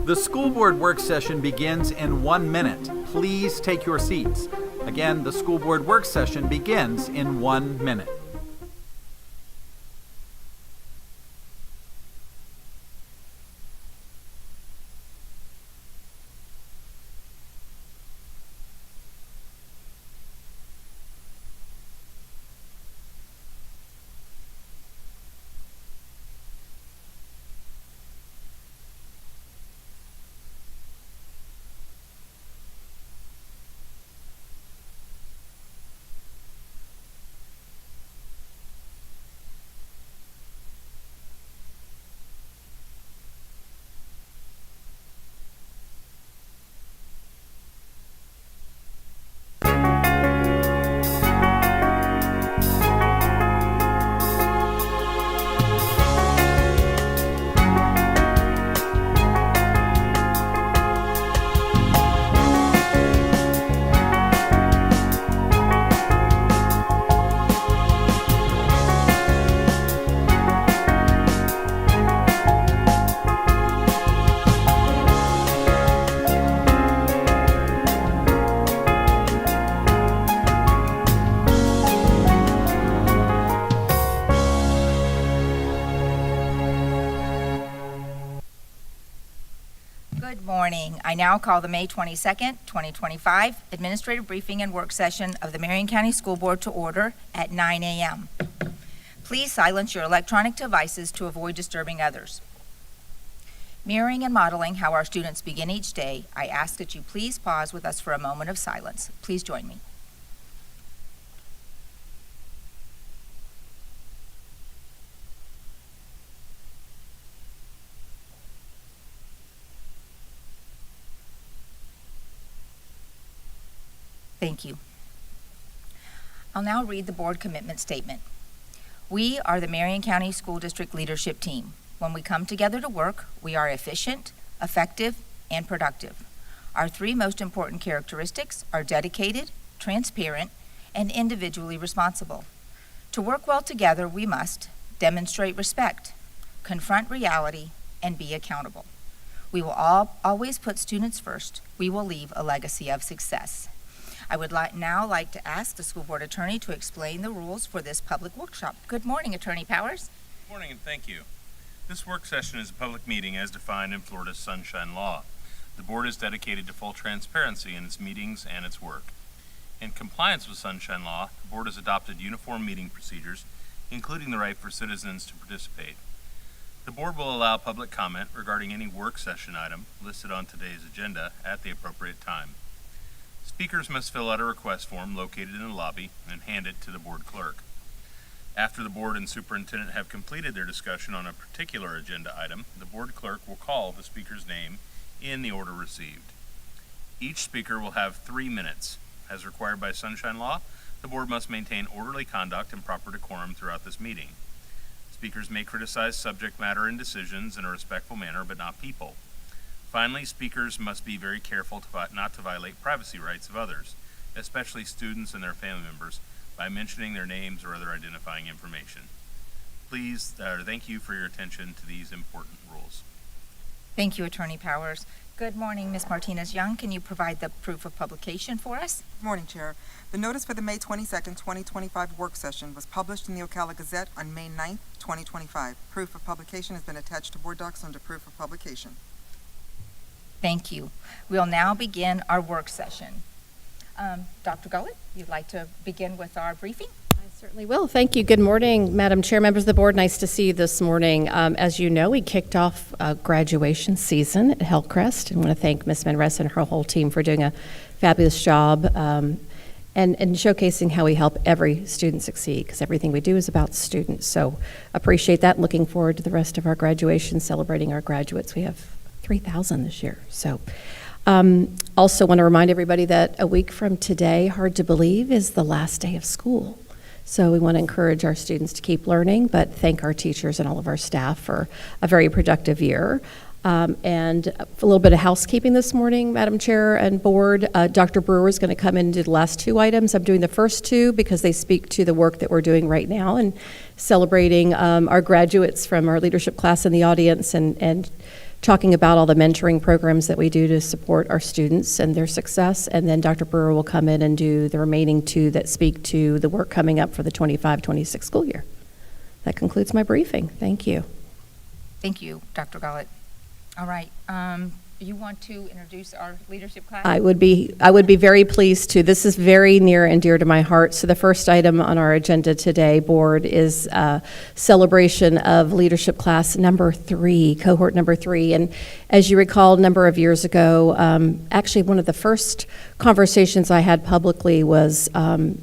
The school board work session begins in 1 minute. Please take your seats. Again, the school board work session begins in 1 minute. Good morning. I now call the May 22nd, 2025 Administrative Briefing and Work Session of the Marion County School Board to order at 9 a.m. Please silence your electronic devices to avoid disturbing others. Mirroring and modeling how our students begin each day, I ask that you please pause with us for a moment of silence. Please join me. Thank you. I'll now read the board commitment statement. We are the Marion County School District Leadership Team. When we come together to work, we are efficient, effective, and productive. Our three most important characteristics are dedicated, transparent, and individually responsible. To work well together, we must demonstrate respect, confront reality, and be accountable. We will always put students first. We will leave a legacy of success. I would now like to ask the school board attorney to explain the rules for this public workshop. Good morning, Attorney Powers. Good morning, and thank you. This work session is a public meeting as defined in Florida's Sunshine Law. The board is dedicated to full transparency in its meetings and its work. In compliance with Sunshine Law, the board has adopted uniform meeting procedures, including the right for citizens to participate. The board will allow public comment regarding any work session item listed on today's agenda at the appropriate time. Speakers must fill out a request form located in the lobby and hand it to the board clerk. After the board and superintendent have completed their discussion on a particular agenda item, the board clerk will call the speaker's name in the order received. Each speaker will have 3 minutes. As required by Sunshine Law, the board must maintain orderly conduct and proper decorum throughout this meeting. Speakers may criticize subject matter and decisions in a respectful manner, but not people. Finally, speakers must be very careful not to violate privacy rights of others, especially students and their family members, by mentioning their names or other identifying information. Please, thank you for your attention to these important rules. Thank you, Attorney Powers. Good morning, Ms. Martinez-Young. Can you provide the proof of publication for us? Good morning, Chair. The notice for the May 22nd, 2025 work session was published in the Ocala Gazette on May 9th, 2025. Proof of publication has been attached to board docs under proof of publication. Thank you. We'll now begin our work session. Dr. Gullett, you'd like to begin with our briefing? I certainly will. Thank you. Good morning, Madam Chair, members of the board. Nice to see you this morning. As you know, we kicked off graduation season at Hillcrest, and I want to thank Ms. Manresa and her whole team for doing a fabulous job and showcasing how we help every student succeed, because everything we do is about students. So appreciate that. Looking forward to the rest of our graduation, celebrating our graduates. We have 3,000 this year. So also want to remind everybody that a week from today, hard to believe, is the last day of school. So we want to encourage our students to keep learning, but thank our teachers and all of our staff for a very productive year. And a little bit of housekeeping this morning, Madam Chair and Board. Dr. Brewer is going to come in and do the last two items. I'm doing the first two because they speak to the work that we're doing right now and celebrating our graduates from our leadership class in the audience and talking about all the mentoring programs that we do to support our students and their success. And then Dr. Brewer will come in and do the remaining 2 that speak to the work coming up for the 25-26 school year. That concludes my briefing. Thank you. Thank you, Dr. Gullett. All right. You want to introduce our leadership class? I would be very pleased to. This is very near and dear to my heart. So the first item on our agenda today, board, is celebration of leadership class number 3, cohort number 3. And as you recall, a number of years ago, actually one of the first conversations I had publicly was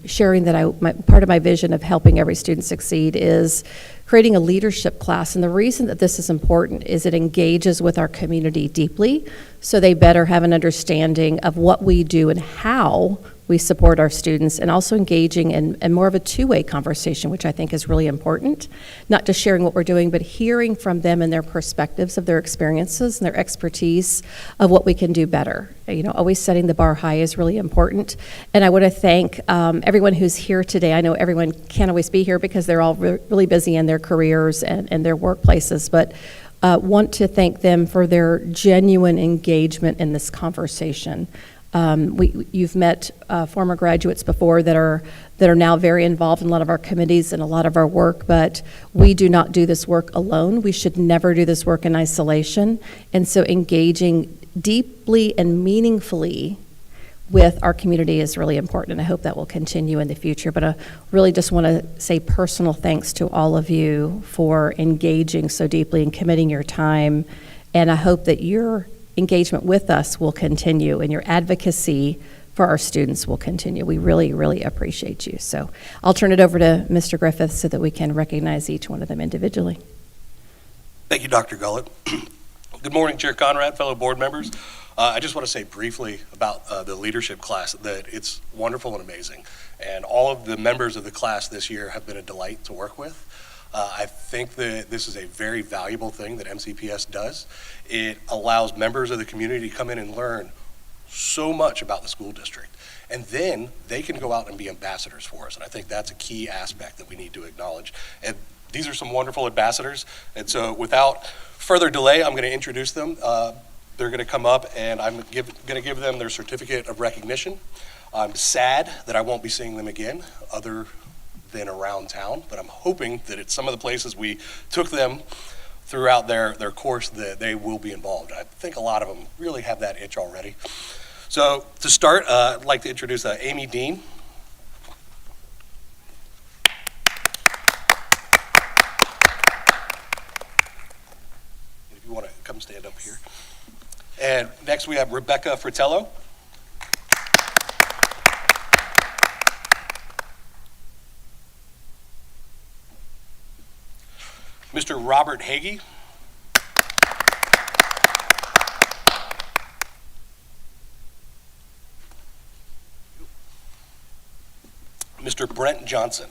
sharing that part of my vision of helping every student succeed is creating a leadership class. And the reason that this is important is it engages with our community deeply, so they better have an understanding of what we do and how we support our students, and also engaging in more of a two-way conversation, which I think is really important. Not just sharing what we're doing, but hearing from them and their perspectives of their experiences and their expertise of what we can do better. You know, always setting the bar high is really important. And I want to thank everyone who's here today. I know everyone can't always be here because they're all really busy in their careers and their workplaces, but want to thank them for their genuine engagement in this conversation. You've met former graduates before that are now very involved in a lot of our committees and a lot of our work, but we do not do this work alone. We should never do this work in isolation. And so engaging deeply and meaningfully with our community is really important, and I hope that will continue in the future. But I really just want to say personal thanks to all of you for engaging so deeply and committing your time, and I hope that your engagement with us will continue and your advocacy for our students will continue. We really, really appreciate you. So I'll turn it over to Mr. Griffith so that we can recognize each one of them individually. Thank you, Dr. Gullett. Good morning, Chair Conrad, fellow board members. I just want to say briefly about the leadership class that it's wonderful and amazing. And all of the members of the class this year have been a delight to work with. I think that this is a very valuable thing that MCPS does. It allows members of the community to come in and learn so much about the school district. And then they can go out and be ambassadors for us. And I think that's a key aspect that we need to acknowledge. And these are some wonderful ambassadors. And so without further delay, I'm going to introduce them. They're going to come up and I'm going to give them their certificate of recognition. I'm sad that I won't be seeing them again other than around town, but I'm hoping that at some of the places we took them throughout their course that they will be involved. I think a lot of them really have that itch already. So to start, I'd like to introduce Amy Dean. If you want to come stand up here. And next we have Rebecca Fratello. Mr. Robert Hagee. Mr. Brent Johnson.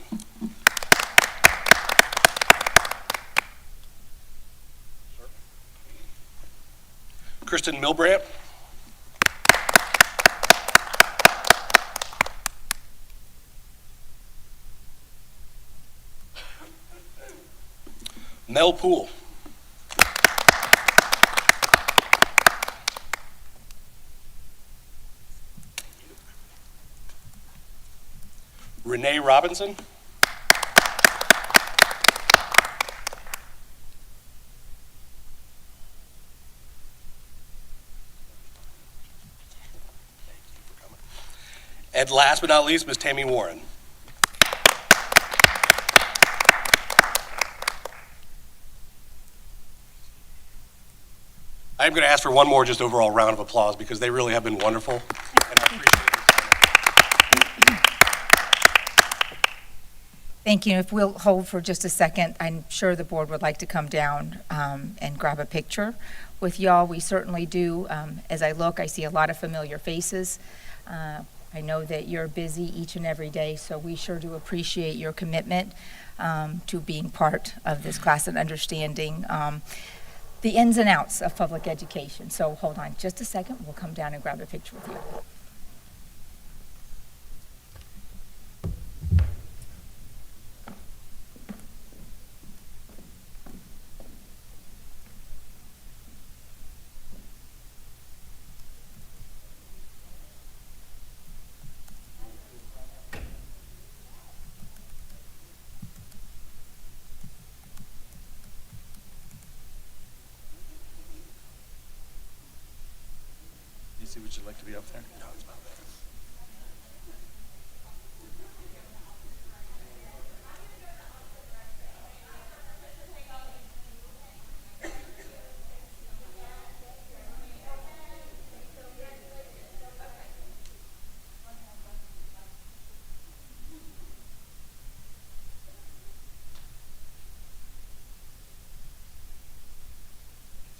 Kristen Milbrandt. Mel Poole. Renee Robinson. And last but not least, Ms. Tammy Warren. I'm going to ask for one more just overall round of applause because they really have been wonderful, and I appreciate it. Thank you. If we'll hold for just a second, I'm sure the board would like to come down and grab a picture with y'all. We certainly do. As I look, I see a lot of familiar faces. I know that you're busy each and every day, so we sure do appreciate your commitment to being part of this class and understanding the ins and outs of public education. So hold on just a second. We'll come down and grab a picture with you. Tracy, would you like to be up there? No, it's about that.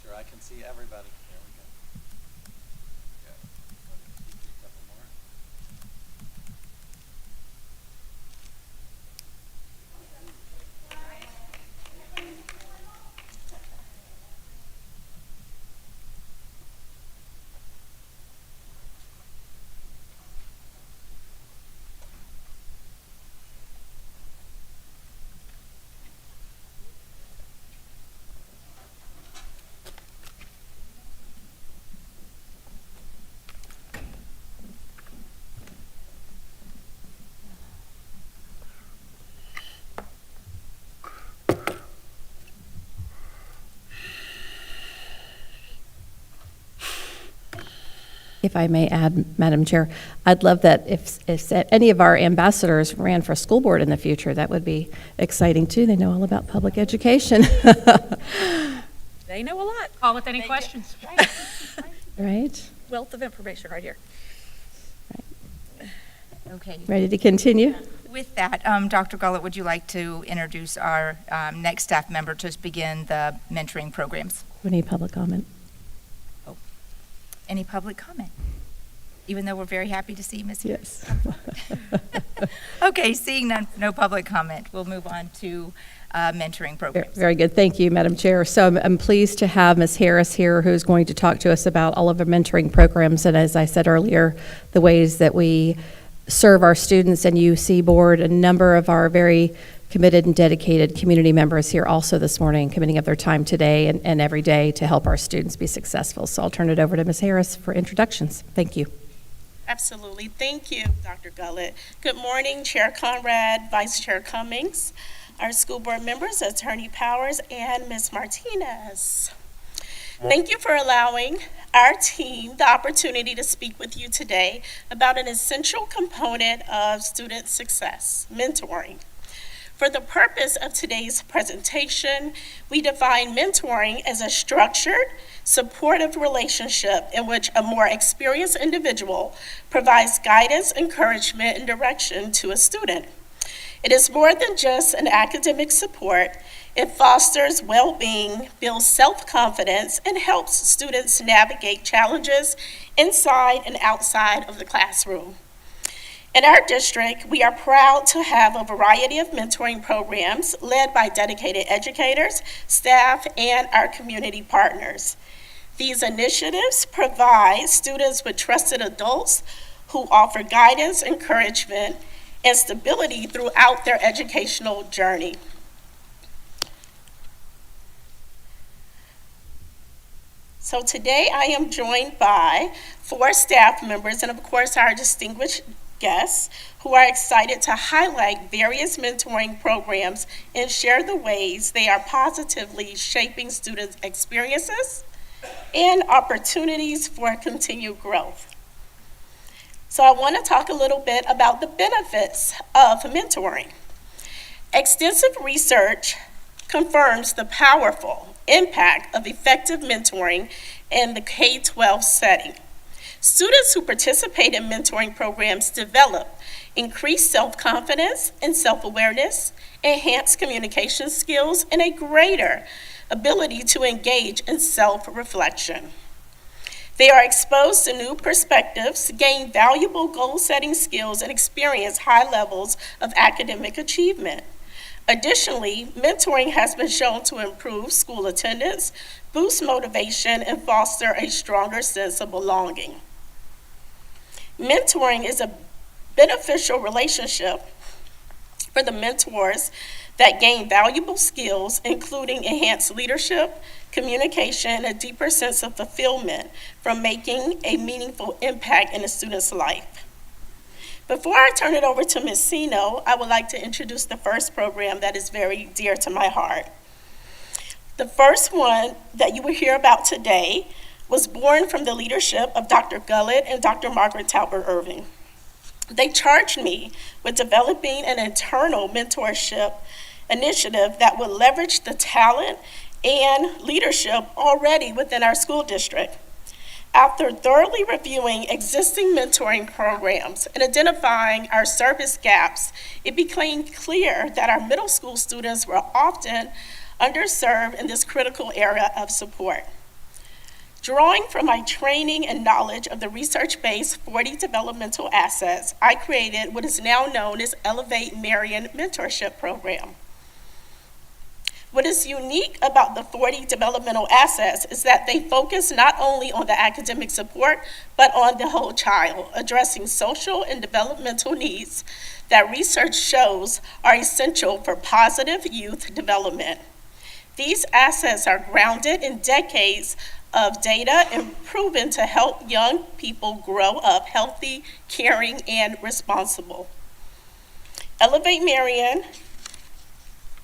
Sure, I can see everybody. There we go. Good. A couple more. If I may add, Madam Chair, I'd love that if any of our ambassadors ran for school board in the future, that would be exciting too. They know all about public education. They know a lot. Call with any questions. Right? Wealth of information right here. Okay. Ready to continue? With that, Dr. Gullett, would you like to introduce our next staff member to begin the mentoring programs? We need public comment. Any public comment? Even though we're very happy to see you, Ms. Harris. Yes. Okay, seeing no public comment, we'll move on to mentoring programs. Very good. Thank you, Madam Chair. So I'm pleased to have Ms. Harris here, who's going to talk to us about all of our mentoring programs. And as I said earlier, the ways that we serve our students and UC board. A number of our very committed and dedicated community members here also this morning, committing up their time today and every day to help our students be successful. So I'll turn it over to Ms. Harris for introductions. Thank you. Absolutely. Thank you, Dr. Gullett. Good morning, Chair Conrad, Vice Chair Cummings, our school board members, Attorney Powers, and Ms. Martinez. Thank you for allowing our team the opportunity to speak with you today about an essential component of student success, mentoring. For the purpose of today's presentation, we define mentoring as a structured, supportive relationship in which a more experienced individual provides guidance, encouragement, and direction to a student. It is more than just an academic support. It fosters well-being, builds self-confidence, and helps students navigate challenges inside and outside of the classroom. In our district, we are proud to have a variety of mentoring programs led by dedicated educators, staff, and our community partners. These initiatives provide students with trusted adults who offer guidance, encouragement, and stability throughout their educational journey. So today I am joined by 4 staff members and of course our distinguished guests who are excited to highlight various mentoring programs and share the ways they are positively shaping students' experiences and opportunities for continued growth. So I want to talk a little bit about the benefits of mentoring. Extensive research confirms the powerful impact of effective mentoring in the K-12 setting. Students who participate in mentoring programs develop increased self-confidence and self-awareness, enhanced communication skills, and a greater ability to engage in self-reflection. They are exposed to new perspectives, gain valuable goal-setting skills, and experience high levels of academic achievement. Additionally, mentoring has been shown to improve school attendance, boost motivation, and foster a stronger sense of belonging. Mentoring is a beneficial relationship for the mentors that gain valuable skills, including enhanced leadership, communication, and a deeper sense of fulfillment from making a meaningful impact in a student's life. Before I turn it over to Ms. Sino, I would like to introduce the first program that is very dear to my heart. The first one that you will hear about today was born from the leadership of Dr. Gullett and Dr. Margaret Talbert Irving. They charged me with developing an internal mentorship initiative that would leverage the talent and leadership already within our school district. After thoroughly reviewing existing mentoring programs and identifying our service gaps, it became clear that our middle school students were often underserved in this critical area of support. Drawing from my training and knowledge of the research-based 40 developmental assets, I created what is now known as Elevate Marion Mentorship Program. What is unique about the 40 developmental assets is that they focus not only on the academic support, but on the whole child, addressing social and developmental needs that research shows are essential for positive youth development. These assets are grounded in decades of data and proven to help young people grow up healthy, caring, and responsible. Elevate Marion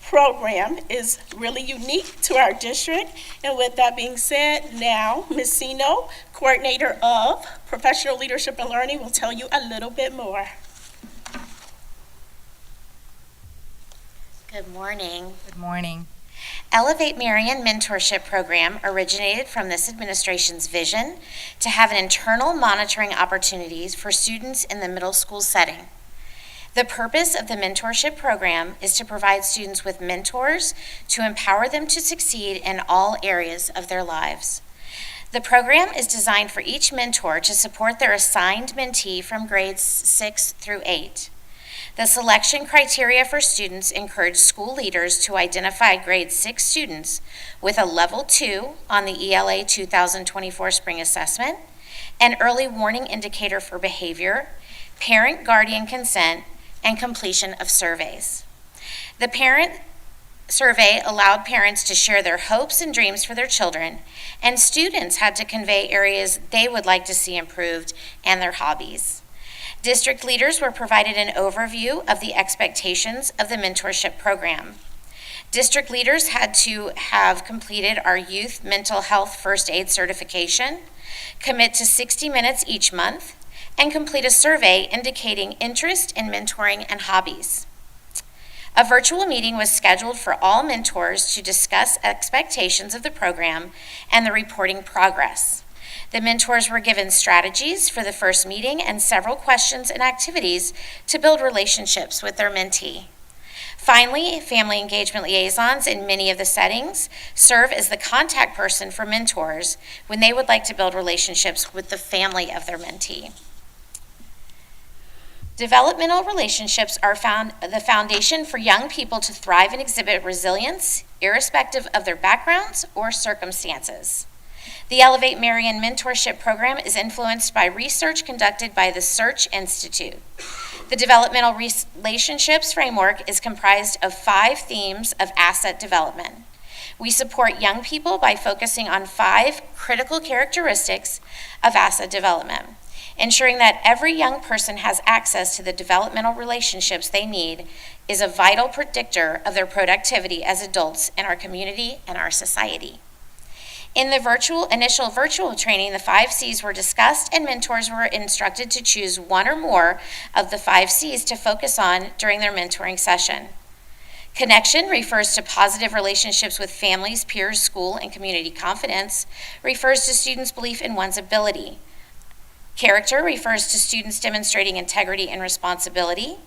program is really unique to our district. And with that being said, now Ms. Sino, coordinator of Professional Leadership and Learning, will tell you a little bit more. Good morning. Good morning. Elevate Marion Mentorship Program originated from this administration's vision to have an internal monitoring opportunities for students in the middle school setting. The purpose of the mentorship program is to provide students with mentors to empower them to succeed in all areas of their lives. The program is designed for each mentor to support their assigned mentee from grades 6 through 8. The selection criteria for students encourage school leaders to identify grade 6 students with a level 2 on the ELA 2024 spring assessment, an early warning indicator for behavior, parent-guardian consent, and completion of surveys. The parent survey allowed parents to share their hopes and dreams for their children, and students had to convey areas they would like to see improved and their hobbies. District leaders were provided an overview of the expectations of the mentorship program. District leaders had to have completed our youth mental health first aid certification, commit to 60 minutes each month, and complete a survey indicating interest in mentoring and hobbies. A virtual meeting was scheduled for all mentors to discuss expectations of the program and the reporting progress. The mentors were given strategies for the first meeting and several questions and activities to build relationships with their mentee. Finally, family engagement liaisons in many of the settings serve as the contact person for mentors when they would like to build relationships with the family of their mentee. Developmental relationships are the foundation for young people to thrive and exhibit resilience, irrespective of their backgrounds or circumstances. The Elevate Marion Mentorship Program is influenced by research conducted by the Search Institute. The Developmental Relationships Framework is comprised of 5 themes of asset development. We support young people by focusing on 5 critical characteristics of asset development. Ensuring that every young person has access to the developmental relationships they need is a vital predictor of their productivity as adults in our community and our society. In the initial virtual training, the 5 C's were discussed and mentors were instructed to choose one or more of the 5 C's to focus on during their mentoring session. Connection refers to positive relationships with families, peers, school, and community. Confidence refers to students' belief in one's ability. Character refers to students demonstrating integrity and responsibility.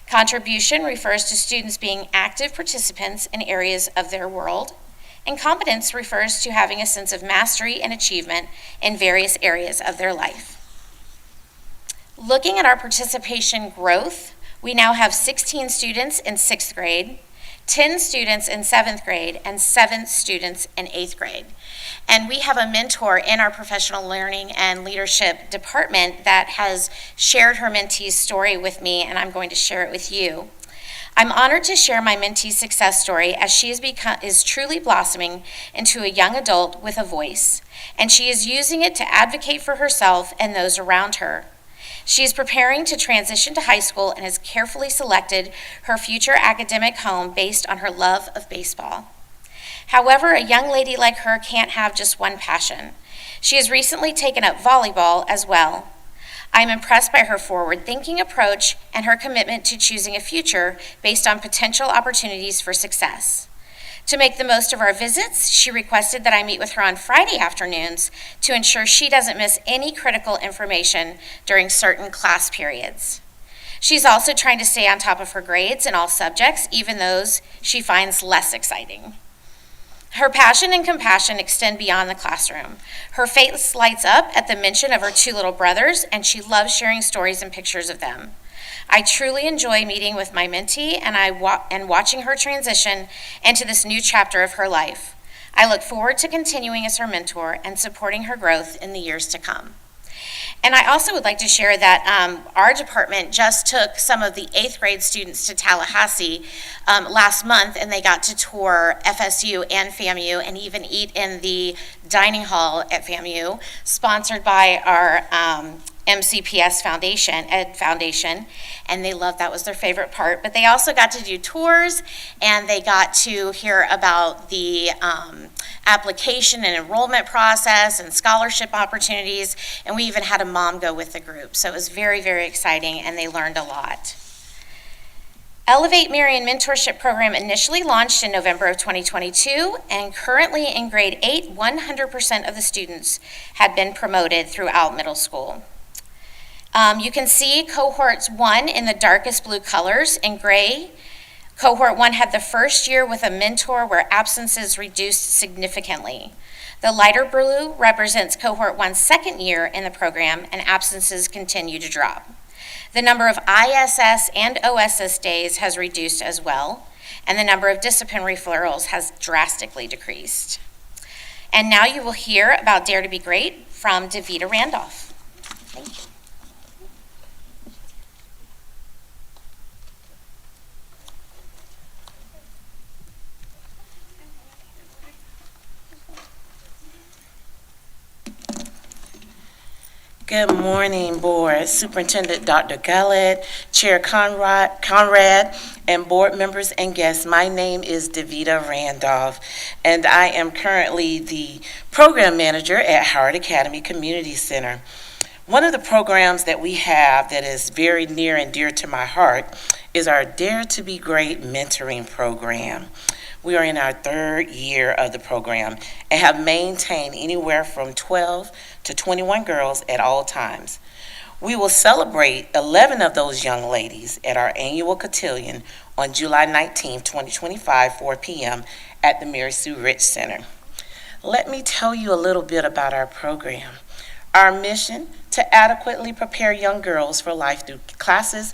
Contribution refers to students being active participants in areas of their world. And competence refers to having a sense of mastery and achievement in various areas of their life. Looking at our participation growth, we now have 16 students in 6th grade, 10 students in 7th grade, and 7 students in 8th grade. And we have a mentor in our professional learning and leadership department that has shared her mentee's story with me, and I'm going to share it with you. I'm honored to share my mentee's success story as she is truly blossoming into a young adult with a voice, and she is using it to advocate for herself and those around her. She is preparing to transition to high school and has carefully selected her future academic home based on her love of baseball. However, a young lady like her can't have just one passion. She has recently taken up volleyball as well. I am impressed by her forward-thinking approach and her commitment to choosing a future based on potential opportunities for success. To make the most of our visits, she requested that I meet with her on Friday afternoons to ensure she doesn't miss any critical information during certain class periods. She's also trying to stay on top of her grades in all subjects, even those she finds less exciting. Her passion and compassion extend beyond the classroom. Her face lights up at the mention of her two little brothers, and she loves sharing stories and pictures of them. I truly enjoy meeting with my mentee and watching her transition into this new chapter of her life. I look forward to continuing as her mentor and supporting her growth in the years to come. And I also would like to share that our department just took some of the 8th grade students to Tallahassee last month, and they got to tour FSU and FAMU and even eat in the dining hall at FAMU, sponsored by our MCPS Ed Foundation, and they loved that. Was their favorite part. But they also got to do tours, and they got to hear about the application and enrollment process and scholarship opportunities, and we even had a mom go with the group. So it was very, very exciting, and they learned a lot. Elevate Marion Mentorship Program initially launched in November of 2022, and currently in grade 8, 100% of the students had been promoted throughout middle school. You can see cohorts 1 in the darkest blue colors in gray. Cohort 1 had the first year with a mentor where absences reduced significantly. The lighter blue represents cohort 1's second year in the program, and absences continue to drop. The number of ISS and OSS days has reduced as well, and the number of discipline referrals has drastically decreased. And now you will hear about Dare to Be Great from Davita Randolph. Thank you. Good morning, Board. Superintendent Dr. Gullett, Chair Conrad, and board members and guests. My name is Davita Randolph, and I am currently the program manager at Howard Academy Community Center. One of the programs that we have that is very near and dear to my heart is our Dare to Be Great mentoring program. We are in our 3rd year of the program and have maintained anywhere from 12 to 21 girls at all times. We will celebrate 11 of those young ladies at our annual cotillion on July 19, 2025, 4 p.m. at the Mary Sue Rich Center. Let me tell you a little bit about our program. Our mission to adequately prepare young girls for life through classes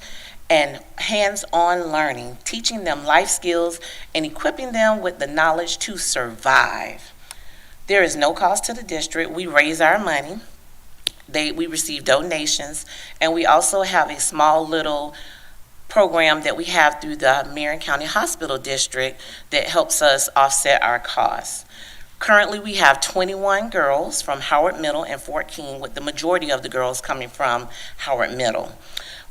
and hands-on learning, teaching them life skills and equipping them with the knowledge to survive. There is no cost to the district. We raise our money. We receive donations, and we also have a small little program that we have through the Marion County Hospital District that helps us offset our costs. Currently, we have 21 girls from Howard Middle and Fort King, with the majority of the girls coming from Howard Middle.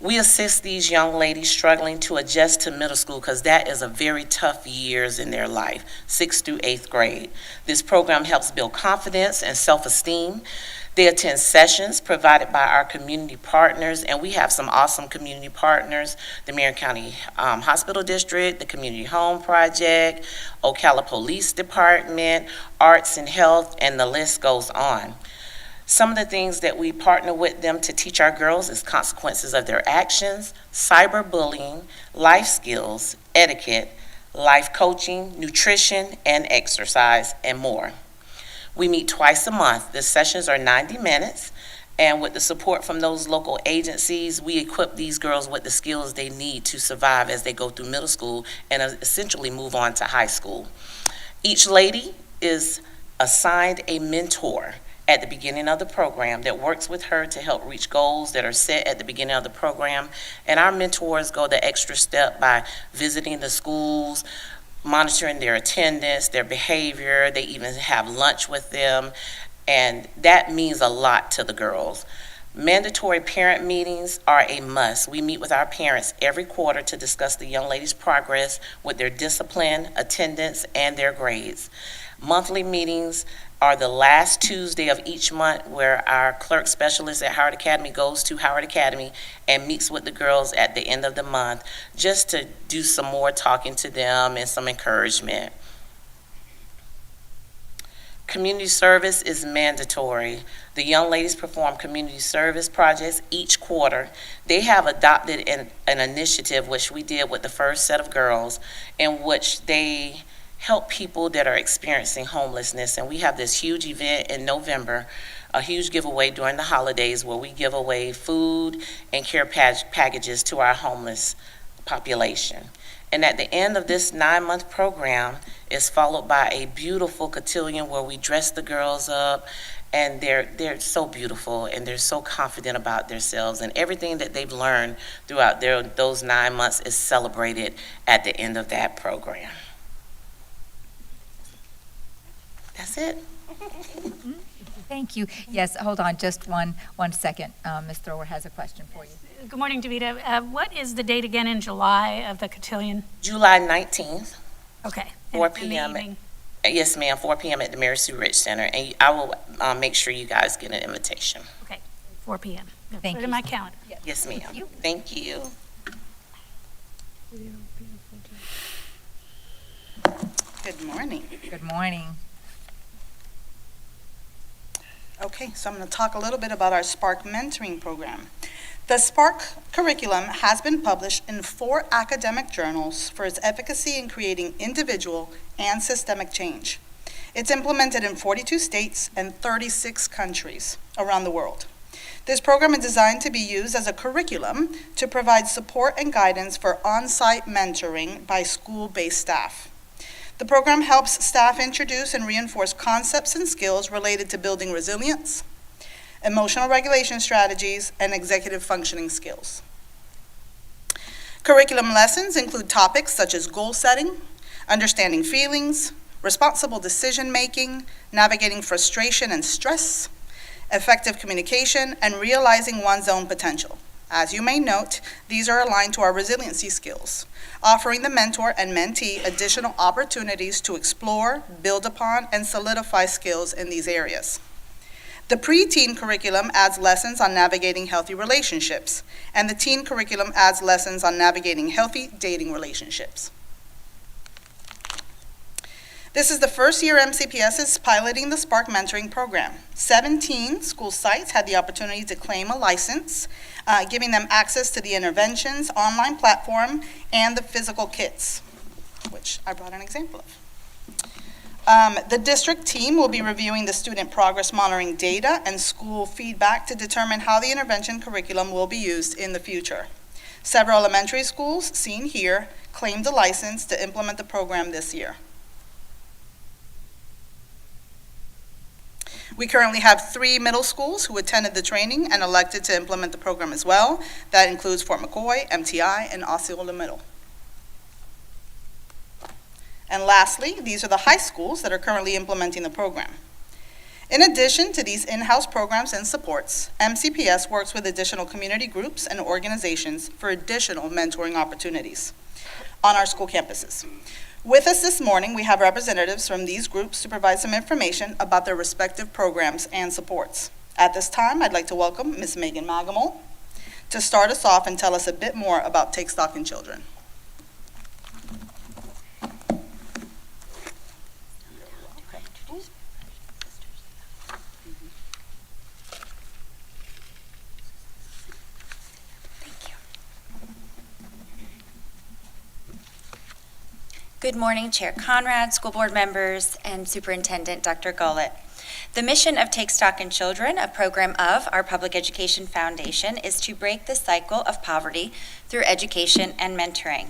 We assist these young ladies struggling to adjust to middle school because that is a very tough years in their life, 6th through 8th grade. This program helps build confidence and self-esteem. They attend sessions provided by our community partners, and we have some awesome community partners, the Marion County Hospital District, the Community Home Project, Ocala Police Department, Arts and Health, and the list goes on. Some of the things that we partner with them to teach our girls is consequences of their actions, cyberbullying, life skills, etiquette, life coaching, nutrition, and exercise, and more. We meet twice a month. The sessions are 90 minutes, and with the support from those local agencies, we equip these girls with the skills they need to survive as they go through middle school and essentially move on to high school. Each lady is assigned a mentor at the beginning of the program that works with her to help reach goals that are set at the beginning of the program. And our mentors go the extra step by visiting the schools, monitoring their attendance, their behavior. They even have lunch with them, and that means a lot to the girls. Mandatory parent meetings are a must. We meet with our parents every quarter to discuss the young ladies' progress with their discipline, attendance, and their grades. Monthly meetings are the last Tuesday of each month, where our clerk specialist at Howard Academy goes to Howard Academy and meets with the girls at the end of the month, just to do some more talking to them and some encouragement. Community service is mandatory. The young ladies perform community service projects each quarter. They have adopted an initiative, which we did with the first set of girls, in which they help people that are experiencing homelessness. And we have this huge event in November, a huge giveaway during the holidays, where we give away food and care packages to our homeless population. And at the end of this 9-month program is followed by a beautiful cotillion where we dress the girls up, and they're so beautiful and they're so confident about themselves, and everything that they've learned throughout those 9 months is celebrated at the end of that program. That's it. Thank you. Yes, hold on just one second. Ms. Thrower has a question for you. Good morning, Davida. What is the date again in July of the cotillion? July 19th. Okay. 4 in the p.m. evening. Yes, ma'am, 4 p.m. at the Mary Sue Rich Center, and I will make sure you guys get an invitation. Okay, 4 p.m. Thank Put it you. in my calendar. Yes, ma'am. Thank you. Good morning. Good morning. Okay, so I'm going to talk a little bit about our Spark Mentoring Program. The Spark curriculum has been published in 4 academic journals for its efficacy in creating individual and systemic change. It's implemented in 42 states and 36 countries around the world. This program is designed to be used as a curriculum to provide support and guidance for on-site mentoring by school-based staff. The program helps staff introduce and reinforce concepts and skills related to building resilience, emotional regulation strategies, and executive functioning skills. Curriculum lessons include topics such as goal setting, understanding feelings, responsible decision-making, navigating frustration and stress, effective communication, and realizing one's own potential. As you may note, these are aligned to our resiliency skills, offering the mentor and mentee additional opportunities to explore, build upon, and solidify skills in these areas. The pre-teen curriculum adds lessons on navigating healthy relationships, and the teen curriculum adds lessons on navigating healthy dating relationships. This is the first year MCPS is piloting the Spark Mentoring Program. 17 school sites had the opportunity to claim a license, giving them access to the interventions, online platform, and the physical kits, which I brought an example of. The district team will be reviewing the student progress monitoring data and school feedback to determine how the intervention curriculum will be used in the future. Several elementary schools, seen here, claimed a license to implement the program this year. We currently have 3 middle schools who attended the training and elected to implement the program as well. That includes Fort McCoy, MTI, and Osceola Middle. And lastly, these are the high schools that are currently implementing the program. In addition to these in-house programs and supports, MCPS works with additional community groups and organizations for additional mentoring opportunities on our school campuses. With us this morning, we have representatives from these groups to provide some information about their respective programs and supports. At this time, I'd like to welcome Ms. Megan Magamol to start us off and tell us a bit more about Take Stock in Children. Good morning, Chair Conrad, school board members, and Superintendent Dr. Gullett. The mission of Take Stock in Children, a program of our Public Education Foundation, is to break the cycle of poverty through education and mentoring.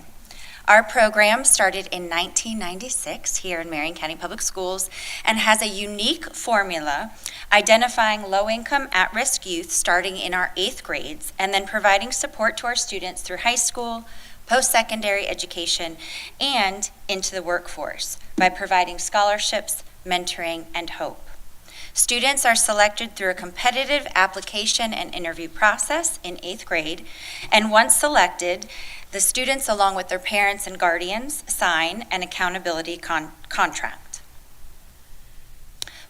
Our program started in 1996 here in Marion County Public Schools and has a unique formula identifying low-income at-risk youth starting in our 8th grades and then providing support to our students through high school, post-secondary education, and into the workforce by providing scholarships, mentoring, and hope. Students are selected through a competitive application and interview process in 8th grade, and once selected, the students, along with their parents and guardians, sign an accountability contract.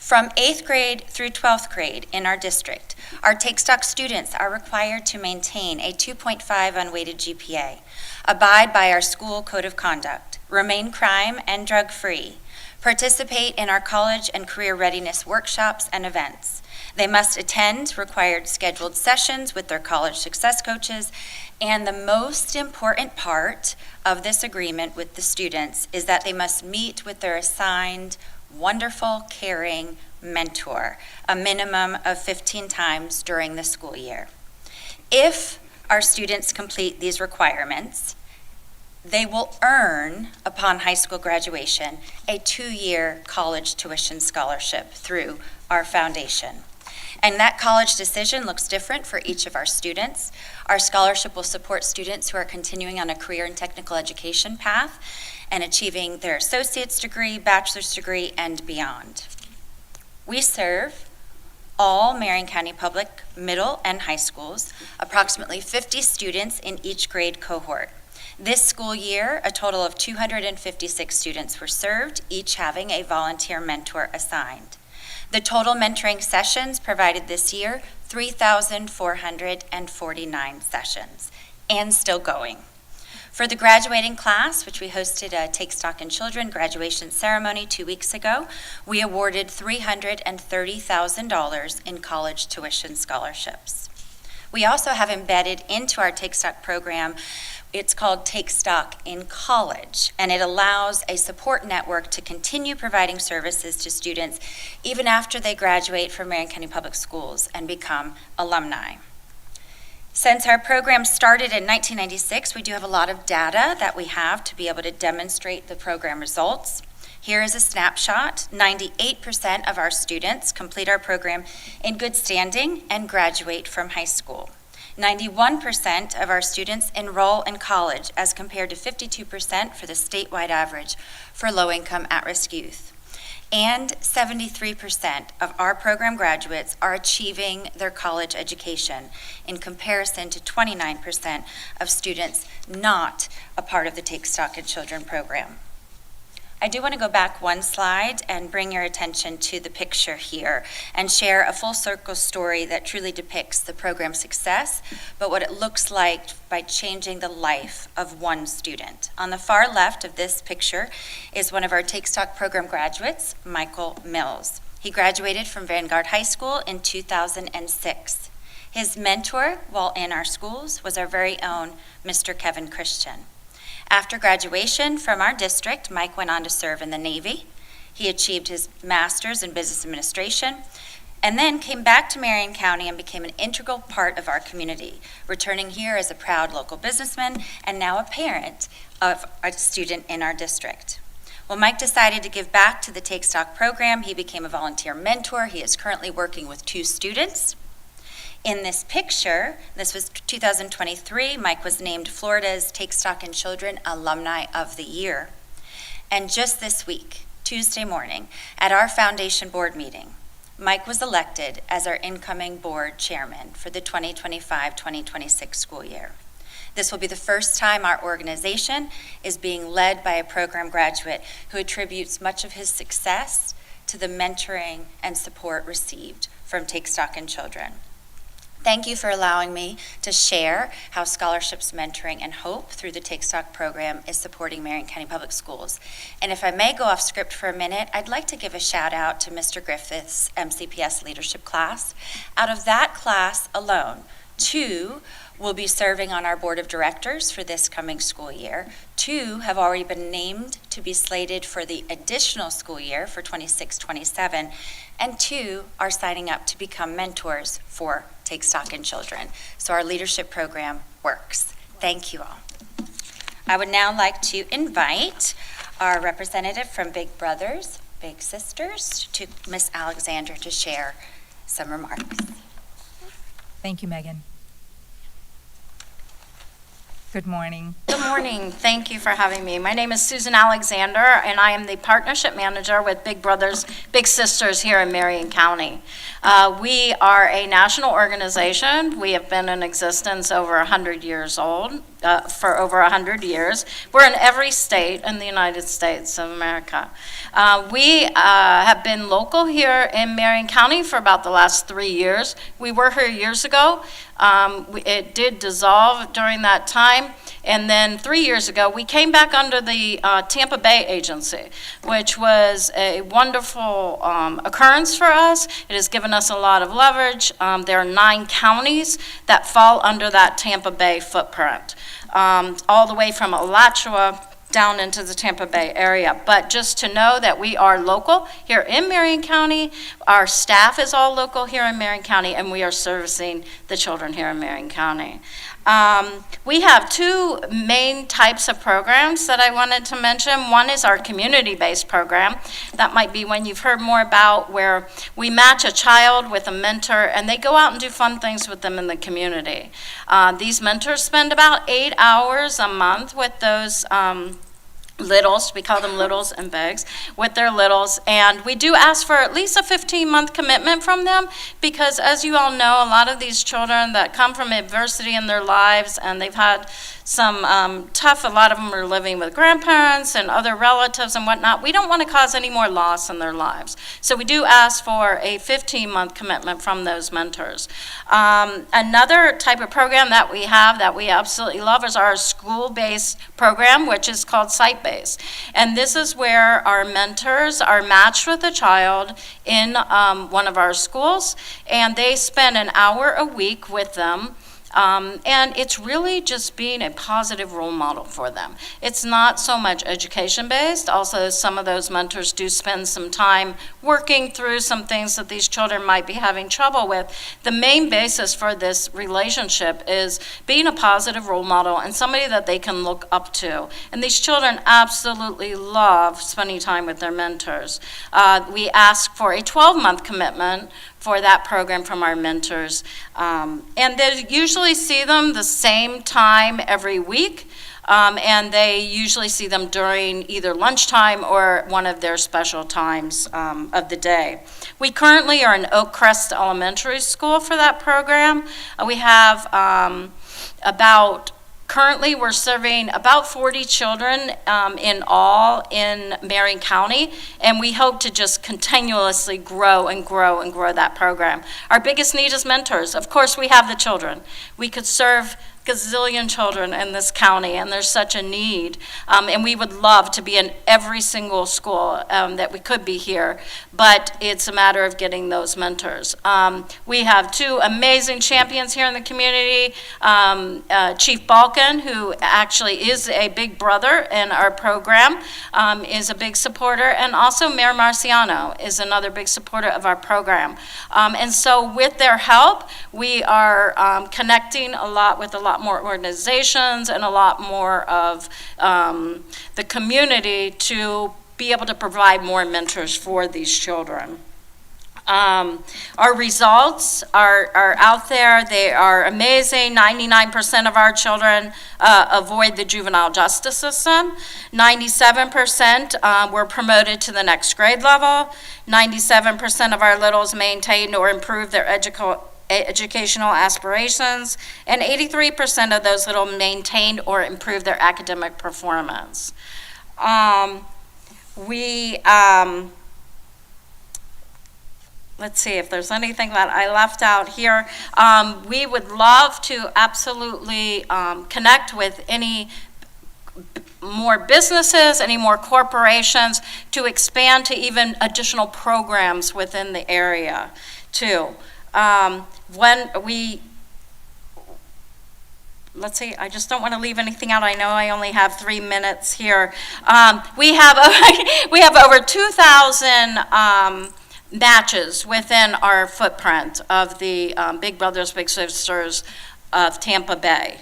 From 8th grade through 12th grade in our district, our Take Stock students are required to maintain a 2.5 unweighted GPA, abide by our school code of conduct, remain crime and drug-free, participate in our college and career readiness workshops and events. They must attend required scheduled sessions with their college success coaches, and the most important part of this agreement with the students is that they must meet with their assigned wonderful, caring mentor a minimum of 15 times during the school year. If our students complete these requirements, they will earn, upon high school graduation, a 2-year college tuition scholarship through our foundation. And that college decision looks different for each of our students. Our scholarship will support students who are continuing on a career and technical education path and achieving their associate's degree, bachelor's degree, and beyond. We serve all Marion County Public middle and high schools, approximately 50 students in each grade cohort. This school year, a total of 256 students were served, each having a volunteer mentor assigned. The total mentoring sessions provided this year, 3,449 sessions, and still going. For the graduating class, which we hosted a Take Stock in Children graduation ceremony 2 weeks ago, we awarded $330,000 in college tuition scholarships. We also have embedded into our Take Stock program, it's called Take Stock in College, and it allows a support network to continue providing services to students even after they graduate from Marion County Public Schools and become alumni. Since our program started in 1996, we do have a lot of data that we have to be able to demonstrate the program results. Here is a snapshot. 98% of our students complete our program in good standing and graduate from high school. 91% of our students enroll in college as compared to 52% for the statewide average for low-income at-risk youth. And 73% of our program graduates are achieving their college education in comparison to 29% of students not a part of the Take Stock in Children program. I do want to go back one slide and bring your attention to the picture here and share a full circle story that truly depicts the program's success, but what it looks like by changing the life of one student. On the far left of this picture is one of our Take Stock program graduates, Michael Mills. He graduated from Vanguard High School in 2006. His mentor while in our schools was our very own Mr. Kevin Christian. After graduation from our district, Mike went on to serve in the Navy. He achieved his master's in business administration and then came back to Marion County and became an integral part of our community, returning here as a proud local businessman and now a parent of a student in our district. Well, Mike decided to give back to the Take Stock program. He became a volunteer mentor. He is currently working with 2 students. In this picture, this was 2023, Mike was named Florida's Take Stock in Children Alumni of the Year. And just this week, Tuesday morning, at our foundation board meeting, Mike was elected as our incoming board chairman for the 2025-2026 school year. This will be the first time our organization is being led by a program graduate who attributes much of his success to the mentoring and support received from Take Stock in Children. Thank you for allowing me to share how scholarships, mentoring, and hope through the Take Stock program is supporting Marion County Public Schools. And if I may go off script for a minute, I'd like to give a shout out to Mr. Griffith's MCPS leadership class. Out of that class alone, 2 will be serving on our board of directors for this coming school year. 2 have already been named to be slated for the additional school year for 26-27, and 2 are signing up to become mentors for Take Stock in Children. So our leadership program works. Thank you all. I would now like to invite our representative from Big Brothers, Big Sisters, to Miss Alexander to share some remarks. Thank you, Megan. Good morning. Good morning. Thank you for having me. My name is Susan Alexander, and I am the partnership manager with Big Brothers, Big Sisters here in Marion County. We are a national organization. We have been in existence over 100 years old. for over 100 years. We're in every state in the United States of America. We have been local here in Marion County for about the last 3 years. We were here years ago. It did dissolve during that time. And then 3 years ago, we came back under the Tampa Bay agency, which was a wonderful occurrence for us. It has given us a lot of leverage. There are 9 counties that fall under that Tampa Bay footprint, all the way from Alachua down into the Tampa Bay area. But just to know that we are local here in Marion County, our staff is all local here in Marion County, and we are servicing the children here in Marion County. We have 2 main types of programs that I wanted to mention. One is our community-based program. That might be one you've heard more about, where we match a child with a mentor, and they go out and do fun things with them in the community. These mentors spend about 8 hours a month with those littles, we call them littles and bigs, with their littles, and we do ask for at least a 15-month commitment from them, because as you all know, a lot of these children that come from adversity in their lives, and they've had some a lot of them are living with grandparents and other relatives and whatnot. We don't want to cause any more loss in their lives. So we do ask for a 15-month commitment from those mentors. Another type of program that we have that we absolutely love is our school-based program, which is called site-based. And this is where our mentors are matched with a child in one of our schools, and they spend an hour a week with them. And it's really just being a positive role model for them. It's not so much education-based. Also, some of those mentors do spend some time working through some things that these children might be having trouble with. The main basis for this relationship is being a positive role model and somebody that they can look up to. And these children absolutely love spending time with their mentors. We ask for a 12-month commitment for that program from our mentors. And they usually see them the same time every week, and they usually see them during either lunchtime or one of their special times of the day. We currently are in Oak Crest Elementary School for that program. We have currently, we're serving about 40 children in all in Marion County, and we hope to just continuously grow and grow and grow that program. Our biggest need is mentors. Of course, we have the children. We could serve gazillion children in this county, and there's such a need. And we would love to be in every single school that we could be here, but it's a matter of getting those mentors. We have 2 amazing champions here in the community. Chief Balkan, who actually is a big brother in our program, is a big supporter, and also Mayor Marciano is another big supporter of our program. And so with their help, we are connecting a lot with a lot more organizations and a lot more of the community to be able to provide more mentors for these children. Our results are out there. They are amazing. 99% of our children avoid the juvenile justice system. 97% were promoted to the next grade level. 97% of our littles maintained or improved their educational aspirations, and 83% of those little maintained or improved their academic performance. Let's see if there's anything that I left out here. We would love to absolutely connect with any more businesses, any more corporations, to expand to even additional programs within the area too. Let's see, I just don't want to leave anything out. I know I only have 3 minutes here. We have over 2,000 matches within our footprint of the Big Brothers Big Sisters of Tampa Bay.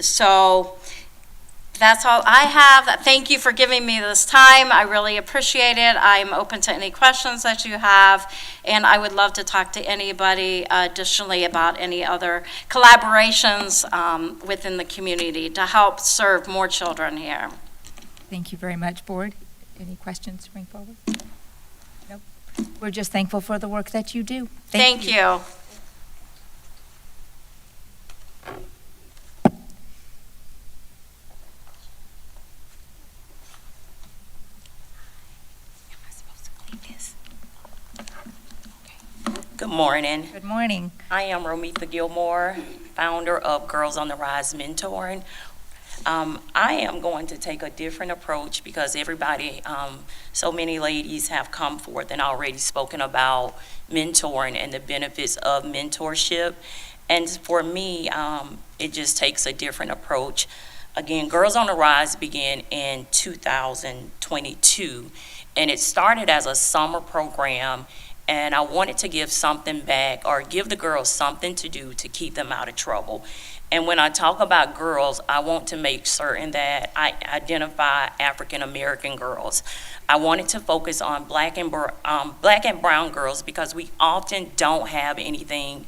So that's all I have. Thank you for giving me this time. I really appreciate it. I'm open to any questions that you have, and I would love to talk to anybody additionally about any other collaborations within the community to help serve more children here. Thank you very much, Board. Any questions to bring forward? Nope. We're just thankful for the work that you do. Thank you. Good morning. Good morning. I am Romita Gilmore, founder of Girls on the Rise Mentoring. I am going to take a different approach because everybody, so many ladies have come forth and already spoken about mentoring and the benefits of mentorship. And for me, it just takes a different approach. Again, Girls on the Rise began in 2022, and it started as a summer program, and I wanted to give something back or give the girls something to do to keep them out of trouble. And when I talk about girls, I want to make certain that I identify African American girls. I wanted to focus on black and brown girls because we often don't have anything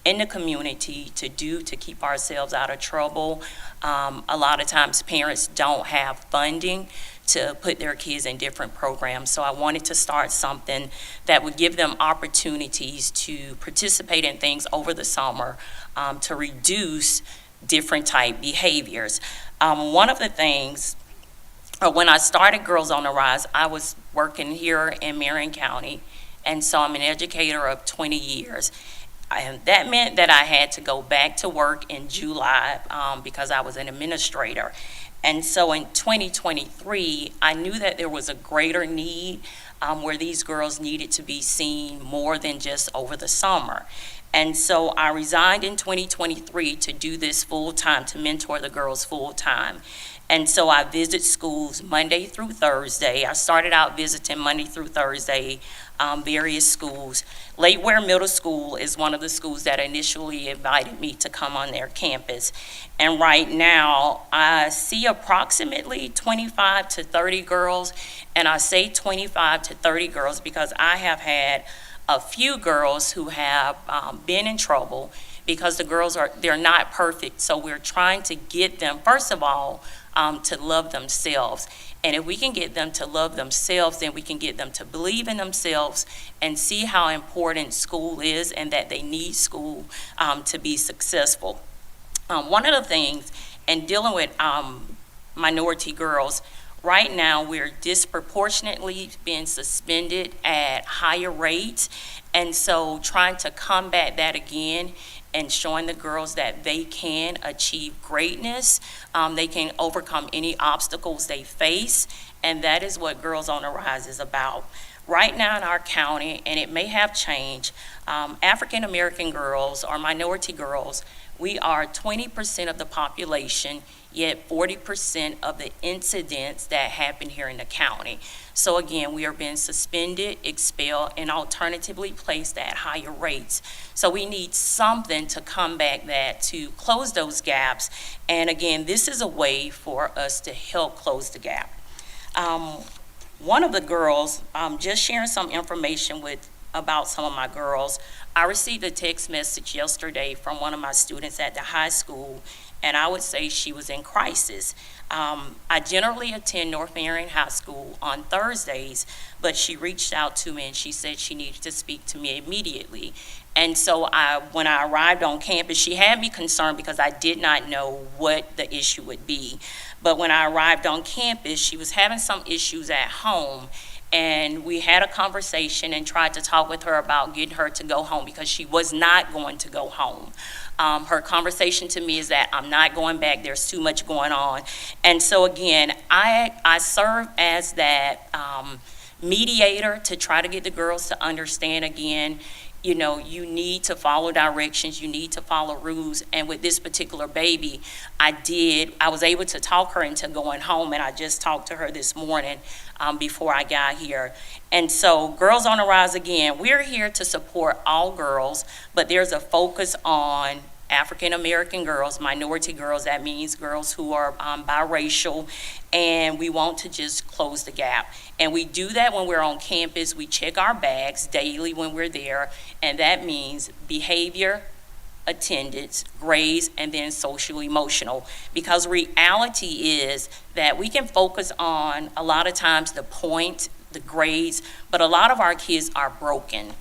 in the community to do to keep ourselves out of trouble. A lot of times parents don't have funding to put their kids in different programs. So I wanted to start something that would give them opportunities to participate in things over the summer to reduce different type behaviors. One of the things, when I started Girls on the Rise, I was working here in Marion County, and so I'm an educator of 20 years. And that meant that I had to go back to work in July because I was an administrator. And so in 2023, I knew that there was a greater need where these girls needed to be seen more than just over the summer. And so I resigned in 2023 to do this full-time, to mentor the girls full-time. And so I visit schools Monday through Thursday. I started out visiting Monday through Thursday, various schools. Lakeware Middle School is one of the schools that initially invited me to come on their campus. And right now, I see approximately 25 to 30 girls. And I say 25 to 30 girls because I have had a few girls who have been in trouble because the girls they're not perfect. So we're trying to get them, first of all, to love themselves. And if we can get them to love themselves, then we can get them to believe in themselves and see how important school is and that they need school to be successful. One of the things, in dealing with minority girls, right now we're disproportionately being suspended at higher rates. And so trying to combat that again and showing the girls that they can achieve greatness, they can overcome any obstacles they face, and that is what Girls on the Rise is about. Right now in our county, and it may have changed, African American girls or minority girls, we are 20% of the population, yet 40% of the incidents that happen here in the county. So again, we are being suspended, expelled, and alternatively placed at higher rates. So we need something to combat that, to close those gaps. And again, this is a way for us to help close the gap. One of the girls, just sharing some information about some of my girls, I received a text message yesterday from one of my students at the high school, and I would say she was in crisis. I generally attend North Marion High School on Thursdays, but she reached out to me and she said she needed to speak to me immediately. And so when I arrived on campus, she had me concerned because I did not know what the issue would be. But when I arrived on campus, she was having some issues at home. And we had a conversation and tried to talk with her about getting her to go home because she was not going to go home. Her conversation to me is that I'm not going back, there's too much going on. And so again, I serve as that mediator to try to get the girls to understand again, you know, you need to follow directions, you need to follow rules. And with this particular baby, I was able to talk her into going home, and I just talked to her this morning before I got here. And so Girls on the Rise, again, we're here to support all girls, but there's a focus on African American girls, minority girls, that means girls who are biracial, and we want to just close the gap. And we do that when we're on campus. We check our bags daily when we're there, and that means behavior, attendance, grades, and then social emotional. Because reality is that we can focus on a lot of times the point, the grades, but a lot of our kids are broken.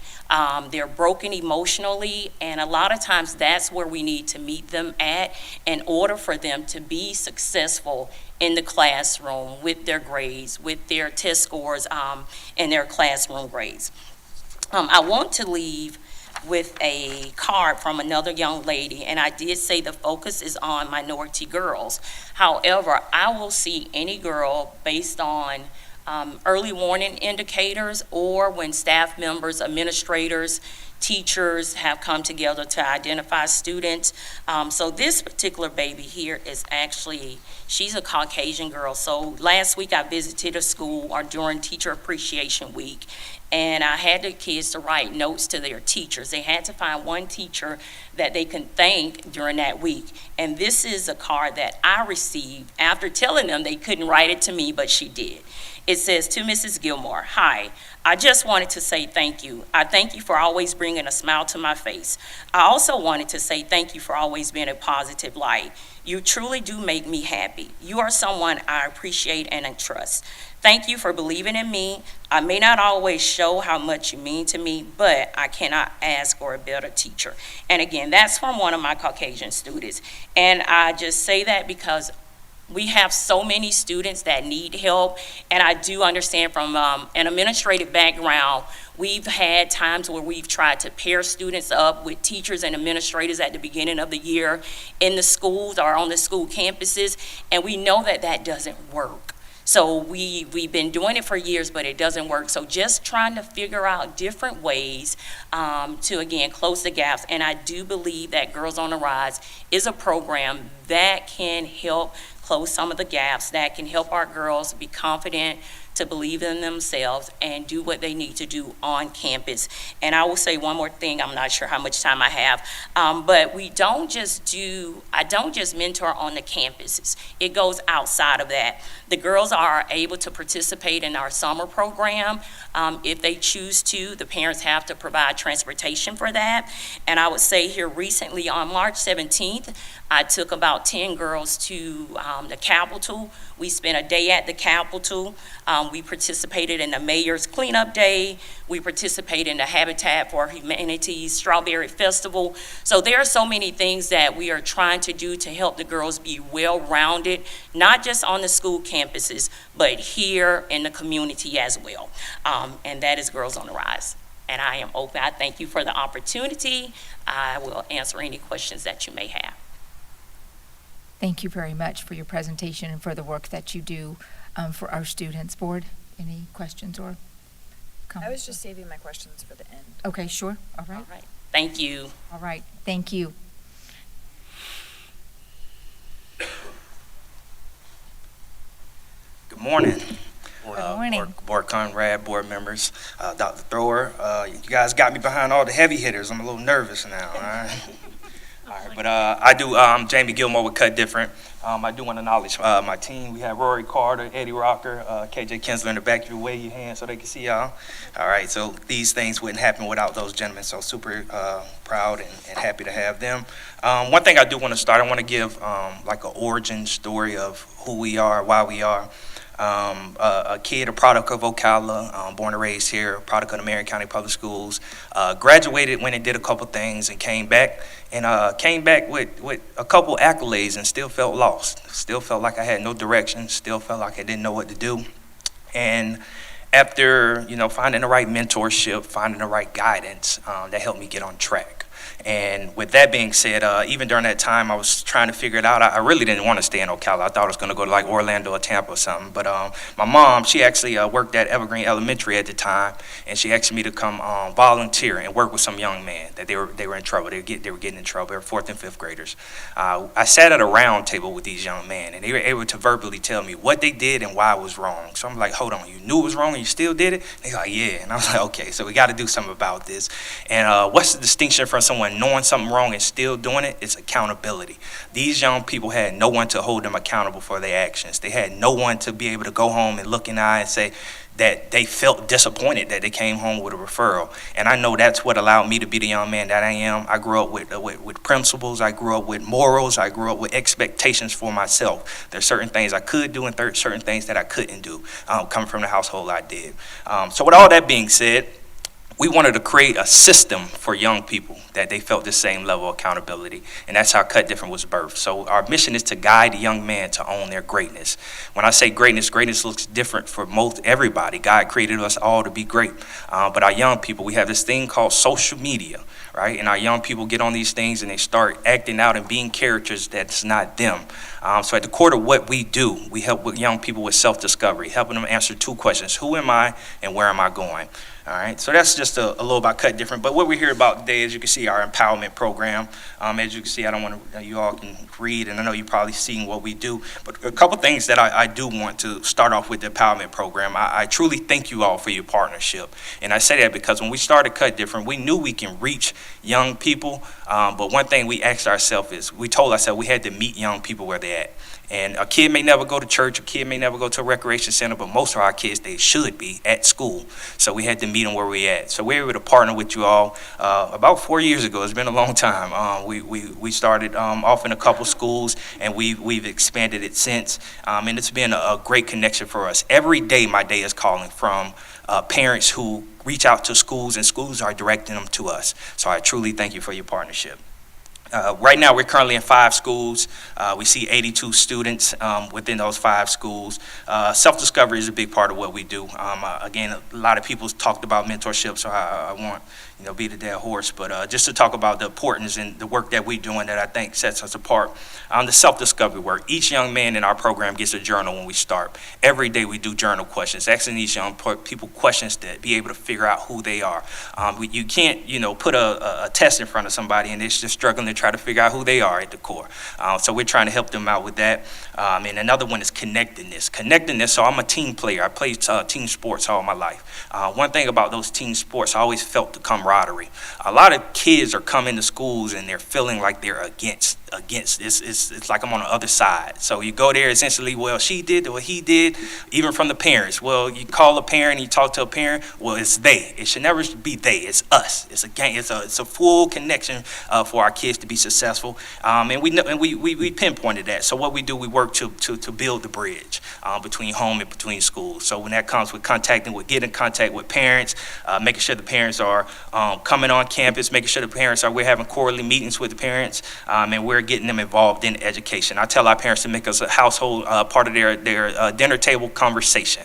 They're broken emotionally, and a lot of times that's where we need to meet them at in order for them to be successful in the classroom with their grades, with their test scores, and their classroom grades. I want to leave with a card from another young lady, and I did say the focus is on minority girls. However, I will see any girl based on early warning indicators, or when staff members, administrators, teachers have come together to identify students. So this particular baby here is actually, she's a Caucasian girl. So last week I visited a school or during Teacher Appreciation Week, and I had the kids to write notes to their teachers. They had to find one teacher that they can thank during that week. And this is a card that I received after telling them they couldn't write it to me, but she did. It says, "To Mrs. Gilmore, hi, I just wanted to say thank you. I thank you for always bringing a smile to my face. I also wanted to say thank you for always being a positive light. You truly do make me happy. You are someone I appreciate and I trust. Thank you for believing in me. I may not always show how much you mean to me, but I cannot ask for a better teacher." And again, that's from one of my Caucasian students. And I just say that because we have so many students that need help, and I do understand from an administrative background, we've had times where we've tried to pair students up with teachers and administrators at the beginning of the year in the schools or on the school campuses, and we know that that doesn't work. So we've been doing it for years, but it doesn't work. So just trying to figure out different ways to, again, close the gaps. And I do believe that Girls on the Rise is a program that can help close some of the gaps, that can help our girls be confident, to believe in themselves, and do what they need to do on campus. And I will say one more thing, I'm not sure how much time I have, but I don't just mentor on the campuses. It goes outside of that. The girls are able to participate in our summer program if they choose to. The parents have to provide transportation for that. And I would say here recently on March 17th, I took about 10 girls to the Capitol. We spent a day at the Capitol. We participated in the Mayor's Cleanup Day. We participated in the Habitat for Humanity Strawberry Festival. So there are so many things that we are trying to do to help the girls be well-rounded, not just on the school campuses, but here in the community as well. And that is Girls on the Rise. And I am open. I thank you for the opportunity. I will answer any questions that you may have. Thank you very much for your presentation and for the work that you do for our students. Board, any questions or comments? I was just saving my questions for the end. Okay, sure. All right. All right. Thank you. All right. Thank you. Good morning. Good morning. Board Conrad, board members, Dr. Thrower. You guys got me behind all the heavy hitters. I'm a little nervous now, all right? All right, but I'm Jamie Gilmore with Cut Different. I do want to acknowledge my team. We have Rory Carter, Eddie Rocker, KJ Kinsler in the back. You wave your hand so they can see y'all. All right, so these things wouldn't happen without those gentlemen, so super proud and happy to have them. One thing I do want to start, I want to give like an origin story of who we are, why we are. A kid, a product of Ocala, born and raised here, a product of the Marion County Public Schools, graduated, went and did a couple things and came back with a couple accolades and still felt lost, still felt like I had no direction, still felt like I didn't know what to do. And after, finding the right mentorship, finding the right guidance, that helped me get on track. And with that being said, even during that time, I was trying to figure it out. I really didn't want to stay in Ocala. I thought I was going to go to like Orlando or Tampa or something. But my mom, she actually worked at Evergreen Elementary at the time, and she asked me to come volunteer and work with some young men that they were in trouble. They were getting in trouble. They were 4th and 5th graders. I sat at a round table with these young men, and they were able to verbally tell me what they did and why it was wrong. So I'm like, hold on, you knew it was wrong and you still did it? They're like, yeah. And I was like, okay, so we got to do something about this. And what's the distinction from someone knowing something wrong and still doing it? It's accountability. These young people had no one to hold them accountable for their actions. They had no one to be able to go home and look in the eye and say that they felt disappointed that they came home with a referral. And I know that's what allowed me to be the young man that I am. I grew up with principles. I grew up with morals. I grew up with expectations for myself. There's certain things I could do and certain things that I couldn't do, coming from the household I did. So with all that being said, we wanted to create a system for young people that they felt the same level of accountability, and that's how Cut Different was birthed. So our mission is to guide the young man to own their greatness. When I say greatness looks different for everybody. God created us all to be great, but our young people, we have this thing called social media, right? And our young people get on these things and they start acting out and being characters that's not them. So at the core of what we do, we help with young people with self-discovery, helping them answer 2 questions: who am I and where am I going? All right, so that's just a little about Cut Different. But what we're here about today, as you can see, our empowerment program. As you can see, I don't want to, you all can read, and I know you've probably seen what we do. But a couple things that I do want to start off with the empowerment program. I truly thank you all for your partnership. And I say that because when we started Cut Different, we knew we can reach young people. But one thing we asked ourselves is, we told ourselves we had to meet young people where they're at. And a kid may never go to church, a kid may never go to a recreation center, but most of our kids, they should be at school. So we had to meet them where we at. So we were able to partner with you all about 4 years ago. It's been a long time. We started off in a couple schools, and we've expanded it since. And it's been a great connection for us. Every day, my day is calling from parents who reach out to schools, and schools are directing them to us. So I truly thank you for your partnership. Right now, we're currently in 5 schools. We see 82 students within those 5 schools. Self-discovery is a big part of what we do. Again, a lot of people talked about mentorship, so I won't beat a dead horse. But just to talk about the importance and the work that we're doing that I think sets us apart. The self-discovery work. Each young man in our program gets a journal when we start. Every day we do journal questions, asking these young people questions that be able to figure out who they are. You can't, put a test in front of somebody and they're just struggling to try to figure out who they are at the core. So we're trying to help them out with that. And another one is connectedness. Connectedness, so I'm a team player. I played team sports all my life. One thing about those team sports, I always felt the camaraderie. A lot of kids are coming to schools and they're feeling like they're against. It's like I'm on the other side. So you go there essentially, well, she did or he did, even from the parents. Well, you call a parent, you talk to a parent, well, it's they. It should never be they, it's us. It's a gang, it's a full connection for our kids to be successful. And we pinpointed that. So what we do, we work to build the bridge between home and between schools. So when that comes with getting in contact with parents, making sure the parents are coming on campus, making sure the parents we're having quarterly meetings with the parents, and we're getting them involved in education. I tell our parents to make us a household part of their dinner table conversation.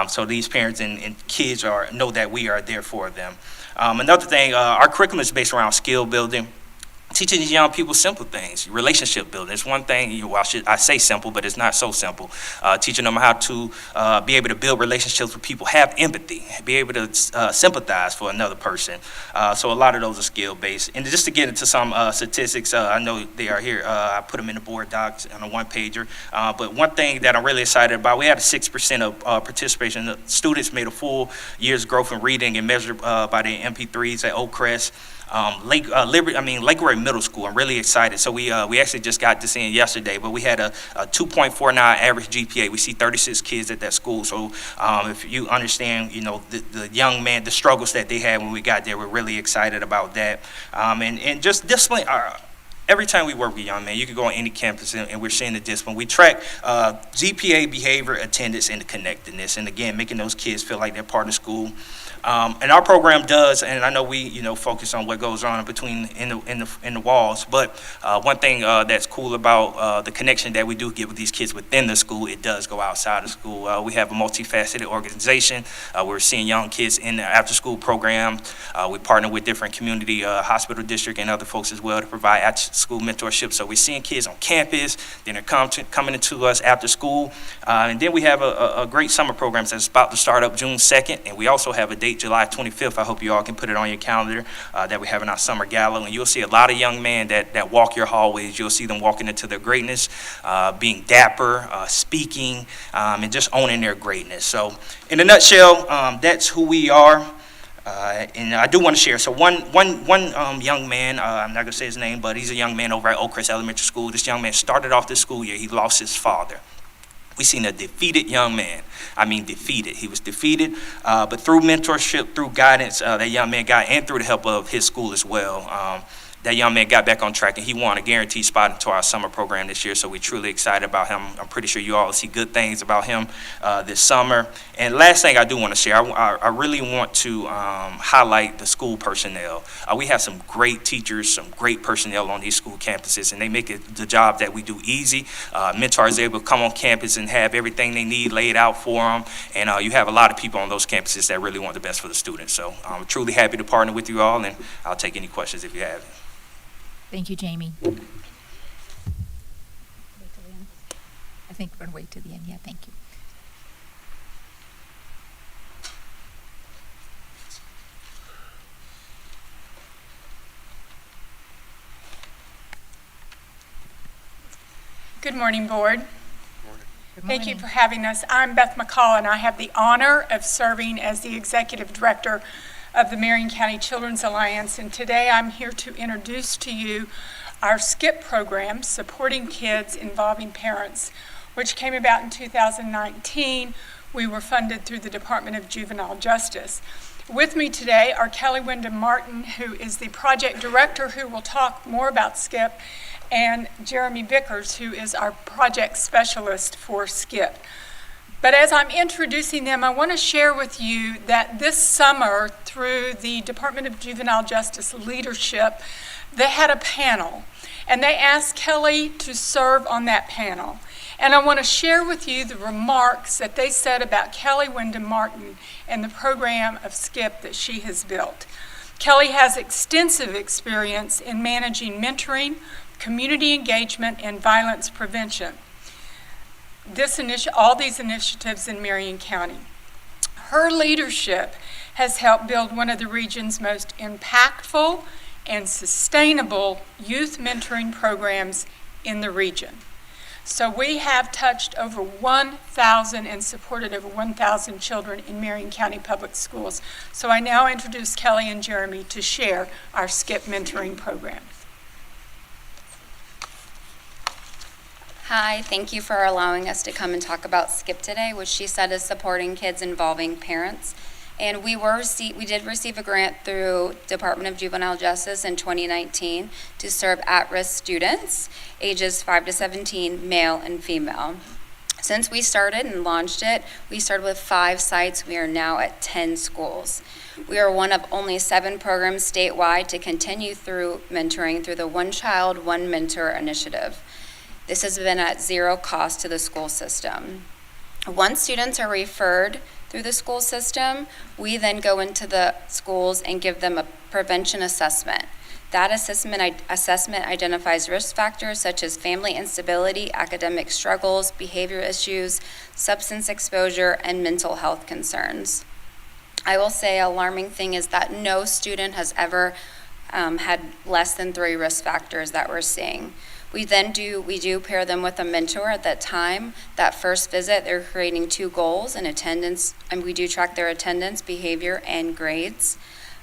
So these parents and kids know that we are there for them. Another thing, our curriculum is based around skill building. Teaching these young people simple things, relationship building. It's one thing, I say simple, but it's not so simple. Teaching them how to be able to build relationships with people, have empathy, be able to sympathize for another person. So a lot of those are skill-based. And just to get into some statistics, I know they are here. I put them in the board docs on a one-pager. But one thing that I'm really excited about, we had a 6% of participation. The students made a full year's growth in reading and measured by the MP3s at Oak Crest. Lakewood Middle School. I'm really excited. So we actually just got this in yesterday, but we had a 2.49 average GPA. We see 36 kids at that school. So if you understand, the young man, the struggles that they had when we got there, we're really excited about that. And just discipline. Every time we work with young men, you can go on any campus and we're seeing the discipline. We track GPA, behavior, attendance, and the connectedness. And again, making those kids feel like they're part of school. And our program does, and I know we, focus on what goes on between in the walls. But one thing that's cool about the connection that we do get with these kids within the school, it does go outside of school. We have a multifaceted organization. We're seeing young kids in the after-school program. We partner with different community hospital district and other folks as well to provide after-school mentorship. So we're seeing kids on campus. Then they're coming into us after school, and then we have a great summer program that's about to start up June 2nd, and we also have a date July 25th. I hope you all can put it on your calendar that we have in our summer gala. And you'll see a lot of young men that walk your hallways. You'll see them walking into their greatness, being dapper, speaking, and just owning their greatness. So in a nutshell, that's who we are. And I do want to share. So one young man, I'm not going to say his name, but he's a young man over at Oak Crest Elementary School. This young man started off this school year. He lost his father. We seen a defeated young man. I mean, defeated. He was defeated, but through mentorship, through guidance, that young man got, and through the help of his school as well, that young man got back on track, and he won a guaranteed spot into our summer program this year, so we're truly excited about him. I'm pretty sure you all see good things about him this summer. And last thing I do want to share, I really want to highlight the school personnel. We have some great teachers, some great personnel on these school campuses, and they make it the job that we do easy. Mentors is able to come on campus and have everything they need laid out for them, and you have a lot of people on those campuses that really want the best for the students. So I'm truly happy to partner with you all, and I'll take any questions if you have it. Thank you, Jamie. I think we're going to wait to the end. Yeah, thank you. Good morning, Board. Good Thank you morning. for having us. I'm Beth McCall, and I have the honor of serving as the Executive Director of the Marion County Children's Alliance, and today I'm here to introduce to you our SKIP program, Supporting Kids Involving Parents, which came about in 2019. We were funded through the Department of Juvenile Justice. With me today are Kelly Wyndham Martin, who is the Project Director, who will talk more about SKIP, and Jeremy Vickers, who is our Project Specialist for SKIP. But as I'm introducing them, I want to share with you that this summer, through the Department of Juvenile Justice leadership, they had a panel, and they asked Kelly to serve on that panel. And I want to share with you the remarks that they said about Kelly Wyndham Martin and the program of SKIP that she has built. Kelly has extensive experience in managing mentoring, community engagement, and violence prevention. All these initiatives in Marion County. Her leadership has helped build one of the region's most impactful and sustainable youth mentoring programs in the region. So we have touched over 1,000 and supported over 1,000 children in Marion County Public Schools. So I now introduce Kelly and Jeremy to share our SKIP mentoring program. Hi, thank you for allowing us to come and talk about SKIP today, which she said is supporting kids involving parents. And we did receive a grant through Department of Juvenile Justice in 2019 to serve at-risk students, ages 5 to 17, male and female. Since we started and launched it, we started with 5 sites. We are now at 10 schools. We are one of only 7 programs statewide to continue through mentoring through the One Child, One Mentor initiative. This has been at zero cost to the school system. Once students are referred through the school system, we then go into the schools and give them a prevention assessment. That assessment identifies risk factors such as family instability, academic struggles, behavior issues, substance exposure, and mental health concerns. I will say an alarming thing is that no student has ever had less than 3 risk factors that we're seeing. We do pair them with a mentor at that time. That first visit, they're creating 2 goals and attendance, and we do track their attendance, behavior, and grades.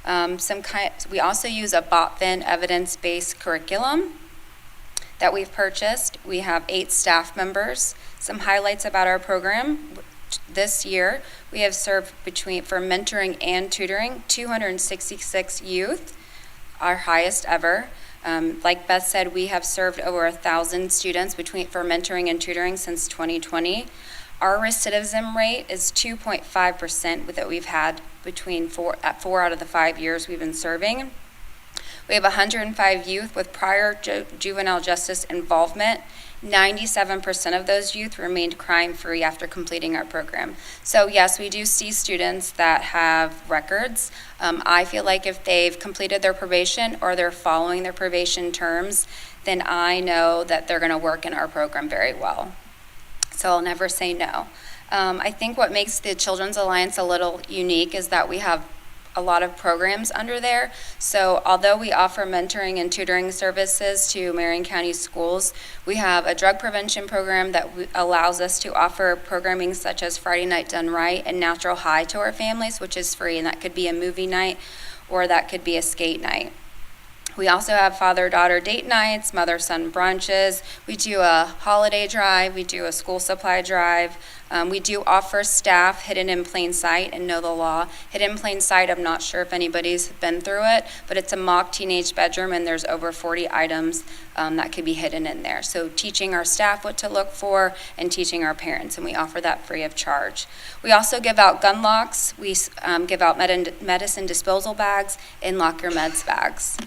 We also use a BOTFIN evidence-based curriculum that we've purchased. We have 8 staff members. Some highlights about our program. This year, we have served for mentoring and tutoring 266 youth, our highest ever. Like Beth said, we have served over 1,000 students for mentoring and tutoring since 2020. Our recidivism rate is 2.5% that we've had at 4 out of the 5 years we've been serving. We have 105 youth with prior juvenile justice involvement. 97% of those youth remained crime-free after completing our program. So yes, we do see students that have records. I feel like if they've completed their probation or they're following their probation terms, then I know that they're going to work in our program very well. So I'll never say no. I think what makes the Children's Alliance a little unique is that we have a lot of programs under there. So although we offer mentoring and tutoring services to Marion County schools, we have a drug prevention program that allows us to offer programming such as Friday Night Done Right and Natural High to our families, which is free, and that could be a movie night or that could be a skate night. We also have father-daughter date nights, mother-son brunches. We do a holiday drive. We do a school supply drive. We do offer staff hidden in plain sight and know the law. Hidden in plain sight, I'm not sure if anybody's been through it, but it's a mock teenage bedroom, and there's over 40 items that could be hidden in there. So teaching our staff what to look for and teaching our parents, and we offer that free of charge. We also give out gun locks. We give out medicine disposal bags and lock your meds bags.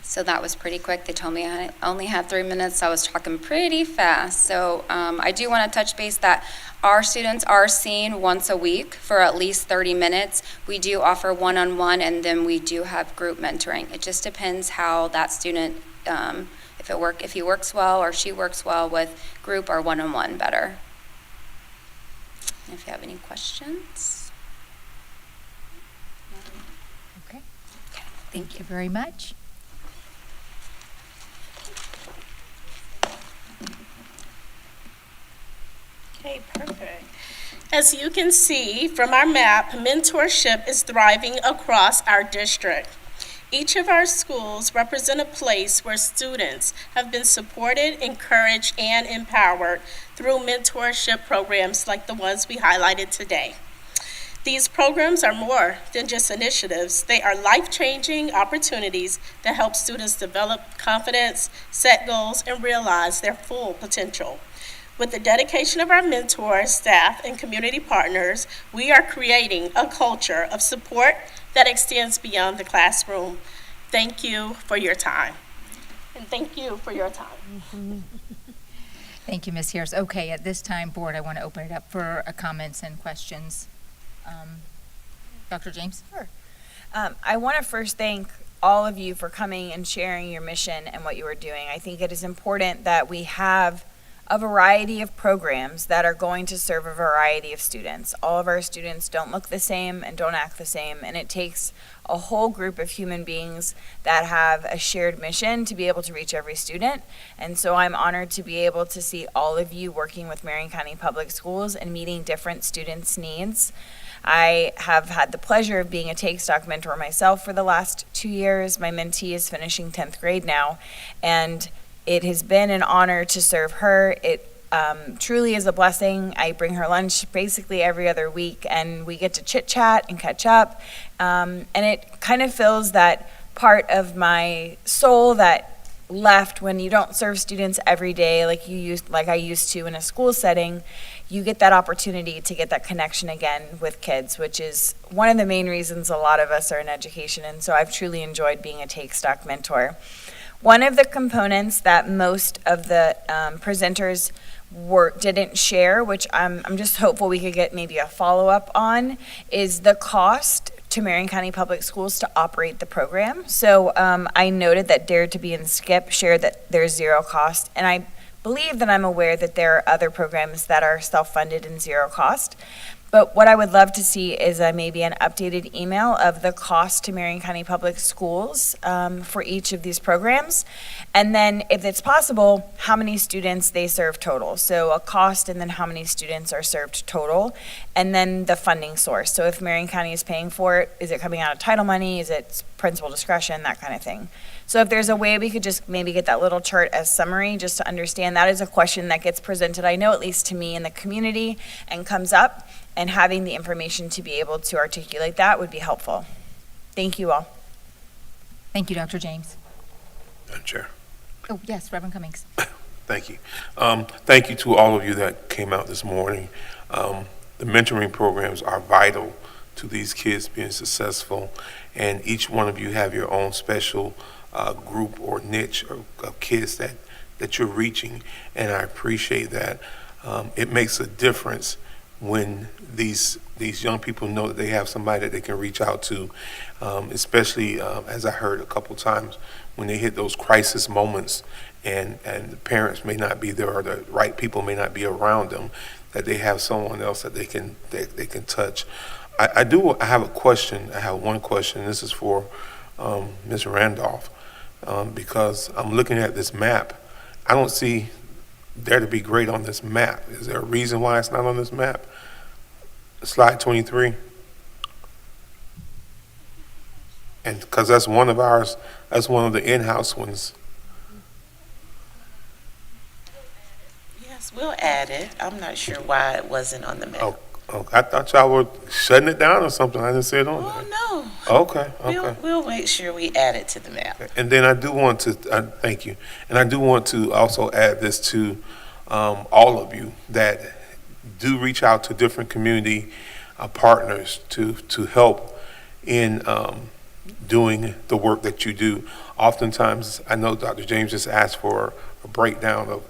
So that was pretty quick. They told me I only had 3 minutes, so I was talking pretty fast. So I do want to touch base that our students are seen once a week for at least 30 minutes. We do offer one-on-one, and then we do have group mentoring. It just depends how that student, if he works well or she works well with group or one-on-one better. If you have any questions. Okay. Thank you very much. Okay, perfect. As you can see from our map, mentorship is thriving across our district. Each of our schools represent a place where students have been supported, encouraged, and empowered through mentorship programs like the ones we highlighted today. These programs are more than just initiatives. They are life-changing opportunities that help students develop confidence, set goals, and realize their full potential. With the dedication of our mentors, staff, and community partners, we are creating a culture of support that extends beyond the classroom. Thank you for your time. And thank you for your time. Thank you, Ms. Harris. Okay, at this time, board, I want to open it up for comments and questions. Dr. James? Sure. I want to first thank all of you for coming and sharing your mission and what you are doing. I think it is important that we have a variety of programs that are going to serve a variety of students. All of our students don't look the same and don't act the same, and it takes a whole group of human beings that have a shared mission to be able to reach every student. And so I'm honored to be able to see all of you working with Marion County Public Schools and meeting different students' needs. I have had the pleasure of being a Take Stock mentor myself for the last 2 years. My mentee is finishing 10th grade now, and it has been an honor to serve her. It truly is a blessing. I bring her lunch basically every other week, and we get to chit-chat and catch up. And it kind of fills that part of my soul that left when you don't serve students every day like I used to in a school setting. You get that opportunity to get that connection again with kids, which is one of the main reasons a lot of us are in education. And so I've truly enjoyed being a Take Stock mentor. One of the components that most of the presenters didn't share, which I'm just hopeful we could get maybe a follow-up on, is the cost to Marion County Public Schools to operate the program. So I noted that Dare to Be and Skip shared that there's zero cost, and I believe that I'm aware that there are other programs that are self-funded and zero cost. But what I would love to see is maybe an updated email of the cost to Marion County Public Schools for each of these programs. And then, if it's possible, how many students they serve total. So a cost and then how many students are served total. And then the funding source. So if Marion County is paying for it, is it coming out of title money? Is it principal discretion? That kind of thing. So if there's a way we could just maybe get that little chart as summary, just to understand, that is a question that gets presented, I know, at least to me in the community, and comes up. And having the information to be able to articulate that would be helpful. Thank you all. Thank you, Dr. James. Madam Chair. Oh, yes, Reverend Cummings. Thank you. Thank you to all of you that came out this morning. The mentoring programs are vital to these kids being successful, and each one of you have your own special group or niche of kids that you're reaching, and I appreciate that. It makes a difference when these young people know that they have somebody that they can reach out to, especially as I heard a couple times, when they hit those crisis moments and the parents may not be there or the right people may not be around them, that they have someone else that they can touch. I have a question. I have one question. This is for Ms. Randolph, because I'm looking at this map. I don't see Dare to Be Great on this map. Is there a reason why it's not on this map? Slide 23. And because that's one of ours, that's one of the in-house ones. Yes, we'll add it. I'm not sure why it wasn't on the map. Oh, I thought y'all were shutting it down or something. I didn't see it on there. Oh, no. Okay. We'll make sure we add it to the map. And then I do want to, thank you, and I do want to also add this to all of you that do reach out to different community partners to help in doing the work that you do. Oftentimes, I know Dr. James just asked for a breakdown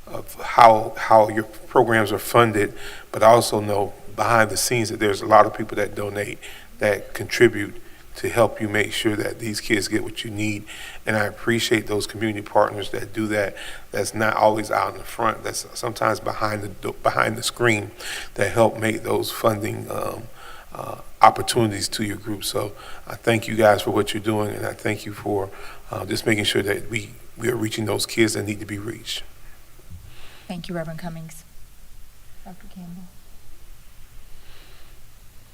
of how your programs are funded, but I also know behind the scenes that there's a lot of people that donate, that contribute to help you make sure that these kids get what you need. And I appreciate those community partners that do that. That's not always out in the front. That's sometimes behind the screen that help make those funding opportunities to your group. So I thank you guys for what you're doing, and I thank you for just making sure that we are reaching those kids that need to be reached. Thank you, Reverend Cummings. Dr. Campbell.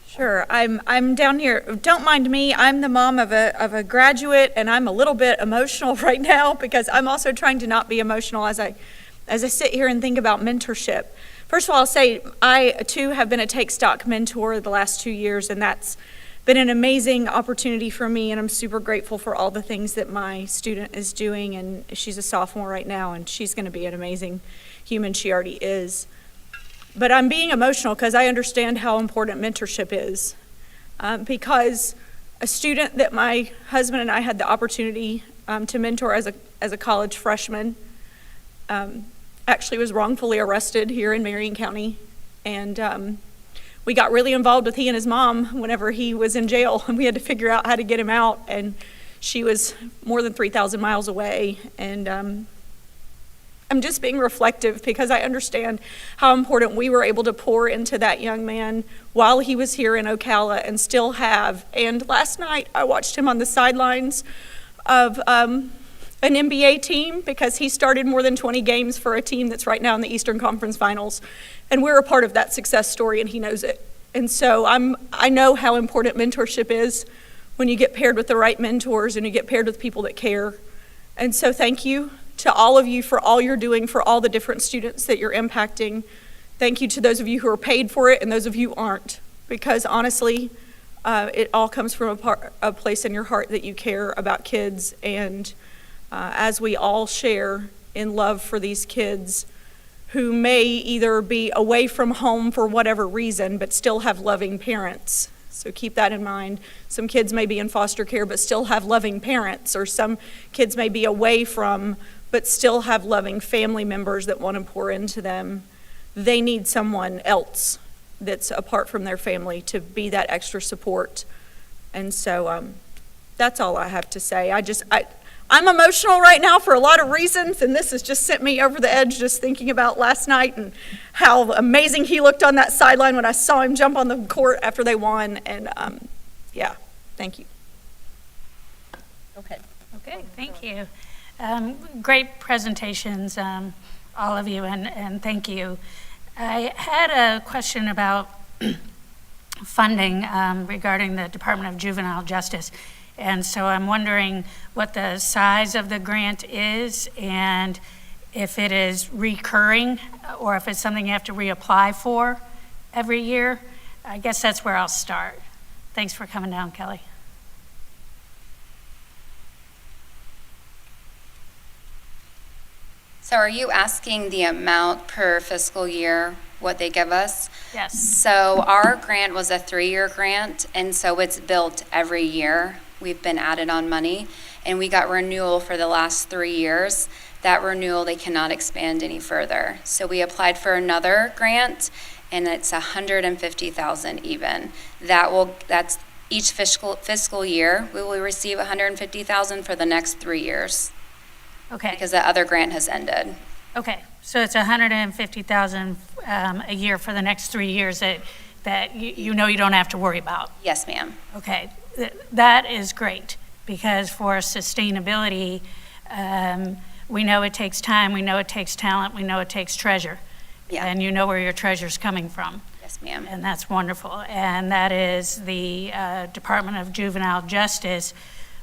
Sure, I'm down here. Don't mind me. I'm the mom of a graduate, and I'm a little bit emotional right now because I'm also trying to not be emotional as I sit here and think about mentorship. First of all, I'll say I too have been a Take Stock mentor the last 2 years, and that's been an amazing opportunity for me, and I'm super grateful for all the things that my student is doing. And she's a sophomore right now, and she's going to be an amazing human. She already is. But I'm being emotional because I understand how important mentorship is. Because a student that my husband and I had the opportunity to mentor as a college freshman actually was wrongfully arrested here in Marion County. And we got really involved with he and his mom whenever he was in jail, and we had to figure out how to get him out. And she was more than 3,000 miles away. And I'm just being reflective because I understand how important we were able to pour into that young man while he was here in Ocala and still have. And last night I watched him on the sidelines of an NBA team because he started more than 20 games for a team that's right now in the Eastern Conference Finals. And we're a part of that success story, and he knows it. And so I know how important mentorship is when you get paired with the right mentors and you get paired with people that care. And so thank you to all of you for all you're doing for all the different students that you're impacting. Thank you to those of you who are paid for it and those of you who aren't, because honestly, it all comes from a place in your heart that you care about kids. And as we all share in love for these kids who may either be away from home for whatever reason, but still have loving parents. So keep that in mind. Some kids may be in foster care, but still have loving parents, or some kids may be away from, but still have loving family members that want to pour into them. They need someone else that's apart from their family to be that extra support. And so that's all I have to say. I'm emotional right now for a lot of reasons, and this has just sent me over the edge just thinking about last night and how amazing he looked on that sideline when I saw him jump on the court after they won. And yeah, thank you. Okay, thank you. Great presentations, all of you, and thank you. I had a question about funding regarding the Department of Juvenile Justice. And so I'm wondering what the size of the grant is and if it is recurring or if it's something you have to reapply for every year. I guess that's where I'll start. Thanks for coming down, Kelly. So are you asking the amount per fiscal year, what they give us? Yes. So our grant was a 3-year grant, and so it's built every year. We've been added on money, and we got renewal for the last 3 years. That renewal, they cannot expand any further. So we applied for another grant, and it's $150,000 even. That's each fiscal year. We will receive $150,000 for the next 3 years. Okay. Because the other grant has ended. Okay, so it's $150,000 a year for the next 3 years that you know you don't have to worry about. Yes, ma'am. Okay, that is great, because for sustainability, we know it takes time, we know it takes talent, we know it takes treasure. Yeah. And you know where your treasure's coming from. Yes, Yes, ma'am. And that's wonderful. And that is the Department of Juvenile Justice,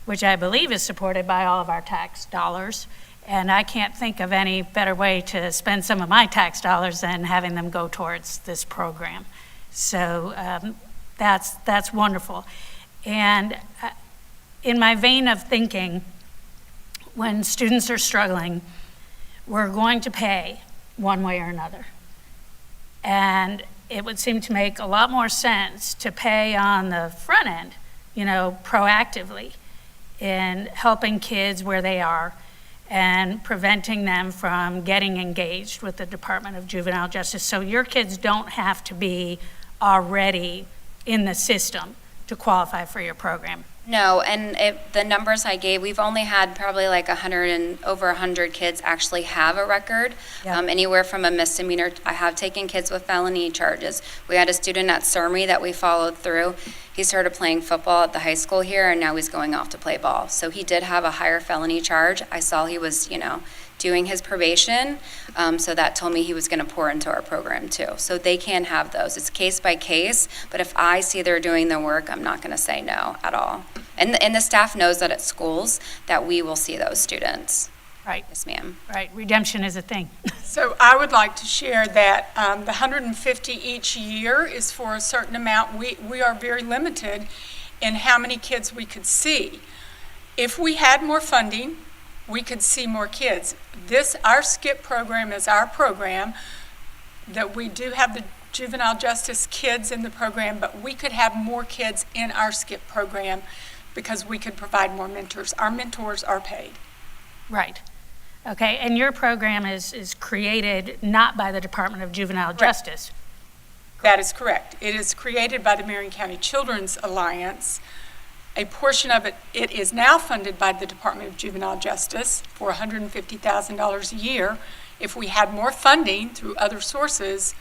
which I believe is supported by all of our tax dollars. And I can't think of any better way to spend some of my tax dollars than having them go towards this program. So that's wonderful. And in my vein of thinking, when students are struggling, we're going to pay one way or another. And it would seem to make a lot more sense to pay on the front end, proactively in helping kids where they are and preventing them from getting engaged with the Department of Juvenile Justice. So your kids don't have to be already in the system to qualify for your program. No, and the numbers I gave, we've only had probably like 100 and over 100 kids actually have a record. Yeah. Anywhere from a misdemeanor. I have taken kids with felony charges. We had a student at Surmy that we followed through. He started playing football at the high school here, and now he's going off to play ball. So he did have a higher felony charge. I saw he was, doing his probation, so that told me he was going to pour into our program too. So they can have those. It's case by case, but if I see they're doing the work, I'm not going to say no at all. And the staff knows that at schools that we will see those students. Right. Yes, ma'am. Right, redemption is a thing. So I would like to share that the 150 each year is for a certain amount. We are very limited in how many kids we could see. If we had more funding, we could see more kids. Our SKIP program is our program, that we do have the juvenile justice kids in the program, but we could have more kids in our SKIP program because we could provide more mentors. Our mentors are paid. Right. Okay, and your program is created not by the Department of Juvenile Justice. That is correct. It is created by the Marion County Children's Alliance. A portion of it is now funded by the Department of Juvenile Justice for $150,000 a year. If we had more funding through other sources,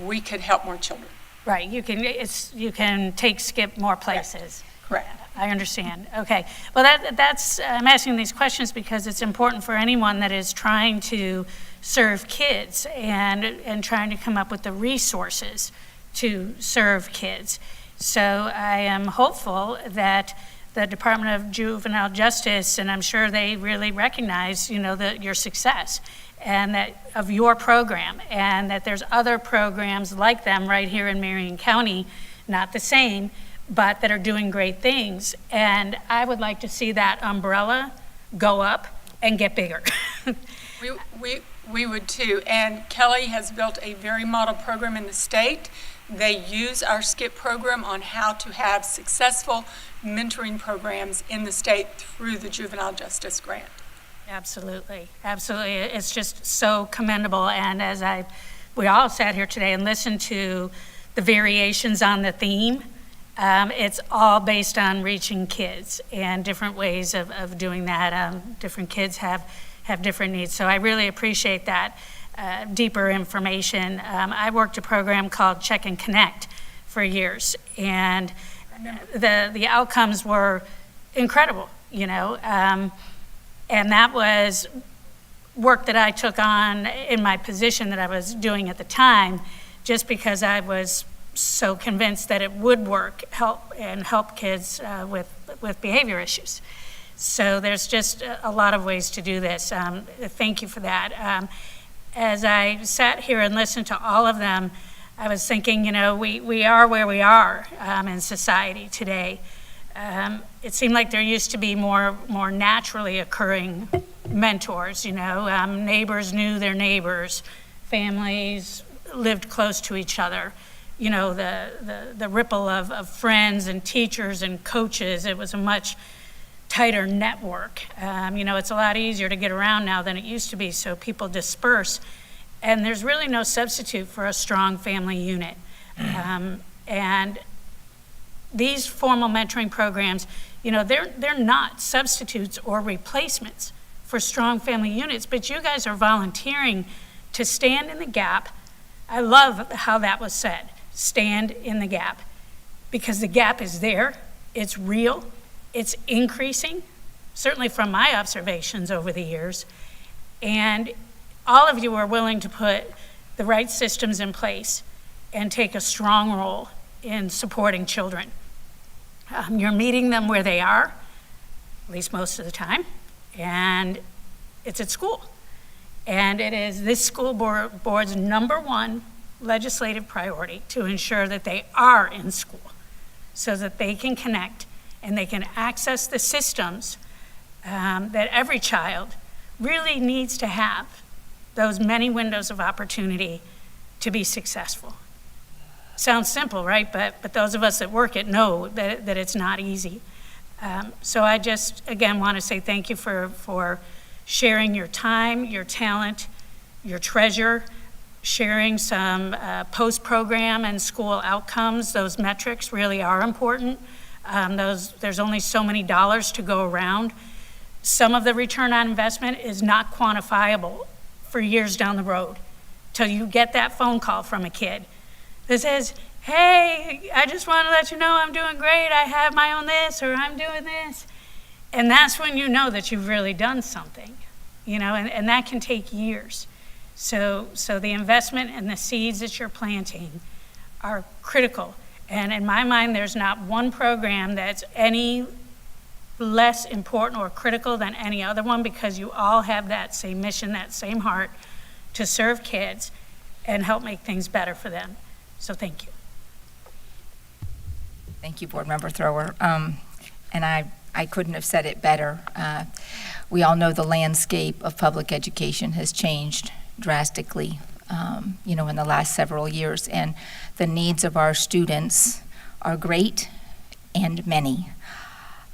we could help more children. Right, you can take SKIP more places. Correct. I understand. Okay. Well, I'm asking these questions because it's important for anyone that is trying to serve kids and trying to come up with the resources to serve kids. So I am hopeful that the Department of Juvenile Justice, and I'm sure they really recognize, your success and that of your program, and that there's other programs like them right here in Marion County, not the same, but that are doing great things. And I would like to see that umbrella go up and get bigger. We would too. And Kelly has built a very model program in the state. They use our SKIP program on how to have successful mentoring programs in the state through the Juvenile Justice Grant. Absolutely, absolutely. It's just so commendable. And as we all sat here today and listened to the variations on the theme, it's all based on reaching kids and different ways of doing that. Different kids have different needs. So I really appreciate that deeper information. I worked a program called Check and Connect for years, and the outcomes were incredible, and that was work that I took on in my position that I was doing at the time, just because I was so convinced that it would work, help kids with behavior issues. So there's just a lot of ways to do this. Thank you for that. As I sat here and listened to all of them, I was thinking, we are where we are in society today. It seemed like there used to be more naturally occurring mentors, neighbors knew their neighbors, families lived close to each other. The ripple of friends and teachers and coaches, it was a much tighter network. It's a lot easier to get around now than it used to be, so people disperse. And there's really no substitute for a strong family unit. And these formal mentoring programs, they're not substitutes or replacements for strong family units, but you guys are volunteering to stand in the gap. I love how that was said, stand in the gap, because the gap is there, it's real, it's increasing, certainly from my observations over the years, and all of you are willing to put the right systems in place and take a strong role in supporting children. You're meeting them where they are, at least most of the time, and it's at school. And it is this school board's number one legislative priority to ensure that they are in school so that they can connect and they can access the systems that every child really needs to have, those many windows of opportunity to be successful. Sounds simple, right? But those of us that work it know that it's not easy. So I just, again, want to say thank you for sharing your time, your talent, your treasure, sharing some post-program and school outcomes. Those metrics really are important. There's only so many dollars to go around. Some of the return on investment is not quantifiable for years down the road till you get that phone call from a kid that says, hey, I just want to let you know I'm doing great. I have my own this, or I'm doing this. And that's when you know that you've really done something, you know, and that can take years. So the investment and the seeds that you're planting are critical. And in my mind, there's not one program that's any less important or critical than any other one, because you all have that same mission, that same heart to serve kids and help make things better for them. So thank you. Thank you, Board Member Thrower. And I couldn't have said it better. We all know the landscape of public education has changed drastically, in the last several years, and the needs of our students are great and many.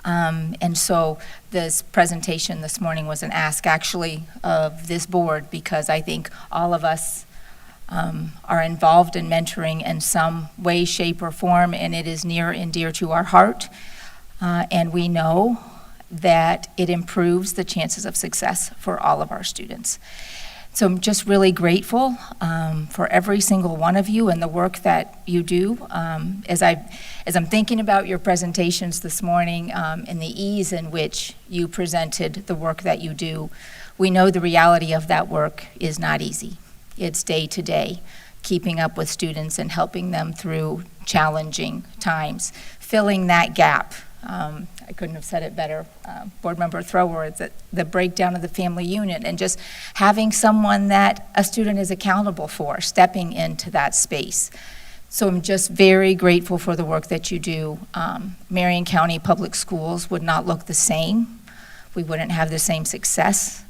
And so this presentation this morning was an ask, actually, of this board, because I think all of us are involved in mentoring in some way, shape, or form, and it is near and dear to our heart. And we know that it improves the chances of success for all of our students. So I'm just really grateful for every single one of you and the work that you do. As I'm thinking about your presentations this morning and the ease in which you presented the work that you do, we know the reality of that work is not easy. It's day to day, keeping up with students and helping them through challenging times, filling that gap. I couldn't have said it better. Board Member Thrower, it's the breakdown of the family unit and just having someone that a student is accountable for, stepping into that space. So I'm just very grateful for the work that you do. Marion County Public Schools would not look the same. We wouldn't have the same success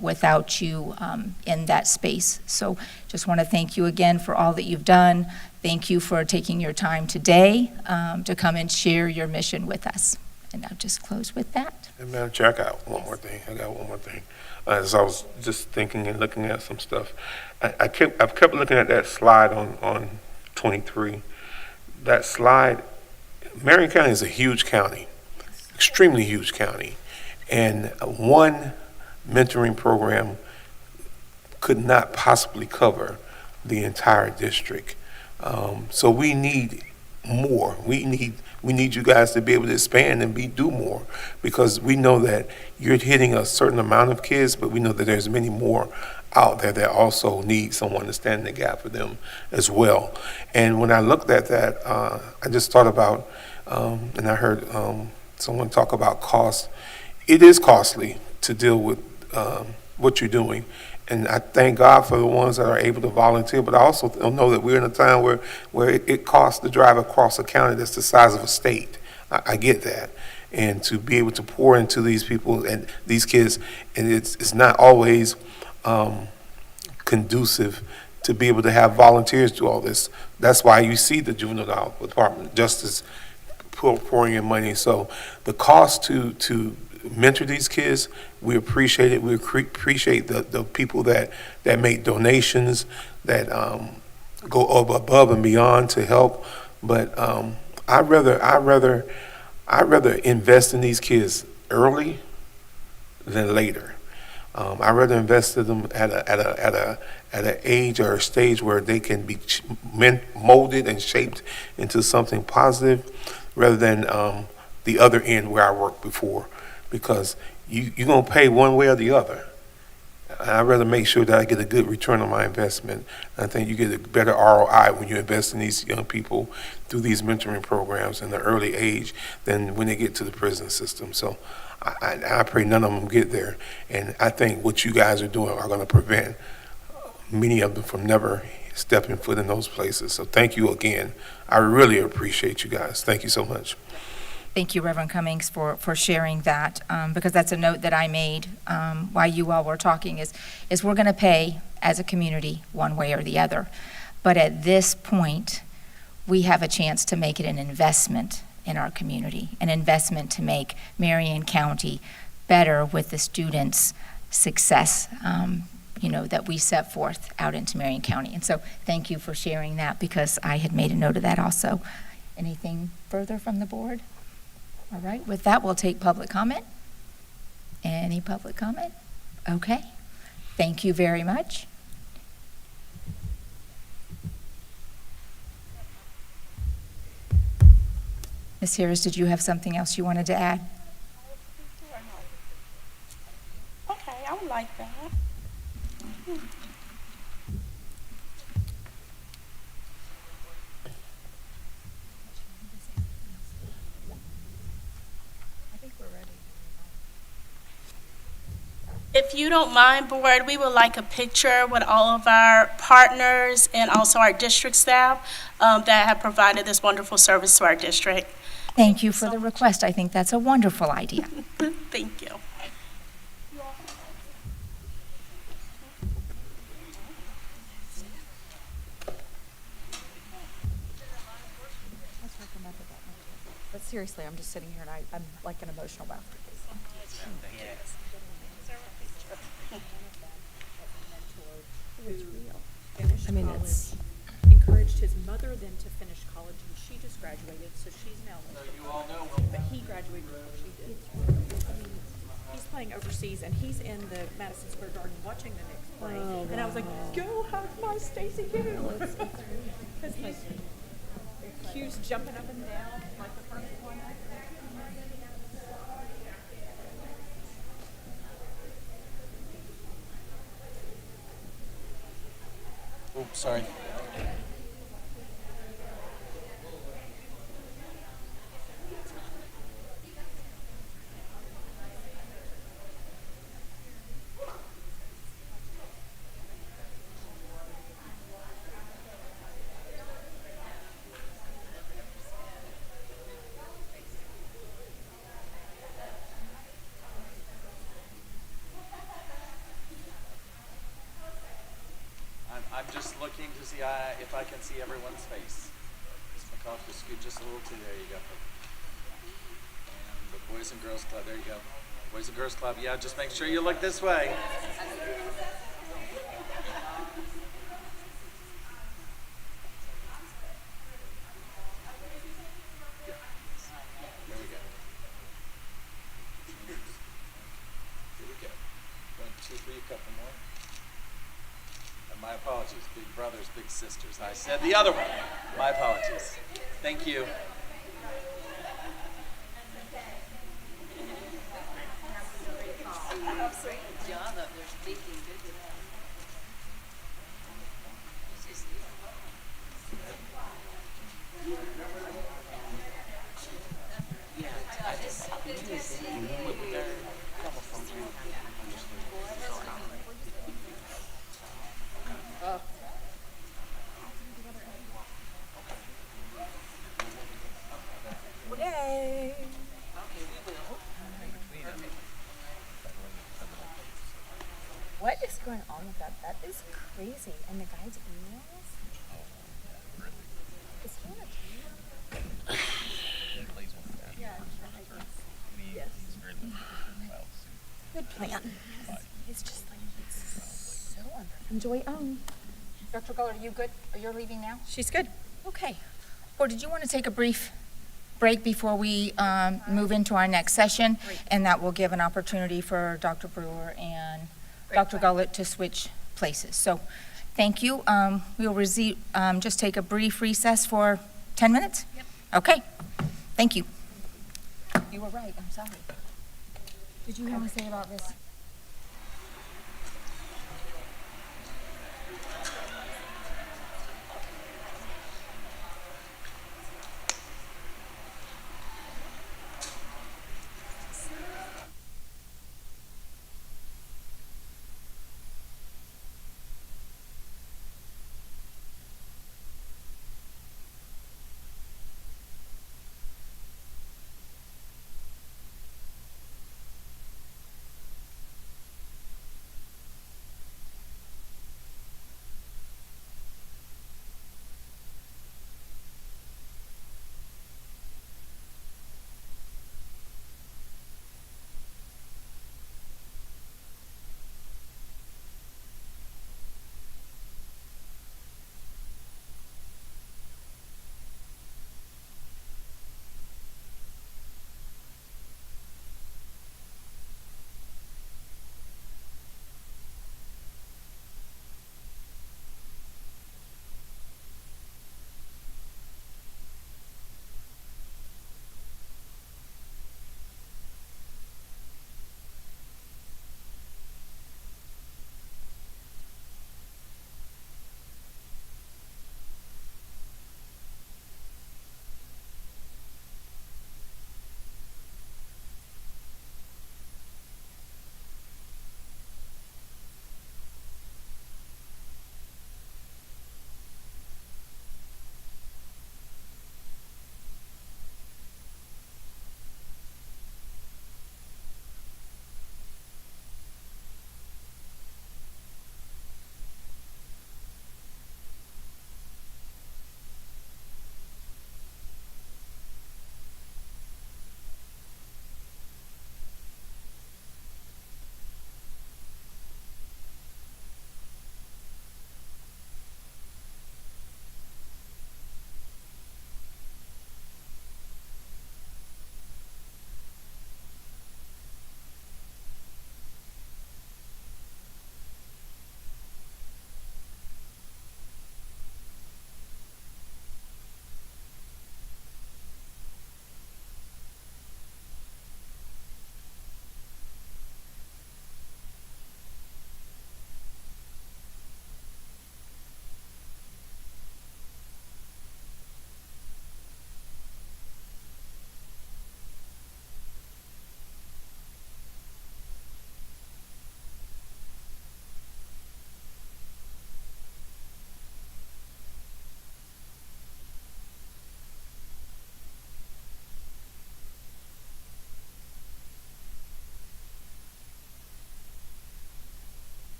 without you in that space. So just want to thank you again for all that you've done. Thank you for taking your time today to come and share your mission with us. And I'll just close with that. And Madam Chair, I got one more thing. As I was just thinking and looking at some stuff, I've kept looking at that slide on 23. That slide, Marion County is a huge county, extremely huge county. And one mentoring program could not possibly cover the entire district. So we need more. We need you guys to be able to expand and do more, because we know that you're hitting a certain amount of kids, but we know that there's many more out there that also need someone to stand in the gap for them as well. And when I looked at that, I just thought about, and I heard someone talk about cost. It is costly to deal with what you're doing. And I thank God for the ones that are able to volunteer, but I also know that we're in a time where it costs to drive across a county that's the size of a state. I get that. And to be able to pour into these people and these kids, and it's not always conducive to be able to have volunteers do all this. That's why you see the Juvenile Department of Justice pouring in money. So the cost to mentor these kids, we appreciate it. We appreciate the people that make donations, that go above and beyond to help. But I'd rather invest in these kids early than later. I'd rather invest in them at an age or a stage where they can be molded and shaped into something positive, rather than the other end where I worked before. Because you're going to pay one way or the other. I'd rather make sure that I get a good return on my investment. I think you get a better ROI when you invest in these young people through these mentoring programs in the early age than when they get to the prison system. So I pray none of them get there. And I think what you guys are doing are going to prevent many of them from never stepping foot in those places. So thank you again. I really appreciate you guys. Thank you so much. Thank you, Reverend Cummings, for sharing that, because that's a note that I made while you all were talking, is we're going to pay as a community one way or the other. But at this point, we have a chance to make it an investment in our community, an investment to make Marion County better with the students' success, that we set forth out into Marion County. And so thank you for sharing that, because I had made a note of that also. Anything further from the board? All right, with that, we'll take public comment. Any public comment? Okay, thank you very much. Ms. Harris, did you have something else you wanted to add? Okay, I would like that. If you don't mind, board, we would like a picture with all of our partners and also our district staff that have provided this wonderful service to our district. Thank you for the request. I think that's a wonderful idea. Thank you. But seriously, I'm just sitting here and I'm like an emotional mess. I mean, it's encouraged his mother then to finish college, and she just graduated, so she's now. So you all know. But he graduated before she did. I mean, he's playing overseas, and he's in the Madison Square Garden watching the Knicks play. Oh, and I was like, "Go hug my Stacey Gill," because he's Q's jumping up and down like the first one. Oops, sorry. I'm just looking to see if I can see everyone's face. Ms. McCall, just scoot just a little too. There you go. And the Boys and Girls Club. There you go. Boys and Girls Club. Yeah, just make sure you look this way. There we go. Here we go. 1, 2, 3, a couple more. My apologies, big brothers, big sisters. I said the other one. My apologies. Thank you. Yay! What is going on with that? That is crazy. And the guy's emails? Is he on a team? Yeah, yes. Good plan. It's just like, it's so unfair. Enjoy. Dr. Gull, are you good? Are you leaving now? She's good. Okay. Or did you want to take a brief break before we move into our next session? And that will give an opportunity for Dr. Brewer and Dr. Gullett to switch places. So thank you. We'll just take a brief recess for 10 minutes? Yep. Okay. Thank you. You were right. I'm sorry. Did you want to say about this?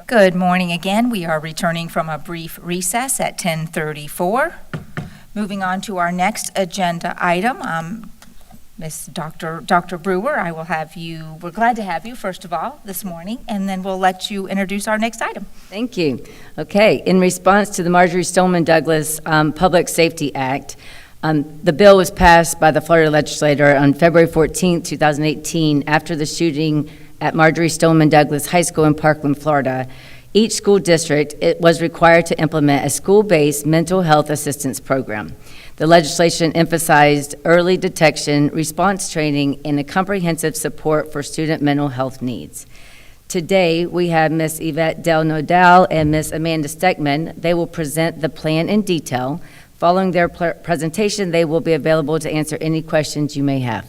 Good morning again. We are returning from a brief recess at 10:34. Moving on to our next agenda item, Miss Dr. Brewer, I will have you, we're glad to have you, first of all, this morning, and then we'll let you introduce our next item. Thank you. Okay, in response to the Marjorie Stoneman Douglas Public Safety Act, the bill was passed by the Florida legislature on February 14, 2018, after the shooting at Marjorie Stoneman Douglas High School in Parkland, Florida. Each school district was required to implement a school-based mental health assistance program. The legislation emphasized early detection, response training, and a comprehensive support for student mental health needs. Today, we have Ms. Yvette Del Nodal and Ms. Amanda Steckman. They will present the plan in detail. Following their presentation, they will be available to answer any questions you may have.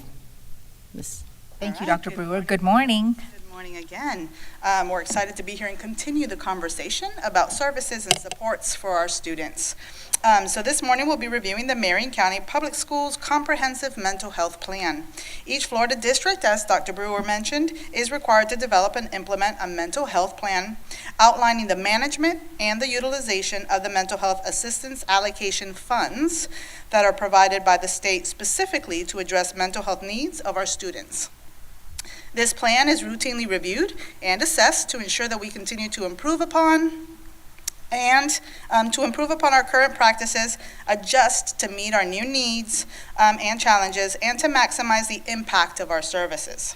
Thank you, Dr. Brewer. Good morning. Good morning again. We're excited to be here and continue the conversation about services and supports for our students. So this morning we'll be reviewing the Marion County Public Schools Comprehensive Mental Health Plan. Each Florida district, as Dr. Brewer mentioned, is required to develop and implement a mental health plan outlining the management and the utilization of the mental health assistance allocation funds that are provided by the state specifically to address mental health needs of our students. This plan is routinely reviewed and assessed to ensure that we continue to improve upon our current practices, adjust to meet our new needs and challenges, and to maximize the impact of our services.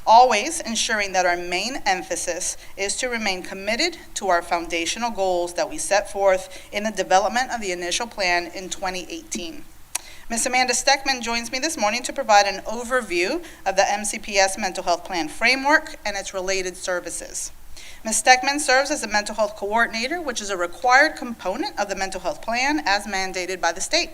Always ensuring that our main emphasis is to remain committed to our foundational goals that we set forth in the development of the initial plan in 2018. Ms. Amanda Steckman joins me this morning to provide an overview of the MCPS Mental Health Plan framework and its related services. Ms. Steckman serves as a mental health coordinator, which is a required component of the mental health plan as mandated by the state.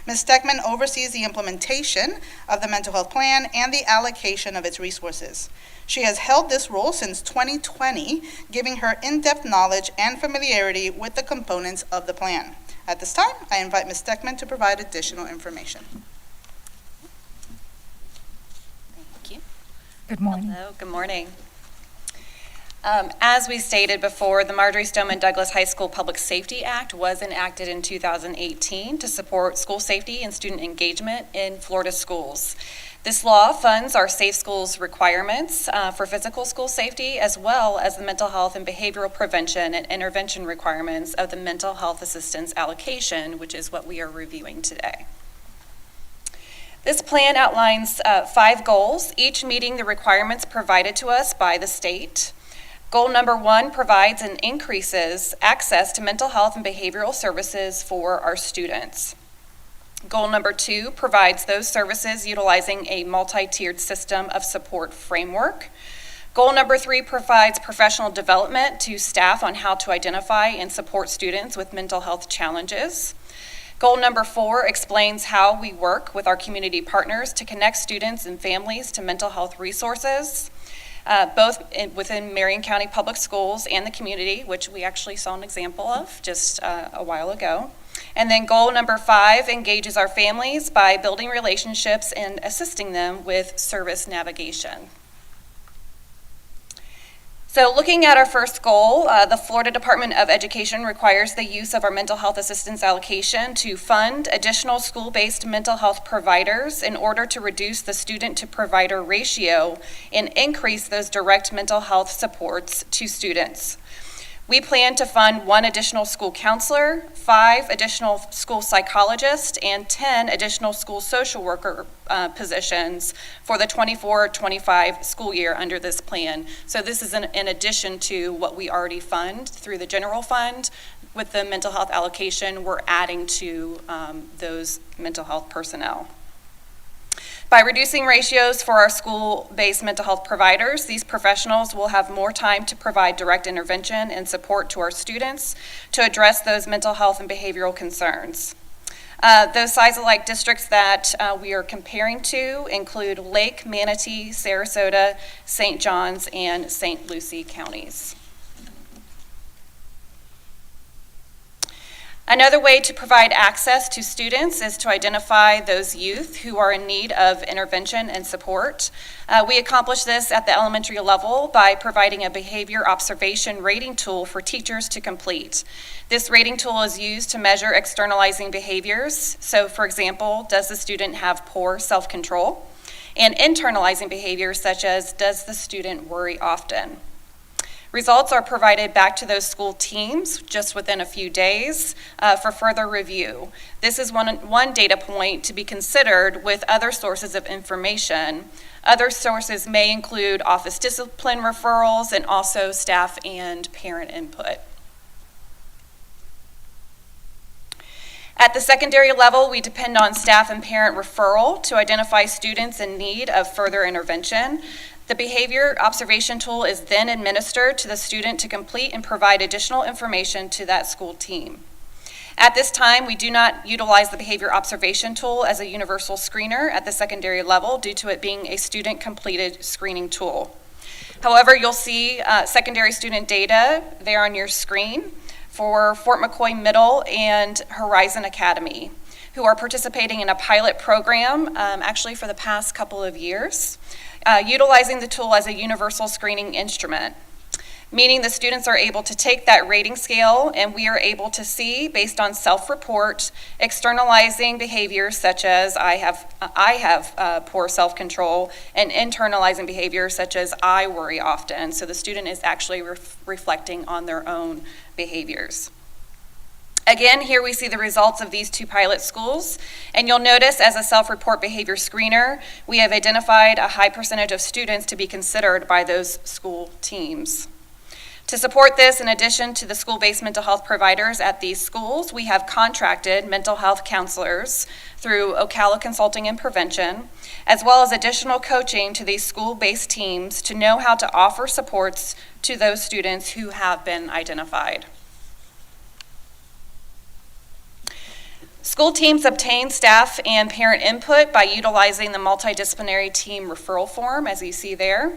Ms. Steckman oversees the implementation of the mental health plan and the allocation of its resources. She has held this role since 2020, giving her in-depth knowledge and familiarity with the components of the plan. At this time, I invite Ms. Steckman to provide additional information. Thank you. Good morning. Hello, good morning. As we stated before, the Marjorie Stoneman Douglas High School Public Safety Act was enacted in 2018 to support school safety and student engagement in Florida schools. This law funds our safe schools requirements for physical school safety, as well as the mental health and behavioral prevention and intervention requirements of the mental health assistance allocation, which is what we are reviewing today. This plan outlines 5 goals, each meeting the requirements provided to us by the state. Goal number 1 provides and increases access to mental health and behavioral services for our students. Goal number 2 provides those services utilizing a multi-tiered system of support framework. Goal number 3 provides professional development to staff on how to identify and support students with mental health challenges. Goal number 4 explains how we work with our community partners to connect students and families to mental health resources, both within Marion County Public Schools and the community, which we actually saw an example of just a while ago. And then goal number 5 engages our families by building relationships and assisting them with service navigation. So looking at our first goal, the Florida Department of Education requires the use of our mental health assistance allocation to fund additional school-based mental health providers in order to reduce the student-to-provider ratio and increase those direct mental health supports to students. We plan to fund 1 additional school counselor, 5 additional school psychologists, and 10 additional school social worker positions for the 24-25 school year under this plan. So this is in addition to what we already fund through the general fund. With the mental health allocation, we're adding to those mental health personnel. By reducing ratios for our school-based mental health providers, these professionals will have more time to provide direct intervention and support to our students to address those mental health and behavioral concerns. Those size-alike districts that we are comparing to include Lake, Manatee, Sarasota, St. Johns, and St. Lucie counties. Another way to provide access to students is to identify those youth who are in need of intervention and support. We accomplish this at the elementary level by providing a behavior observation rating tool for teachers to complete. This rating tool is used to measure externalizing behaviors. So, for example, does the student have poor self-control? And internalizing behaviors such as, does the student worry often? Results are provided back to those school teams just within a few days for further review. This is one data point to be considered with other sources of information. Other sources may include office discipline referrals and also staff and parent input. At the secondary level, we depend on staff and parent referral to identify students in need of further intervention. The behavior observation tool is then administered to the student to complete and provide additional information to that school team. At this time, we do not utilize the behavior observation tool as a universal screener at the secondary level due to it being a student-completed screening tool. However, you'll see secondary student data there on your screen for Fort McCoy Middle and Horizon Academy, who are participating in a pilot program actually for the past couple of years. Utilizing the tool as a universal screening instrument, meaning the students are able to take that rating scale and we are able to see, based on self-report, externalizing behaviors such as I have poor self-control, and internalizing behaviors such as I worry often. So the student is actually reflecting on their own behaviors. Again, here we see the results of these two pilot schools, and you'll notice as a self-report behavior screener, we have identified a high percentage of students to be considered by those school teams. To support this, in addition to the school-based mental health providers at these schools, we have contracted mental health counselors through Ocala Consulting and Prevention, as well as additional coaching to these school-based teams to know how to offer supports to those students who have been identified. School teams obtain staff and parent input by utilizing the multidisciplinary team referral form, as you see there.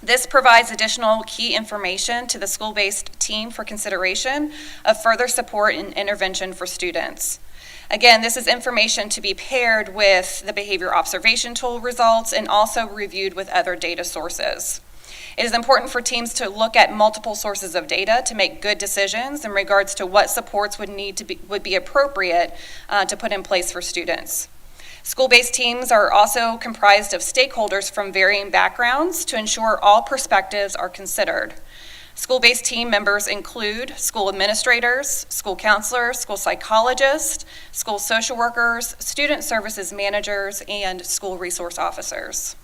This provides additional key information to the school-based team for consideration of further support and intervention for students. Again, this is information to be paired with the behavior observation tool results and also reviewed with other data sources. It is important for teams to look at multiple sources of data to make good decisions in regards to what supports would be appropriate to put in place for students. School-based teams are also comprised of stakeholders from varying backgrounds to ensure all perspectives are considered. School-based team members include school administrators, school counselors, school psychologists, school social workers, student services managers, and school resource officers.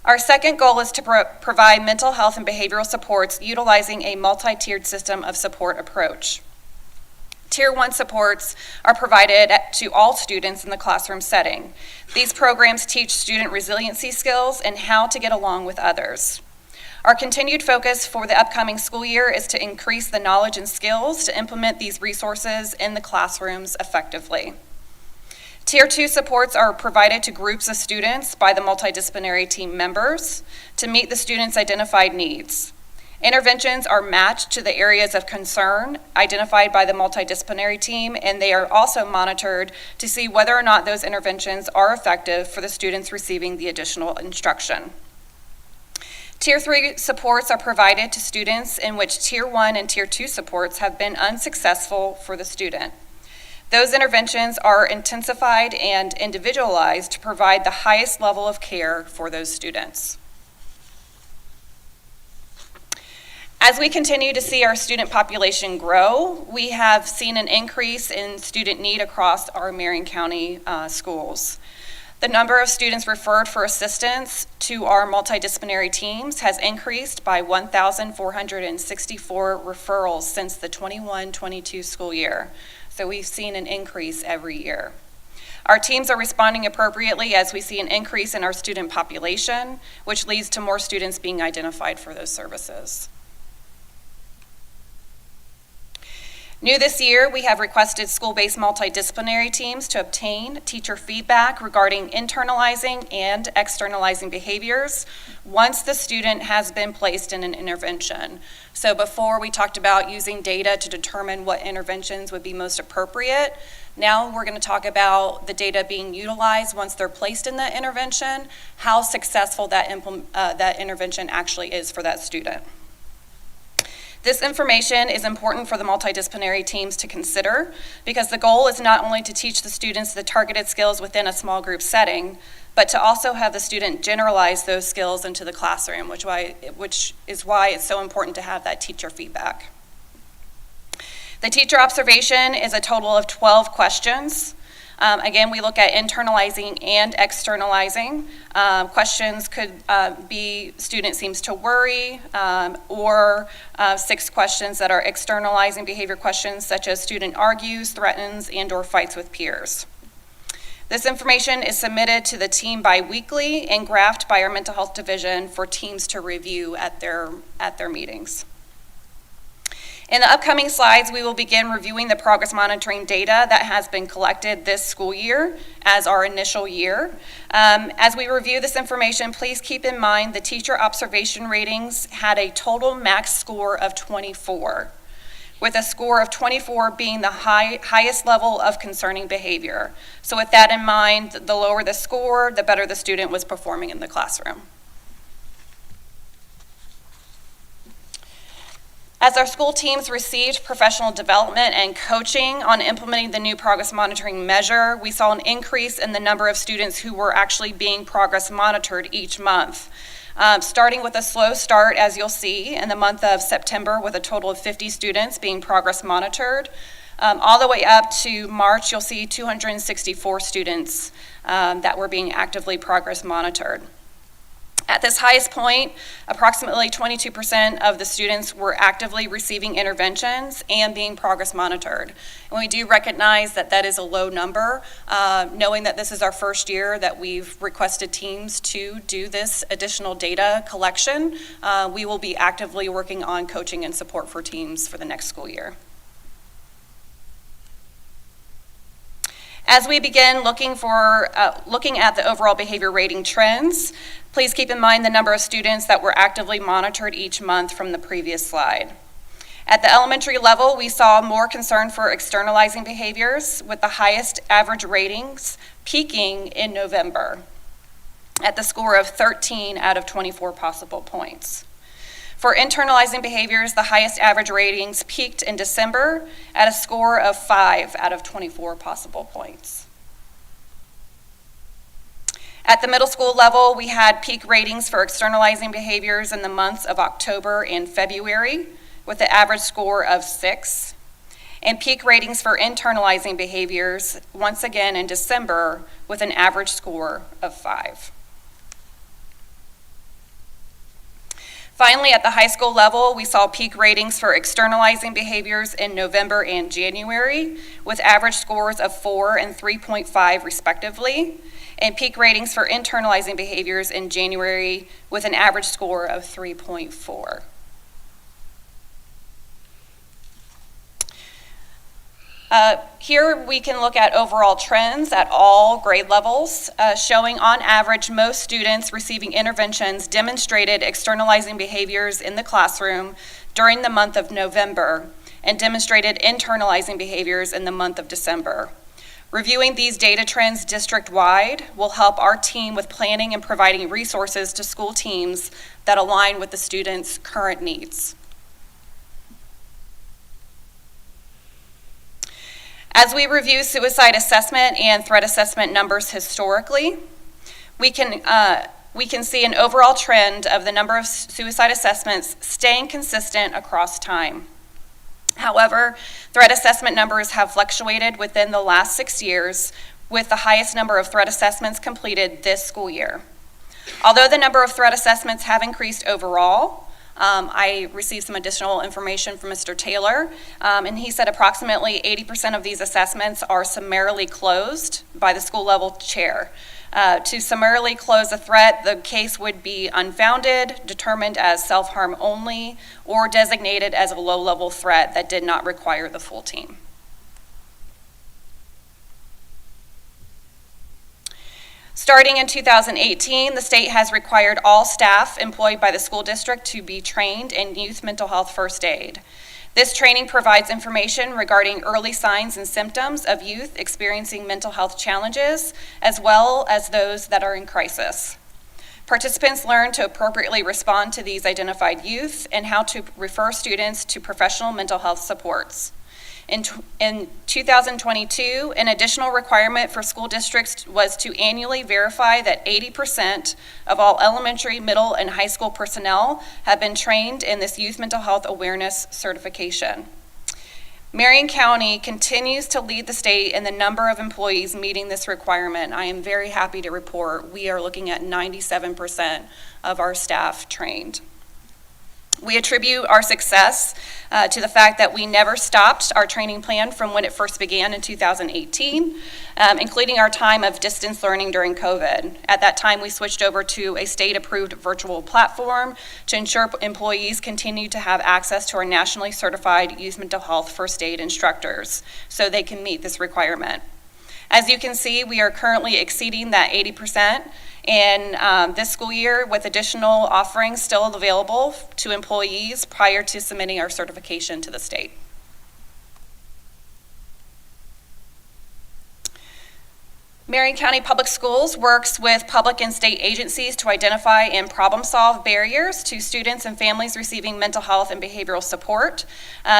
Our second goal is to provide mental health and behavioral supports utilizing a multi-tiered system of support approach. Tier 1 supports are provided to all students in the classroom setting. These programs teach student resiliency skills and how to get along with others. Our continued focus for the upcoming school year is to increase the knowledge and skills to implement these resources in the classrooms effectively. Tier 2 supports are provided to groups of students by the multidisciplinary team members to meet the students' identified needs. Interventions are matched to the areas of concern identified by the multidisciplinary team, and they are also monitored to see whether or not those interventions are effective for the students receiving the additional instruction. Tier 3 supports are provided to students in which Tier 1 and Tier 2 supports have been unsuccessful for the student. Those interventions are intensified and individualized to provide the highest level of care for those students. As we continue to see our student population grow, we have seen an increase in student need across our Marion County schools. The number of students referred for assistance to our multidisciplinary teams has increased by 1,464 referrals since the 21-22 school year. So we've seen an increase every year. Our teams are responding appropriately as we see an increase in our student population, which leads to more students being identified for those services. New this year, we have requested school-based multidisciplinary teams to obtain teacher feedback regarding internalizing and externalizing behaviors once the student has been placed in an intervention. So before we talked about using data to determine what interventions would be most appropriate. Now we're going to talk about the data being utilized once they're placed in the intervention, how successful that intervention actually is for that student. This information is important for the multidisciplinary teams to consider because the goal is not only to teach the students the targeted skills within a small group setting, but to also have the student generalize those skills into the classroom, which is why it's so important to have that teacher feedback. The teacher observation is a total of 12 questions. Again, we look at internalizing and externalizing. Questions could be student seems to worry, or 6 questions that are externalizing behavior questions, such as student argues, threatens, and or fights with peers. This information is submitted to the team bi-weekly and graphed by our mental health division for teams to review at their meetings. In the upcoming slides, we will begin reviewing the progress monitoring data that has been collected this school year as our initial year. As we review this information, please keep in mind the teacher observation ratings had a total max score of 24, with a score of 24 being the highest level of concerning behavior. So with that in mind, the lower the score, the better the student was performing in the classroom. As our school teams received professional development and coaching on implementing the new progress monitoring measure, we saw an increase in the number of students who were actually being progress monitored each month. Starting with a slow start, as you'll see, in the month of September with a total of 50 students being progress monitored. All the way up to March, you'll see 264 students that were being actively progress monitored. At this highest point, approximately 22% of the students were actively receiving interventions and being progress monitored. And we do recognize that that is a low number, knowing that this is our first year that we've requested teams to do this additional data collection. We will be actively working on coaching and support for teams for the next school year. As we begin looking at the overall behavior rating trends, please keep in mind the number of students that were actively monitored each month from the previous slide. At the elementary level, we saw more concern for externalizing behaviors, with the highest average ratings peaking in November at the score of 13 out of 24 possible points. For internalizing behaviors, the highest average ratings peaked in December at a score of 5 out of 24 possible points. At the middle school level, we had peak ratings for externalizing behaviors in the months of October and February, with an average score of 6, and peak ratings for internalizing behaviors once again in December with an average score of 5. Finally, at the high school level, we saw peak ratings for externalizing behaviors in November and January, with average scores of 4 and 3.5 respectively, and peak ratings for internalizing behaviors in January with an average score of 3.4. Here we can look at overall trends at all grade levels, showing on average most students receiving interventions demonstrated externalizing behaviors in the classroom during the month of November and demonstrated internalizing behaviors in the month of December. Reviewing these data trends district-wide will help our team with planning and providing resources to school teams that align with the students' current needs. As we review suicide assessment and threat assessment numbers historically, we can see an overall trend of the number of suicide assessments staying consistent across time. However, threat assessment numbers have fluctuated within the last 6 years, with the highest number of threat assessments completed this school year. Although the number of threat assessments have increased overall, I received some additional information from Mr. Taylor, and he said approximately 80% of these assessments are summarily closed by the school level chair. To summarily close a threat, the case would be unfounded, determined as self-harm only, or designated as a low-level threat that did not require the full team. Starting in 2018, the state has required all staff employed by the school district to be trained in youth mental health first aid. This training provides information regarding early signs and symptoms of youth experiencing mental health challenges, as well as those that are in crisis. Participants learn to appropriately respond to these identified youth and how to refer students to professional mental health supports. In 2022, an additional requirement for school districts was to annually verify that 80% of all elementary, middle, and high school personnel have been trained in this youth mental health awareness certification. Marion County continues to lead the state in the number of employees meeting this requirement. I am very happy to report we are looking at 97% of our staff trained. We attribute our success to the fact that we never stopped our training plan from when it first began in 2018, including our time of distance learning during COVID. At that time, we switched over to a state-approved virtual platform to ensure employees continue to have access to our nationally certified youth mental health first aid instructors so they can meet this requirement. As you can see, we are currently exceeding that 80%. In this school year, with additional offerings still available to employees prior to submitting our certification to the state. Marion County Public Schools works with public and state agencies to identify and problem solve barriers to students and families receiving mental health and behavioral support.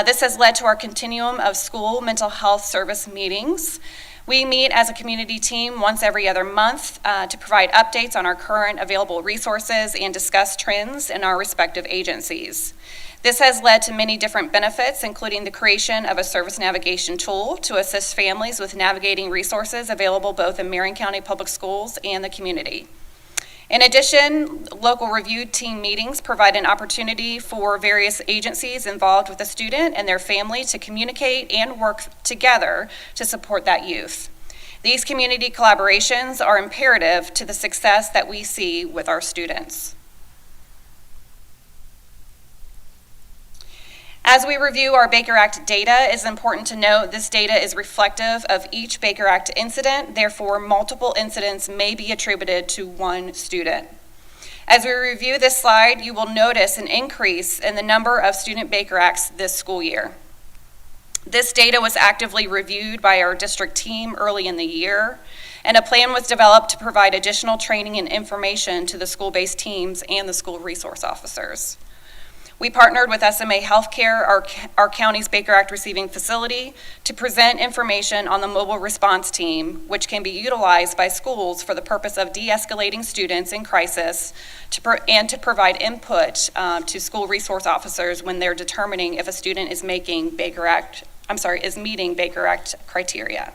This has led to our continuum of school mental health service meetings. We meet as a community team once every other month to provide updates on our current available resources and discuss trends in our respective agencies. This has led to many different benefits, including the creation of a service navigation tool to assist families with navigating resources available both in Marion County Public Schools and the community. In addition, local review team meetings provide an opportunity for various agencies involved with a student and their family to communicate and work together to support that youth. These community collaborations are imperative to the success that we see with our students. As we review our Baker Act data, it is important to note this data is reflective of each Baker Act incident, therefore multiple incidents may be attributed to one student. As we review this slide, you will notice an increase in the number of student Baker Acts this school year. This data was actively reviewed by our district team early in the year, and a plan was developed to provide additional training and information to the school-based teams and the school resource officers. We partnered with SMA Healthcare, our county's Baker Act receiving facility, to present information on the mobile response team, which can be utilized by schools for the purpose of de-escalating students in crisis and to provide input to school resource officers when they're determining if a student is meeting Baker Act criteria.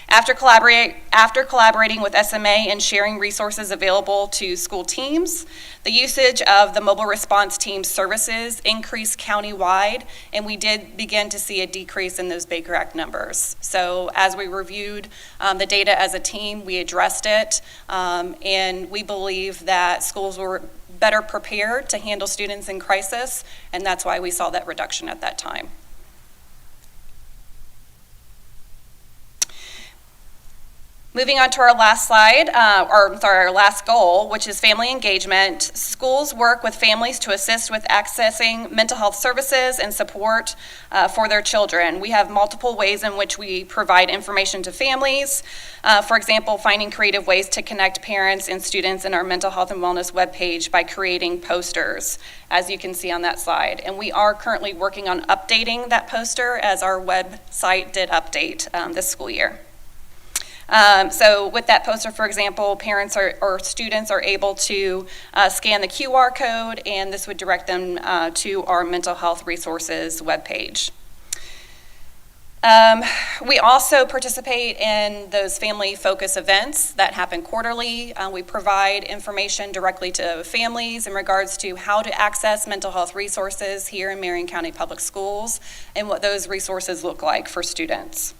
After collaborating with SMA and sharing resources available to school teams, the usage of the mobile response team services increased countywide, and we did begin to see a decrease in those Baker Act numbers. So as we reviewed the data as a team, we addressed it, and we believe that schools were better prepared to handle students in crisis, and that's why we saw that reduction at that time. Moving on to our last slide, our last goal, which is family engagement. Schools work with families to assist with accessing mental health services and support for their children. We have multiple ways in which we provide information to families. For example, finding creative ways to connect parents and students in our mental health and wellness webpage by creating posters, as you can see on that slide. And we are currently working on updating that poster as our website did update this school year. So with that poster, for example, parents or students are able to scan the QR code, and this would direct them to our mental health resources webpage. We also participate in those family focus events that happen quarterly. We provide information directly to families in regards to how to access mental health resources here in Marion County Public Schools and what those resources look like for students.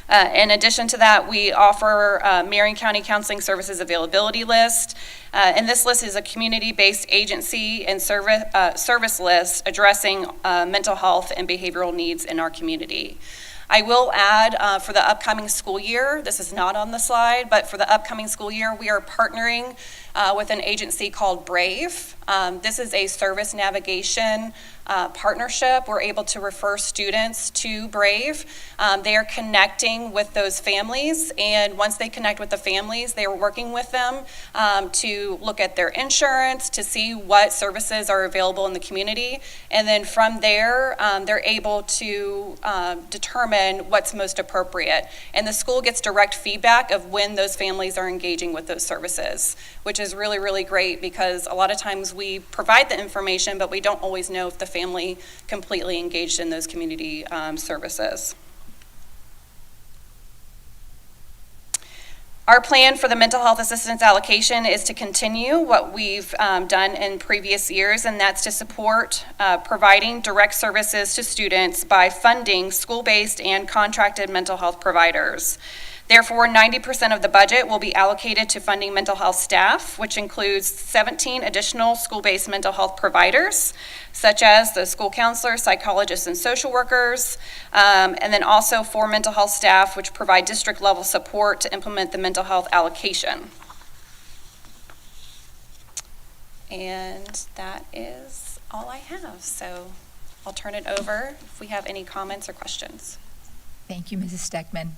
In addition to that, we offer Marion County Counseling Services Availability List. And this list is a community-based agency and service list addressing mental health and behavioral needs in our community. I will add for the upcoming school year, this is not on the slide, but for the upcoming school year, we are partnering with an agency called Brave. This is a service navigation partnership. We're able to refer students to Brave. They are connecting with those families, and once they connect with the families, they are working with them to look at their insurance, to see what services are available in the community, and then from there, they're able to determine what's most appropriate. And the school gets direct feedback of when those families are engaging with those services, which is really, really great, because a lot of times we provide the information, but we don't always know if the family completely engaged in those community services. Our plan for the mental health assistance allocation is to continue what we've done in previous years, and that's to support providing direct services to students by funding school-based and contracted mental health providers. Therefore, 90% of the budget will be allocated to funding mental health staff, which includes 17 additional school-based mental health providers, such as the school counselors, psychologists, and social workers, and then also 4 mental health staff, which provide district-level support to implement the mental health allocation. And that is all I have, so I'll turn it over if we have any comments or questions. Thank you, Mrs. Steckman.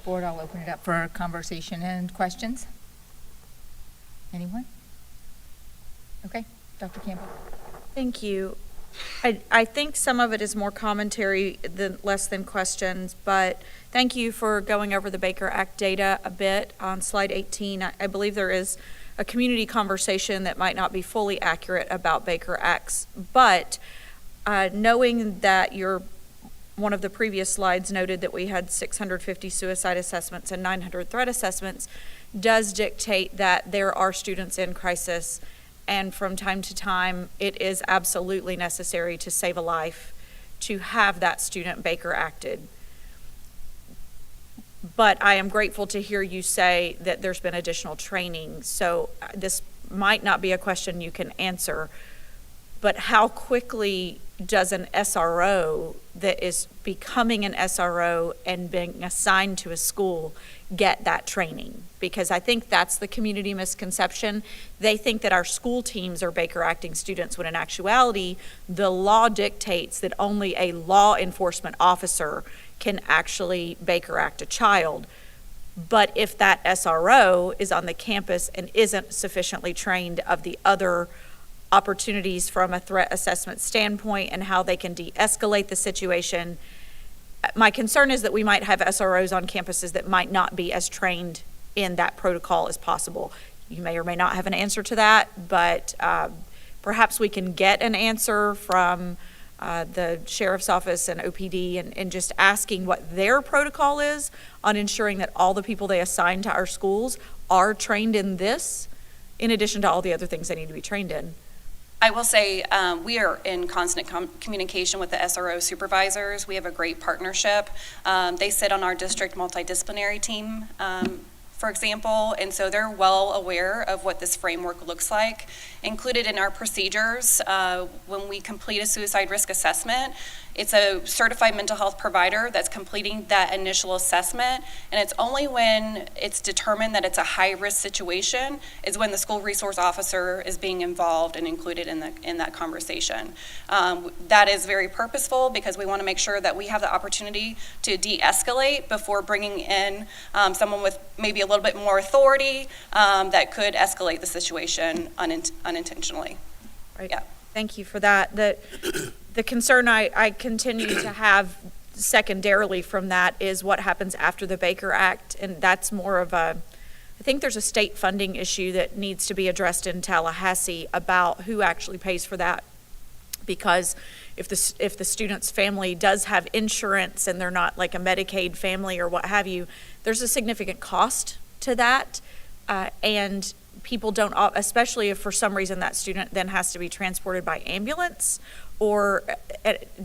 Board, I'll open it up for conversation and questions. Anyone? Okay, Dr. Campbell. Thank you. I think some of it is more commentary than less than questions, but thank you for going over the Baker Act data a bit on slide 18. I believe there is a community conversation that might not be fully accurate about Baker Acts, but knowing that one of the previous slides noted that we had 650 suicide assessments and 900 threat assessments does dictate that there are students in crisis, and from time to time it is absolutely necessary to save a life to have that student Baker acted. But I am grateful to hear you say that there's been additional training, so this might not be a question you can answer, but how quickly does an SRO that is becoming an SRO and being assigned to a school get that training? Because I think that's the community misconception. They think that our school teams are Baker acting students, when in actuality, the law dictates that only a law enforcement officer can actually Baker act a child. But if that SRO is on the campus and isn't sufficiently trained of the other opportunities from a threat assessment standpoint and how they can de-escalate the situation, my concern is that we might have SROs on campuses that might not be as trained in that protocol as possible. You may or may not have an answer to that, but perhaps we can get an answer from the sheriff's office and OPD and just asking what their protocol is on ensuring that all the people they assign to our schools are trained in this, in addition to all the other things they need to be trained in. I will say we are in constant communication with the SRO supervisors. We have a great partnership. They sit on our district multidisciplinary team, for example, and so they're well aware of what this framework looks like. Included in our procedures, when we complete a suicide risk assessment, it's a certified mental health provider that's completing that initial assessment, and it's only when it's determined that it's a high-risk situation is when the school resource officer is being involved and included in that conversation. That is very purposeful because we want to make sure that we have the opportunity to de-escalate before bringing in someone with maybe a little bit more authority that could escalate the situation unintentionally. Right. Yeah. Thank you for that. The concern I continue to have secondarily from that is what happens after the Baker Act, and that's more of I think there's a state funding issue that needs to be addressed in Tallahassee about who actually pays for that, because if the student's family does have insurance and they're not like a Medicaid family or what have you, there's a significant cost to that, and people don't, especially if for some reason that student then has to be transported by ambulance, or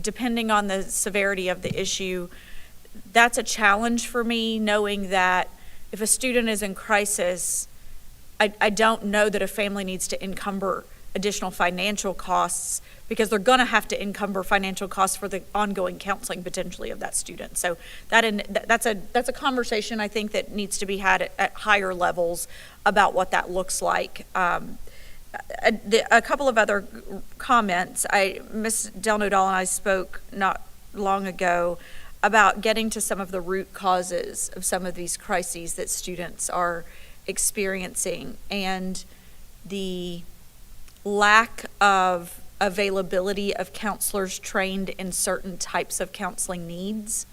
depending on the severity of the issue, that's a challenge for me, knowing that if a student is in crisis, I don't know that a family needs to encumber additional financial costs, because they're going to have to encumber financial costs for the ongoing counseling potentially of that student. So that's a conversation I think that needs to be had at higher levels about what that looks like. A couple of other comments. Ms. Del Nodal and I spoke not long ago about getting to some of the root causes of some of these crises that students are experiencing, and the lack of availability of counselors trained in certain types of counseling needs.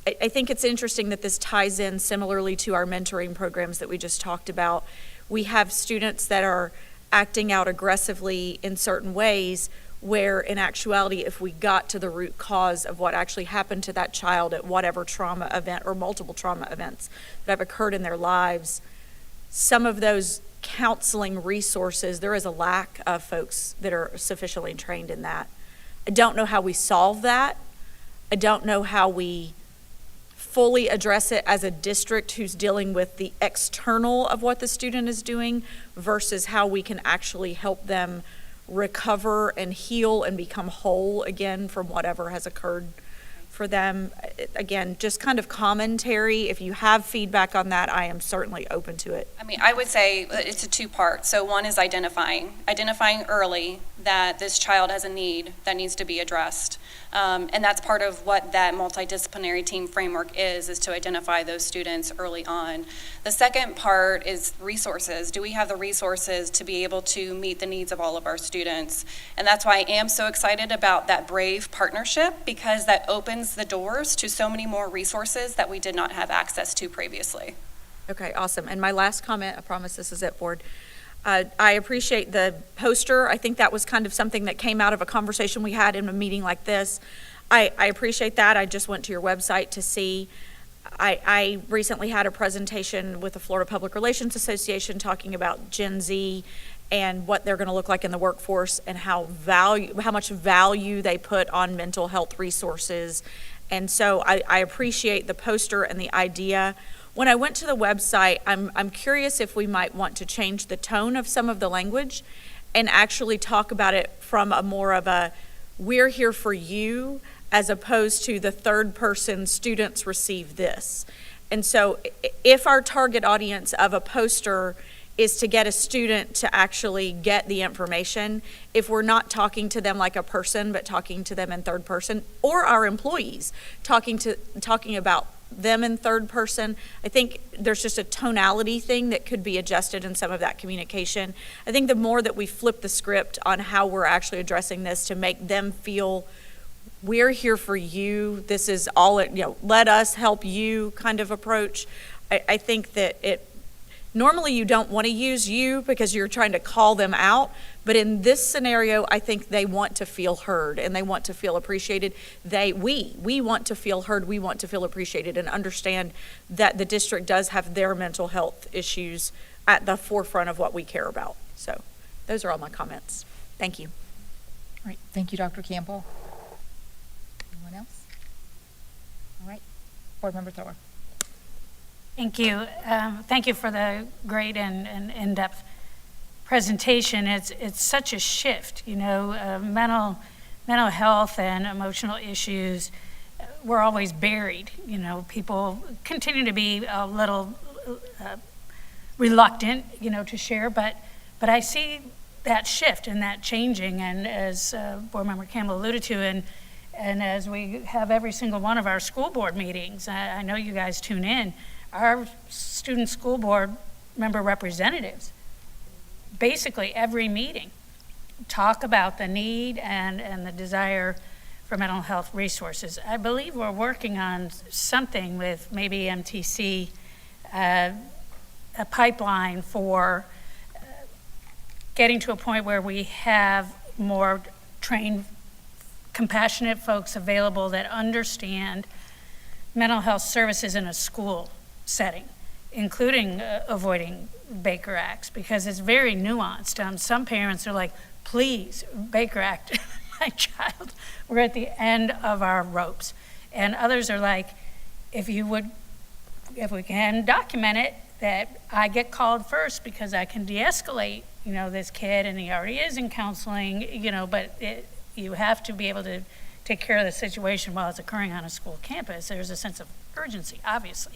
I think it's interesting that this ties in similarly to our mentoring programs that we just talked about. We have students that are acting out aggressively in certain ways, where in actuality, if we got to the root cause of what actually happened to that child at whatever trauma event or multiple trauma events that have occurred in their lives, some of those counseling resources, there is a lack of folks that are sufficiently trained in that. I don't know how we solve that. I don't know how we fully address it as a district who's dealing with the external of what the student is doing versus how we can actually help them recover and heal and become whole again from whatever has occurred for them. Again, just kind of commentary. If you have feedback on that, I am certainly open to it. I mean, I would say it's a two-part. So one is identifying early that this child has a need that needs to be addressed. And that's part of what that multidisciplinary team framework is to identify those students early on. The second part is resources. Do we have the resources to be able to meet the needs of all of our students? And that's why I am so excited about that BRAVE partnership, because that opens the doors to so many more resources that we did not have access to previously. Okay, awesome. And my last comment, I promise this is it, Board. I appreciate the poster. I think that was kind of something that came out of a conversation we had in a meeting like this. I appreciate that. I just went to your website to see. I recently had a presentation with the Florida Public Relations Association talking about Gen Z and what they're going to look like in the workforce, and how much value they put on mental health resources. And so I appreciate the poster and the idea. When I went to the website, I'm curious if we might want to change the tone of some of the language and actually talk about it from a more of a "we're here for you" as opposed to the third person "students receive this." And so if our target audience of a poster is to get a student to actually get the information, if we're not talking to them like a person but talking to them in third person, or our employees talking about them in third person, I think there's just a tonality thing that could be adjusted in some of that communication. I think the more that we flip the script on how we're actually addressing this to make them feel we're here for you, this is all it, let us help you kind of approach. I think that normally you don't want to use "you" because you're trying to call them out, but in this scenario, I think they want to feel heard and they want to feel appreciated. We want to feel heard, we want to feel appreciated, and understand that the district does have their mental health issues at the forefront of what we care about. So those are all my comments. Thank you. All right, thank you, Dr. Campbell. Anyone else? All right, Board Member Thrower. Thank you. Thank you for the great and in-depth presentation. It's such a shift, mental health and emotional issues were always buried. People continue to be a little reluctant, to share, but I see that shift and that changing, and as Board Member Campbell alluded to, and as we have every single one of our school board meetings, I know you guys tune in, our student school board member representatives, basically every meeting, talk about the need and the desire for mental health resources. I believe we're working on something with maybe MTC, a pipeline for getting to a point where we have more trained, compassionate folks available that understand mental health services in a school setting, including avoiding Baker Acts, because it's very nuanced. Some parents are like, please, Baker Act my child. We're at the end of our ropes. And others are like, if we can document it, that I get called first because I can de-escalate, this kid, and he already is in counseling, but you have to be able to take care of the situation while it's occurring on a school campus. There's a sense of urgency, obviously.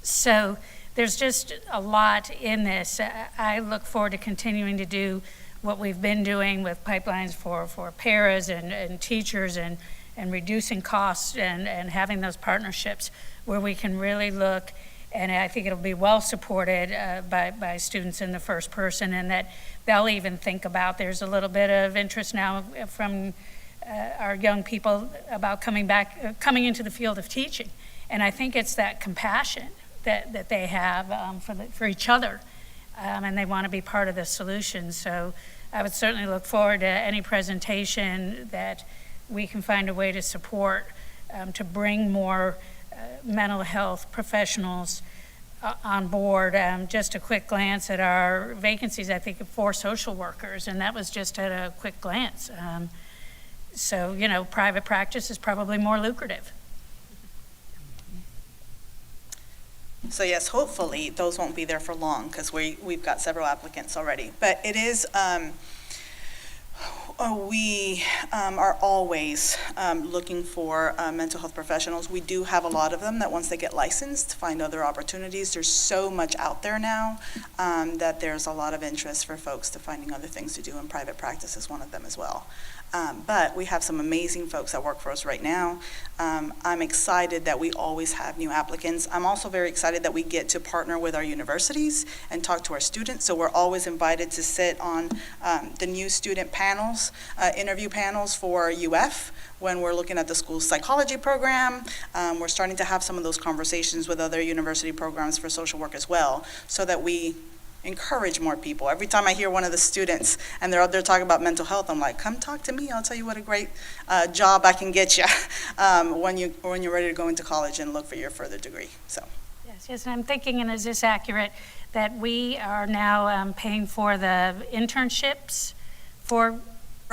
So there's just a lot in this. I look forward to continuing to do what we've been doing with pipelines for paras and teachers and reducing costs and having those partnerships where we can really look, and I think it'll be well supported by students in the first person, and that they'll even think about, there's a little bit of interest now from our young people about coming into the field of teaching. And I think it's that compassion that they have for each other, and they want to be part of the solution. So I would certainly look forward to any presentation that we can find a way to support to bring more mental health professionals on board. Just a quick glance at our vacancies, I think 4 social workers, and that was just at a quick glance. So, private practice is probably more lucrative. So yes, hopefully those won't be there for long because we've got several applicants already. But it is, we are always looking for mental health professionals. We do have a lot of them that once they get licensed, find other opportunities. There's so much out there now that there's a lot of interest for folks to finding other things to do, and private practice is one of them as well. But we have some amazing folks that work for us right now. I'm excited that we always have new applicants. I'm also very excited that we get to partner with our universities and talk to our students. So we're always invited to sit on the new student panels, interview panels for UF when we're looking at the school psychology program. We're starting to have some of those conversations with other university programs for social work as well, so that we encourage more people. Every time I hear one of the students and they're up there talking about mental health, I'm like, come talk to me. I'll tell you what a great job I can get you when you're ready to go into college and look for your further degree. So. Yes, and I'm thinking, and is this accurate, that we are now paying for the internships for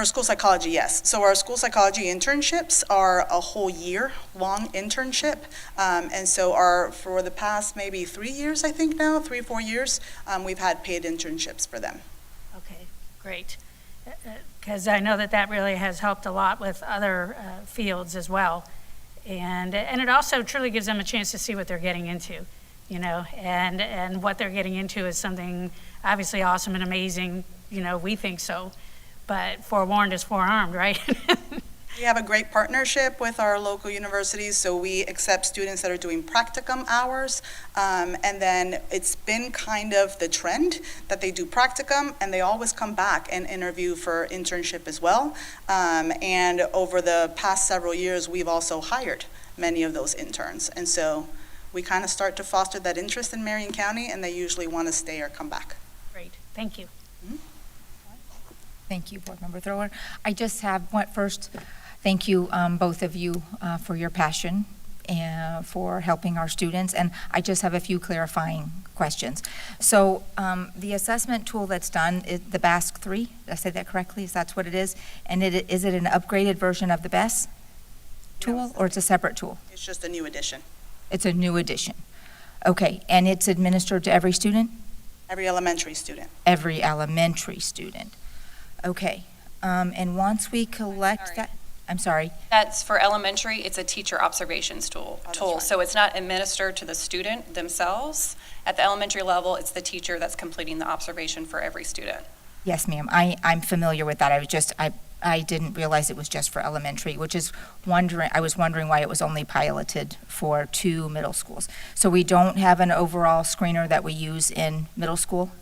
school psychology, yes. So our school psychology internships are a whole year-long internship. And so for the past maybe 3 years, I think now, 3 or 4 years, we've had paid internships for them. Okay, great. Because I know that really has helped a lot with other fields as well. And it also truly gives them a chance to see what they're getting into, and what they're getting into is something obviously awesome and amazing, we think so. But forewarned is forearmed, right? We have a great partnership with our local universities, so we accept students that are doing practicum hours, and then it's been kind of the trend that they do practicum, and they always come back and interview for internship as well. And over the past several years, we've also hired many of those interns, and so we kind of start to foster that interest in Marion County, and they usually want to stay or come back. Great, thank you. Mm-hmm. Thank you, Board Member Thrower. I just have first, thank you, both of you, for your passion and for helping our students. And I just have a few clarifying questions. So the assessment tool that's done, the BASC 3, did I say that correctly? Is that what it is? And is it an upgraded version of the BESS tool, or it's a separate tool? It's just a new edition. It's a new edition. Okay, and it's administered to every student? Every elementary student. Every elementary student. Okay, and once we collect that, I'm sorry. That's for elementary, it's a teacher observations tool. Right. So it's not administered to the student themselves. At the elementary level, it's the teacher that's completing the observation for every student. Yes, ma'am, I'm familiar with that. I didn't realize it was just for elementary, I was wondering why it was only piloted for 2 middle schools. So we don't have an overall screener that we use in middle school?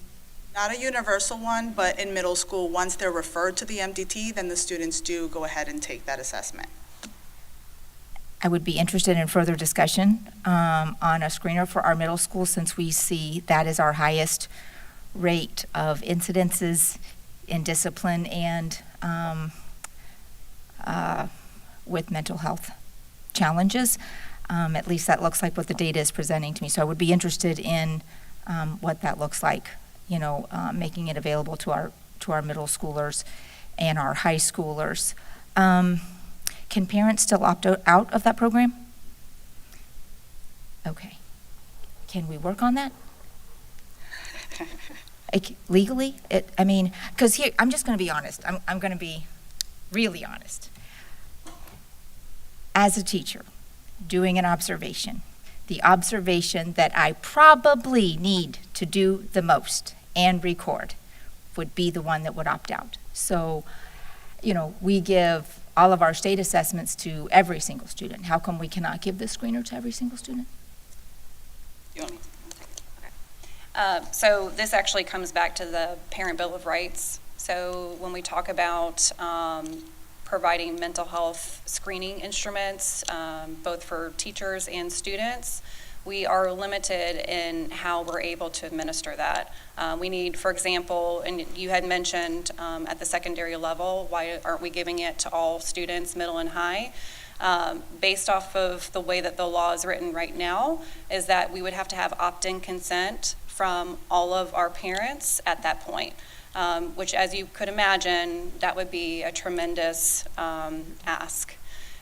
Not a universal one, but in middle school, once they're referred to the MDT, then the students do go ahead and take that assessment. I would be interested in further discussion on a screener for our middle school, since we see that is our highest rate of incidences in discipline and with mental health challenges. At least that looks like what the data is presenting to me. So I would be interested in what that looks like. Making it available to our middle schoolers and our high schoolers. Can parents still opt out of that program? Okay. Can we work on that? Legally? Because here, I'm just going to be honest. I'm going to be really honest. As a teacher, doing an observation, the observation that I probably need to do the most and record would be the one that would opt out. So, we give all of our state assessments to every single student. How come we cannot give the screener to every single student? So this actually comes back to the Parent Bill of Rights. So when we talk about providing mental health screening instruments, both for teachers and students, we are limited in how we're able to administer that. We need, for example, and you had mentioned at the secondary level, why aren't we giving it to all students, middle and high? Based off of the way that the law is written right now, is that we would have to have opt-in consent from all of our parents at that point, which, as you could imagine, that would be a tremendous ask.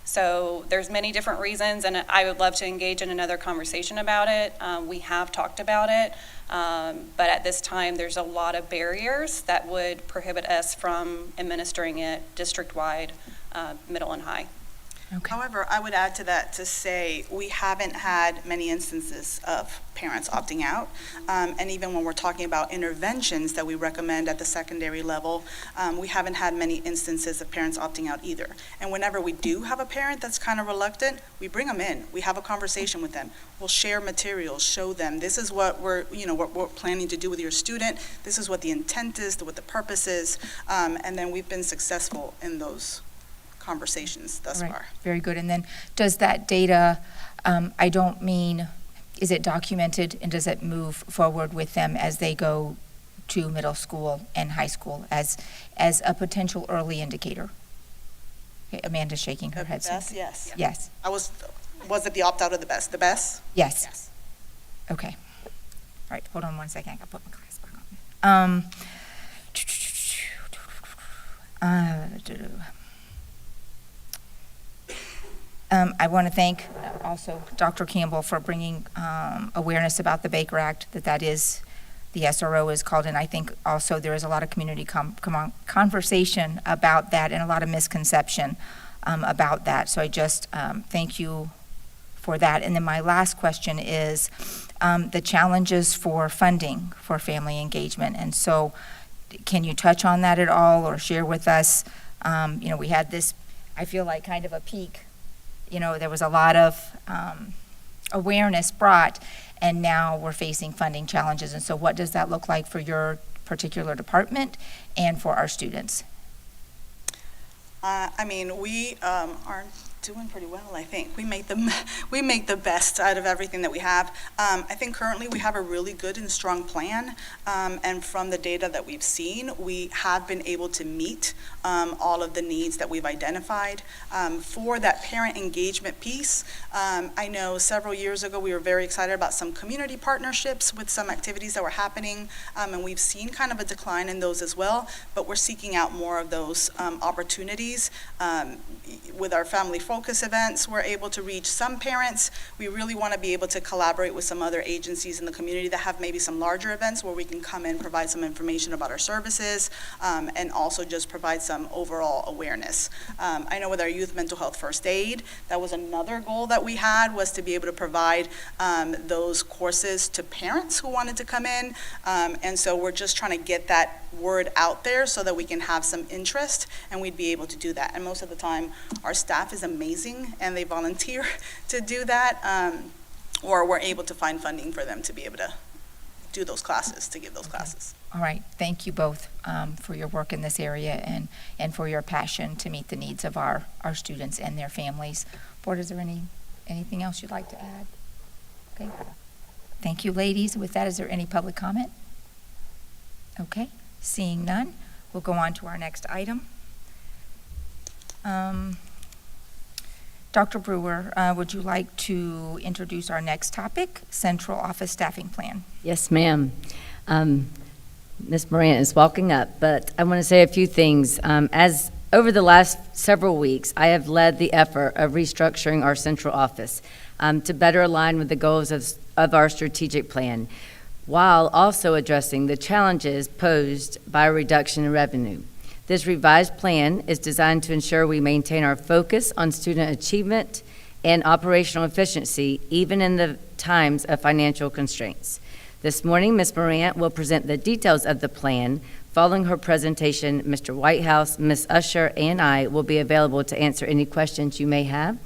So there's many different reasons, and I would love to engage in another conversation about it. We have talked about it, but at this time, there's a lot of barriers that would prohibit us from administering it district-wide, middle and high. Okay. However, I would add to that to say we haven't had many instances of parents opting out. And even when we're talking about interventions that we recommend at the secondary level, we haven't had many instances of parents opting out either. And whenever we do have a parent that's kind of reluctant, we bring them in. We have a conversation with them. We'll share materials, show them, this is what we're planning to do with your student. This is what the intent is, what the purpose is. And then we've been successful in those conversations thus far. Very good. And then does that data, is it documented and does it move forward with them as they go to middle school and high school as a potential early indicator? Okay, Amanda's shaking her head. Best, yes. Yes. Was it the opt-out of the best? The best? Yes. Okay. All right, hold on 1 second. I gotta put my class back on. I want to thank also Dr. Campbell for bringing awareness about the Baker Act, that is, the SRO is called, and I think also there is a lot of community conversation about that and a lot of misconception about that. So I just thank you for that. And then my last question is the challenges for funding for family engagement. And so can you touch on that at all or share with us? We had this, I feel like, kind of a peak. There was a lot of awareness brought, and now we're facing funding challenges. And so what does that look like for your particular department and for our students? We are doing pretty well, I think. We make the best out of everything that we have. I think currently we have a really good and strong plan, and from the data that we've seen, we have been able to meet all of the needs that we've identified. For that parent engagement piece, I know several years ago we were very excited about some community partnerships with some activities that were happening, and we've seen kind of a decline in those as well, but we're seeking out more of those opportunities. With our family focus events, we're able to reach some parents. We really want to be able to collaborate with some other agencies in the community that have maybe some larger events where we can come in, provide some information about our services, and also just provide some overall awareness. I know with our youth mental health first aid, that was another goal that we had, was to be able to provide those courses to parents who wanted to come in. And so we're just trying to get that word out there so that we can have some interest and we'd be able to do that. And most of the time, our staff is amazing and they volunteer to do that, or we're able to find funding for them to be able to do those classes, to give those classes. All right, thank you both for your work in this area and for your passion to meet the needs of our students and their families. Board, is there anything else you'd like to add? Okay, thank you, ladies. With that, is there any public comment? Okay, seeing none, we'll go on to our next item. Dr. Brewer, would you like to introduce our next topic, Central Office Staffing Plan? Yes, ma'am. Ms. Marion is walking up, but I want to say a few things. As Over the last several weeks, I have led the effort of restructuring our central office to better align with the goals of our strategic plan, while also addressing the challenges posed by a reduction in revenue. This revised plan is designed to ensure we maintain our focus on student achievement and operational efficiency, even in the times of financial constraints. This morning, Ms. Marion will present the details of the plan. Following her presentation, Mr. Whitehouse, Ms. Usher, and I will be available to answer any questions you may have.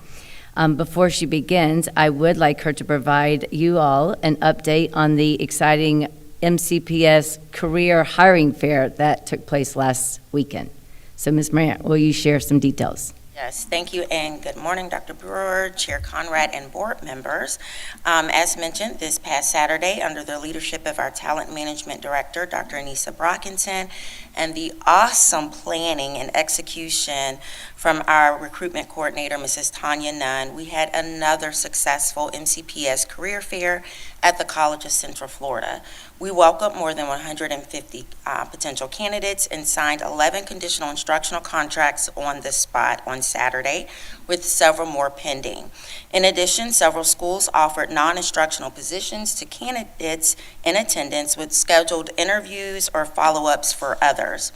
Before she begins, I would like her to provide you all an update on the exciting MCPS Career Hiring Fair that took place last weekend. So, Ms. Marion, will you share some details? Yes, thank you, and good morning, Dr. Brewer, Chair Conrad, and board members. As mentioned, this past Saturday, under the leadership of our Talent Management Director, Dr. Anissa Brockington, and the awesome planning and execution from our recruitment coordinator, Mrs. Tanya Nunn, we had another successful MCPS career fair at the College of Central Florida. We welcomed more than 150 potential candidates and signed 11 conditional instructional contracts on the spot on Saturday, with several more pending. In addition, several schools offered non-instructional positions to candidates in attendance with scheduled interviews or follow-ups for others.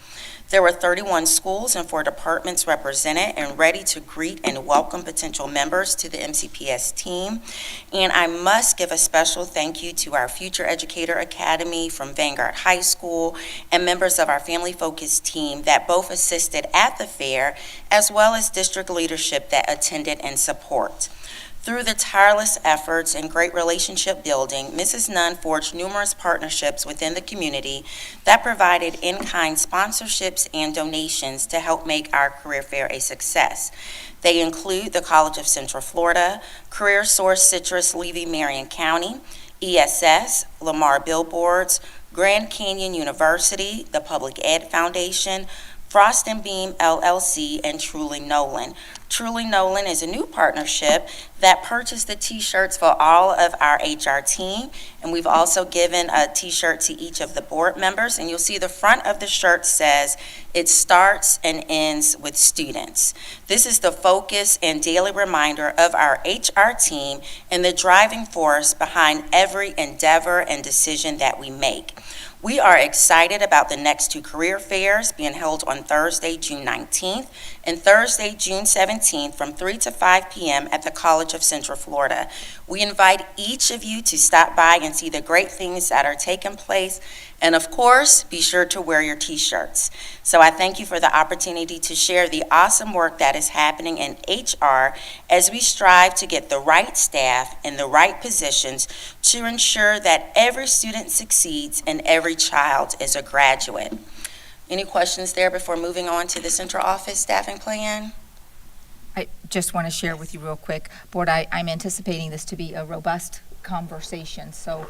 There were 31 schools and 4 departments represented and ready to greet and welcome potential members to the MCPS team. And I must give a special thank you to our Future Educator Academy from Vanguard High School and members of our Family Focus team that both assisted at the fair, as well as district leadership that attended and support. Through the tireless efforts and great relationship building, Mrs. Nunn forged numerous partnerships within the community that provided in-kind sponsorships and donations to help make our career fair a success. They include the College of Central Florida, Career Source Citrus Levy Marion County, ESS, Lamar Billboards, Grand Canyon University, the Public Ed Foundation, Frost and Beam LLC, and Truly Nolan. Truly Nolan is a new partnership that purchased the t-shirts for all of our HR team, and we've also given a t-shirt to each of the board members, and you'll see the front of the shirt says, "It starts and ends with students." This is the focus and daily reminder of our HR team and the driving force behind every endeavor and decision that we make. We are excited about the next 2 career fairs being held on Thursday, June 19th, and Thursday, June 17th, from 3 to 5 p.m. at the College of Central Florida. We invite each of you to stop by and see the great things that are taking place, and of course, be sure to wear your t-shirts. So I thank you for the opportunity to share the awesome work that is happening in HR as we strive to get the right staff in the right positions to ensure that every student succeeds and every child is a graduate. Any questions there before moving on to the central office staffing plan? I just want to share with you real quick, Board, I'm anticipating this to be a robust conversation, so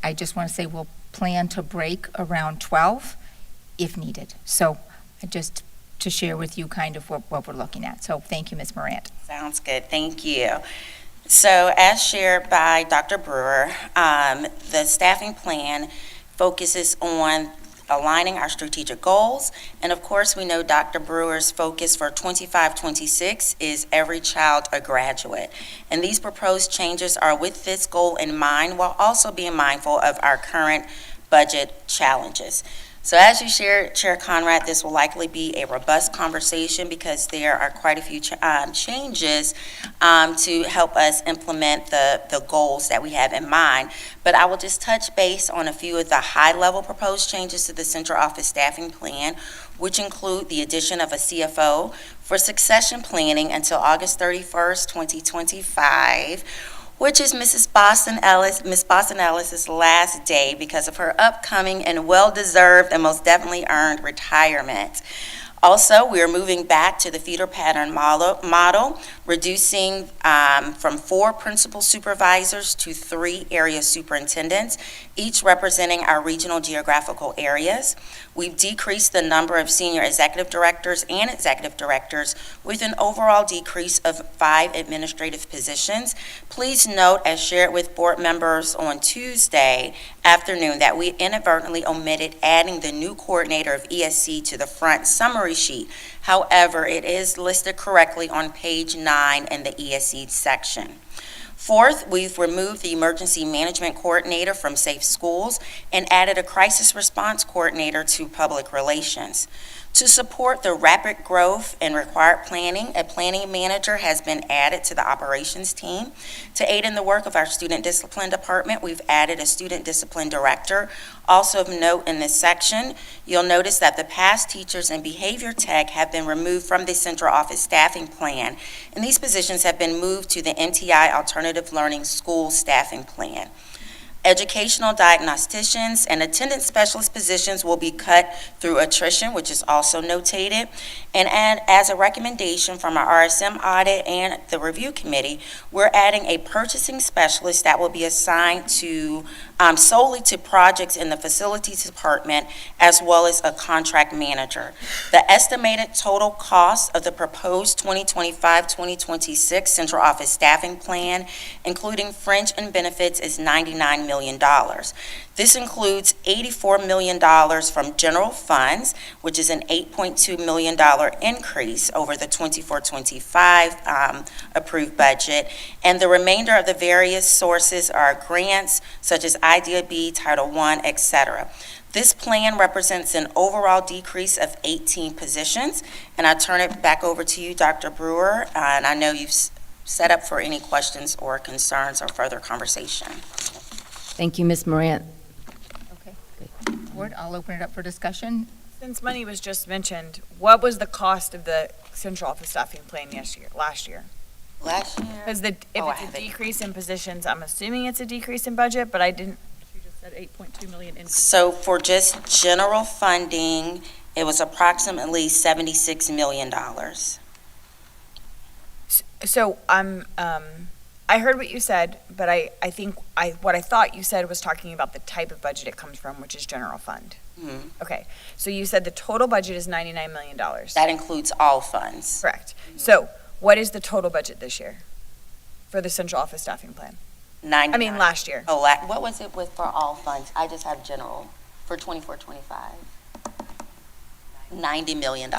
I just want to say we'll plan to break around 12 if needed. So just to share with you kind of what we're looking at. So thank you, Ms. Morant. Sounds good, thank you. So as shared by Dr. Brewer, the staffing plan focuses on aligning our strategic goals. And of course, we know Dr. Brewer's focus for 25-26 is every child a graduate. And these proposed changes are with this goal in mind, while also being mindful of our current budget challenges. So as you shared, Chair Conrad, this will likely be a robust conversation because there are quite a few changes to help us implement the goals that we have in mind. But I will just touch base on a few of the high-level proposed changes to the central office staffing plan, which include the addition of a CFO for succession planning until August 31st, 2025, which is Miss Boston Ellis's last day because of her upcoming and well-deserved and most definitely earned retirement. Also, we are moving back to the feeder pattern model, reducing from 4 principal supervisors to 3 area superintendents, each representing our regional geographical areas. We've decreased the number of senior executive directors and executive directors with an overall decrease of 5 administrative positions. Please note, as shared with board members on Tuesday afternoon, that we inadvertently omitted adding the new coordinator of ESC to the front summary summary sheet. However, it is listed correctly on page 9 in the ESE section. Fourth, we've removed the emergency management coordinator from Safe Schools and added a crisis response coordinator to public relations. To support the rapid growth and required planning, a planning manager has been added to the operations team. To aid in the work of our student discipline department, we've added a student discipline director. Also of note in this section, you'll notice that the past teachers and behavior tech have been removed from the central office staffing plan, and these positions have been moved to the MTI Alternative Learning School staffing plan. Educational diagnosticians and attendance specialist positions will be cut through attrition, which is also notated. And as a recommendation from our RSM audit and the review committee, we're adding a purchasing specialist that will be assigned to solely to projects in the facilities department, as well as a contract manager. The estimated total cost of the proposed 2025-2026 central office staffing plan, including fringe and benefits, is $99 million. This includes $84 million from general funds, which is an $8.2 million increase over the 24-25 approved budget, and the remainder of the various sources are grants such as IDEA, Title I, etc. This plan represents an overall decrease of 18 positions, and I turn it back over to you, Dr. Brewer, and I know you've set up for any questions or concerns or further conversation. Thank you, Ms. Morant. Okay. Board, I'll open it up for discussion. Since money was just mentioned, what was the cost of the central office staffing plan last year? Last year? Because if it's a decrease in positions, I'm assuming it's a decrease in budget, but I didn't. She just said 8.2 million increase. So for just general funding, it was approximately $76 million. So I heard what you said, but I think what I thought you said was talking about the type of budget it comes from, which is general fund. Mm-hmm. Okay, so you said the total budget is $99 million. That includes all funds. Correct. So what is the total budget this year for the central office staffing plan? Last year. Oh, what was it with for all funds? I just have general for 24-25. $90 million.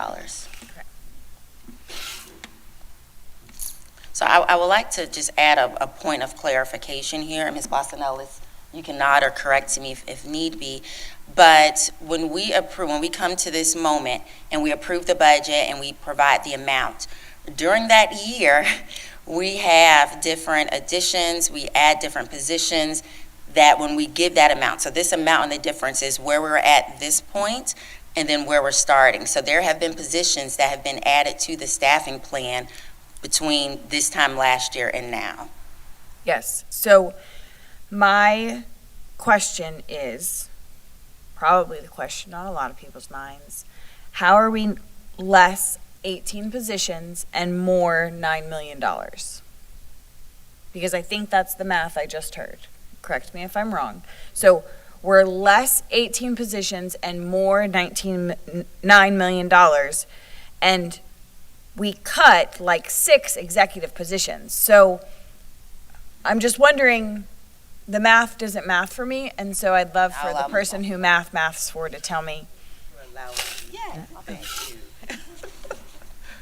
So I would like to just add a point of clarification here. Ms. Bostonellis, you can nod or correct me if need be. But when we come to this moment and we approve the budget and we provide the amount, during that year, we have different additions, we add different positions that when we give that amount. So this amount and the difference is where we're at this point and then where we're starting. So there have been positions that have been added to the staffing plan between this time last year and now. Yes. So my question is probably the question on a lot of people's minds. How are we less 18 positions and more $9 million? Because I think that's the math I just heard. Correct me if I'm wrong. So we're less 18 positions and more $9 million, and we cut like 6 executive positions. So I'm just wondering, the math doesn't math for me, and so I'd love for the person who maths for to tell me. Yeah. Thank you.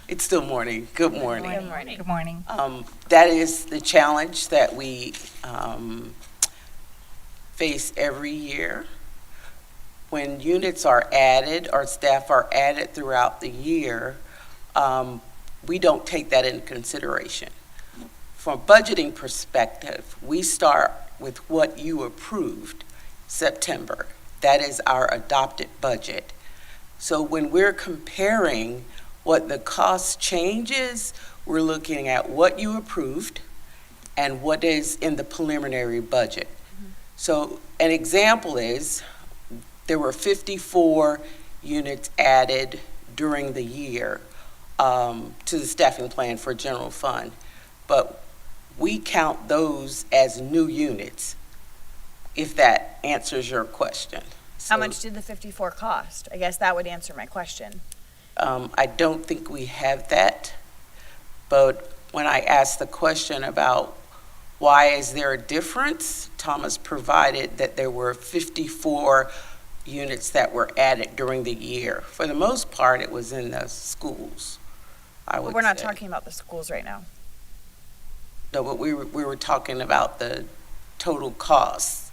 It's still morning. Good morning. Good morning. Good morning. That is the challenge that we face every year. When units are added or staff are added throughout the year, we don't take that into consideration. From a budgeting perspective, we start with what you approved September. That is our adopted budget. So when we're comparing what the cost changes, we're looking at what you approved and what is in the preliminary budget. So an example is there were 54 units added during the year to the staffing plan for general fund, but we count those as new units, if that answers your question. How much did the 54 cost? I guess that would answer my question. I don't think we have that, but when I asked the question about why is there a difference, Thomas provided that there were 54 units that were added during the year. For the most part, it was in the schools, I would But we're not say. talking about the schools right now. No, but we were talking about the total costs.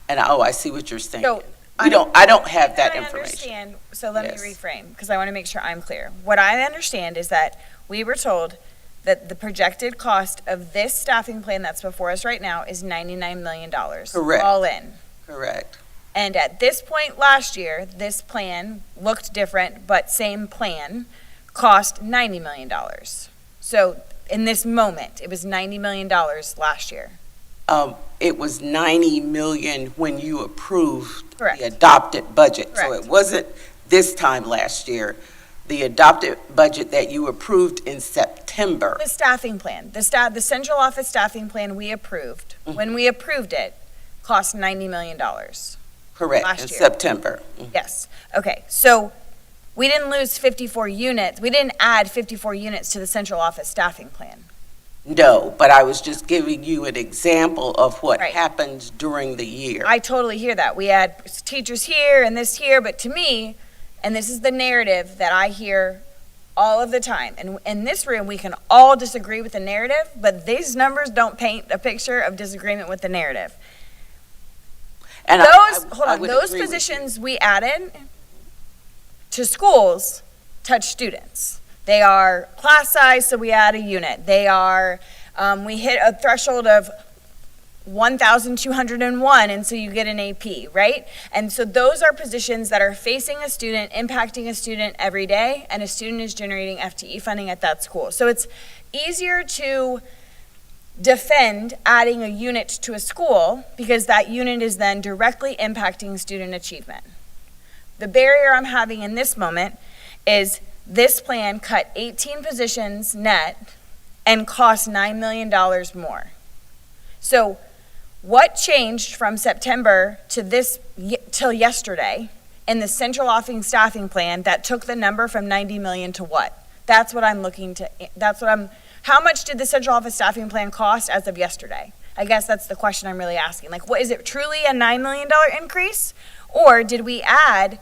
And, I see what you're saying. So, I don't have that I information. understand, so let Yes. me reframe, because I want to make sure I'm clear. What I understand is that we were told that the projected cost of this staffing plan that's before us right now is $99 million. Correct. All in. Correct. And at this point last year, this plan looked different, but same plan, cost $90 million. So in this moment, it was $90 million last year. It was 90 million when you approved Correct. the adopted budget. So Correct. it wasn't this time last year. The adopted budget that you approved in September. The staffing plan, the central office staffing plan we approved, when we approved it, cost $90 million. Correct, last in year. September. Yes, okay, so we didn't lose 54 units, we didn't add 54 units to the central office staffing plan. No, but I was just giving you an example of what Right. happens during the year. I totally hear that. We had teachers here and this here, but to me, and this is the narrative that I hear all of the time, and in this room, we can all disagree with the narrative, but these numbers don't paint a picture of disagreement with the narrative. And Those agree with positions we added to schools touch students. They are class size, so we add a unit. They are, we hit a threshold of 1,201, and so you get an AP, right? And so those are positions that are facing a student, impacting a student every day, and a student is generating FTE funding at that school. So it's easier to defend adding a unit to a school because that unit is then directly impacting student achievement. The barrier I'm having in this moment is this plan cut 18 positions net and cost $9 million more. So what changed from September to till yesterday in the central office staffing plan that took the number from 90 million to what? That's what I'm looking to, how much did the central office staffing plan cost as of yesterday? I guess that's the question I'm really asking. Like, what is it truly a $9 million increase? Or did we add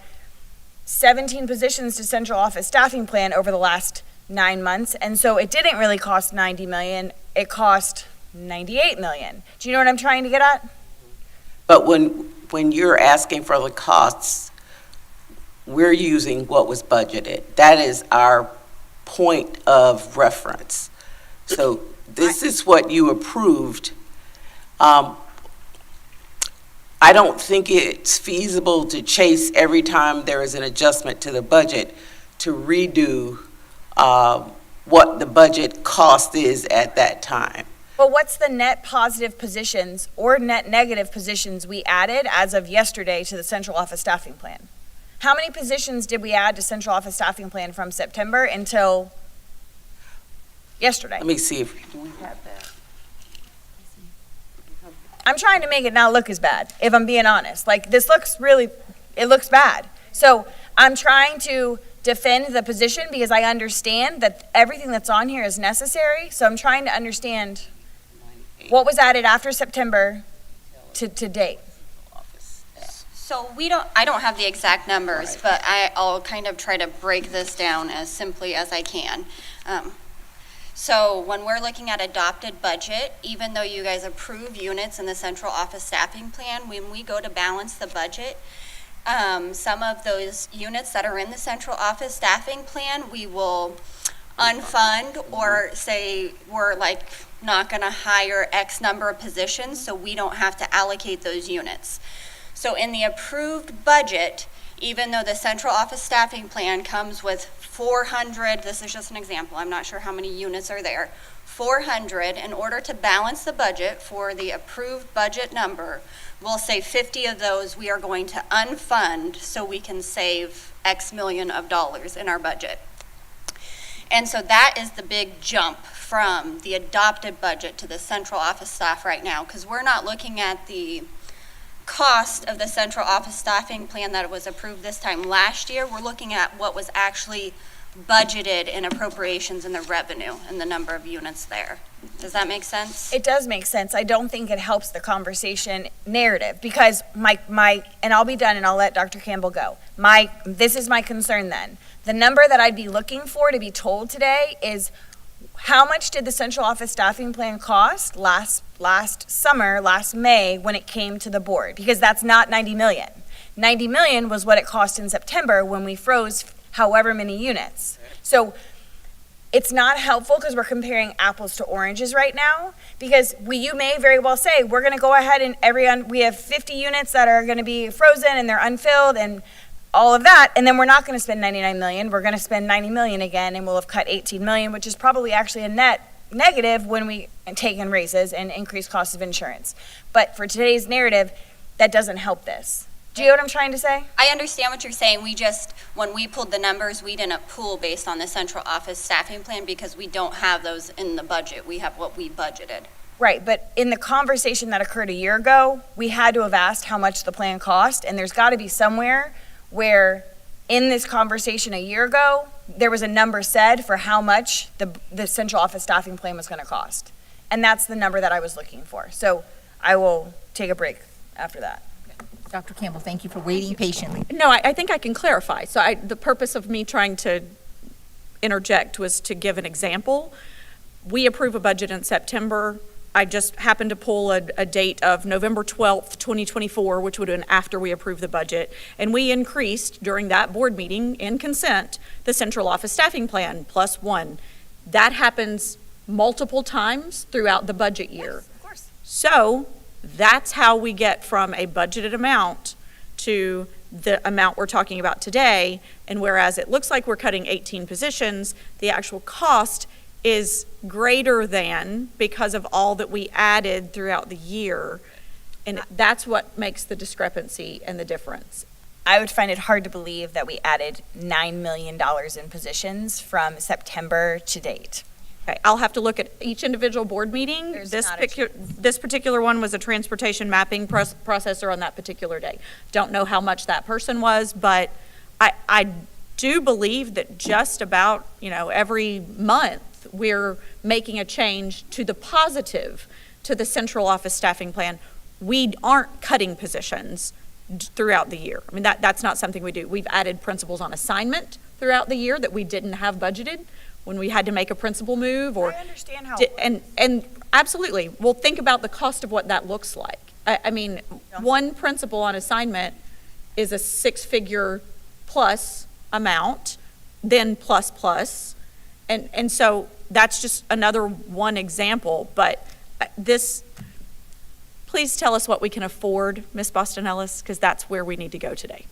17 positions to central office staffing plan over the last 9 months? And so it didn't really cost 90 million, it cost 98 million. Do you know what I'm trying to get at? But when you're asking for the costs, we're using what was budgeted. That is our point of reference. So this is what you approved. I don't think it's feasible to chase every time there is an adjustment to the budget to redo what the budget cost is at that time. But what's the net positive positions or net negative positions we added as of yesterday to the central office staffing plan? How many positions did we add to central office staffing plan from September until yesterday? Let me see if we have that. I'm trying to make it not look as bad, if I'm being honest. Like, this looks really, it looks bad. So I'm trying to defend the position because I understand that everything that's on here is necessary. So I'm trying to understand what was added after September to date. So I don't have the exact numbers, but I'll kind of try to break this down as simply as I can. So when we're looking at adopted budget, even though you guys approve units in the central office staffing plan, when we go to balance the budget, some of those units that are in the central office staffing plan, we will unfund or say we're like not going to hire X number of positions, so we don't have to allocate those units. So in the approved budget, even though the central office staffing plan comes with 400, this is just an example, I'm not sure how many units are there, 400, in order to balance the budget for the approved budget number, we'll say 50 of those we are going to unfund so we can save X million of dollars in our budget. And so that is the big jump from the adopted budget to the central office staff right now, because we're not looking at the cost of the central office staffing plan that was approved this time last year. We're looking at what was actually budgeted in appropriations and the revenue and the number of units there. Does that make sense? It does make sense. I don't think it helps the conversation narrative because and I'll be done and I'll let Dr. Campbell go. This is my concern then. The number that I'd be looking for to be told today is how much did the central office staffing plan cost last summer, last May, when it came to the board? Because that's not 90 million. 90 million was what it cost in September when we froze however many units. So it's not helpful because we're comparing apples to oranges right now, because you may very well say, we're gonna go ahead and we have 50 units that are gonna be frozen and they're unfilled and all of that, and then we're not gonna spend 99 million, we're gonna spend 90 million again, and we'll have cut 18 million, which is probably actually a net negative when we take in raises and increase costs of insurance. But for today's narrative, that doesn't help this. Do you know what I'm trying to say? I understand what you're saying. When we pulled the numbers, we didn't pool based on the central office staffing plan because we don't have those in the budget. We have what we budgeted. Right, but in the conversation that occurred a year ago, we had to have asked how much the plan cost, and there's gotta be somewhere where in this conversation a year ago, there was a number said for how much the central office staffing plan was gonna cost. And that's the number that I was looking for. So I will take a break after that. Dr. Campbell, thank you for waiting patiently. No, I think I can clarify. So the purpose of me trying to interject was to give an example. We approve a budget in September. I just happened to pull a date of November 12th, 2024, which would have been after we approved the budget. And we increased during that board meeting in consent the central office staffing plan +1. That happens multiple times throughout the budget year. Yes, of course. So that's how we get from a budgeted amount to the amount we're talking about today. And whereas it looks like we're cutting 18 positions, the actual cost is greater than because of all that we added throughout the year. And that's what makes the discrepancy and the difference. I would find it hard to believe that we added $9 million in positions from September to date. Okay, I'll have to look at each individual board meeting. This particular one was a transportation mapping processor on that particular day. Don't know how much that person was, but I do believe that just about, every month we're making a change to the positive to the central office staffing plan. We aren't cutting positions throughout the year. I mean, that's not something we do. We've added principals on assignment throughout the year that we didn't have budgeted when we had to make a principal move or. I understand how. And absolutely, well, think about the cost of what that looks like. I mean, one principal on assignment is a 6-figure plus amount, then plus. And so that's just another one example, but please tell us what we can afford, Ms. Boston Ellis, because that's where we need to go today.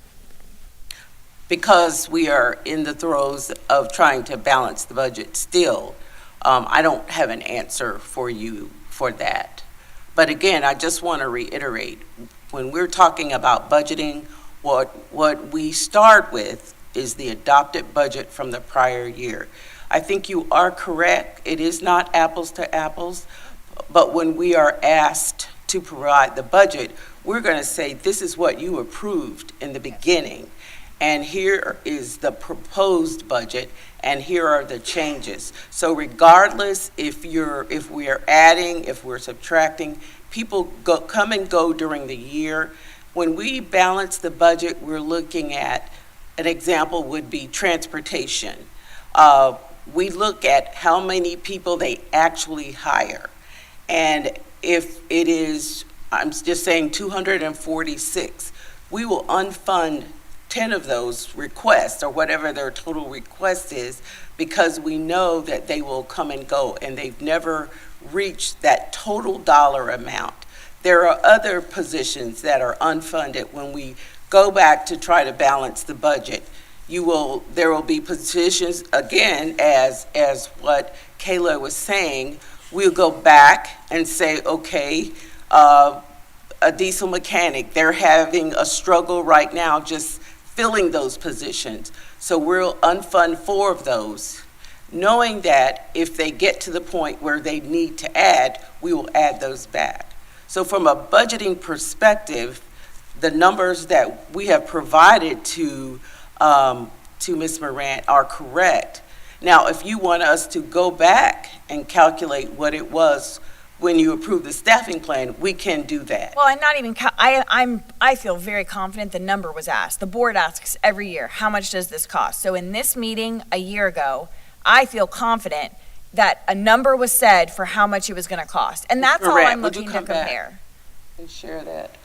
Because we are in the throes of trying to balance the budget still, I don't have an answer for you for that. But again, I just want to reiterate, when we're talking about budgeting, what we start with is the adopted budget from the prior year. I think you are correct. It is not apples to apples, but when we are asked to provide the budget, we're going to say, this is what you approved in the beginning. And here is the proposed budget, and here are the changes. So regardless if we are adding, if we're subtracting, people come and go during the year. When we balance the budget, we're looking at, an example would be transportation. We look at how many people they actually hire. And if it is, I'm just saying 246, we will unfund 10 of those requests or whatever their total request is, because we know that they will come and go and they've never reached that total dollar amount. There are other positions that are unfunded. When we go back to try to balance the budget, there will be positions, again, as what Kayla was saying, we'll go back and say, okay, a diesel mechanic, they're having a struggle right now just filling those positions. So we'll unfund 4 of those, knowing that if they get to the point where they need to add, we will add those back. So from a budgeting perspective, the numbers that we have provided to to Ms. Morant are correct. Now, if you want us to go back and calculate what it was when you approved the staffing plan, we can do that. Well, and not even, I feel very confident the number was asked. The board asks every year, how much does this cost? So in this meeting a year ago, I feel confident that a number was said for how much it was going to cost. And that's all I'm looking to compare. And share that.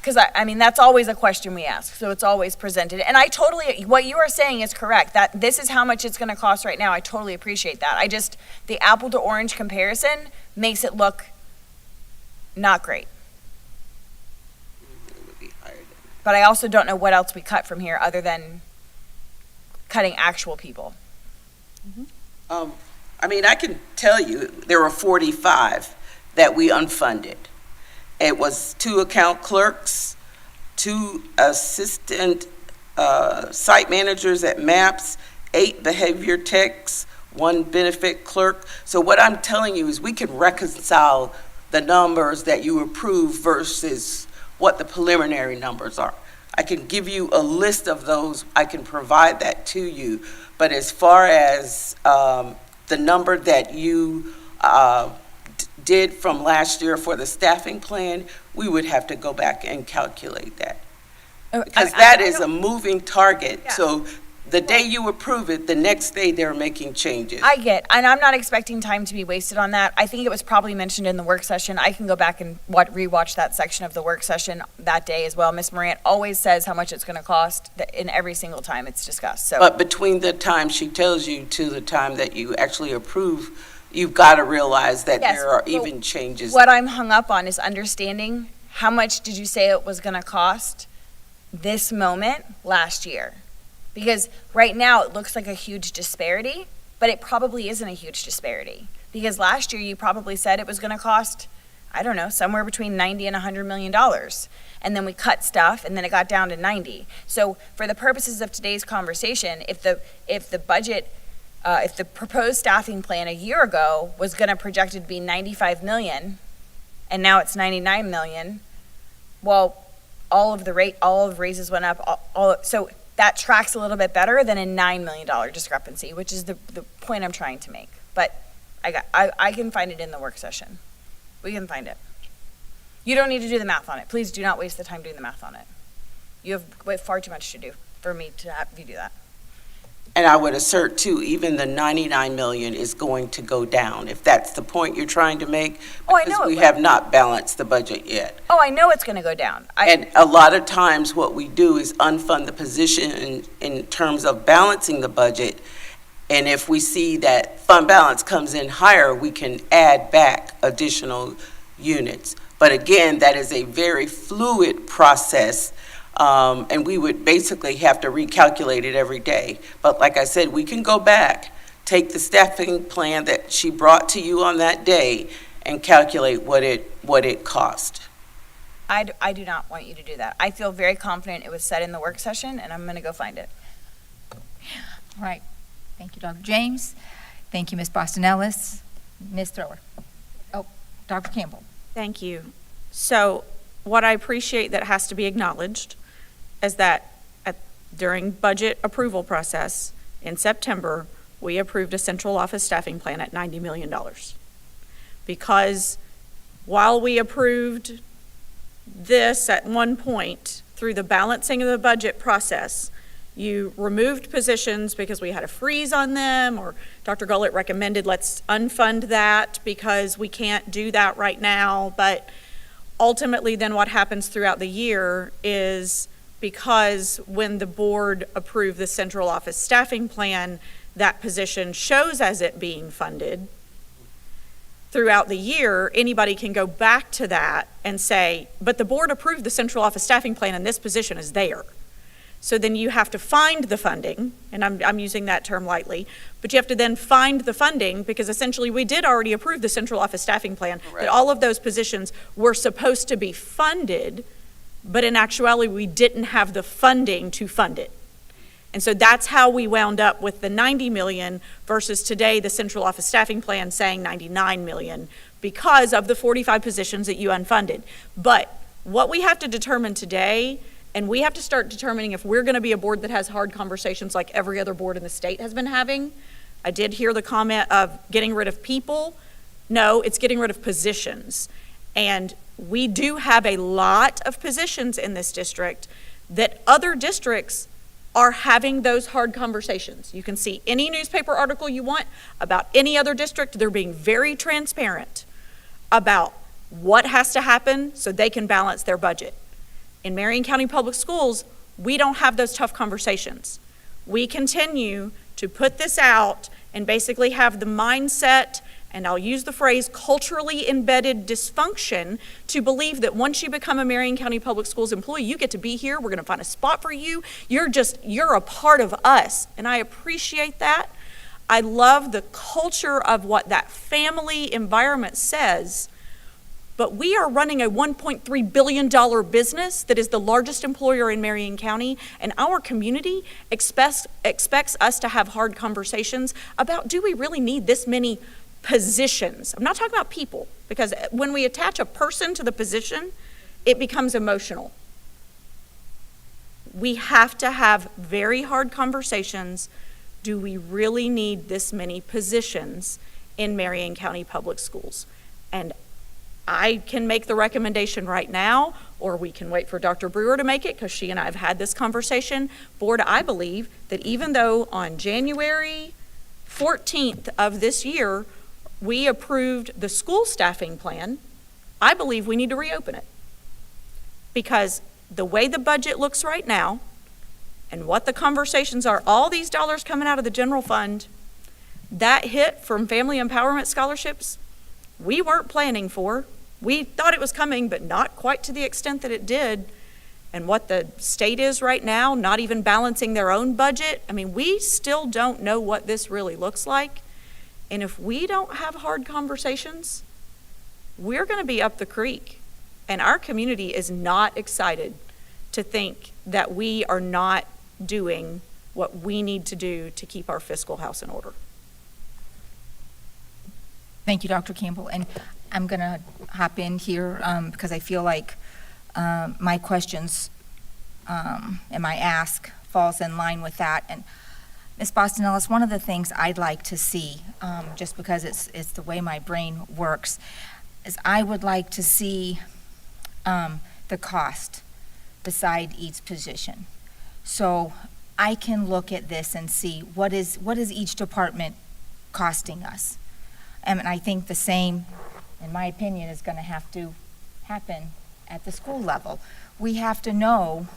Because I mean, that's always a question we ask, so it's always presented. And I totally, what you are saying is correct, that this is how much it's going to cost right now. I totally appreciate that. The apple to orange comparison makes it look not great. But I also don't know what else we cut from here other than cutting actual people. I mean, I can tell you there were 45 that we unfunded. It was 2 account clerks, 2 assistant site managers at MAPS, 8 behavior techs, 1 benefit clerk. So what I'm telling you is we can reconcile the numbers that you approve versus what the preliminary numbers are. I can give you a list of those. I can provide that to you. But as far as the number that you did from last year for the staffing plan, we would have to go back and calculate that. Because that is a moving target. Yeah. So the day you approve it, the next day they're making changes. And I'm not expecting time to be wasted on that. I think it was probably mentioned in the work session. I can go back and rewatch that section of the work session that day as well. Ms. Morant always says how much it's going to cost in every single time it's discussed. So, But between the time she tells you to the time that you actually approve, you've got to realize that Yes, there are but even changes. what I'm hung up on is understanding how much did you say it was going to cost this moment last year? Because right now it looks like a huge disparity, but it probably isn't a huge disparity. Because last year you probably said it was going to cost, I don't know, somewhere between $90 and $100 million. And then we cut stuff and then it got down to 90. So for the purposes of today's conversation, if the budget, if the proposed staffing plan a year ago was going to projected to be 95 million and now it's 99 million, well, all of raises went up, so that tracks a little bit better than a $9 million discrepancy, which is the point I'm trying to make. But I can find it in the work session. We can find it. You don't need to do the math on it. Please do not waste the time doing the math on it. You have far too much to do for me to have you do that. And I would assert too, even the 99 million is going to go down, if that's the point you're trying to make. Oh, I know Because it we will. have not balanced the budget yet. Oh, I know it's going to go down. And a lot of times what we do is unfund the position in terms of balancing the budget. And if we see that fund balance comes in higher, we can add back additional units. But again, that is a very fluid process. And we would basically have to recalculate it every day. But like I said, we can go back, take the staffing plan that she brought to you on that day and calculate what it cost. I do not want you to do that. I feel very confident it was said in the work session, and I'm going to go find it. All right. Thank you, Dr. James. Thank you, Ms. Boston Ellis. Ms. Thrower. Oh, Dr. Campbell. Thank you. So what I appreciate that has to be acknowledged is that during budget approval process in September, we approved a central office staffing plan at $90 million. Because while we approved this at one point through the balancing of the budget process, you removed positions because we had a freeze on them, or Dr. Gullett recommended let's unfund that because we can't do that right now. But ultimately then what happens throughout the year is, because when the board approved the central office staffing plan, that position shows as it being funded. Throughout the year, anybody can go back to that and say, but the board approved the central office staffing plan and this position is there. So then you have to find the funding, and I'm using that term lightly, but you have to then find the funding, because essentially we did already approve the central office staffing plan, that all of those positions were supposed to be funded, but in actuality we didn't have the funding to fund it. And so that's how we wound up with the 90 million versus today the central office staffing plan saying 99 million because of the 45 positions that you unfunded. But what we have to determine today, And we have to start determining if we're going to be a board that has hard conversations like every other board in the state has been having. I did hear the comment of getting rid of people. No, it's getting rid of positions. And we do have a lot of positions in this district that other districts are having those hard conversations. You can see any newspaper article you want about any other district. They're being very transparent about what has to happen so they can balance their budget. In Marion County Public Schools, we don't have those tough conversations. We continue to put this out and basically have the mindset, and I'll use the phrase culturally embedded dysfunction, to believe that once you become a Marion County Public Schools employee, you get to be here, we're gonna find a spot for you, you're a part of us, and I appreciate that. I love the culture of what that family environment says, but we are running a $1.3 billion business that is the largest employer in Marion County, and our community expects us to have hard conversations about, do we really need this many positions? I'm not talking about people, because when we attach a person to the position, it becomes emotional. We have to have very hard conversations. Do we really need this many positions in Marion County Public Schools? And I can make the recommendation right now, or we can wait for Dr. Brewer to make it, because she and I have had this conversation. Board, I believe that even though on January 14th of this year, we approved the school staffing plan, I believe we need to reopen it. Because the way the budget looks right now, and what the conversations are, all these dollars coming out of the general fund, that hit from family empowerment scholarships, we weren't planning for. We thought it was coming, but not quite to the extent that it did. And what the state is right now, not even balancing their own budget, I mean, we still don't know what this really looks like. And if we don't have hard conversations, we're going to be up the creek. And our community is not excited to think that we are not doing what we need to do to keep our fiscal house in order. Thank you, Dr. Campbell. And I'm going to hop in here because I feel like my questions and my ask falls in line with that. And Ms. Boston-Ellis, one of the things I'd like to see, just because it's the way my brain works, is I would like to see the cost beside each position. So I can look at this and see what is each department costing us. And I think the same, in my opinion, is going to have to happen at the school level. We have to know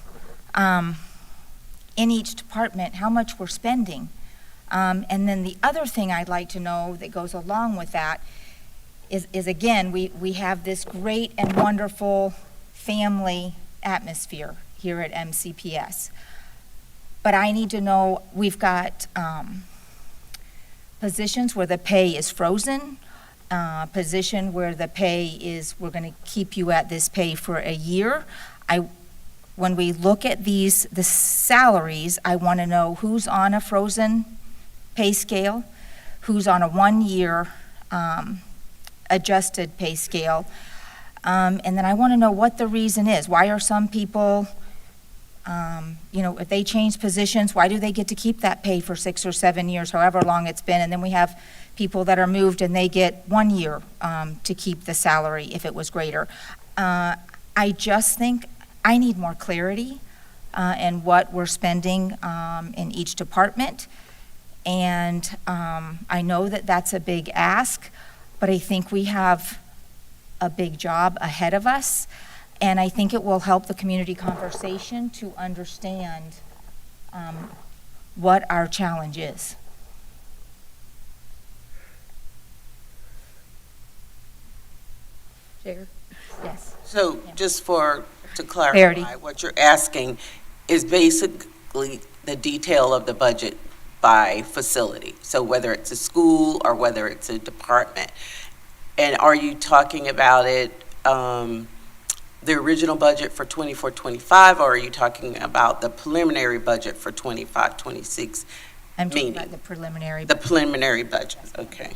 in each department how much we're spending. And then the other thing I'd like to know that goes along with that is again, we have this great and wonderful family atmosphere here at MCPS. But I need to know, we've got positions where the pay is frozen, position where the pay is, we're going to keep you at this pay for a year. When we look at the salaries, I want to know who's on a frozen pay scale, who's on a 1-year adjusted pay scale, and then I want to know what the reason is. Why are some people, if they change positions, why do they get to keep that pay for 6 or 7 years, however long it's been? And then we have people that are moved and they get 1 year to keep the salary if it was greater. I just think I need more clarity in what we're spending in each department. And I know that that's a big ask, but I think we have a big job ahead of us. And I think it will help the community conversation to understand what our challenge is. Chair? Yes. So just to clarify, Clarity. what you're asking is basically the detail of the budget by facility. So whether it's a school or whether it's a department. And are you talking about it, the original budget for 24-25, or are you talking about the preliminary budget for 25-26? I'm talking about the preliminary. The preliminary budget, okay.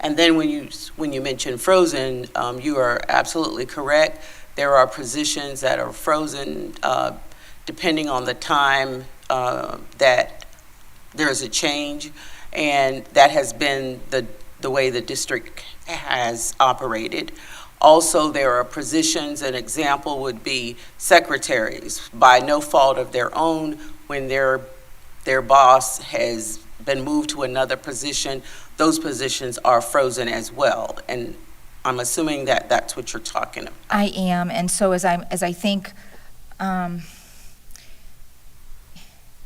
And then when you mention frozen, you are absolutely correct. There are positions that are frozen depending on the time that there's a change, and that has been the way the district has operated. Also, there are positions, an example would be secretaries, by no fault of their own, when their boss has been moved to another position, those positions are frozen as well. And I'm assuming that that's what you're talking about. I am, and so as I think,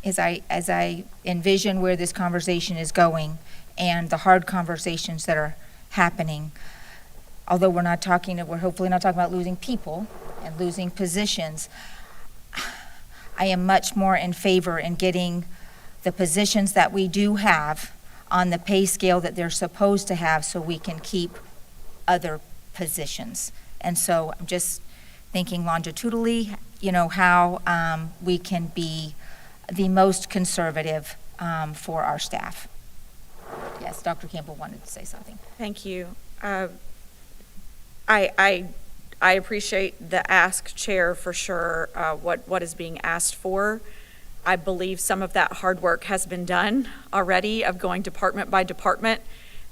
as I envision where this conversation is going and the hard conversations that are happening, although we're hopefully not talking about losing people and losing positions, I am much more in favor in getting the positions that we do have on the pay scale that they're supposed to have, so we can keep other positions. And so I'm just thinking longitudinally, how we can be the most conservative for our staff. Yes, Dr. Campbell wanted to say something. Thank you. I appreciate the ask, Chair, for sure, what is being asked for. I believe some of that hard work has been done already, of going department by department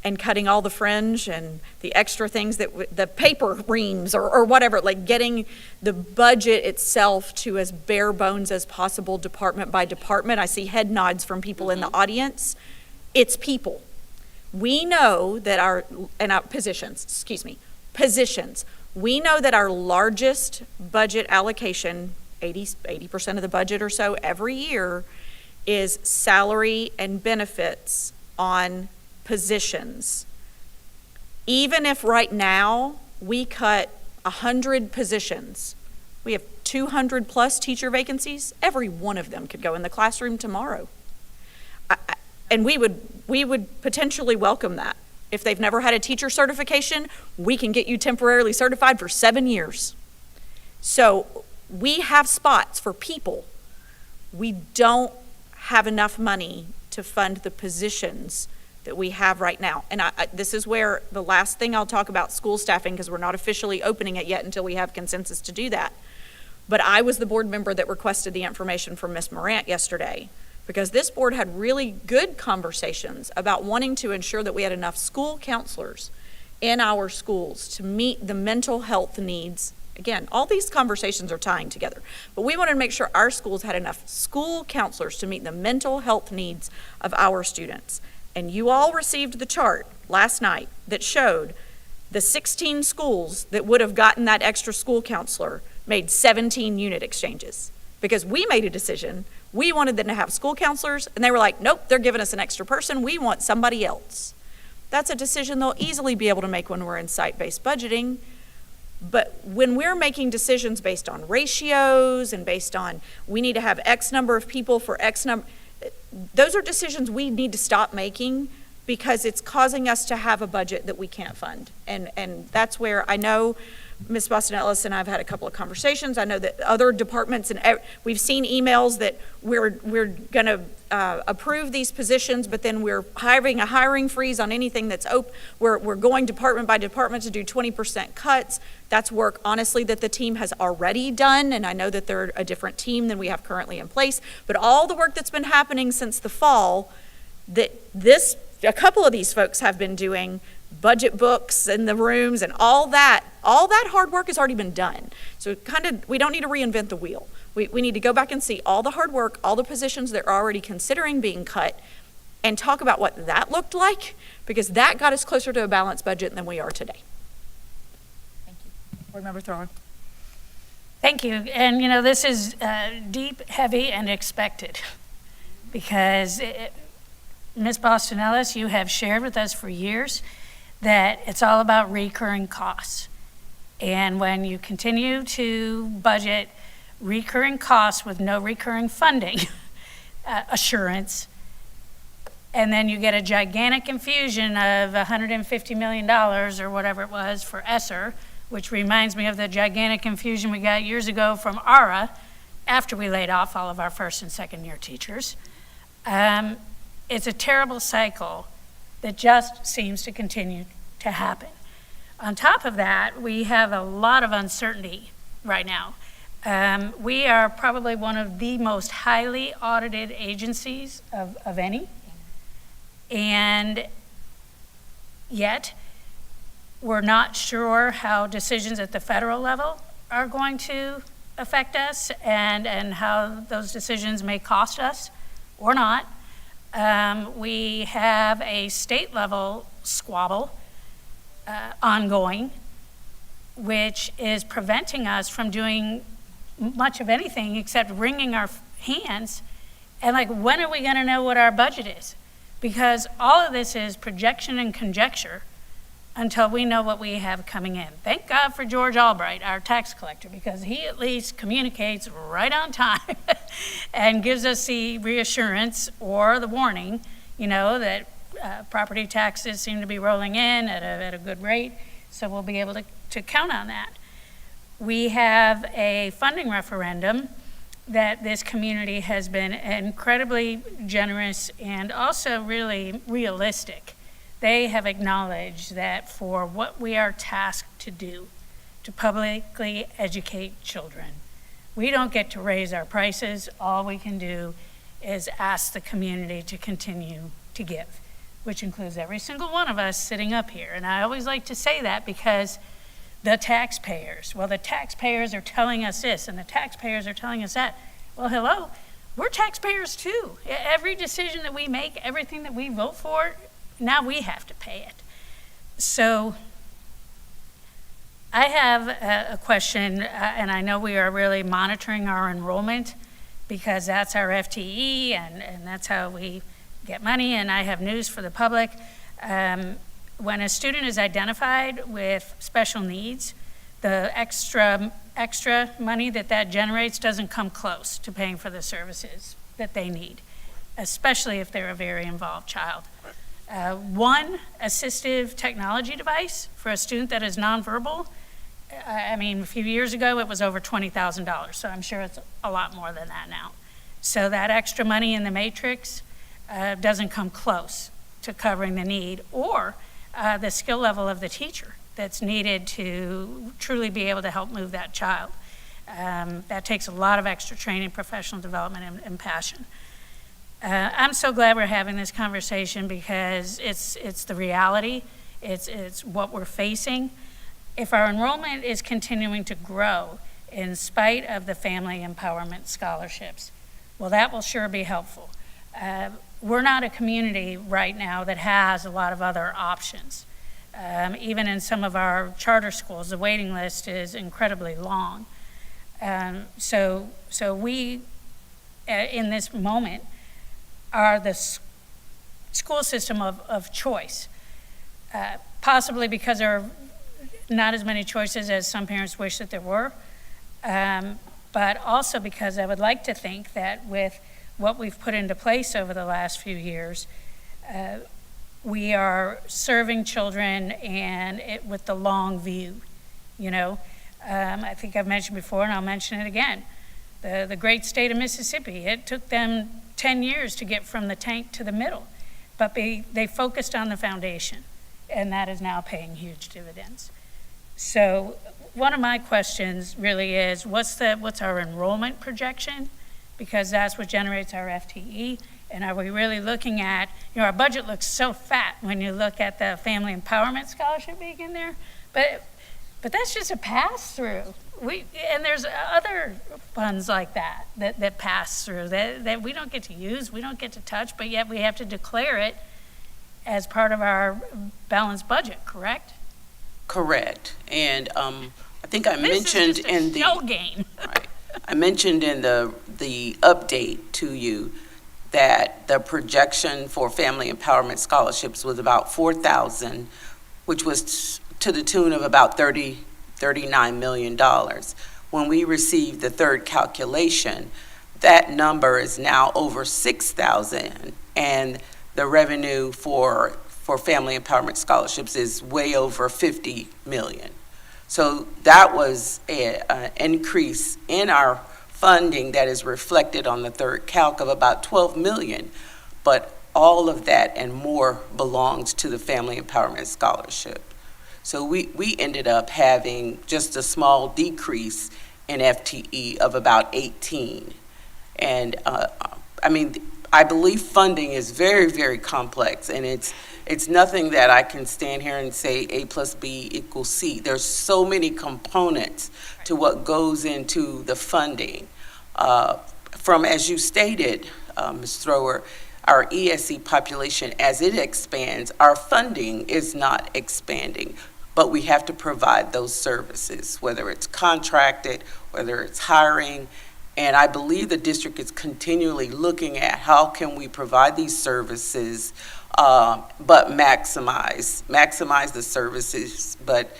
and cutting all the fringe and the extra things that the paper reams or whatever, like getting the budget itself to as bare bones as possible, department by department. I see head nods from people in the audience. It's people. We know that positions. We know that our largest budget allocation, 80% of the budget or so every year, is salary and benefits on positions. Even if right now we cut 100 positions, we have 200 plus teacher vacancies, every one of them could go in the classroom tomorrow. And we would potentially welcome that. If they've never had a teacher certification, we can get you temporarily certified for 7 years. So we have spots for people. We don't have enough money to fund the positions that we have right now. And this is where the last thing I'll talk about school staffing, because we're not officially opening it yet until we have consensus to do that. But I was the board member that requested the information from Ms. Morant yesterday, because this board had really good conversations about wanting to ensure that we had enough school counselors in our schools to meet the mental health needs. Again, all these conversations are tying together, but we wanted to make sure our schools had enough school counselors to meet the mental health needs of our students. And you all received the chart last night that showed the 16 schools that would have gotten that extra school counselor made 17 unit exchanges, because we made a decision. We wanted them to have school counselors, and they were like, nope, they're giving us an extra person. We want somebody else. That's a decision they'll easily be able to make when we're in site-based budgeting. But when we're making decisions based on ratios and based on we need to have X number of people for X number, those are decisions we need to stop making, because it's causing us to have a budget that we can't fund. And that's where I know Ms. Boston Ellis and I have had a couple of conversations. I know that other departments, and we've seen emails that we're going to approve these positions, but then we're having a hiring freeze on anything that's open. We're going department by department to do 20% cuts. That's work, honestly, that the team has already done, and I know that they're a different team than we have currently in place. But all the work that's been happening since the fall, a couple of these folks have been doing budget books in the rooms and all that hard work has already been done. So we don't need to reinvent the wheel. We need to go back and see all the hard work, all the positions they're already considering being cut, and talk about what that looked like, because that got us closer to a balanced budget than we are today. Thank you. Board Member Thrower. Thank you. And, this is deep, heavy, and expected, because Ms. Boston Ellis, you have shared with us for years that it's all about recurring costs. And when you continue to budget recurring costs with no recurring funding assurance, and then you get a gigantic infusion of $150 million or whatever it was for ESSER, which reminds me of the gigantic infusion we got years ago from ARA after we laid off all of our first and second year teachers. It's a terrible cycle that just seems to continue to happen. On top of that, we have a lot of uncertainty right now. We are probably one of the most highly audited agencies of any. And yet, we're not sure how decisions at the federal level are going to affect us and how those decisions may cost us or not. We have a state level squabble ongoing, which is preventing us from doing much of anything except wringing our hands. And like, when are we going to know what our budget is? Because all of this is projection and conjecture until we know what we have coming in. Thank God for George Albright, our tax collector, because he at least communicates right on time and gives us the reassurance or the warning, that property taxes seem to be rolling in at a good rate, so we'll be able to count on that. We have a funding referendum that this community has been incredibly generous and also really realistic. They have acknowledged that for what we are tasked to do, to publicly educate children, we don't get to raise our prices. All we can do is ask the community to continue to give, which includes every single one of us sitting up here. And I always like to say that because the taxpayers are telling us this and the taxpayers are telling us that. Well, hello, we're taxpayers too. Every decision that we make, everything that we vote for, now we have to pay it. So I have a question, and I know we are really monitoring our enrollment because that's our FTE and that's how we get money. And I have news for the public. When a student is identified with special needs, the extra money that generates doesn't come close to paying for the services that they need, especially if they're a very involved child. One assistive technology device for a student that is nonverbal, a few years ago it was over $20,000, so I'm sure it's a lot more than that now. So that extra money in the matrix doesn't come close to covering the need or the skill level of the teacher that's needed to truly be able to help move that child. That takes a lot of extra training, professional development, and passion. I'm so glad we're having this conversation because it's the reality. It's what we're facing. If our enrollment is continuing to grow in spite of the family empowerment scholarships, well, that will sure be helpful. We're not a community right now that has a lot of other options. Even in some of our charter schools, the waiting list is incredibly long. So we, in this moment, are the school system of choice, possibly because there are not as many choices as some parents wish that there were, but also because I would like to think that with what we've put into place over the last few years, we are serving children and with the long view, I think I've mentioned before and I'll mention it again. The great state of Mississippi, it took them 10 years to get from the tank to the middle, but they focused on the foundation, and that is now paying huge dividends. So one of my questions really is, what's our enrollment projection? Because that's what generates our FTE. And are we really looking at, our budget looks so fat when you look at the Family Empowerment Scholarship being in there, but that's just a pass-through. And there's other funds like that pass through that we don't get to use, we don't get to touch, but yet we have to declare it as part of our balanced budget, correct? Correct. And I think I mentioned in the shell game. Right. I mentioned in the update to you that the projection for Family Empowerment Scholarships was about 4,000, which was to the tune of about $39 million. When we received the third calculation, that number is now over 6,000, and the revenue for Family Empowerment Scholarships is way over 50 million. So that was an increase in our funding that is reflected on the third calc of about 12 million, but all of that and more belongs to the Family Empowerment Scholarship. So we ended up having just a small decrease in FTE of about 18. And I mean, I believe funding is very, very complex, and it's nothing that I can stand here and say A plus B equals C. There's so many components to what goes into the funding. From, as you stated, Ms. Thrower, our ESE population, as it expands, our funding is not expanding, but we have to provide those services, whether it's contracted, whether it's hiring. And I believe the district is continually looking at how can we provide these services, but maximize the services, but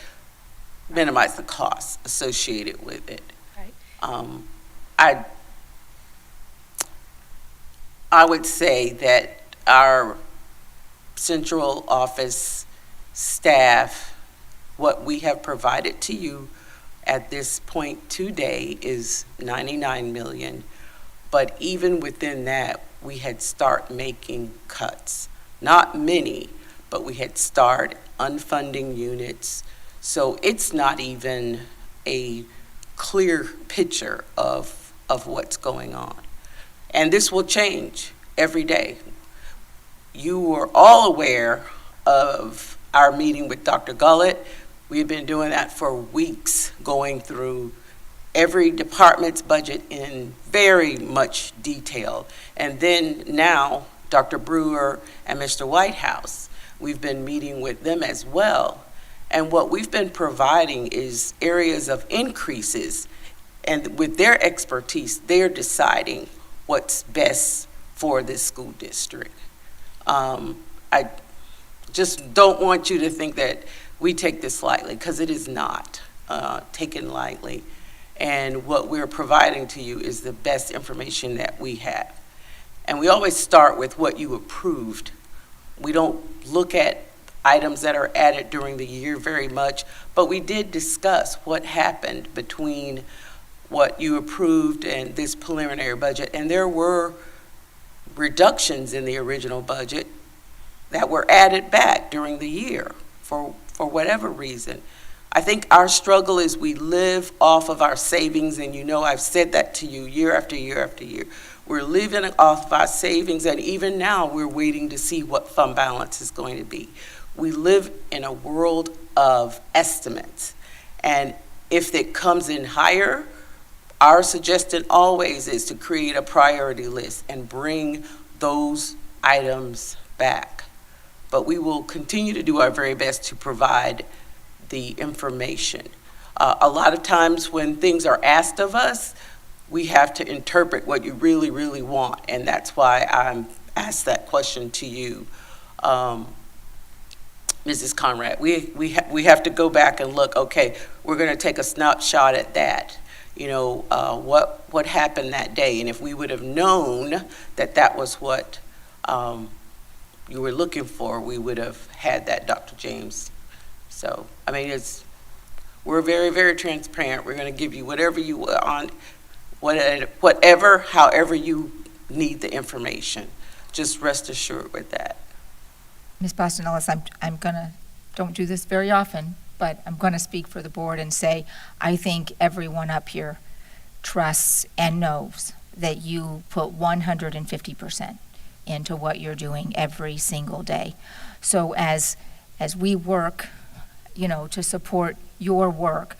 minimize the costs associated with it. Right. I would say that our central office staff, what we have provided to you at this point today is $99 million. But even within that, we had start making cuts. Not many, but we had started unfunding units. So it's not even a clear picture of what's going on. And this will change every day. You were all aware of our meeting with Dr. Gullett. We've been doing that for weeks, going through every department's budget in very much detail. And then now, Dr. Brewer and Mr. Whitehouse, we've been meeting with them as well. And what we've been providing is areas of increases. And with their expertise, they're deciding what's best for this school district. I just don't want you to think that we take this lightly, because it is not taken lightly. And what we're providing to you is the best information that we have. And we always start with what you approved. We don't look at items that are added during the year very much, but we did discuss what happened between what you approved and this preliminary budget. And there were reductions in the original budget that were added back during the year for whatever reason. I think our struggle is we live off of our savings, and you know I've said that to you year after year after year. We're living off of our savings, and even now we're waiting to see what fund balance is going to be. We live in a world of estimates, and if it comes in higher, our suggestion always is to create a priority list and bring those items back. But we will continue to do our very best to provide the information. A lot of times when things are asked of us, we have to interpret what you really, really want, and that's why I'm asked that question to you, Mrs. Conrad. We have to go back and look, okay, we're going to take a snapshot at that. You know, what happened that day, and if we would have known that that was what you were looking for, we would have had that, Dr. James. So, I mean, we're very, very transparent. We're going to give you whatever you want, whatever, however you need the information. Just rest assured with that. Ms. Boston Ellis, I'm gonna, don't do this very often, but I'm gonna speak for the board and say, I think everyone up here trusts and knows that you put 150% into what you're doing every single day. So as we work, you know, to support your work,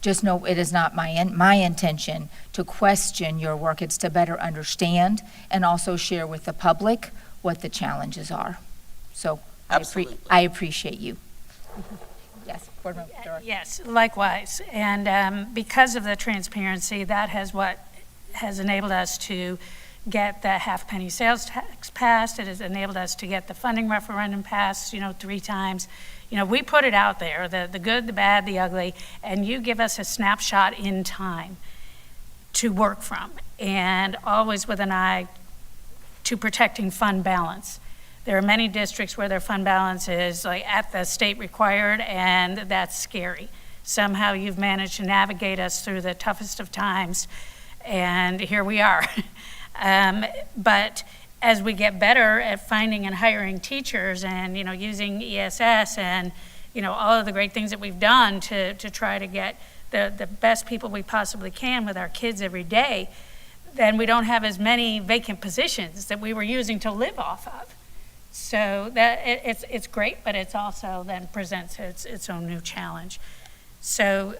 just know it is not my intention to question your work. It's to better understand and also share with the public what the challenges are. So I appreciate you. Yes, Board Member Dora. Yes, likewise. And because of the transparency, that has enabled us to get the half-penny sales tax passed. It has enabled us to get the funding referendum passed, 3 times. We put it out there, the good, the bad, the ugly, and you give us a snapshot in time to work from, and always with an eye to protecting fund balance. There are many districts where their fund balance is like at the state required, and that's scary. Somehow you've managed to navigate us through the toughest of times, and here we are. But as we get better at finding and hiring teachers and, using ESS and, all of the great things that we've done to try to get the best people we possibly can with our kids every day, then we don't have as many vacant positions that we were using to live off of. So that it's great, but it's also then presents its own new challenge. So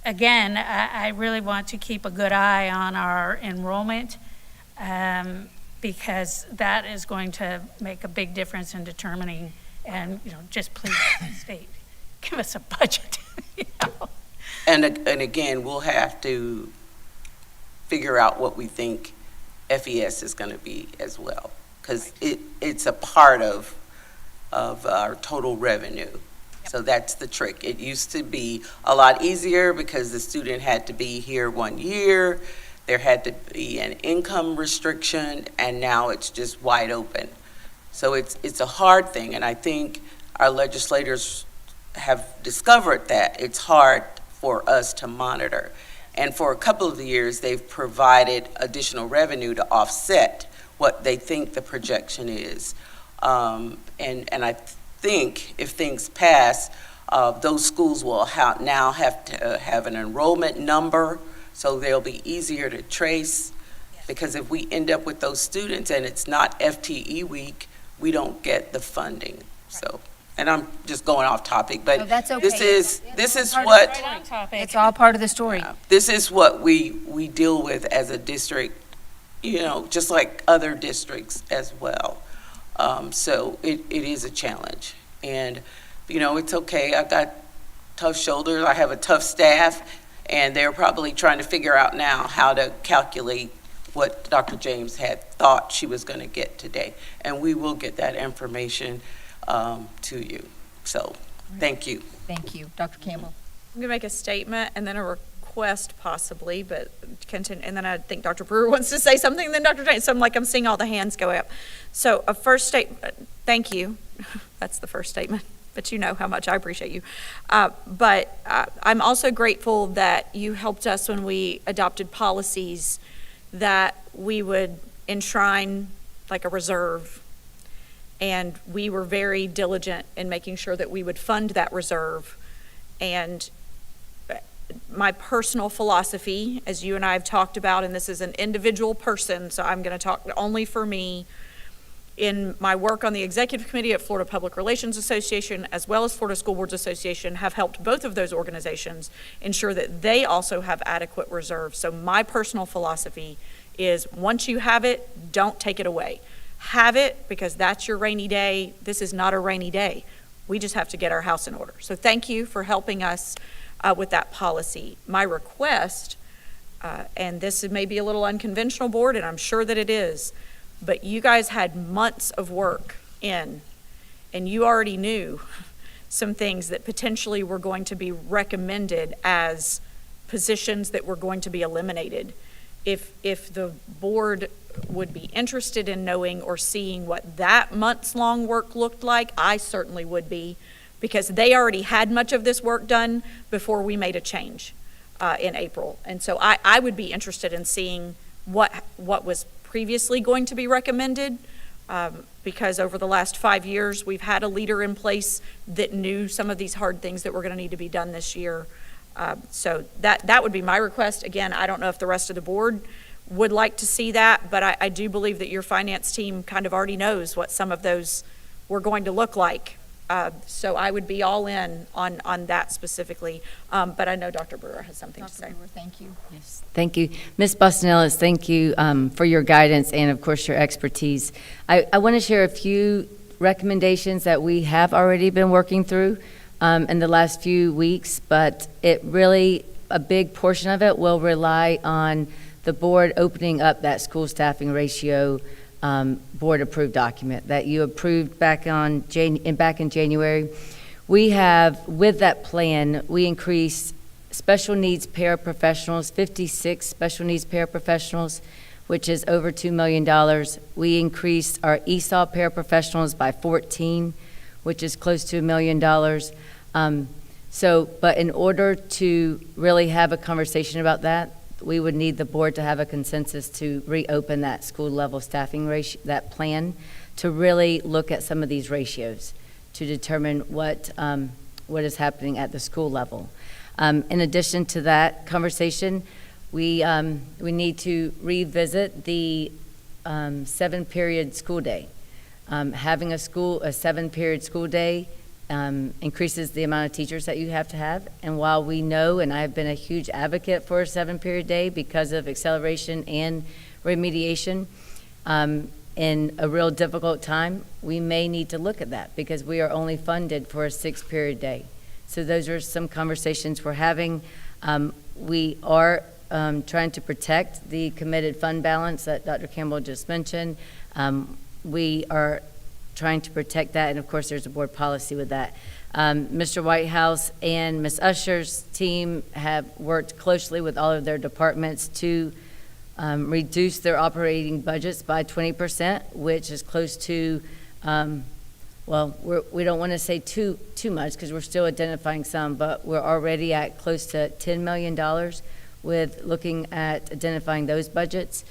again, I really want to keep a good eye on our enrollment because that is going to make a big difference in determining, and just please, state, give us a budget. And again, we'll have to figure out what we think FES is going to be as well, because it's a part of our total revenue. So that's the trick. It used to be a lot easier because the student had to be here 1 year, there had to be an income restriction, and now it's just wide open. So it's a hard thing, and I think our legislators have discovered that it's hard for us to monitor. And for a couple of years, they've provided additional revenue to offset what they think the projection is. And I think if things pass, those schools will now have to have an enrollment number, so they'll be easier to trace. Because if we end up with those students and it's not FTE week, we don't get the funding. So. And I'm just going off topic, but that's okay. this is what it's all part of the story. This is what we deal with as a district, just like other districts as well. So it is a challenge, and it's okay. I've got tough shoulders. I have a tough staff, and they're probably trying to figure out now how to calculate what Dr. James had thought she was going to get today, and we will get that information to you. So, thank you. Thank you. Dr. Campbell. I'm going to make a statement and then a request possibly, but continue, and then I think Dr. Brewer wants to say something, and then Dr. James. So I'm seeing all the hands go up. So a first statement, thank you. That's the first statement, but you know how much I appreciate you. But I'm also grateful that you helped us when we adopted policies that we would enshrine like a reserve. And we were very diligent in making sure that we would fund that reserve. And my personal philosophy, as you and I have talked about, and this is an individual person, so I'm going to talk only for me, in my work on the executive committee at Florida Public Relations Association, as well as Florida School Boards Association, have helped both of those organizations ensure that they also have adequate reserves. So my personal philosophy is once you have it, don't take it away. Have it, because that's your rainy day. This is not a rainy day. We just have to get our house in order. So thank you for helping us with that policy. My request, and this may be a little unconventional, board, and I'm sure that it is, but you guys had months of work in, and you already knew some things that potentially were going to be recommended as positions that were going to be eliminated. If the board would be interested in knowing or seeing what that months-long work looked like, I certainly would be, because they already had much of this work done before we made a change in April. And so I would be interested in seeing what was previously going to be recommended, because over the last 5 years, we've had a leader in place that knew some of these hard things that were going to need to be done this year. So that would be my request. Again, I don't know if the rest of the board would like to see that, but I do believe that your finance team kind of already knows what some of those were going to look like. So I would be all in on that specifically. But I know Dr. Brewer has something to say. Dr. Brewer, thank you. Yes, thank you. Ms. Bostonellis, thank you for your guidance and, of course, your expertise. I want to share a few recommendations that we have already been working through in the last few weeks, but it really, a big portion of it will rely on the board opening up that school staffing ratio board-approved document that you approved back in January. We have, with that plan, we increased special needs paraprofessionals, 56 special needs paraprofessionals, which is over $2 million. We increased our ESOL paraprofessionals by 14, which is close to $1 million. But in order to really have a conversation about that, we would need the board to have a consensus to reopen that school level staffing ratio, that plan, to really look at some of these ratios to determine what is happening at the school level. In addition to that conversation, we need to revisit the 7-period school day. Having a 7-period school day increases the amount of teachers that you have to have. And while we know, and I've been a huge advocate for a 7-period day because of acceleration and remediation, in a real difficult time, we may need to look at that because we are only funded for a 6-period day. So those are some conversations we're having. We are trying to protect the committed fund balance that Dr. Campbell just mentioned. We are trying to protect that, and of course there's a board policy with that. Mr. Whitehouse and Ms. Usher's team have worked closely with all of their departments to reduce their operating budgets by 20%, which is close to, well, we don't want to say too much because we're still identifying some, but we're already at close to $10 million with looking at identifying those budgets.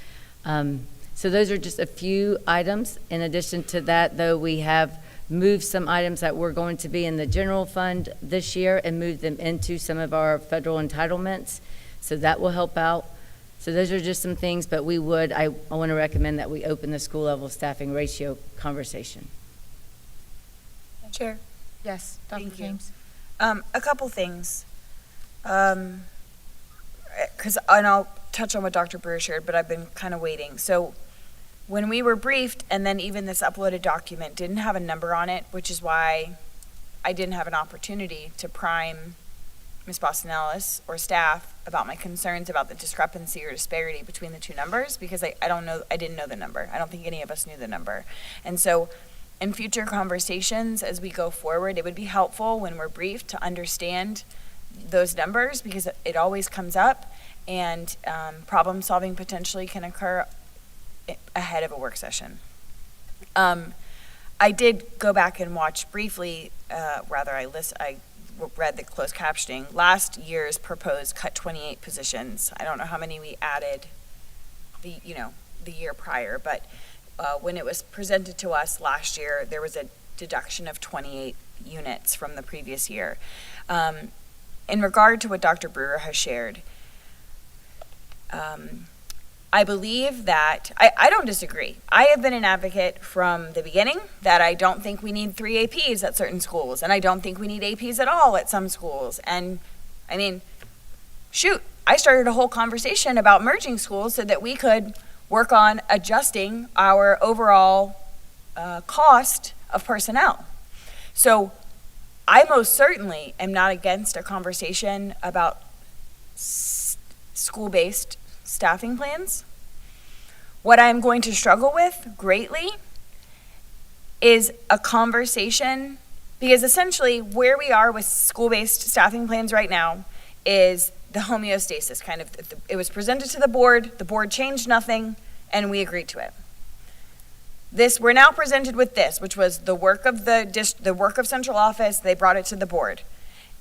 So those are just a few items. In addition to that, though, we have moved some items that were going to be in the general fund this year and moved them into some of our federal entitlements. So that will help out. So those are just some things, but I want to recommend that we open the school level staffing ratio conversation. Chair? Yes, Dr. Thank you. James. A couple things. And I'll touch on what Dr. Brewer shared, but I've been kind of waiting. So when we were briefed, and then even this uploaded document didn't have a number on it, which is why I didn't have an opportunity to prime Ms. Bostonellis or staff about my concerns about the discrepancy or disparity between the two numbers, because I didn't know the number. I don't think any of us knew the number. And so in future conversations as we go forward, it would be helpful when we're briefed to understand those numbers, because it always comes up, and problem solving potentially can occur ahead of a work session. I did go back and watch briefly, I read the closed captioning. Last year's proposed cut 28 positions. I don't know how many we added the year prior, but when it was presented to us last year, there was a deduction of 28 units from the previous year. In regard to what Dr. Brewer has shared, I believe that, I don't disagree. I have been an advocate from the beginning that I don't think we need 3 APs at certain schools, and I don't think we need APs at all at some schools. And I mean, shoot, I started a whole conversation about merging schools so that we could work on adjusting our overall cost of personnel. So I most certainly am not against a conversation about school-based staffing plans. What I'm going to struggle with greatly is a conversation, because essentially where we are with school-based staffing plans right now is the homeostasis kind of. It was presented to the board changed nothing, and we agreed to it. We're now presented with this, which was the work of the work of central office. They brought it to the board.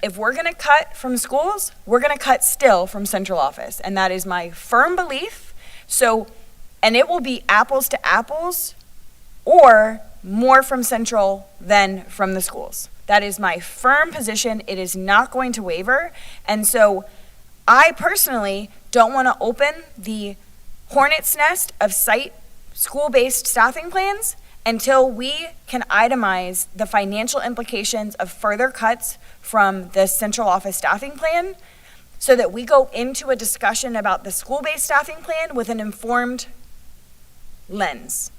If we're going to cut from schools, we're going to cut still from central office, and that is my firm belief. So, and it will be apples to apples, or more from central than from the schools. That is my firm position. It is not going to waver, and so I personally don't want to open the hornet's nest of site school-based staffing plans until we can itemize the financial implications of further cuts from the central office staffing plan, so that we go into a discussion about the school-based staffing plan with an informed lens.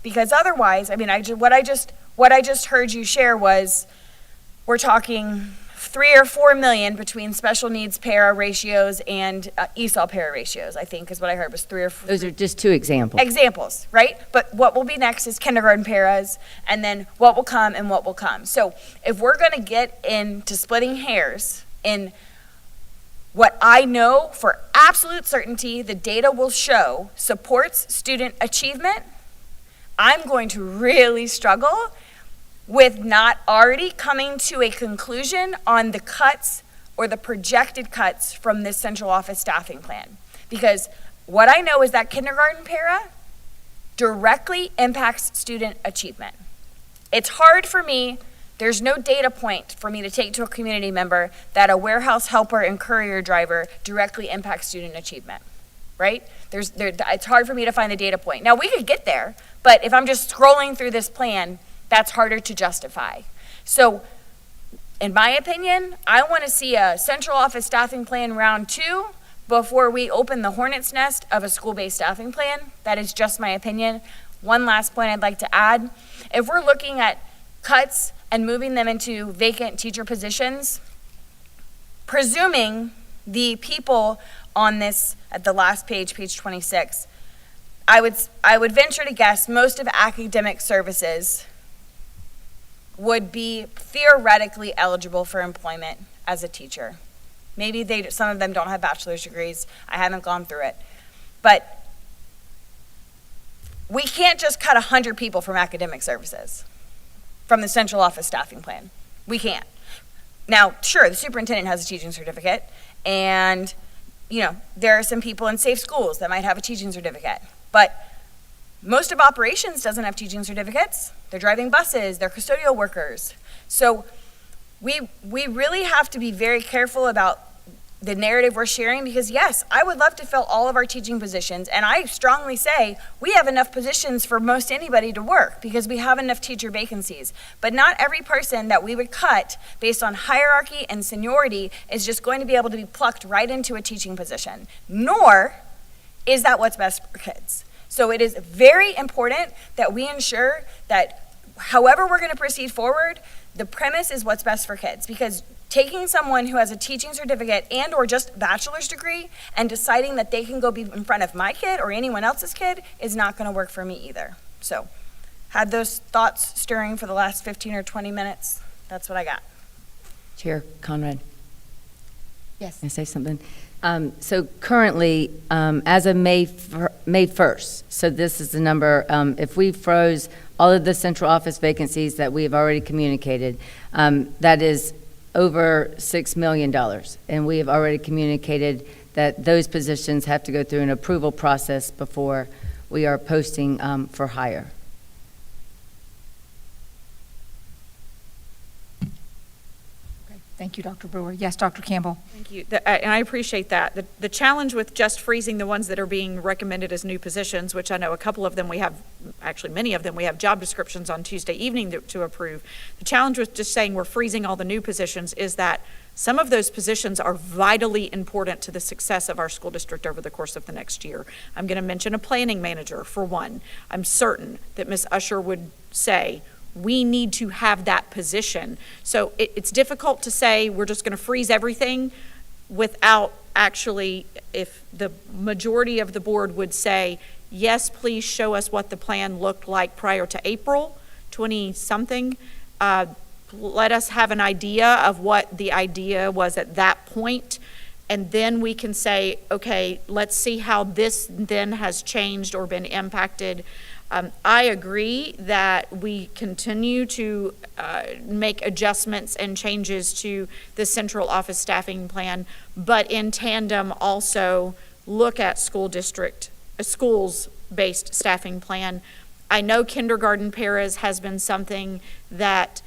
Because otherwise, I mean, what I just heard you share was, we're talking 3 or 4 million between special needs para ratios and ESOL para ratios, I think is what I heard, was 3 or 4. Those are just 2 examples. Examples, right? But what will be next is kindergarten paras, and then what will come and what will come. So if we're going to get into splitting hairs in what I know for absolute certainty the data will show supports student achievement, I'm going to really struggle with not already coming to a conclusion on the cuts or the projected cuts from this central office staffing plan. Because what I know is that kindergarten para directly impacts student achievement. It's hard for me There's no data point for me to take to a community member that a warehouse helper and courier driver directly impacts student achievement, right? It's hard for me to find the data point. Now, we could get there, but if I'm just scrolling through this plan, that's harder to justify. So, in my opinion, I want to see a central office staffing plan round 2 before we open the hornet's nest of a school-based staffing plan. That is just my opinion. One last point I'd like to add. If we're looking at cuts and moving them into vacant teacher positions, presuming the people on this, at the last page, page 26, I would venture to guess most of academic services would be theoretically eligible for employment as a teacher. Maybe some of them don't have bachelor's degrees. I haven't gone through it. But we can't just cut 100 people from academic services, from the central office staffing plan. We can't. Now, sure, the superintendent has a teaching certificate, and there are some people in safe schools that might have a teaching certificate. But most of operations doesn't have teaching certificates. They're driving buses, they're custodial workers. So we really have to be very careful about the narrative we're sharing, because yes, I would love to fill all of our teaching positions, and I strongly say we have enough positions for most anybody to work because we have enough teacher vacancies. But not every person that we would cut based on hierarchy and seniority is just going to be able to be plucked right into a teaching position, nor is that what's best for kids. So it is very important that we ensure that however we're going to proceed forward, the premise is what's best for kids, because taking someone who has a teaching certificate and or just bachelor's degree and deciding that they can go be in front of my kid or anyone else's kid is not going to work for me either. So, had those thoughts stirring for the last 15 or 20 minutes. That's what I got. Chair Conrad. Yes. Can I say something? So currently, as of May 1st, so this is the number, if we froze all of the central office vacancies that we have already communicated, that is over $6 million. And we have already communicated that those positions have to go through an approval process before we are posting for hire. Thank you, Dr. Brewer. Yes, Dr. Campbell. Thank you. And I appreciate that. The challenge with just freezing the ones that are being recommended as new positions, which I know a couple of them we have, actually many of them, we have job descriptions on Tuesday evening to approve. The challenge with just saying we're freezing all the new positions is that some of those positions are vitally important to the success of our school district over the course of the next year. I'm going to mention a planning manager for one. I'm certain that Ms. Usher would say, we need to have that position. So it's difficult to say we're just going to freeze everything without actually, if the majority of the board would say, yes, please show us what the plan looked like prior to April 20-something. Let us have an idea of what the idea was at that point, and then we can say, okay, let's see how this then has changed or been impacted. I agree that we continue to make adjustments and changes to the central office staffing plan, but in tandem also look at schools-based staffing plan. I know kindergarten paras has been something that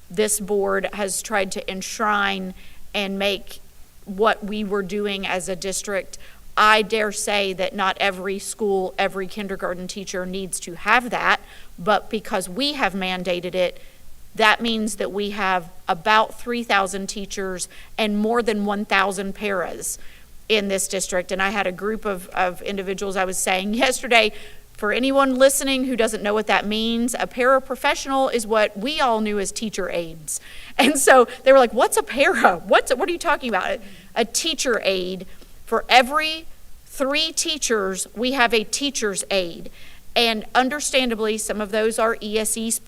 this board has tried to enshrine and make what we were doing as a district. I dare say that not every school, every kindergarten teacher needs to have that, but because we have mandated it, that means that we have about 3,000 teachers and more than 1,000 paras in this district. And I had a group of individuals, I was saying yesterday, for anyone listening who doesn't know what that means, a paraprofessional is what we all knew as teacher aides. And so they were like, what's a para? What are you talking about? A teacher aide. For every 3 teachers, we have a teacher's aide. And understandably, some of those are ESE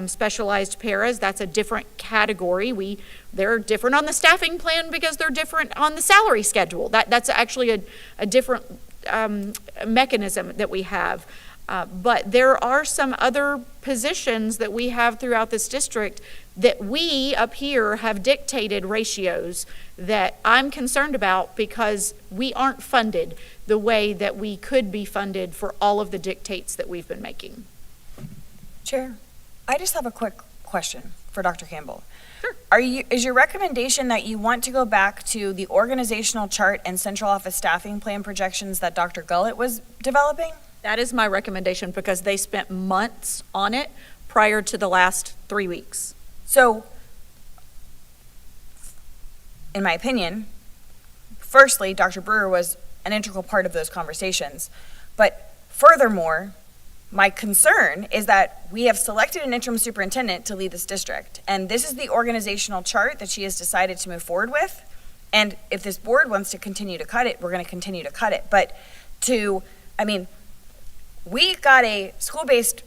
specialized paras. That's a different category. They're different on the staffing plan because they're different on the salary schedule. That's actually a different mechanism that we have. But there are some other positions that we have throughout this district that we up here have dictated ratios that I'm concerned about because we aren't funded the way that we could be funded for all of the dictates that we've been making. Chair, I just have a quick question for Dr. Campbell. Is your recommendation that you want to go back to the organizational chart and central office staffing plan projections that Dr. Gullett was developing? That is my recommendation because they spent months on it prior to the last 3 weeks. So, in my opinion, firstly, Dr. Brewer was an integral part of those conversations. But furthermore, my concern is that we have selected an interim superintendent to lead this district. And this is the organizational chart that she has decided to move forward with. And if this board wants to continue to cut it, we're going to continue to cut it. But we got a school-based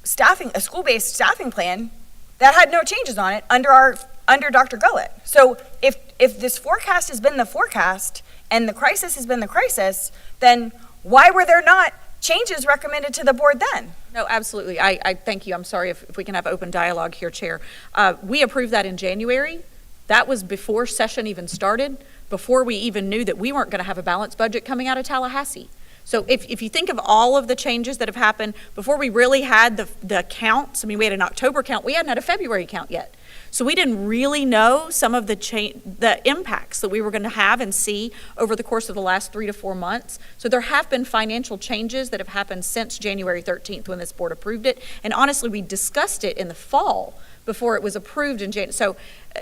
staffing plan that had no changes on it under Dr. Gullett. So if this forecast has been the forecast and the crisis has been the crisis, then why were there not changes recommended to the board then? No, absolutely. I thank you. I'm sorry if we can have open dialogue here, Chair. We approved that in January. That was before session even started, before we even knew that we weren't going to have a balanced budget coming out of Tallahassee. So if you think of all of the changes that have happened before we really had the counts, we had an October count, we hadn't had a February count yet. So we didn't really know some of the impacts that we were going to have and see over the course of the last 3 to 4 months. So there have been financial changes that have happened since January 13th when this board approved it. And honestly, we discussed it in the fall before it was approved in January. So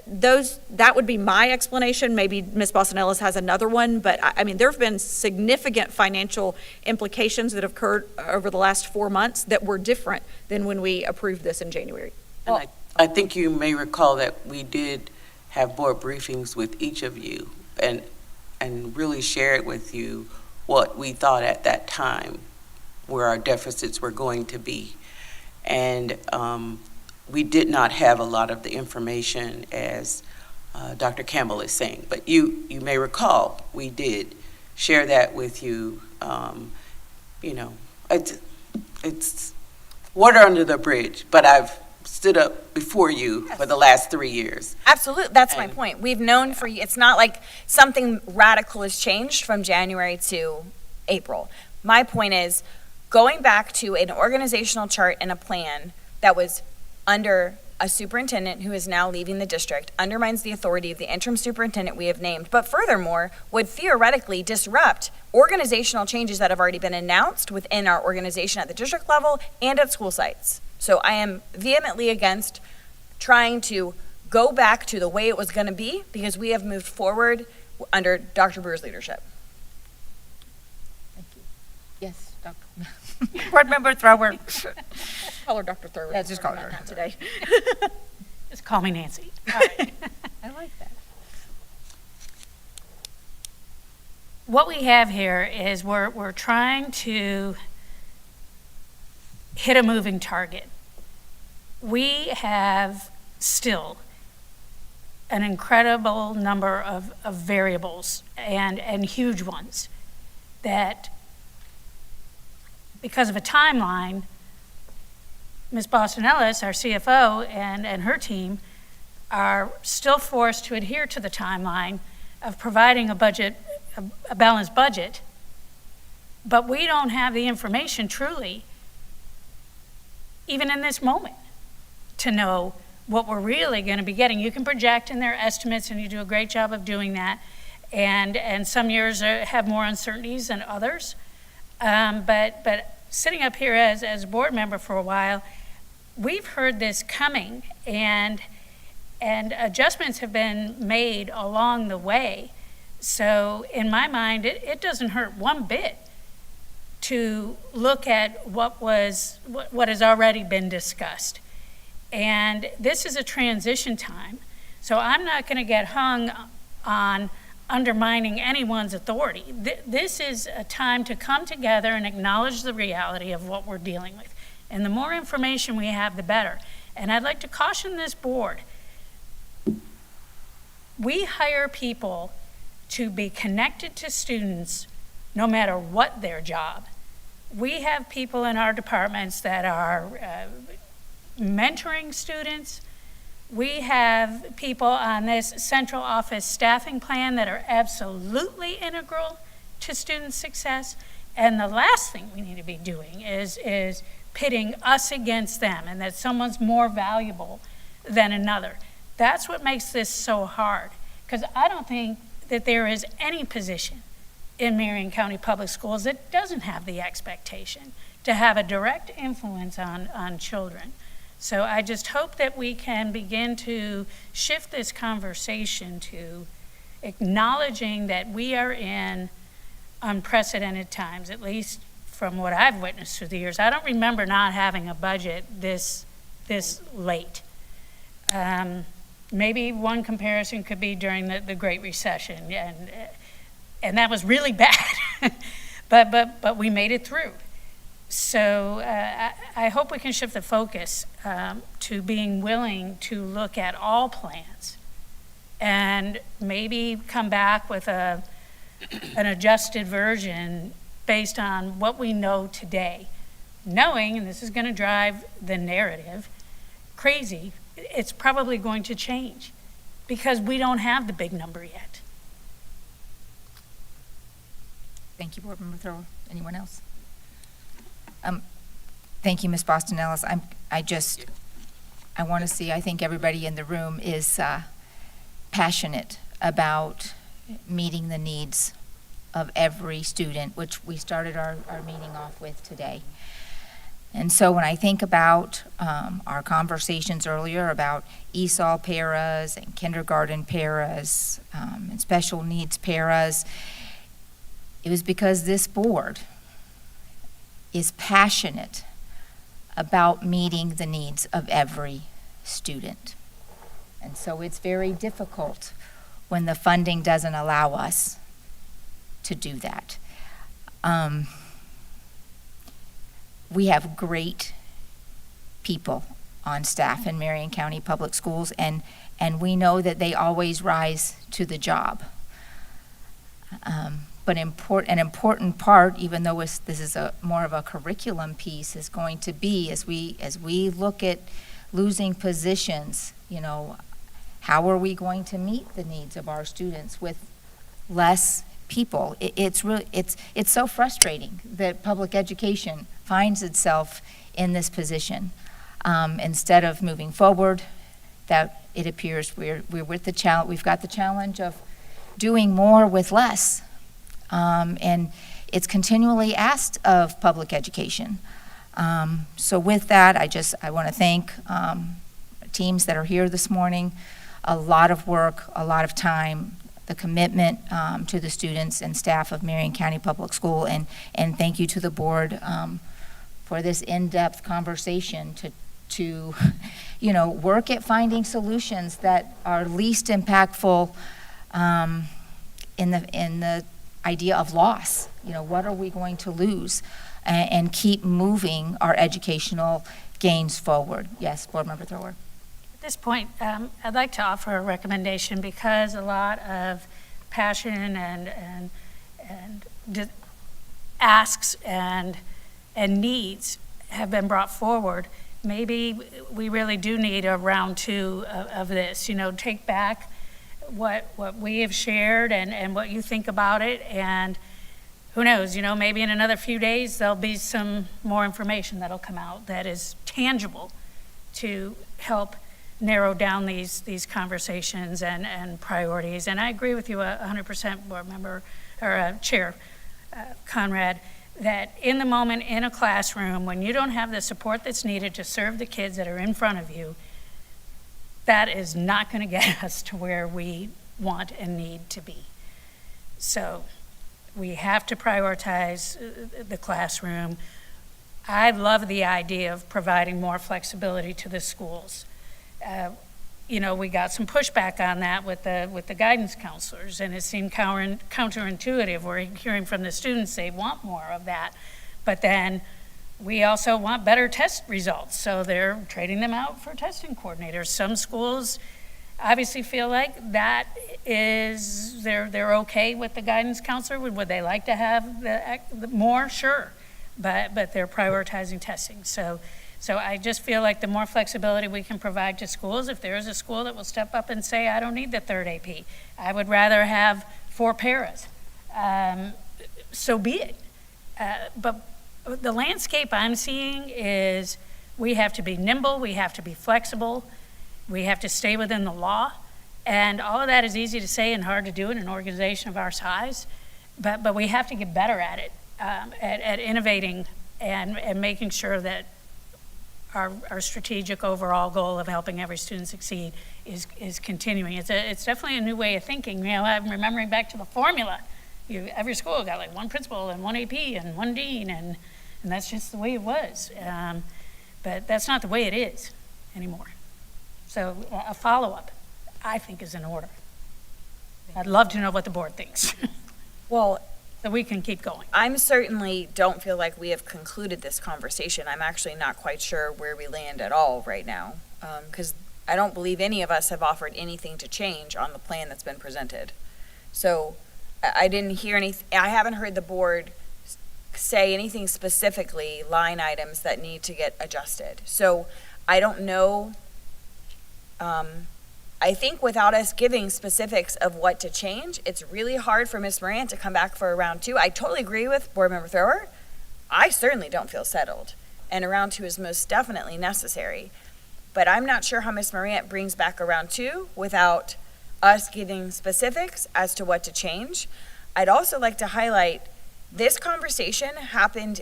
that would be my explanation. Maybe Ms. Boston-Ellis has another one, but there have been significant financial implications that have occurred over the last 4 months that were different than when we approved this in January. And I think you may recall that we did have board briefings with each of you and really shared with you what we thought at that time where our deficits were going to be. And we did not have a lot of the information as Dr. Campbell is saying, but you may recall we did share that with you. It's water under the bridge, but I've stood up before you for the last 3 years. Absolutely, that's my point. We've known for you, it's not like something radical has changed from January to April. My point is going back to an organizational chart and a plan that was under a superintendent who is now leaving the district undermines the authority of the interim superintendent we have named, but furthermore would theoretically disrupt organizational changes that have already been announced within our organization at the district level and at school sites. So I am vehemently against trying to go back to the way it was going to be because we have moved forward under Dr. Brewer's leadership. Thank you. Yes, Dr. Board Member Thrower. Call her Dr. Thrower. Yeah, just call her today. Just call me Nancy. I like that. What we have here is we're trying to hit a moving target. We have still an incredible number of variables and huge ones that, because of a timeline, Ms. Boston-Ellis, our CFO, and her team are still forced to adhere to the timeline of providing a balanced budget, but we don't have the information truly, even in this moment, to know what we're really going to be getting. You can project in their estimates, and you do a great job of doing that, and some years have more uncertainties than others, but sitting up here as a board member for a while, we've heard this coming, and adjustments have been made along the way. So in my mind, it doesn't hurt one bit to look at what has already been discussed. And this is a transition time, so I'm not going to get hung on undermining anyone's authority. This is a time to come together and acknowledge the reality of what we're dealing with. And the more information we have, the better. And I'd like to caution this board. We hire people to be connected to students no matter what their job. We have people in our departments that are mentoring students. We have people on this central office staffing plan that are absolutely integral to student success. And the last thing we need to be doing is pitting us against them, and that someone's more valuable than another. That's what makes this so hard, because I don't think that there is any position in Marion County Public Schools that doesn't have the expectation to have a direct influence on children. So I just hope that we can begin to shift this conversation to acknowledging that we are in unprecedented times, at least from what I've witnessed through the years. I don't remember not having a budget this late. Maybe one comparison could be during the Great Recession, and that was really bad, but we made it through. So I hope we can shift the focus to being willing to look at all plans and maybe come back with an adjusted version based on what we know today, knowing, and this is going to drive the narrative crazy, it's probably going to change because we don't have the big number yet. Thank you, Board Member Thrower. Anyone else? Thank you, Ms. Boston Ellis. I want to see, I think everybody in the room is passionate about meeting the needs of every student, which we started our meeting off with today. And so when I think about our conversations earlier about ESOL paras and kindergarten paras and special needs paras, it was because this board is passionate about meeting the needs of every student. And so it's very difficult when the funding doesn't allow us to do that. We have great people on staff in Marion County Public Schools, and we know that they always rise to the job. But an important part, even though this is more of a curriculum piece, is going to be as we look at losing positions, how are we going to meet the needs of our students with less people? It's so frustrating that public education finds itself in this position. Instead of moving forward, that it appears we're with the challenge. We've got the challenge of doing more with less. And it's continually asked of public education. So with that, I want to thank teams that are here this morning. A lot of work, a lot of time, the commitment to the students and staff of Marion County Public School, and thank you to the board for this in-depth conversation to work at finding solutions that are least impactful in the idea of loss. What are we going to lose, and keep moving our educational gains forward. Yes, Board Member Thrower. At this point, I'd like to offer a recommendation because a lot of passion and asks and needs have been brought forward. Maybe we really do need a round two of this. Take back what we have shared and what you think about it, and who knows, maybe in another few days there'll be some more information that'll come out that is tangible to help narrow down these conversations and priorities. And I agree with you 100%, Board Member, or Chair Conrad, that in the moment in a classroom, when you don't have the support that's needed to serve the kids that are in front of you, that is not going to get us to where we want and need to be. So we have to prioritize the classroom. I love the idea of providing more flexibility to the schools. We got some pushback on that with the guidance counselors, and it seemed counterintuitive. We're hearing from the students they want more of that, but then we also want better test results, so they're trading them out for testing coordinators. Some schools obviously feel like that is, they're okay with the guidance counselor. Would they like to have the more? Sure, but they're prioritizing testing. So I just feel like the more flexibility we can provide to schools, if there is a school that will step up and say, I don't need the third AP, I would rather have 4 paras, so be it. But the landscape I'm seeing is we have to be nimble, we have to be flexible. We have to stay within the law. And all of that is easy to say and hard to do in an organization of our size. But we have to get better at it, at innovating and making sure that our strategic overall goal of helping every student succeed is continuing. It's definitely a new way of thinking. You know, I'm remembering back to the formula. Every school got like one principal and one AP and one dean, and that's just the way it was. But that's not the way it is anymore. So a follow-up, I think, is in order. I'd love to know what the board thinks. Well, so we can keep going. I'm certainly don't feel like we have concluded this conversation. I'm actually not quite sure where we land at all right now, because I don't believe any of us have offered anything to change on the plan that's been presented. So I didn't hear anything. I haven't heard the board say anything specifically, line items that need to get adjusted. So I don't know. I think without us giving specifics of what to change, it's really hard for Ms. Moran to come back for a round two. I totally agree with Board Member Thrower. I certainly don't feel settled, and a round two is most definitely necessary. But I'm not sure how Ms. Moran brings back a round two without us giving specifics as to what to change. I'd also like to highlight this conversation happened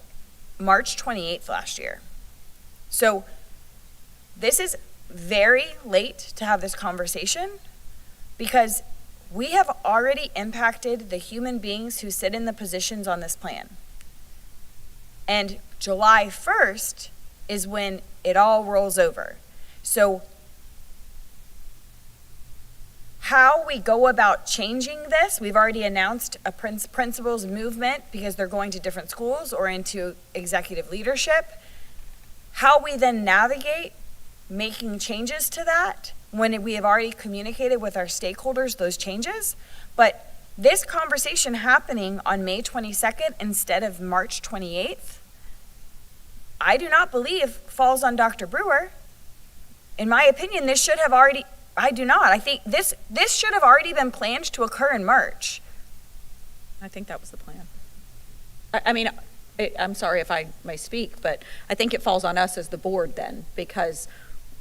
March 28th last year. So this is very late to have this conversation because we have already impacted the human beings who sit in the positions on this plan. And July 1st is when it all rolls over. So how we go about changing this, we've already announced a principals movement because they're going to different schools or into executive leadership. How we then navigate making changes to that when we have already communicated with our stakeholders those changes. But this conversation happening on May 22nd instead of March 28th, I do not believe falls on Dr. Brewer. In my opinion, this should have already, I do not. I think this should have already been planned to occur in March. I think that was the plan. I mean, I'm sorry if I may speak, but I think it falls on us as the board then, because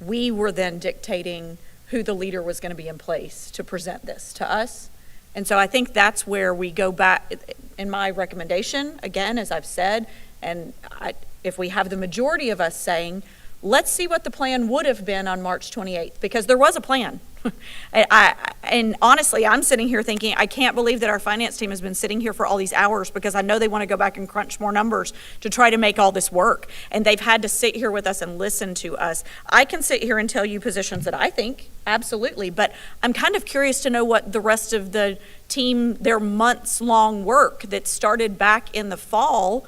we were then dictating who the leader was going to be in place to present this to us. And so I think that's where we go back in my recommendation, again, as I've said, and if we have the majority of us saying, let's see what the plan would have been on March 28th, because there was a plan. And honestly, I'm sitting here thinking, I can't believe that our finance team has been sitting here for all these hours because I know they want to go back and crunch more numbers to try to make all this work. And they've had to sit here with us and listen to us. I can sit here and tell you positions that I think, absolutely, but I'm kind of curious to know what the rest of the team, their months-long work that started back in the fall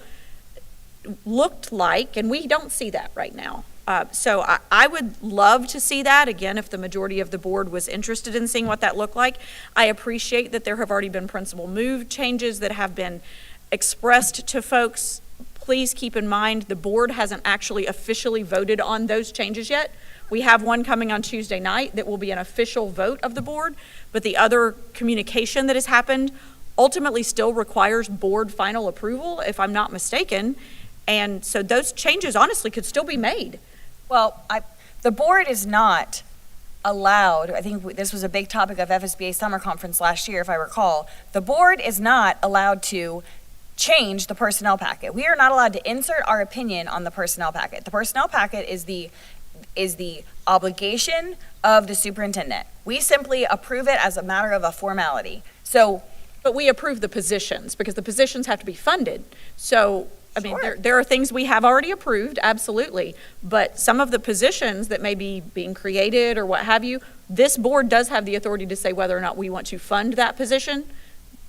looked like, and we don't see that right now. So I would love to see that, again, if the majority of the board was interested in seeing what that looked like. I appreciate that there have already been principal move changes that have been expressed to folks. Please keep in mind the board hasn't actually officially voted on those changes yet. We have one coming on Tuesday night that will be an official vote of the board, but the other communication that has happened ultimately still requires board final approval, if I'm not mistaken. And so those changes honestly could still be made. Well, the board is not allowed, I think this was a big topic of FSBA summer conference last year, if I recall. The board is not allowed to change the personnel packet. We are not allowed to insert our opinion on the personnel packet. The personnel packet is the obligation of the superintendent. We simply approve it as a matter of a formality. So, but we approve the positions because the positions have to be funded. So I mean, there are things we have already approved, absolutely, but some of the positions that may be being created or what have you, this board does have the authority to say whether or not we want to fund that position,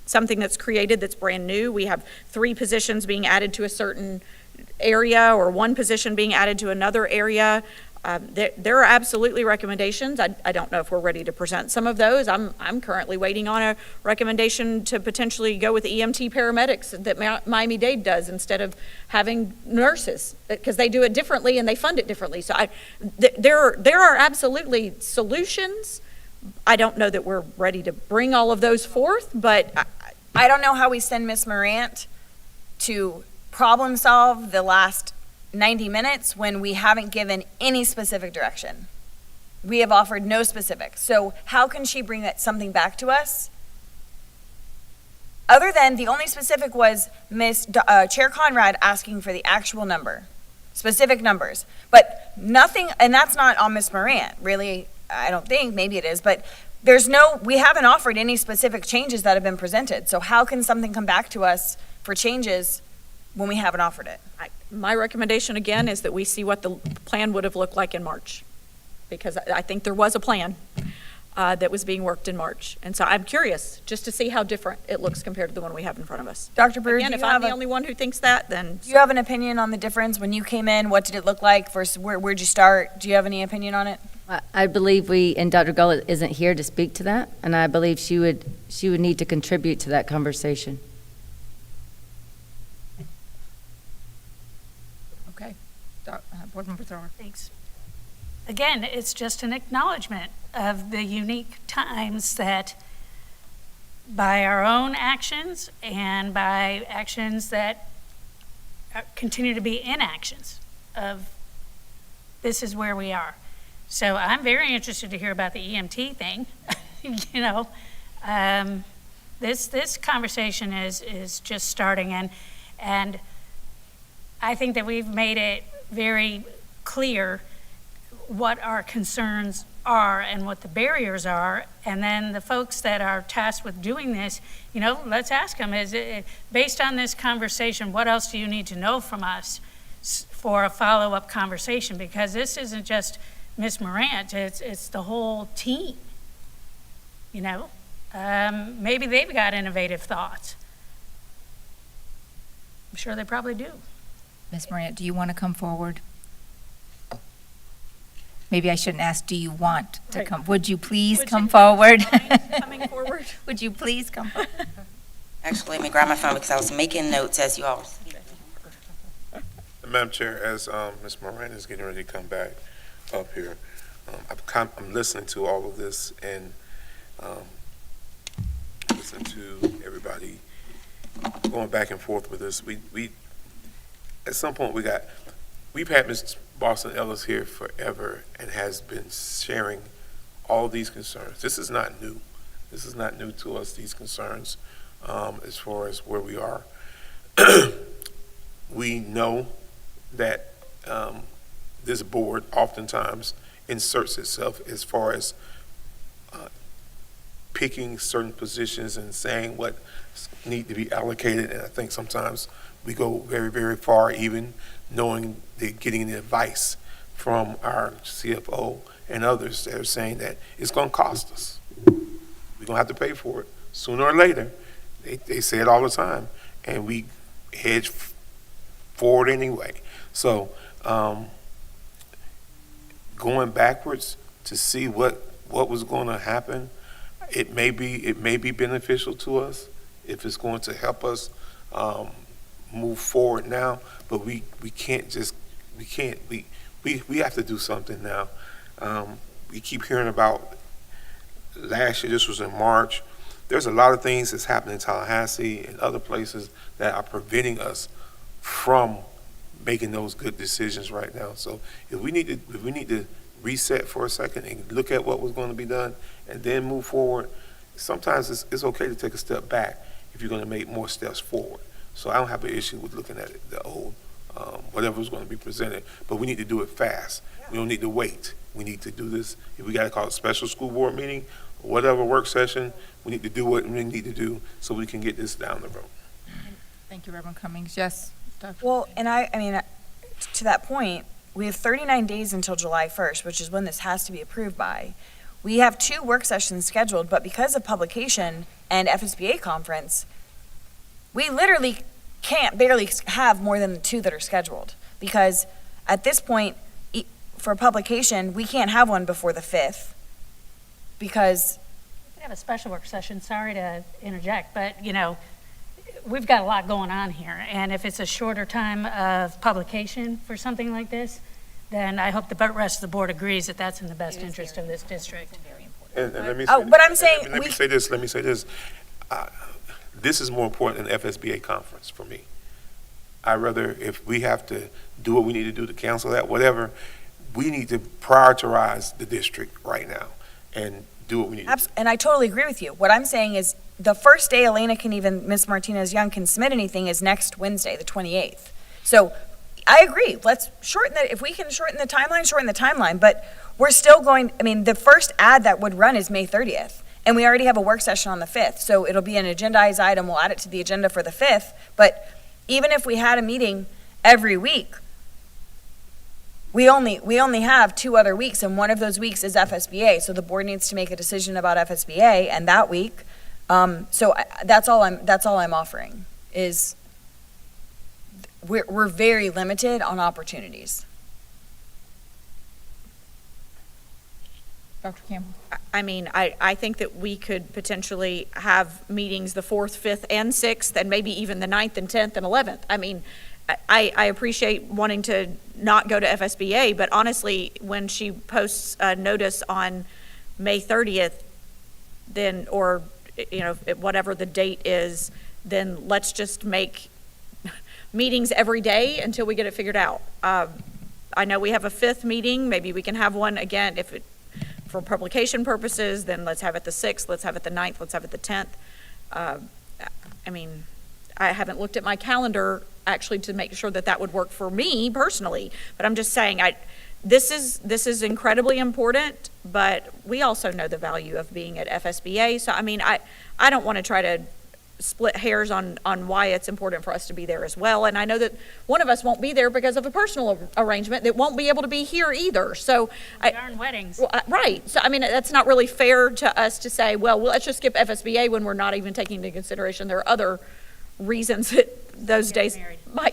something that's created that's brand new. We have 3 positions being added to a certain area or 1 position being added to another area. There are absolutely recommendations. I don't know if we're ready to present some of those. I'm currently waiting on a recommendation to potentially go with EMT paramedics that Miami-Dade does instead of having nurses, because they do it differently and they fund it differently. So there are absolutely solutions. I don't know that we're ready to bring all of those forth, but I don't know how we send Ms. Morant to problem solve the last 90 minutes when we haven't given any specific direction. We have offered no specifics. So how can she bring something back to us? Other than the only specific was Chair Conrad asking for the actual number, specific numbers, but nothing, and that's not on Ms. Moran, really, I don't think, maybe it is, but we haven't offered any specific changes that have been presented. So how can something come back to us for changes when we haven't offered it? My recommendation again is that we see what the plan would have looked like in March, because I think there was a plan that was being worked in March. And so I'm curious just to see how different it looks compared to the one we have in front of us. Dr. Brewer, Again, if I'm the only one who thinks that, then. Do you have an opinion on the difference when you came in? What did it look like versus where'd you start? Do you have any opinion on it? I believe and Dr. Gullett isn't here to speak to that, and I believe she would need to contribute to that conversation. Okay. Board Member Thrower. Thanks. Again, it's just an acknowledgement of the unique times that by our own actions and by actions that continue to be inactions of this is where we are. So I'm very interested to hear about the EMT thing. This conversation is just starting, and I think that we've made it very clear what our concerns are and what the barriers are, and then the folks that are tasked with doing this, let's ask them, is it based on this conversation, what else do you need to know from us for a follow-up conversation? Because this isn't just Ms. Morant, it's the whole team, maybe they've got innovative thoughts. I'm sure they probably do. Ms. Morant, do you want to come forward? Maybe I shouldn't ask, do you want to come? Would you please come forward? Coming forward? Would you please come forward? Actually, let me grab my phone because I was making notes as you all were speaking. Madam Chair, as Ms. Moran is getting ready to come back up here, I'm listening to all of this and listening to everybody going back and forth with this. We at some point we've had Ms. Boston Ellis here forever and has been sharing all these concerns. This is not new. This is not new to us, these concerns, as far as where we are. We know that this board oftentimes inserts itself as far as picking certain positions and saying what need to be allocated, and I think sometimes we go very, very far, even knowing getting the advice from our CFO and others that are saying that it's going to cost us. We're going to have to pay for it sooner or later. They say it all the time, and we hedge forward anyway. So going backwards to see what was going to happen, it may be beneficial to us if it's going to help us move forward now, but we have to do something now. We keep hearing about last year, this was in March. There's a lot of things that's happening in Tallahassee and other places that are preventing us from making those good decisions right now. So if we need to reset for a second and look at what was going to be done and then move forward, sometimes it's okay to take a step back if you're going to make more steps forward. So I don't have an issue with looking at the old, whatever was going to be presented, but we need to do it fast. We don't need to wait. We need to do this. If we got to call a special school board meeting, or whatever work session, we need to do what we need to do so we can get this down the road. Thank you, Reverend Cummings. Yes, Dr. Well, and I mean, to that point, we have 39 days until July 1st, which is when this has to be approved by. We have 2 work sessions scheduled, but because of publication and FSBA conference, we literally can't barely have more than the 2 that are scheduled. Because at this point, for publication, we can't have one before the 5th. Because We have a special work session, sorry to interject, but we've got a lot going on here. And if it's a shorter time of publication for something like this, then I hope the rest of the board agrees that that's in the best interest of this district. And let me but I'm saying let me say this. This is more important than FSBA conference for me. I'd rather, if we have to do what we need to do to cancel that, whatever, we need to prioritize the district right now and do what we need to do. And I totally agree with you. What I'm saying is, the first day Elena can even, Ms. Martinez-Young can submit anything is next Wednesday, the 28th. So I agree. Let's shorten the, if we can shorten the timeline, but we're still going, I mean, the first ad that would run is May 30th. And we already have a work session on the 5th. So it'll be an agendized item. We'll add it to the agenda for the 5th. But even if we had a meeting every week, we only have 2 other weeks, and one of those weeks is FSBA. So the board needs to make a decision about FSBA and that week. That's all I'm offering is we're very limited on opportunities. Dr. Campbell? I mean, I think that we could potentially have meetings the 4th, 5th, and 6th, and maybe even the 9th and 10th and 11th. I mean, I appreciate wanting to not go to FSBA, but honestly, when she posts a notice on May 30th, then, or, whatever the date is, then let's just make meetings every day until we get it figured out. I know we have a 5th meeting. Maybe we can have one again for publication purposes, then let's have it the 6th, let's have it the 9th, let's have it the 10th. I mean, I haven't looked at my calendar actually to make sure that would work for me personally, but I'm just saying, this is incredibly important, but we also know the value of being at FSBA. So, I mean, I don't want to try to split hairs on why it's important for us to be there as well. And I know that one of us won't be there because of a personal arrangement that won't be able to be here either. So Darn weddings. Right. So, I mean, that's not really fair to us to say, well, let's just skip FSBA when we're not even taking into consideration there are other reasons that those days.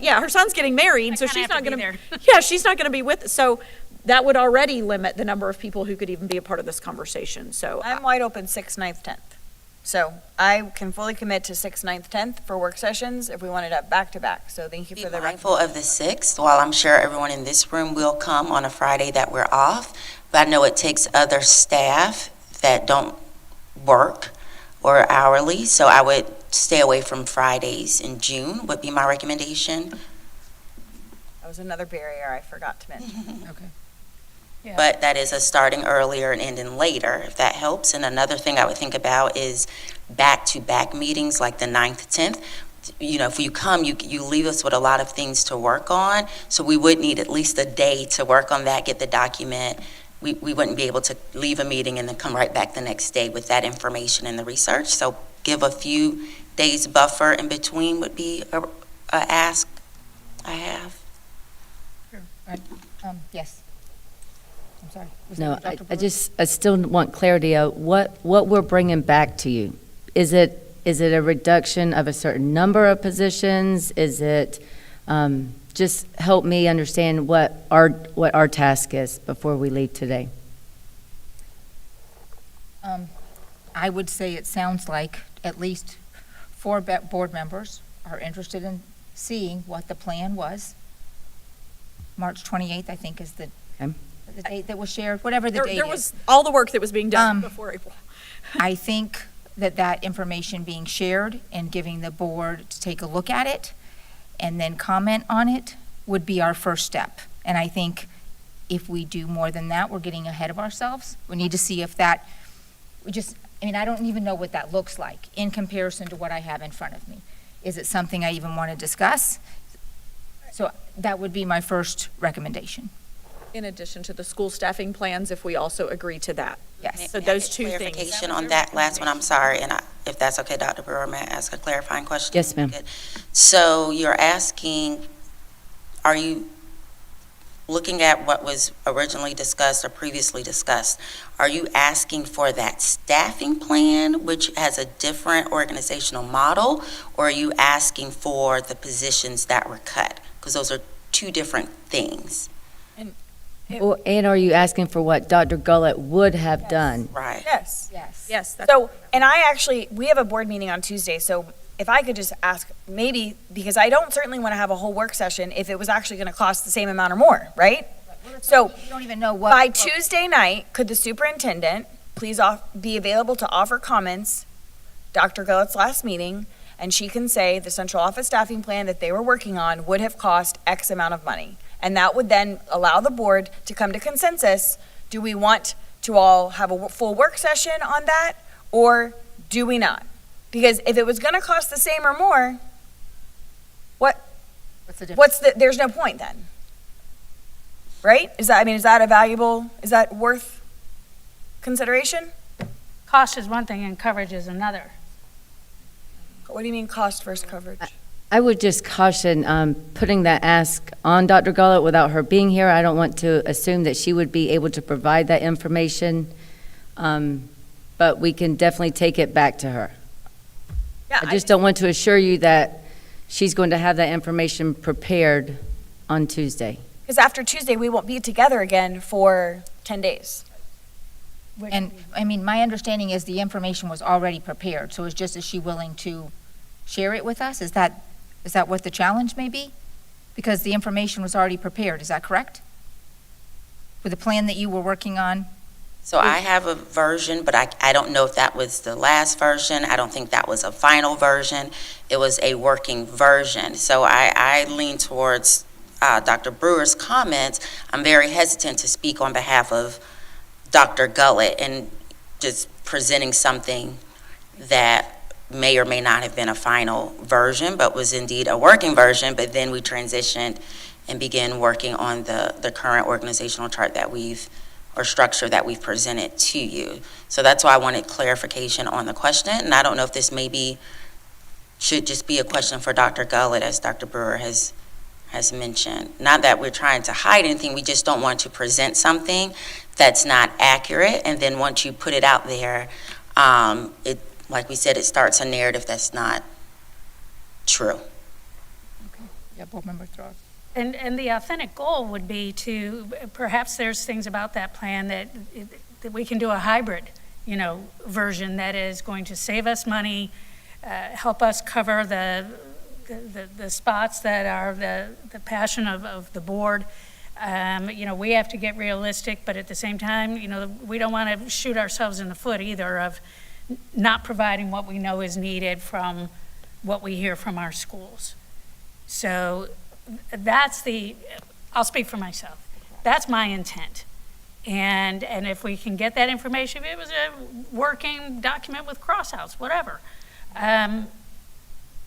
Yeah, her son's getting married, so she's not going to. Yeah, she's not going to be with us. So that would already limit the number of people who could even be a part of this conversation. So I'm wide open 6th, 9th, 10th. So I can fully commit to 6th, 9th, 10th for work sessions if we wanted to back to back. So thank you for the Mindful of the 6th, while I'm sure everyone in this room will come on a Friday that we're off, but I know it takes other staff that don't work or hourly, so I would stay away from Fridays in June would be my recommendation. That was another barrier I forgot to mention. Okay. Yeah. But that is a starting earlier and ending later, if that helps. And another thing I would think about is back-to-back meetings like the 9th, 10th. If you come, you leave us with a lot of things to work on. So we would need at least a day to work on that, get the document. We wouldn't be able to leave a meeting and then come right back the next day with that information and the research. So give a few days buffer in between would be a ask I have. Sure. All right. Yes. I'm sorry. Was No, that Dr. I still want clarity of what we're bringing back to you. Is it a reduction of a certain number of positions? Is it, just help me understand what our task is before we leave today. I would say it sounds like at least 4 board members are interested in seeing what the plan was. March 28th, I think, is the date that was shared, whatever the date is. There was all the work that was being done before April. I think that information being shared and giving the board to take a look at it and then comment on it would be our first step. And I think if we do more than that, we're getting ahead of ourselves. We need to see if I don't even know what that looks like in comparison to what I have in front of me. Is it something I even want to discuss? So that would be my first recommendation. In addition to the school staffing plans, if we also agree to that. Yes. So those 2 things. Clarification on that last one, I'm sorry, and if that's okay, Dr. Brewer, may I ask a clarifying question? Yes, ma'am. Good. So you're asking, are you looking at what was originally discussed or previously discussed? Are you asking for that staffing plan, which has a different organizational model, or are you asking for the positions that were cut? Because those are 2 different things. And are you asking for what Dr. Gullett would have done? Right. Yes. Yes. So, and we have a board meeting on Tuesday, so if I could just ask, maybe, because I don't certainly want to have a whole work session if it was actually going to cost the same amount or more, right? So, you don't even know what. by Tuesday night, could the superintendent please be available to offer comments, Dr. Gullett's last meeting, and she can say the central office staffing plan that they were working on would have cost X amount of money. And that would then allow the board to come to consensus. Do we want to all have a full work session on that, or do we not? Because if it was gonna cost the same or more, What's the difference? there's no point then. Right? Is that worth consideration? Cost is one thing and coverage is another. What do you mean cost versus coverage? I would just caution putting that ask on Dr. Gullett without her being here. I don't want to assume that she would be able to provide that information, but we can definitely take it back to her. Yeah, I just don't want to assure you that she's going to have that information prepared on Tuesday. Because after Tuesday, we won't be together again for 10 days. And, I mean, my understanding is the information was already prepared, so it's just, is she willing to share it with us? Is that what the challenge may be? Because the information was already prepared, is that correct? For the plan that you were working on? So I have a version, but I don't know if that was the last version. I don't think that was a final version. It was a working version. So I lean towards Dr. Brewer's comments. I'm very hesitant to speak on behalf of Dr. Gullett and just presenting something that may or may not have been a final version, but was indeed a working version. But then we transitioned and began working on the current organizational chart that or structure that we've presented to you. So that's why I wanted clarification on the question. And I don't know if this should just be a question for Dr. Gullett, as Dr. Brewer has mentioned. Not that we're trying to hide anything, we just don't want to present something that's not accurate, and then once you put it out there, like we said, it starts a narrative that's not true. Yeah, Board Member Thross. And the authentic goal would be to, perhaps there's things about that plan that we can do a hybrid, version that is going to save us money, help us cover the spots that are the passion of the board. We have to get realistic, but at the same time, we don't want to shoot ourselves in the foot either of not providing what we know is needed from what we hear from our schools. So I'll speak for myself. That's my intent. And if we can get that information, if it was a working document with crossouts, whatever,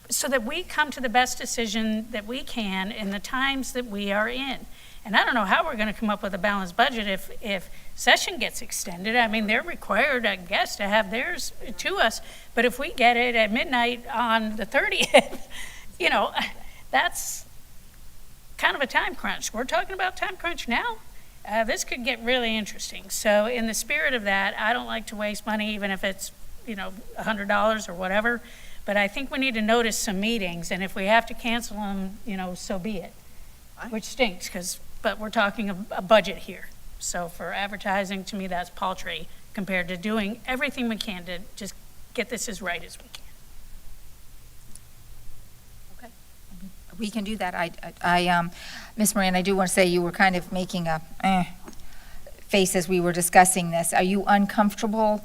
so that we come to the best decision that we can in the times that we are in. And I don't know how we're going to come up with a balanced budget if session gets extended. I mean, they're required, I guess, to have theirs to us. But if we get it at midnight on the 30th, that's kind of a time crunch. We're talking about time crunch now. This could get really interesting. So in the spirit of that, I don't like to waste money, even if it's, $100 or whatever. But I think we need to notice some meetings, and if we have to cancel them, so be it. Which stinks, but we're talking a budget here. So for advertising, to me, that's paltry compared to doing everything we can to just get this as right as we can. Okay. We can do that. Ms. Marion, I do want to say you were kind of making a face as we were discussing this. Are you uncomfortable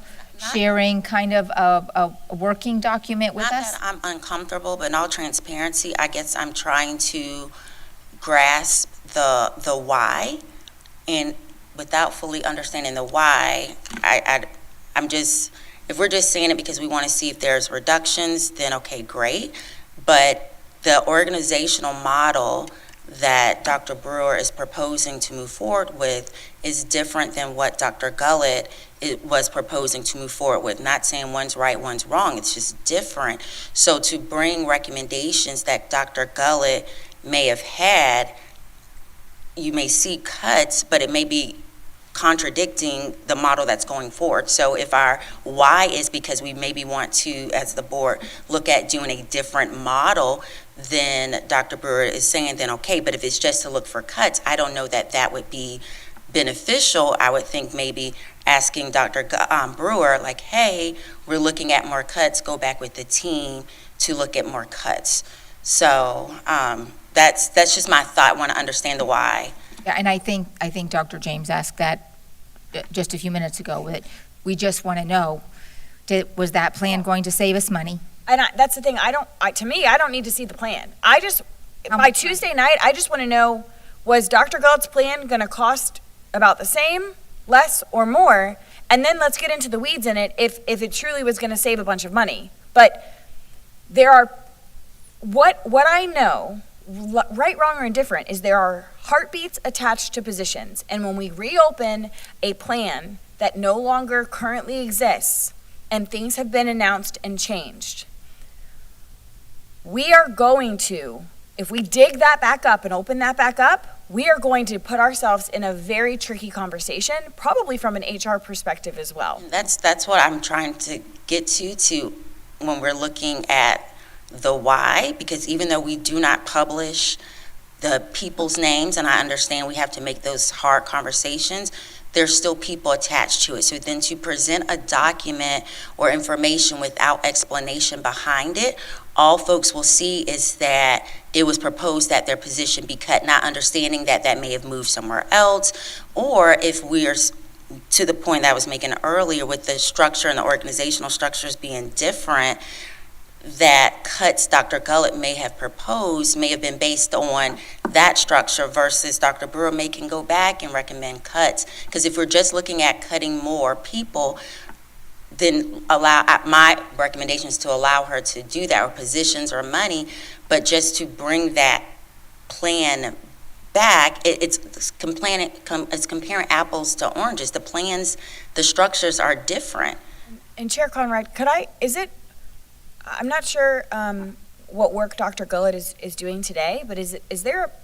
sharing kind of a working document with us? Not that I'm uncomfortable, but in all transparency, I guess I'm trying to grasp the why, and without fully understanding the why, I'm just, if we're just saying it because we want to see if there's reductions, then okay, great. But the organizational model that Dr. Brewer is proposing to move forward with is different than what Dr. Gullett was proposing to move forward with. Not saying one's right, one's wrong, it's just different. So to bring recommendations that Dr. Gullett may have had, you may see cuts, but it may be contradicting the model that's going forward. So if our why is because we maybe want to, as the board, look at doing a different model, then Dr. Brewer is saying then okay, but if it's just to look for cuts, I don't know that that would be beneficial. I would think maybe asking Dr. Brewer, like, hey, we're looking at more cuts, go back with the team to look at more cuts. So that's just my thought. I want to understand the why. Yeah, and I think Dr. James asked that just a few minutes ago. That we just want to know, was that plan going to save us money? And that's the thing. To me, I don't need to see the plan. By Tuesday night, I just want to know Was Dr. Galt's plan going to cost about the same, less, or more? And then let's get into the weeds in it if it truly was going to save a bunch of money. But there are, what I know, right, wrong, or indifferent, is there are heartbeats attached to positions. And when we reopen a plan that no longer currently exists and things have been announced and changed, we are going to, if we dig that back up and open that back up, we are going to put ourselves in a very tricky conversation, probably from an HR perspective as well. That's what I'm trying to get to when we're looking at the why, because even though we do not publish the people's names, and I understand we have to make those hard conversations, there's still people attached to it. So then to present a document or information without explanation behind it, all folks will see is that it was proposed that their position be cut, not understanding that that may have moved somewhere else, or if we are to the point that I was making earlier with the structure and the organizational structures being different, that cuts Dr. Gullett may have proposed may have been based on that structure versus Dr. Brewer may can go back and recommend cuts. Because if we're just looking at cutting more people, then my recommendation is to allow her to do that, or positions or money, but just to bring that plan back, it's comparing apples to oranges. The plans, the structures are different. And Chair Conrad, I'm not sure what work Dr. Gullett is doing today, but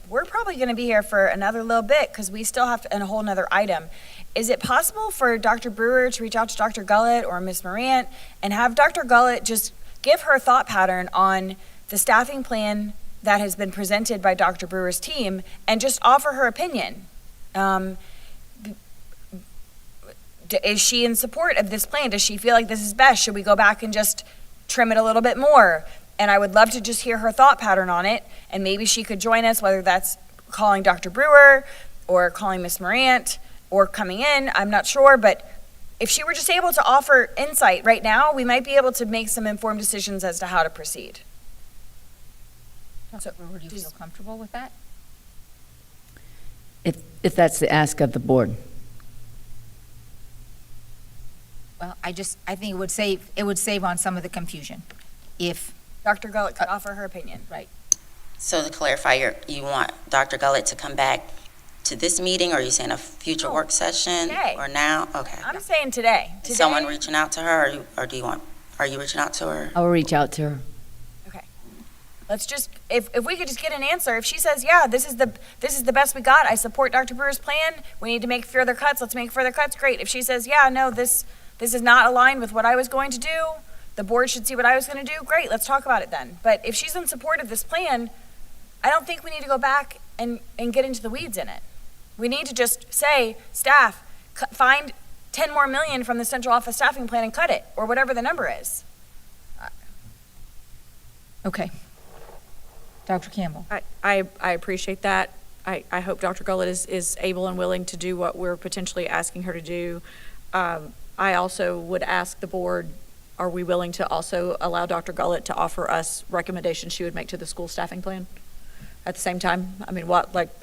we're probably going to be here for another little bit because we still have a whole nother item. Is it possible for Dr. Brewer to reach out to Dr. Gullett or Ms. Marion and have Dr. Gullett just give her thought pattern on the staffing plan that has been presented by Dr. Brewer's team and just offer her opinion? Is she in support of this plan? Does she feel like this is best? Should we go back and just trim it a little bit more? And I would love to just hear her thought pattern on it, and maybe she could join us, whether that's calling Dr. Brewer or calling Ms. Morant or coming in, I'm not sure, but if she were just able to offer insight right now, we might be able to make some informed decisions as to how to proceed. Dr. Brewer, do you feel comfortable with that? If that's the ask of the board. Well, I think it would save on some of the confusion if Dr. Gullett could offer her opinion. Right. So to clarify, you want Dr. Gullett to come back to this meeting, or are you saying a future work session? Today. Or now? Okay. I'm saying today. Is someone reaching out to her, or are you reaching out to her? I will reach out to her. Okay. Let's just, if we could just get an answer. If she says, yeah, this is the best we got, I support Dr. Brewer's plan, we need to make further cuts, let's make further cuts, great. If she says, yeah, no, this is not aligned with what I was going to do, the board should see what I was going to do, great, let's talk about it then. But if she's in support of this plan, I don't think we need to go back and get into the weeds in it. We need to just say, staff, find 10 more million from the central office staffing plan and cut it, or whatever the number is. Okay. Dr. Campbell. I appreciate that. I hope Dr. Gullett is able and willing to do what we're potentially asking her to do. I also would ask the board, are we willing to also allow Dr. Gullett to offer us recommendations she would make to the school staffing plan at the same time? I mean,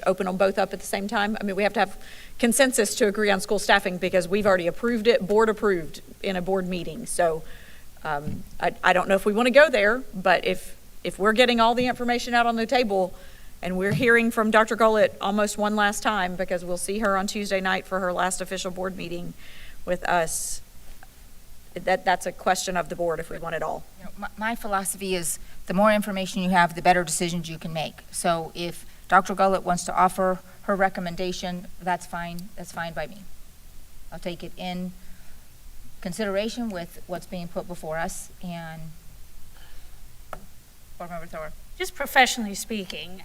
open them both up at the same time? I mean, we have to have consensus to agree on school staffing because we've already approved it, board approved in a board meeting. So I don't know if we want to go there, but if we're getting all the information out on the table and we're hearing from Dr. Gullett almost one last time, because we'll see her on Tuesday night for her last official board meeting with us, that's a question of the board if we want it all. My philosophy is the more information you have, the better decisions you can make. So if Dr. Gullett wants to offer her recommendation, that's fine by me. I'll take it in consideration with what's being put before us. And Board Member Thor. Just professionally speaking,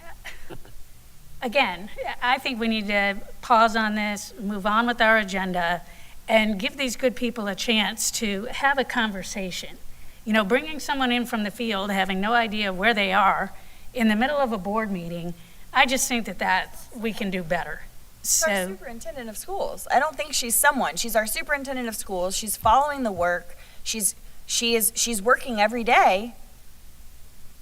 again, I think we need to pause on this, move on with our agenda, and give these good people a chance to have a conversation. You know, bringing someone in from the field, having no idea where they are, in the middle of a board meeting, I just think that we can do better. She's our superintendent of schools. I don't think she's someone. She's our superintendent of schools. She's following the work. She's working every day.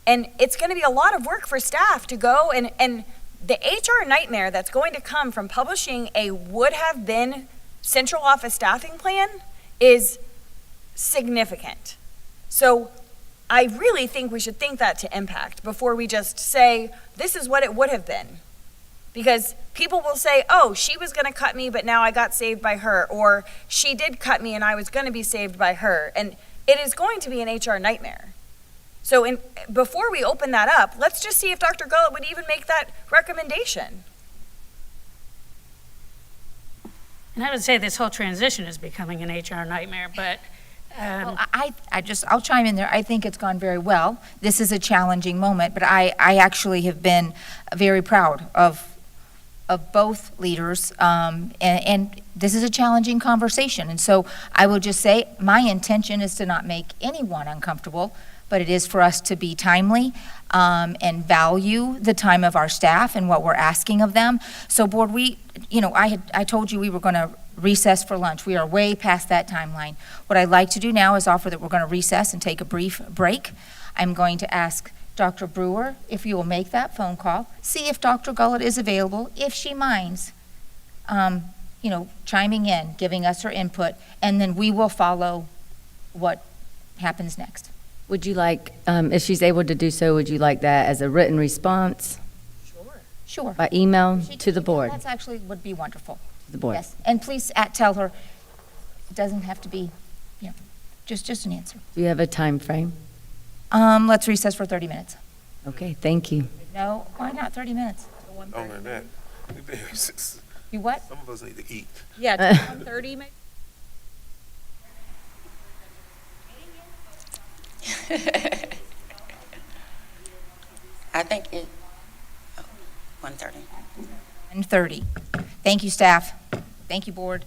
And it's going to be a lot of work for staff to go and the HR nightmare that's going to come from publishing a would-have-been central office staffing plan is significant. So I really think we should think that to impact before we just say, this is what it would have been. Because people will say, oh, she was going to cut me, but now I got saved by her. Or she did cut me and I was going to be saved by her. And it is going to be an HR nightmare. So before we open that up, let's just see if Dr. Gullett would even make that recommendation. And I would say this whole transition is becoming an HR nightmare, but Well, I'll chime in there. I think it's gone very well. This is a challenging moment, but I actually have been very proud of both leaders, and this is a challenging conversation. And so I will just say, my intention is to not make anyone uncomfortable, but it is for us to be timely and value the time of our staff and what we're asking of them. So board, I told you we were going to recess for lunch. We are way past that timeline. What I'd like to do now is offer that we're going to recess and take a brief break. I'm going to ask Dr. Brewer if you will make that phone call, see if Dr. Gullett is available, if she minds, chiming in, giving us her input, and then we will follow what happens next. Would you like, if she's able to do so, would you like that as a written response? Sure. By email to the board? That's actually would be wonderful. To the board. Yes, and please tell her, it doesn't have to be, just an answer. Do you have a time frame? Let's recess for 30 minutes. Okay, thank you. No, why not 30 minutes? Longer than that. We've been here since. You what? Some of us need to eat. Yeah, 1:30 maybe? I think 1:30. 1:30. Thank you, staff. Thank you, board.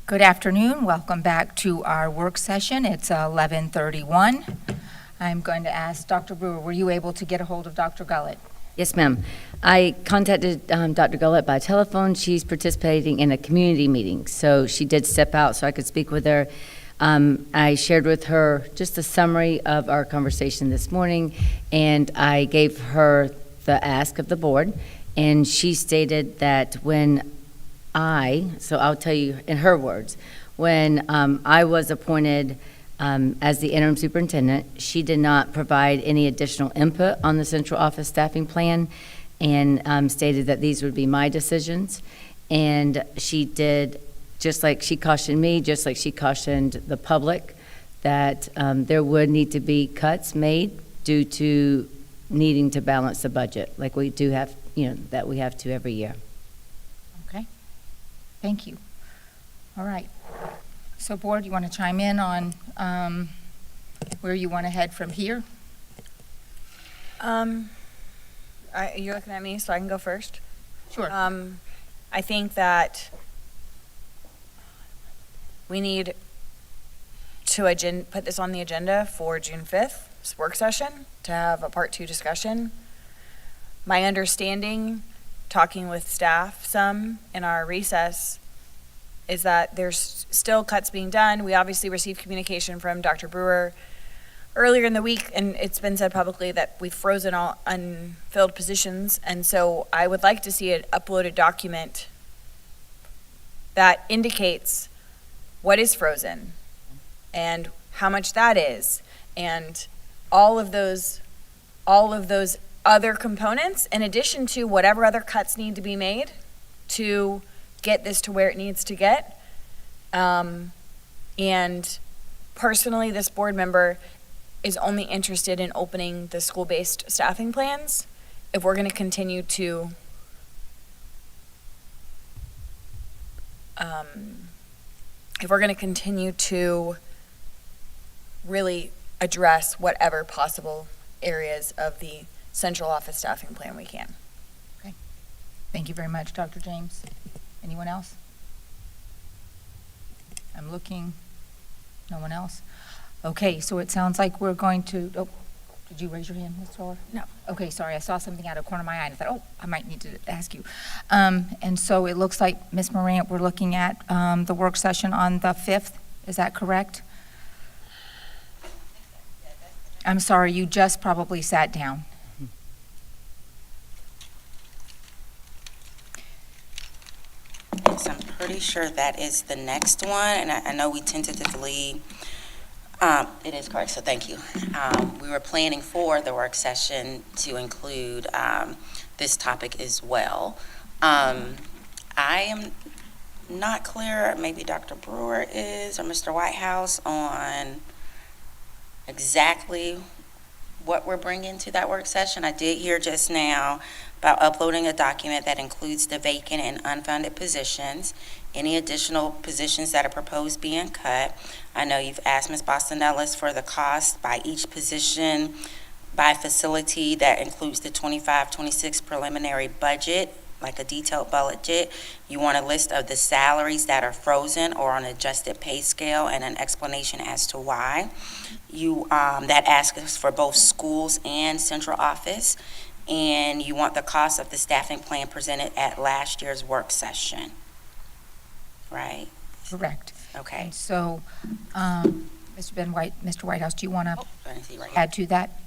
Good afternoon. Welcome back to our work session. It's 11:31. I'm going to ask Dr. Brewer, were you able to get a hold of Dr. Gullett? Yes, ma'am. I contacted Dr. Gullett by telephone. She's participating in a community meeting, so she did step out so I could speak with her. I shared with her just a summary of our conversation this morning, and I gave her the ask of the board, and she stated that so I'll tell you in her words, when I was appointed as the interim superintendent, she did not provide any additional input on the central office staffing plan and stated that these would be my decisions. And she did, just like she cautioned me, just like she cautioned the public, that there would need to be cuts made due to needing to balance the budget, like we do have, that we have to every year. Okay. Thank you. All right. So, board, you want to chime in on where you want to head from here? You're looking at me, so I can go first? Sure. I think that we need to put this on the agenda for June 5th, this work session, to have a part 2 discussion. My understanding, talking with staff some in our recess, is that there's still cuts being done. We obviously received communication from Dr. Brewer earlier in the week, and it's been said publicly that we've frozen all unfilled positions. And so I would like to see an uploaded document that indicates what is frozen and how much that is, and all of those other components, in addition to whatever other cuts need to be made to get this to where it needs to get. And personally, this board member is only interested in opening the school-based staffing plans if we're going to continue to really address whatever possible areas of the central office staffing plan we can. Okay. Thank you very much, Dr. James. Anyone else? I'm looking. No one else? Okay, so it sounds like we're going to, did you raise your hand, Ms. Thrower? No. Okay, sorry, I saw something out of the corner of my eye and I thought, I might need to ask you. And so it looks like, Ms. Morant, we're looking at the work session on the 5th. Is that correct? I'm sorry, you just probably sat down. Yes, I'm pretty sure that is the next one, and I know we tentatively, it is correct, so thank you. We were planning for the work session to include this topic as well. I am not clear, maybe Dr. Brewer is, or Mr. Whitehouse, on exactly what we're bringing to that work session. I did hear just now about uploading a document that includes the vacant and unfunded positions, any additional positions that are proposed being cut. I know you've asked Ms. Boston-Ellis for the cost by each position by facility. That includes the 25-26 preliminary budget, like a detailed budget. You want a list of the salaries that are frozen or on adjusted pay scale and an explanation as to why. You that asks for both schools and central office, and you want the cost of the staffing plan presented at last year's work session, right? Correct. Okay. And so, Mr. Whitehouse, do you want to add to that?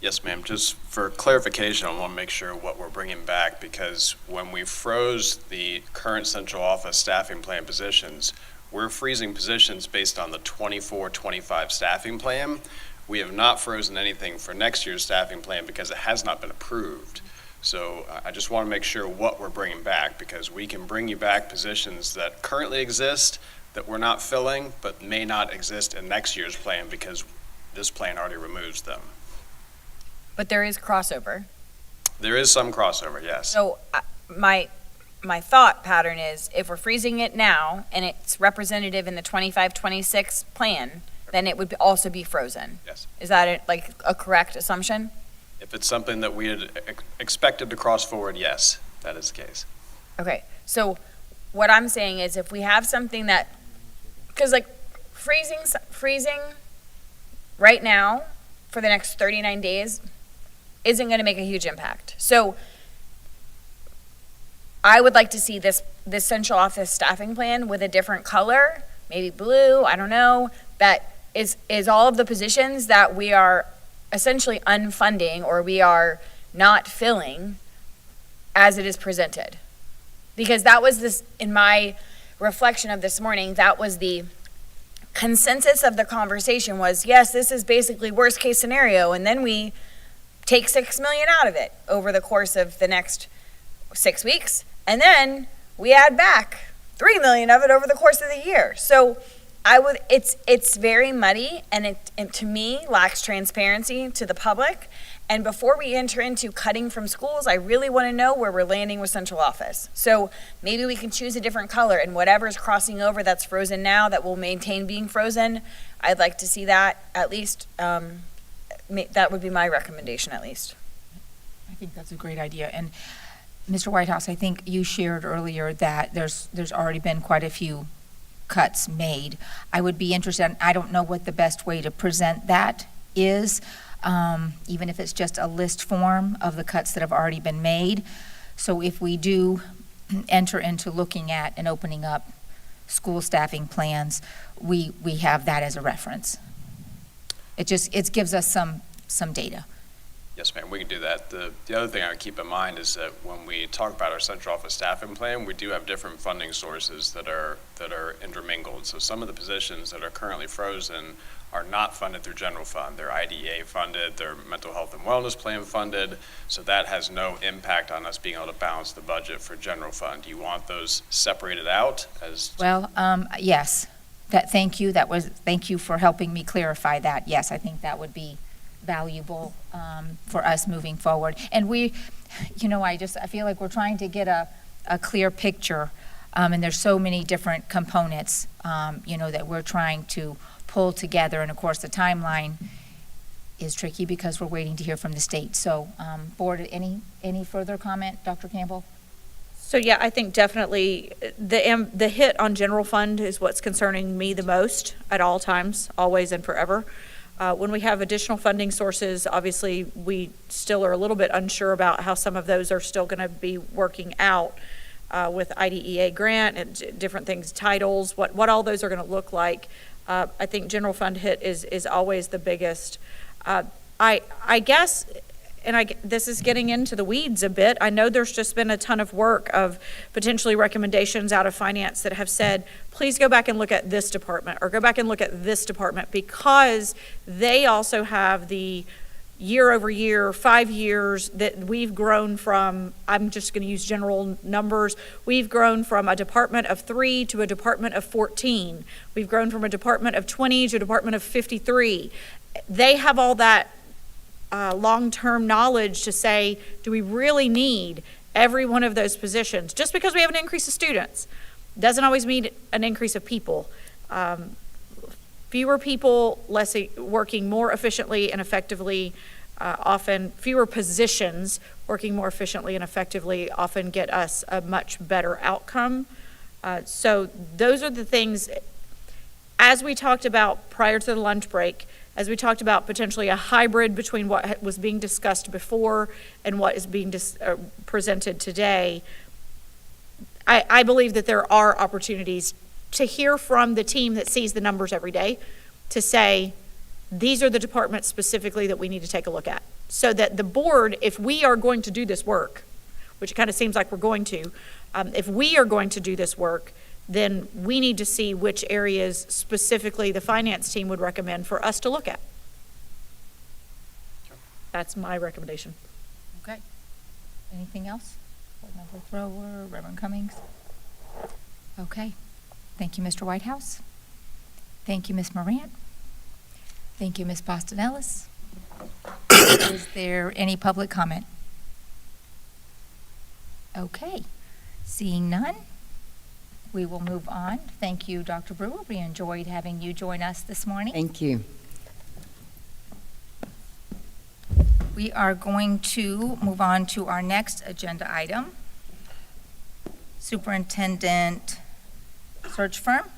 Yes, ma'am. Just for clarification, I want to make sure what we're bringing back, because when we froze the current central office staffing plan positions, we're freezing positions based on the 24-25 staffing plan. We have not frozen anything for next year's staffing plan because it has not been approved. So I just want to make sure what we're bringing back, because we can bring you back positions that currently exist that we're not filling, but may not exist in next year's plan because this plan already removes them. But there is crossover. There is some crossover, yes. So my thought pattern is, if we're freezing it now and it's representative in the 25-26 plan, then it would also be frozen. Yes. Is that like a correct assumption? If it's something that we had expected to cross forward, yes, that is the case. Okay, so what I'm saying is, if we have something that because like freezing right now for the next 39 days isn't going to make a huge impact. So I would like to see this central office staffing plan with a different color, maybe blue, I don't know, that is all of the positions that we are essentially unfunding or we are not filling as it is presented. Because that was this, in my reflection of this morning, that was the consensus of the conversation was, yes, this is basically worst case scenario, and then we take $6 million out of it over the course of the next 6 weeks, and then we add back $3 million of it over the course of the year. So it's very muddy, and it to me lacks transparency to the public. And before we enter into cutting from schools, I really want to know where we're landing with central office. So maybe we can choose a different color, and whatever's crossing over that's frozen now that will maintain being frozen, I'd like to see that at least. That would be my recommendation, at least. I think that's a great idea. And Mr. Whitehouse, I think you shared earlier that there's already been quite a few cuts made. I would be interested, I don't know what the best way to present that is, even if it's just a list form of the cuts that have already been made. So if we do enter into looking at and opening up school staffing plans, we have that as a reference. It gives us some data. Yes, ma'am, we can do that. The other thing I would keep in mind is that when we talk about our central office staffing plan, we do have different funding sources that are intermingled. So some of the positions that are currently frozen are not funded through general fund. They're IDEA funded, they're mental health and wellness plan funded, so that has no impact on us being able to balance the budget for general fund. Do you want those separated out as? Well, yes, thank you. Thank you for helping me clarify that. Yes, I think that would be valuable for us moving forward. And I feel like we're trying to get a clear picture, and there's so many different components, that we're trying to pull together. And of course, the timeline is tricky because we're waiting to hear from the state. So, board, any further comment, Dr. Campbell? So yeah, I think definitely the hit on general fund is what's concerning me the most at all times, always and forever. When we have additional funding sources, obviously, we still are a little bit unsure about how some of those are still going to be working out with IDEA grant and different things, titles, what all those are going to look like. I think general fund hit is always the biggest. I guess, and this is getting into the weeds a bit. I know there's just been a ton of work of potentially recommendations out of finance that have said, please go back and look at this department or go back and look at this department, because they also have the year over year, 5 years that we've grown from. I'm just going to use general numbers. We've grown from a department of 3 to a department of 14. We've grown from a department of 20 to a department of 53. They have all that long-term knowledge to say, do we really need every one of those positions? Just because we have an increase of students doesn't always mean an increase of people. Fewer people, working more efficiently and effectively, often fewer positions working more efficiently and effectively often get us a much better outcome. So those are the things, as we talked about prior to the lunch break, as we talked about potentially a hybrid between what was being discussed before and what is being presented today, I believe that there are opportunities to hear from the team that sees the numbers every day to say, these are the departments specifically that we need to take a look at. So that the board, if we are going to do this work, which it kind of seems like we're going to, if we are going to do this work, then we need to see which areas specifically the finance team would recommend for us to look at. That's my recommendation. Okay. Anything else? Board Member Thrower, Reverend Cummings? Okay. Thank you, Mr. Whitehouse. Thank you, Ms. Moran. Thank you, Ms. Postonellis. Is there any public comment? Okay. Seeing none, we will move on. Thank you, Dr. Brewer. We enjoyed having you join us this morning. Thank you. We are going to move on to our next agenda item. Superintendent search firm.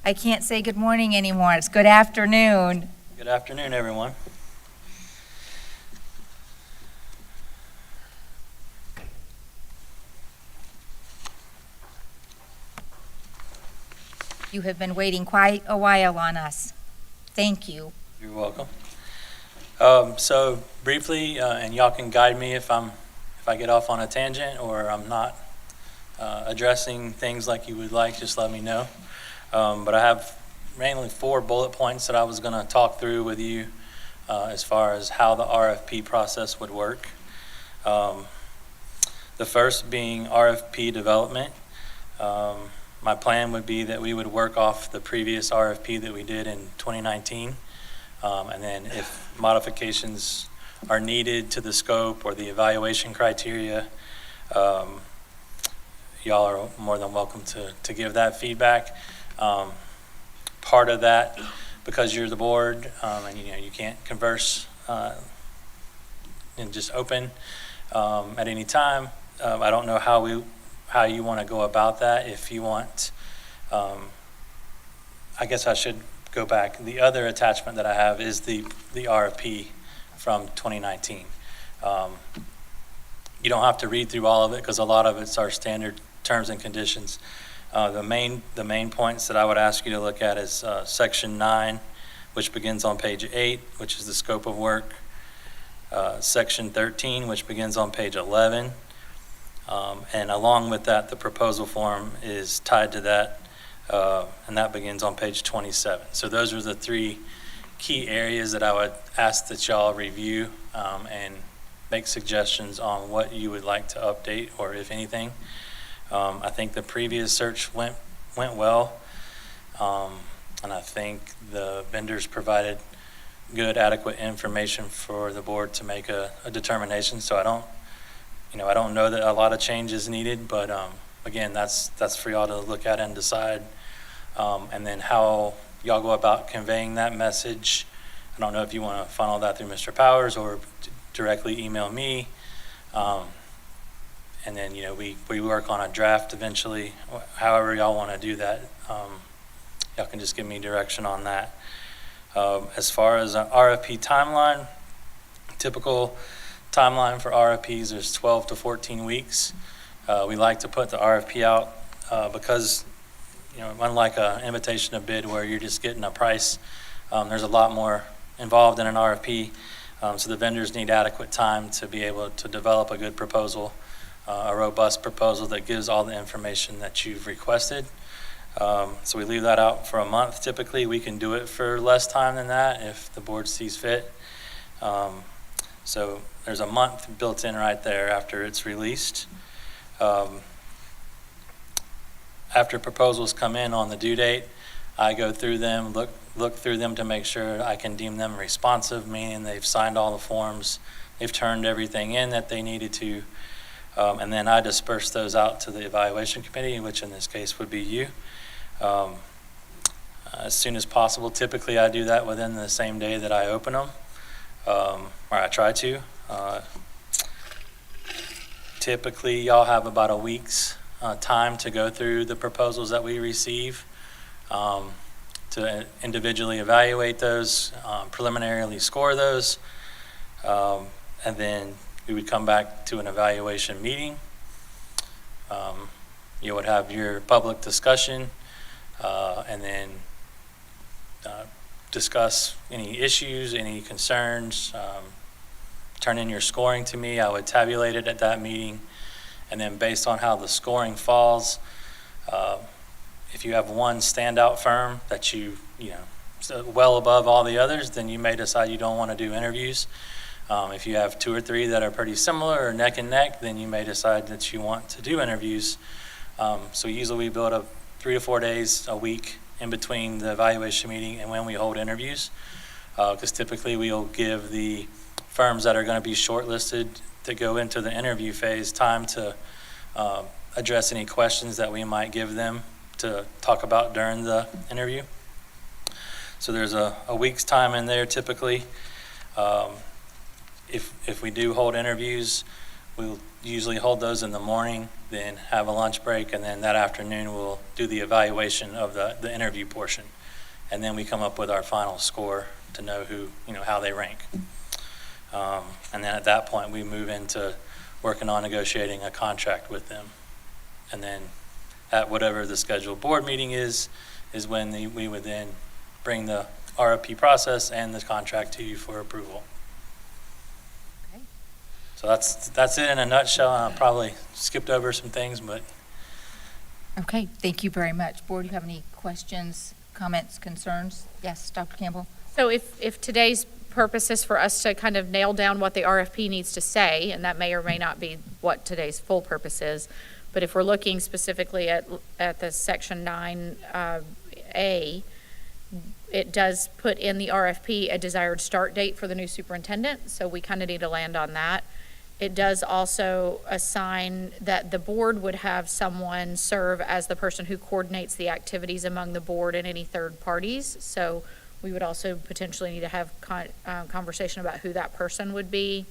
I can't say good morning anymore. It's good afternoon. Good afternoon, everyone. You have been waiting quite a while on us. Thank you. You're welcome. So briefly, and y'all can guide me if I get off on a tangent or I'm not addressing things like you would like, just let me know. But I have mainly 4 bullet points that I was going to talk through with you as far as how the RFP process would work. The first being RFP development. My plan would be that we would work off the previous RFP that we did in 2019. And then if modifications are needed to the scope or the evaluation criteria, y'all are more than welcome to give that feedback. Part of that, because you're the board and you can't converse and just open at any time. I don't know how you want to go about that. If you want, I guess I should go back. The other attachment that I have is the RFP from 2019. You don't have to read through all of it because a lot of it's our standard terms and conditions. The main points that I would ask you to look at is section 9, which begins on page 8, which is the scope of work. Section 13, which begins on page 11. And along with that, the proposal form is tied to that, and that begins on page 27. So those are the 3 key areas that I would ask that y'all review and make suggestions on what you would like to update, or if anything. I think the previous search went well, and I think the vendors provided good, adequate information for the board to make a determination. So I don't know that a lot of change is needed, but again, that's for y'all to look at and decide. And then how y'all go about conveying that message. I don't know if you want to funnel that through Mr. Powers or directly email me. And then, we work on a draft eventually. However y'all want to do that, y'all can just give me direction on that. As far as an RFP timeline, typical timeline for RFPs is 12 to 14 weeks. We like to put the RFP out because, unlike an invitation to bid where you're just getting a price, there's a lot more involved in an RFP. So the vendors need adequate time to be able to develop a good proposal, a robust proposal that gives all the information that you've requested. So we leave that out for a month. Typically, we can do it for less time than that if the board sees fit. So there's a month built in right there after it's released. After proposals come in on the due date, I go through them, look through them to make sure I can deem them responsive, meaning they've signed all the forms, they've turned everything in that they needed to, and then I disperse those out to the evaluation committee, which in this case would be you. As soon as possible. Typically, I do that within the same day that I open them, or I try to. Typically, y'all have about a week's time to go through the proposals that we receive, to individually evaluate those, preliminarily score those, and then we would come back to an evaluation meeting. You would have your public discussion, and then discuss any issues, any concerns, turn in your scoring to me. I would tabulate it at that meeting, and then based on how the scoring falls, if you have one standout firm that well above all the others, then you may decide you don't want to do interviews. If you have 2 or 3 that are pretty similar or neck and neck, then you may decide that you want to do interviews. So usually we build up 3 to 4 days a week in between the evaluation meeting and when we hold interviews, because typically we'll give the firms that are going to be shortlisted to go into the interview phase time to address any questions that we might give them to talk about during the interview. So there's a week's time in there typically. If we do hold interviews, we'll usually hold those in the morning, then have a lunch break, and then that afternoon we'll do the evaluation of the interview portion. And then we come up with our final score to know who, how they rank. And then at that point, we move into working on negotiating a contract with them. And then at whatever the scheduled board meeting is when we would then bring the RFP process and the contract to you for approval. Okay. So that's it in a nutshell. I probably skipped over some things, but. Okay, thank you very much. Board, do you have any questions, comments, concerns? Yes, Dr. Campbell? So if today's purpose is for us to kind of nail down what the RFP needs to say, and that may or may not be what today's full purpose is, but if we're looking specifically at the section 9A, it does put in the RFP a desired start date for the new superintendent, so we kind of need to land on that. It does also assign that the board would have someone serve as the person who coordinates the activities among the board and any third parties. So we would also potentially need to have conversation about who that person would be.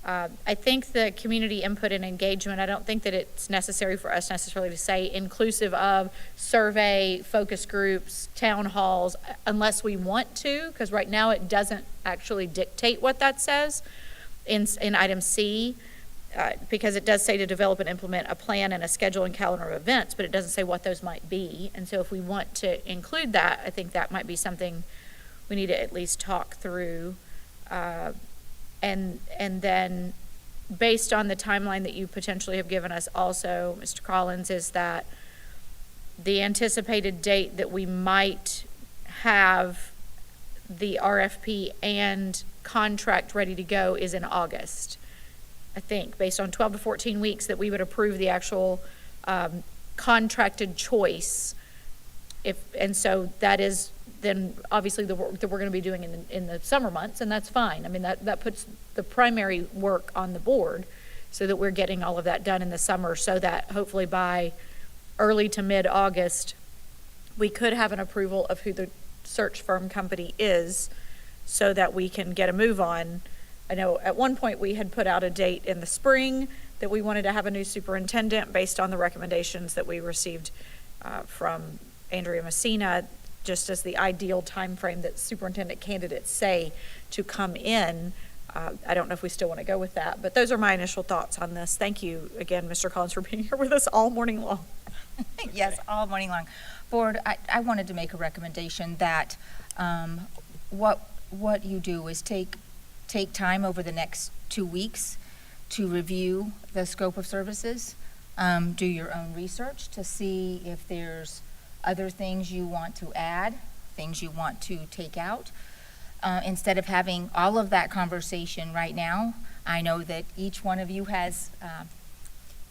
I think the community input and engagement, I don't think that it's necessary for us necessarily to say inclusive of survey, focus groups, town halls, unless we want to, because right now it doesn't actually dictate what that says in item C, because it does say to develop and implement a plan and a schedule and calendar of events, but it doesn't say what those might be. And so if we want to include that, I think that might be something we need to at least talk through. And then based on the timeline that you potentially have given us also, Mr. Collins, is that the anticipated date that we might have the RFP and contract ready to go is in August, I think, based on 12 to 14 weeks that we would approve the actual contracted choice. And so that is then obviously the work that we're going to be doing in the summer months, and that's fine. I mean, that puts the primary work on the board so that we're getting all of that done in the summer, so that hopefully by early to mid-August, we could have an approval of who the search firm company is so that we can get a move on. I know at one point we had put out a date in the spring that we wanted to have a new superintendent based on the recommendations that we received from Andrea Messina, just as the ideal time frame that superintendent candidates say to come in. I don't know if we still want to go with that, but those are my initial thoughts on this. Thank you again, Mr. Collins, for being here with us all morning long. Yes, all morning long. Board, I wanted to make a recommendation that what you do is take time over the next 2 weeks to review the scope of services, do your own research to see if there's other things you want to add, things you want to take out. Instead of having all of that conversation right now, I know that each one of you has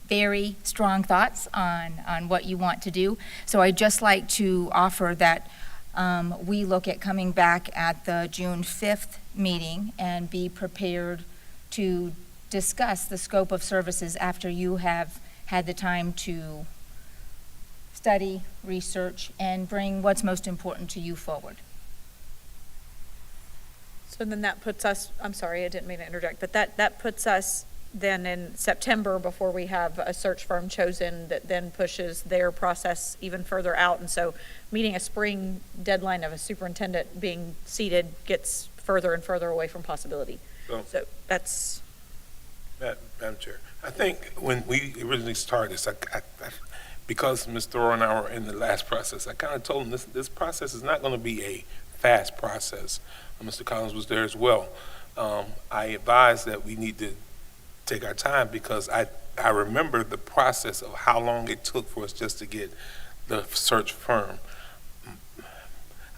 very strong thoughts on what you want to do. So I'd just like to offer that we look at coming back at the June 5th meeting and be prepared to discuss the scope of services after you have had the time to study, research, and bring what's most important to you forward. So then that puts us, I'm sorry, I didn't mean to interject, but that puts us then in September before we have a search firm chosen that then pushes their process even further out. And so meeting a spring deadline of a superintendent being seated gets further and further away from possibility. So that's... Madam Chair, I think when we originally started this, because Ms. Thoreau and I were in the last process, I kind of told them this process is not going to be a fast process. Mr. Collins was there as well. I advised that we need to take our time because I remember the process of how long it took for us just to get the search firm.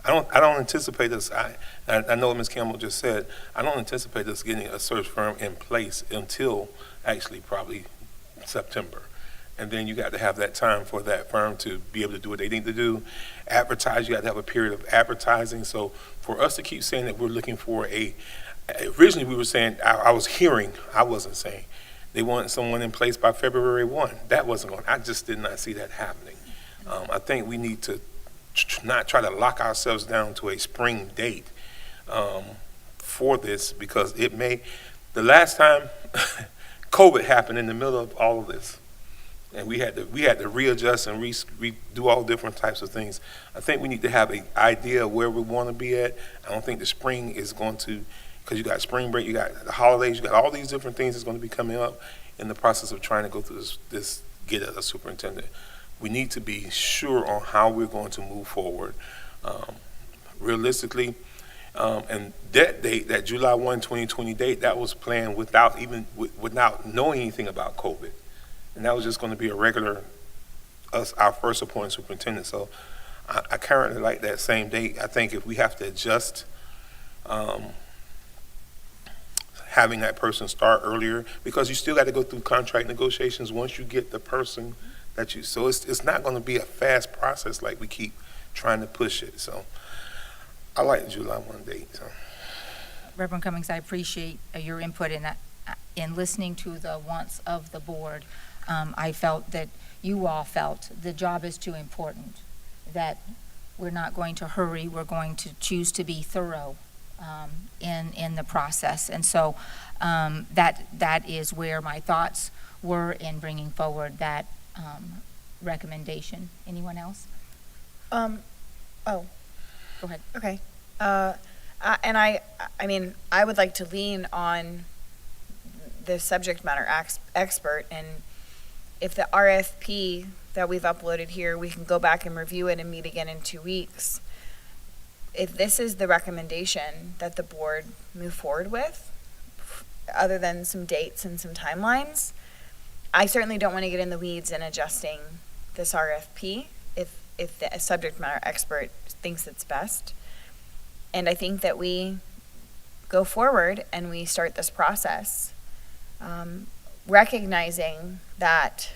I don't anticipate us, I know what Ms. Campbell just said, I don't anticipate us getting a search firm in place until actually probably September. And then you got to have that time for that firm to be able to do what they need to do. Advertise, you got to have a period of advertising. So for us to keep saying that we're looking for originally we were saying, I wasn't saying, they want someone in place by February 1. That wasn't going, I just did not see that happening. I think we need to not try to lock ourselves down to a spring date for this, because it may, the last time COVID happened in the middle of all of this. And we had to readjust and redo all different types of things. I think we need to have an idea of where we want to be at. I don't think the spring is going to, because you got spring break, you got the holidays, you got all these different things that's going to be coming up in the process of trying to go through this get a superintendent. We need to be sure on how we're going to move forward. Realistically, and that date, that July 1, 2020 date, that was planned without knowing anything about COVID. And that was just going to be a regular, our first appointed superintendent. So I currently like that same date. I think if we have to adjust having that person start earlier, because you still got to go through contract negotiations once you get the person that you, so it's not going to be a fast process like we keep trying to push it. So I like the July 1 date. So. Reverend Cummings, I appreciate your input in that, in listening to the wants of the board. I felt that you all felt the job is too important, that we're not going to hurry, we're going to choose to be thorough in the process. And so that is where my thoughts were in bringing forward that recommendation. Anyone else? Oh. Go ahead. Okay. And I mean, I would like to lean on the subject matter expert, and if the RFP that we've uploaded here, we can go back and review it and meet again in 2 weeks. If this is the recommendation that the board move forward with, other than some dates and some timelines, I certainly don't want to get in the weeds in adjusting this RFP if the subject matter expert thinks it's best. And I think that we go forward and we start this process, recognizing that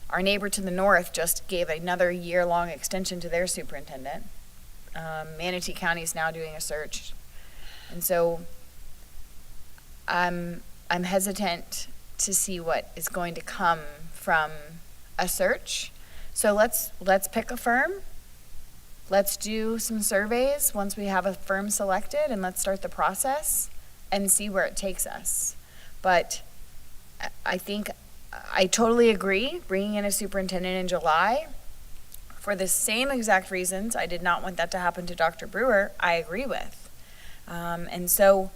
our neighbor to the north just gave another year-long extension to their superintendent. Manatee County is now doing a search. And so I'm hesitant to see what is going to come from a search. So let's pick a firm. Let's do some surveys once we have a firm selected, and let's start the process and see where it takes us. But I think I totally agree, bringing in a superintendent in July for the same exact reasons I did not want that to happen to Dr. Brewer, I agree with. And so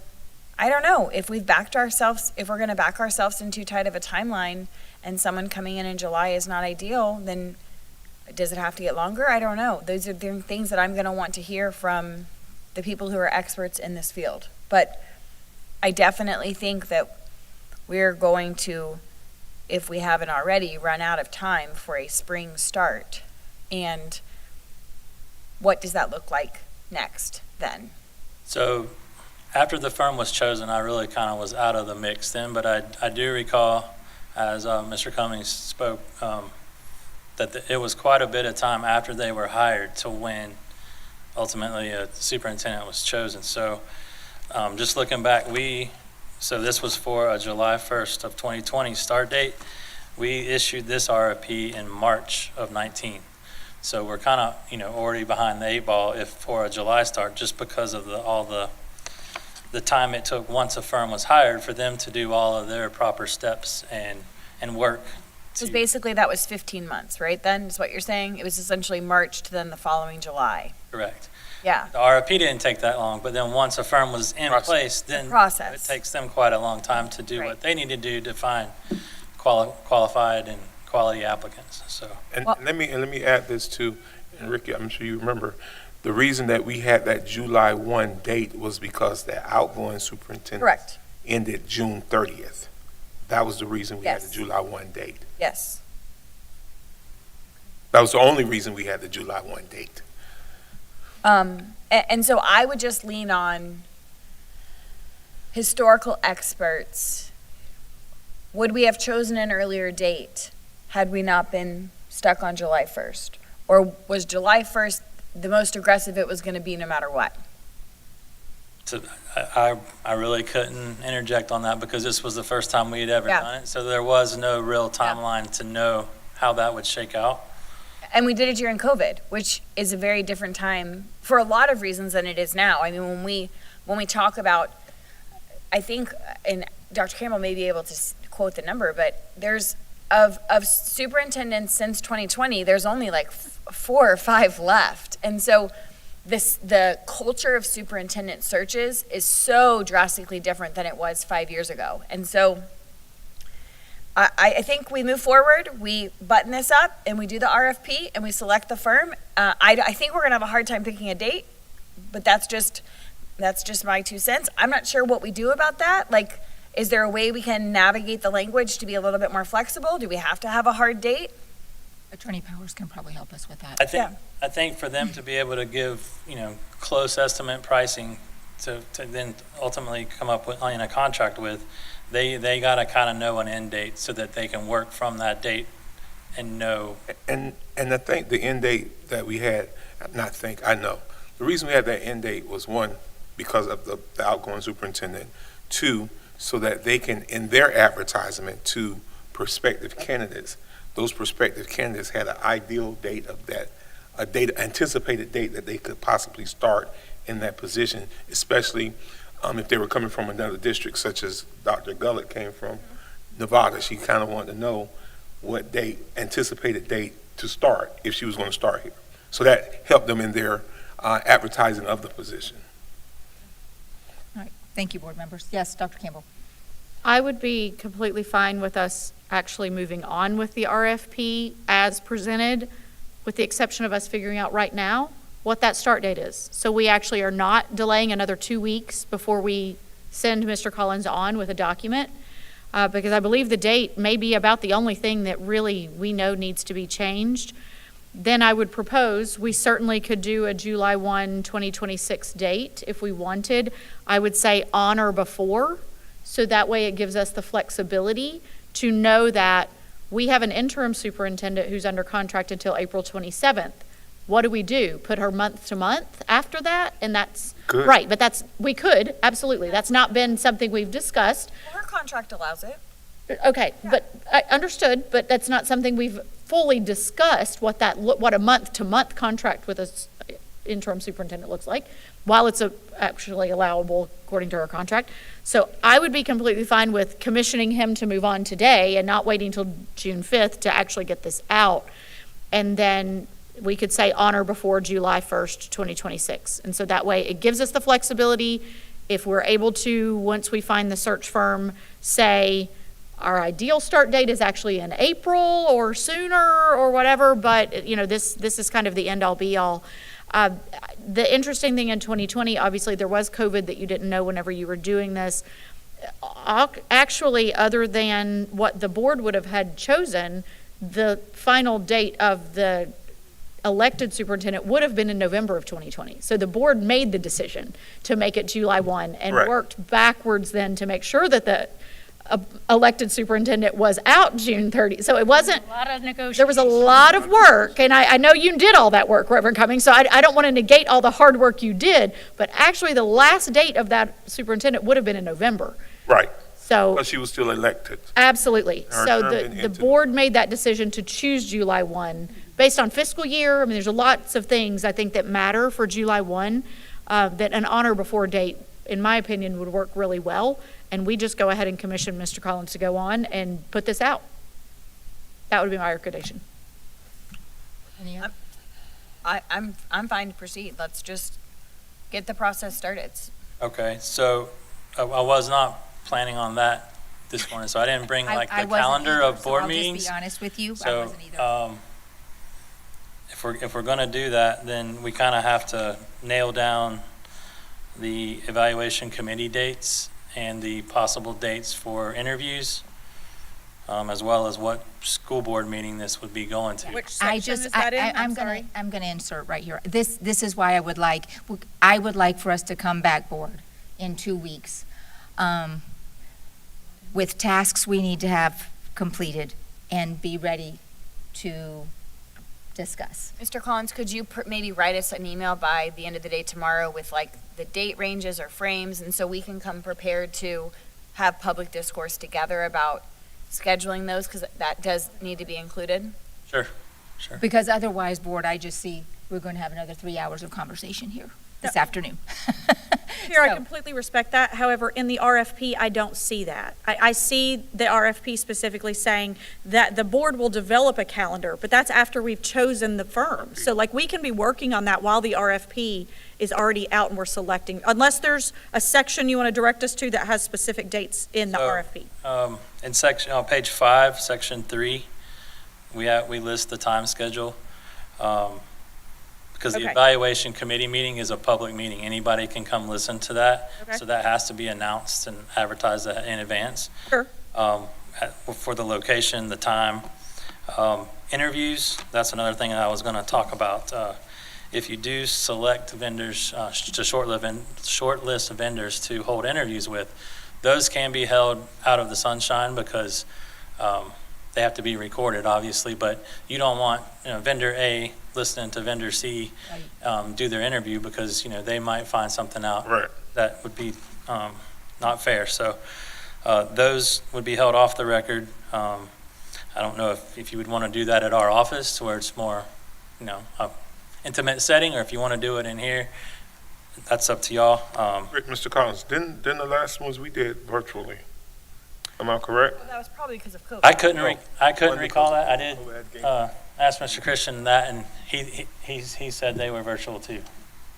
I don't know if we've backed ourselves, if we're going to back ourselves in too tight of a timeline and someone coming in July is not ideal, then does it have to get longer? I don't know. Those are the things that I'm going to want to hear from the people who are experts in this field. But I definitely think that we're going to, if we haven't already, run out of time for a spring start. And what does that look like next then? So after the firm was chosen, I really kind of was out of the mix then, but I do recall, as Mr. Cummings spoke, that it was quite a bit of time after they were hired to when ultimately a superintendent was chosen. So just looking back, so this was for a July 1st of 2020 start date. We issued this RFP in March of 19. So we're kind of, already behind the 8 ball if for a July start, just because of all the time it took once a firm was hired for them to do all of their proper steps and work. Because basically that was 15 months, right? Then is what you're saying? It was essentially March to then the following July. Correct. Yeah. The RFP didn't take that long, but then once a firm was in place, then it takes them quite a long time to do what they need to do to find qualified and quality applicants. So. And let me add this too, and Ricky, I'm sure you remember, the reason that we had that July 1 date was because the outgoing superintendent ended June 30th. That was the reason we had the July 1 date. Yes. That was the only reason we had the July 1 date. And so I would just lean on historical experts. Would we have chosen an earlier date had we not been stuck on July 1st? Or was July 1st the most aggressive it was going to be no matter what? So I really couldn't interject on that because this was the first time we had ever done it. So there was no real timeline to know how that would shake out. And we did it during COVID, which is a very different time for a lot of reasons than it is now. I mean, when we talk about, I think, and Dr. Campbell may be able to quote the number, but of superintendents since 2020, there's only like 4 or 5 left. And so the culture of superintendent searches is so drastically different than it was 5 years ago. And so I think we move forward, we button this up, and we do the RFP, and we select the firm. I think we're gonna have a hard time picking a date, but that's just my 2 cents. I'm not sure what we do about that. Like, is there a way we can navigate the language to be a little bit more flexible? Do we have to have a hard date? Attorney Powers can probably help us with that. I think for them to be able to give, close estimate pricing to then ultimately come up with, in a contract with, they gotta kind of know an end date so that they can work from that date and know. And I think the end date that we had, I know. The reason we had that end date was, 1, because of the outgoing superintendent. 2, so that they can, in their advertisement to prospective candidates, those prospective candidates had an ideal date of that, anticipated date that they could possibly start in that position, especially if they were coming from another district, such as Dr. Gullett came from Nevada. She kind of wanted to know what date, anticipated date to start, if she was going to start here. So that helped them in their advertising of the position. All right, thank you, board members. Yes, Dr. Campbell. I would be completely fine with us actually moving on with the RFP as presented, with the exception of us figuring out right now what that start date is. So we actually are not delaying another 2 weeks before we send Mr. Collins on with a document, because I believe the date may be about the only thing that really we know needs to be changed. Then I would propose, we certainly could do a July 1, 2026 date if we wanted. I would say on or before, so that way it gives us the flexibility to know that we have an interim superintendent who's under contract until April 27th. What do we do? Put her month to month after that? And that's good. Right, but we could, absolutely. That's not been something we've discussed. Well, her contract allows it. Okay, but I understood, but that's not something we've fully discussed, what a month-to-month contract with an interim superintendent looks like, while it's actually allowable according to our contract. So I would be completely fine with commissioning him to move on today and not waiting till June 5th to actually get this out. And then we could say on or before July 1st, 2026. And so that way it gives us the flexibility, if we're able to, once we find the search firm, say our ideal start date is actually in April or sooner or whatever, but this is kind of the end all be all. The interesting thing in 2020, obviously there was COVID that you didn't know whenever you were doing this. Actually, other than what the board would have had chosen, the final date of the elected superintendent would have been in November of 2020. So the board made the decision to make it July 1 and worked backwards then to make sure that the elected superintendent was out June 30. So it wasn't, A lot of negotiations. there was a lot of work, and I know you did all that work, Reverend Cummings, so I don't want to negate all the hard work you did, but actually the last date of that superintendent would have been in November. Right. So. But she was still elected. Absolutely. Her So term the ended. board made that decision to choose July 1 based on fiscal year. I mean, there's lots of things I think that matter for July 1, that an on or before date, in my opinion, would work really well. And we just go ahead and commission Mr. Collins to go on and put this out. That would be my recommendation. I'm fine to proceed. Let's just get the process started. Okay, so I was not planning on that this morning, so I didn't bring I the wasn't calendar either, of so board I'll meetings. just be honest with you, I So, wasn't either. if we're gonna do that, then we kind of have to nail down the evaluation committee dates and the possible dates for interviews, as well as what school board meeting this would be going to. Which section is that in? I'm sorry. I'm gonna insert right here. This is why I would like for us to come back, board, in 2 weeks, with tasks we need to have completed and be ready to discuss. Mr. Collins, could you maybe write us an email by the end of the day tomorrow with the date ranges or frames, and so we can come prepared to have public discourse together about scheduling those, because that does need to be included? Sure. Because otherwise, board, I just see we're going to have another 3 hours of conversation here this afternoon. Here, I So- completely respect that. However, in the RFP, I don't see that. I see the RFP specifically saying that the board will develop a calendar, but that's after we've chosen the firm. So like, we can be working on that while the RFP is already out and we're selecting, unless there's a section you want to direct us to that has specific dates in the So, RFP. In section, on page 5, section 3, we list the time schedule. Because the Okay. evaluation committee meeting is a public meeting. Anybody can come listen to that. Okay. So that has to be announced and advertised in advance. Sure. For the location, the time. Interviews, that's another thing I was going to talk about. If you do select vendors, to shortlist vendors to hold interviews with, those can be held out of the sunshine because they have to be recorded, obviously, but you don't want vendor A listening to vendor C do their interview because they might find something out that would be not fair. So those would be held off the record. I don't know if you would want to do that at our office where it's more, a intimate setting, or if you want to do it in here, that's up to y'all. Mr. Collins, didn't the last ones we did virtually? Am I correct? Well, that was probably because of COVID. I couldn't recall that. I did ask Mr. Christian that, and he said they were virtual too.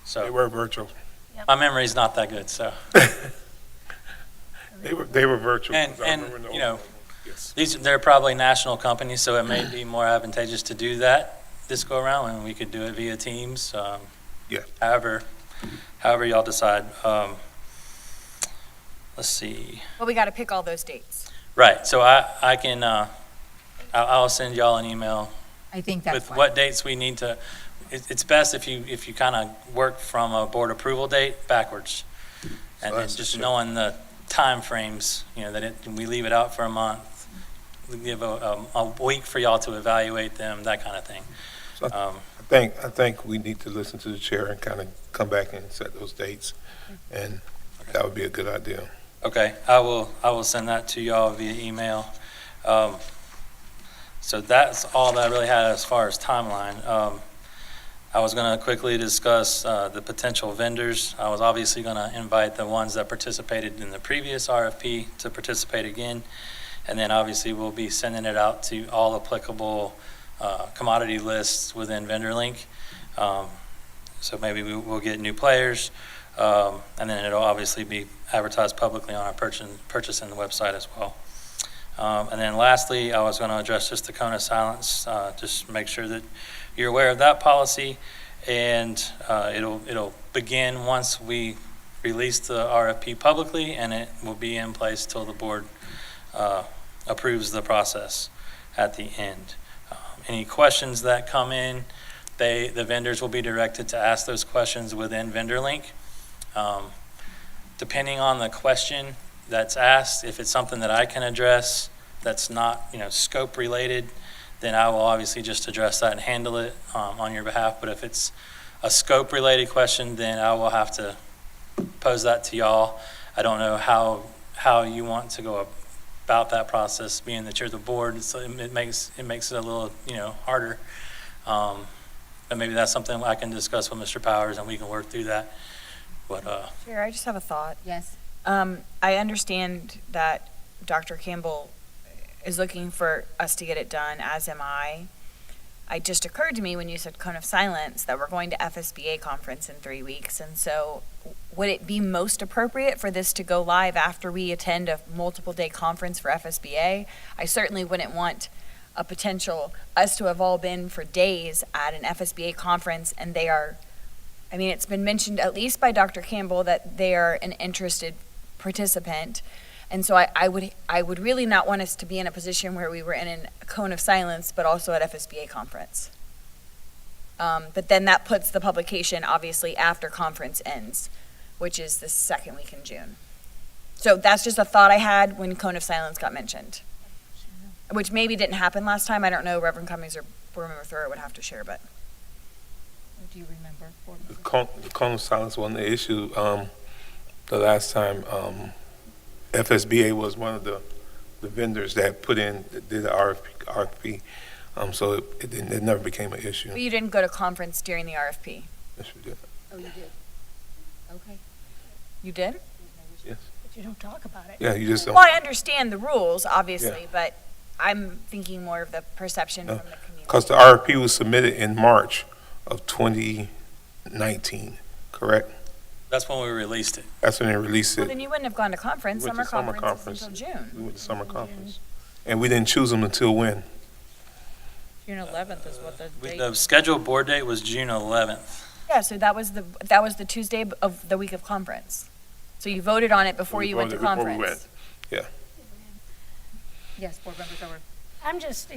So They were virtual. my memory's not that good. So They were virtual. and 'cause I remember in the old one. Yes. they're probably national companies, so it may be more advantageous to do that this go around, and we could do it via Teams. Yeah. However y'all decide. Let's see. Well, we got to pick all those dates. Right, so I can, I'll send y'all an email I think that's with fine. what dates we need to, it's best if you kind of work from a board approval date backwards. And then that's just the knowing the timeframes, we leave it out for a month, we give a week for y'all to evaluate them, that kind of thing. So I think we need to listen to the chair and kind of come back and set those dates, and that would be a good idea. Okay, I will send that to y'all via email. So that's all that I really had as far as timeline. I was going to quickly discuss the potential vendors. I was obviously going to invite the ones that participated in the previous RFP to participate again. And then obviously we'll be sending it out to all applicable commodity lists within VendorLink. So maybe we'll get new players. And then it'll obviously be advertised publicly on our purchasing the website as well. And then lastly, I was going to address just the cone of silence, just make sure that you're aware of that policy. And it'll begin once we release the RFP publicly, and it will be in place till the board approves the process at the end. Any questions that come in, the vendors will be directed to ask those questions within VendorLink. Depending on the question that's asked, if it's something that I can address that's not, scope related, then I will obviously just address that and handle it on your behalf. But if it's a scope related question, then I will have to pose that to y'all. I don't know how you want to go about that process, being that you're the board, so it makes it a little, harder. But maybe that's something I can discuss with Mr. Powers and we can work through that. But Chair, I just have a thought. Yes. I understand that Dr. Campbell is looking for us to get it done, as am I. It just occurred to me when you said cone of silence that we're going to FSBA conference in 3 weeks. And so would it be most appropriate for this to go live after we attend a multiple day conference for FSBA? I certainly wouldn't want a potential us to have all been for days at an FSBA conference, and they are, it's been mentioned at least by Dr. Campbell that they are an interested participant. And so I would really not want us to be in a position where we were in a cone of silence, but also at FSBA conference. But then that puts the publication obviously after conference ends, which is the second week in June. So that's just a thought I had when cone of silence got mentioned, which maybe didn't happen last time. I don't know. Reverend Cummings or Board Member Thurr would have to share, but. Do you remember? The cone of silence wasn't the issue. The last time, FSBA was one of the vendors that did the RFP. So it never became an issue. But you didn't go to conference during the RFP? Yes, we did. Oh, you did? Okay. You did? Yes. But you don't talk about it. Yeah, you just don't. Well, I understand the rules, obviously, but I'm thinking more of the perception from the community. Because the RFP was submitted in March of 2019, correct? That's when we released it. That's when they released Well, it. then you wouldn't have gone to conference. We went Summer to summer conference is conference. until June. We went to summer conference. And we didn't choose them until when? June 11th is what the date. The scheduled board date was June 11th. Yeah, so that was the Tuesday of the week of conference. So you voted on it before you went to Before we conference. went. Yes, Board Member Thorpe. I'm just,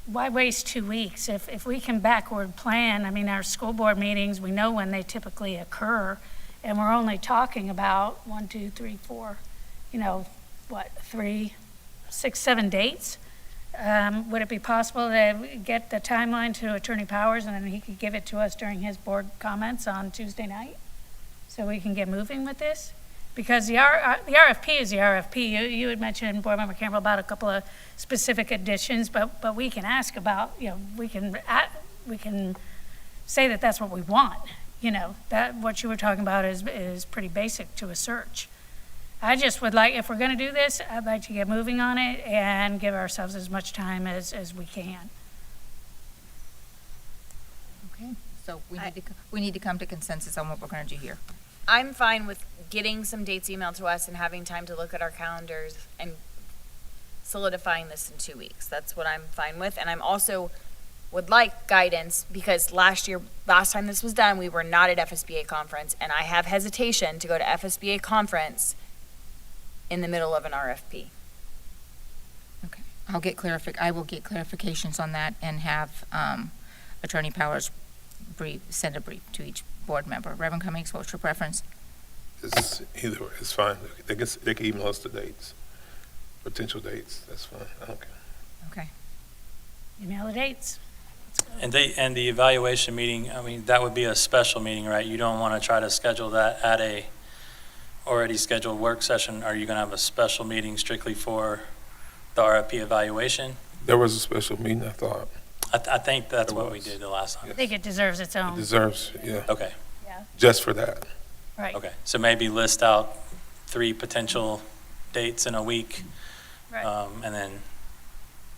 why waste 2 weeks? If we can backward plan, I mean, our school board meetings, we know when they typically occur, and we're only talking about 1, 2, 3, 4, 3, 6, 7 dates. Would it be possible to get the timeline to Attorney Powers, and then he could give it to us during his board comments on Tuesday night? So we can get moving with this? Because the RFP is the RFP. You had mentioned, Board Member Campbell, about a couple of specific additions, but we can ask about, we can say that that's what we want. That what you were talking about is pretty basic to a search. I just would like, if we're going to do this, I'd like to get moving on it and give ourselves as much time as we can. Okay, so we need to come to consensus on what we're going to do here. I'm fine with getting some dates emailed to us and having time to look at our calendars and solidifying this in 2 weeks. That's what I'm fine with. And I'm also would like guidance because last time this was done, we were not at FSBA conference, and I have hesitation to go to FSBA conference in the middle of an RFP. Okay, I will get clarifications on that and have Attorney Powers send a brief to each board member. Reverend Cummings, what's your preference? It's either, it's fine. They can email us the dates, potential dates. That's fine. I don't care. Okay. Email the dates. And the evaluation meeting, I mean, that would be a special meeting, right? You don't want to try to schedule that at a already scheduled work session. Are you going to have a special meeting strictly for the RFP evaluation? There was a special meeting, I thought. I think that's what we did the last time. I think it deserves its own. It deserves, yeah. Okay. Yeah. Just for that. Right. Okay, so maybe list out 3 potential dates in a week, Right. and then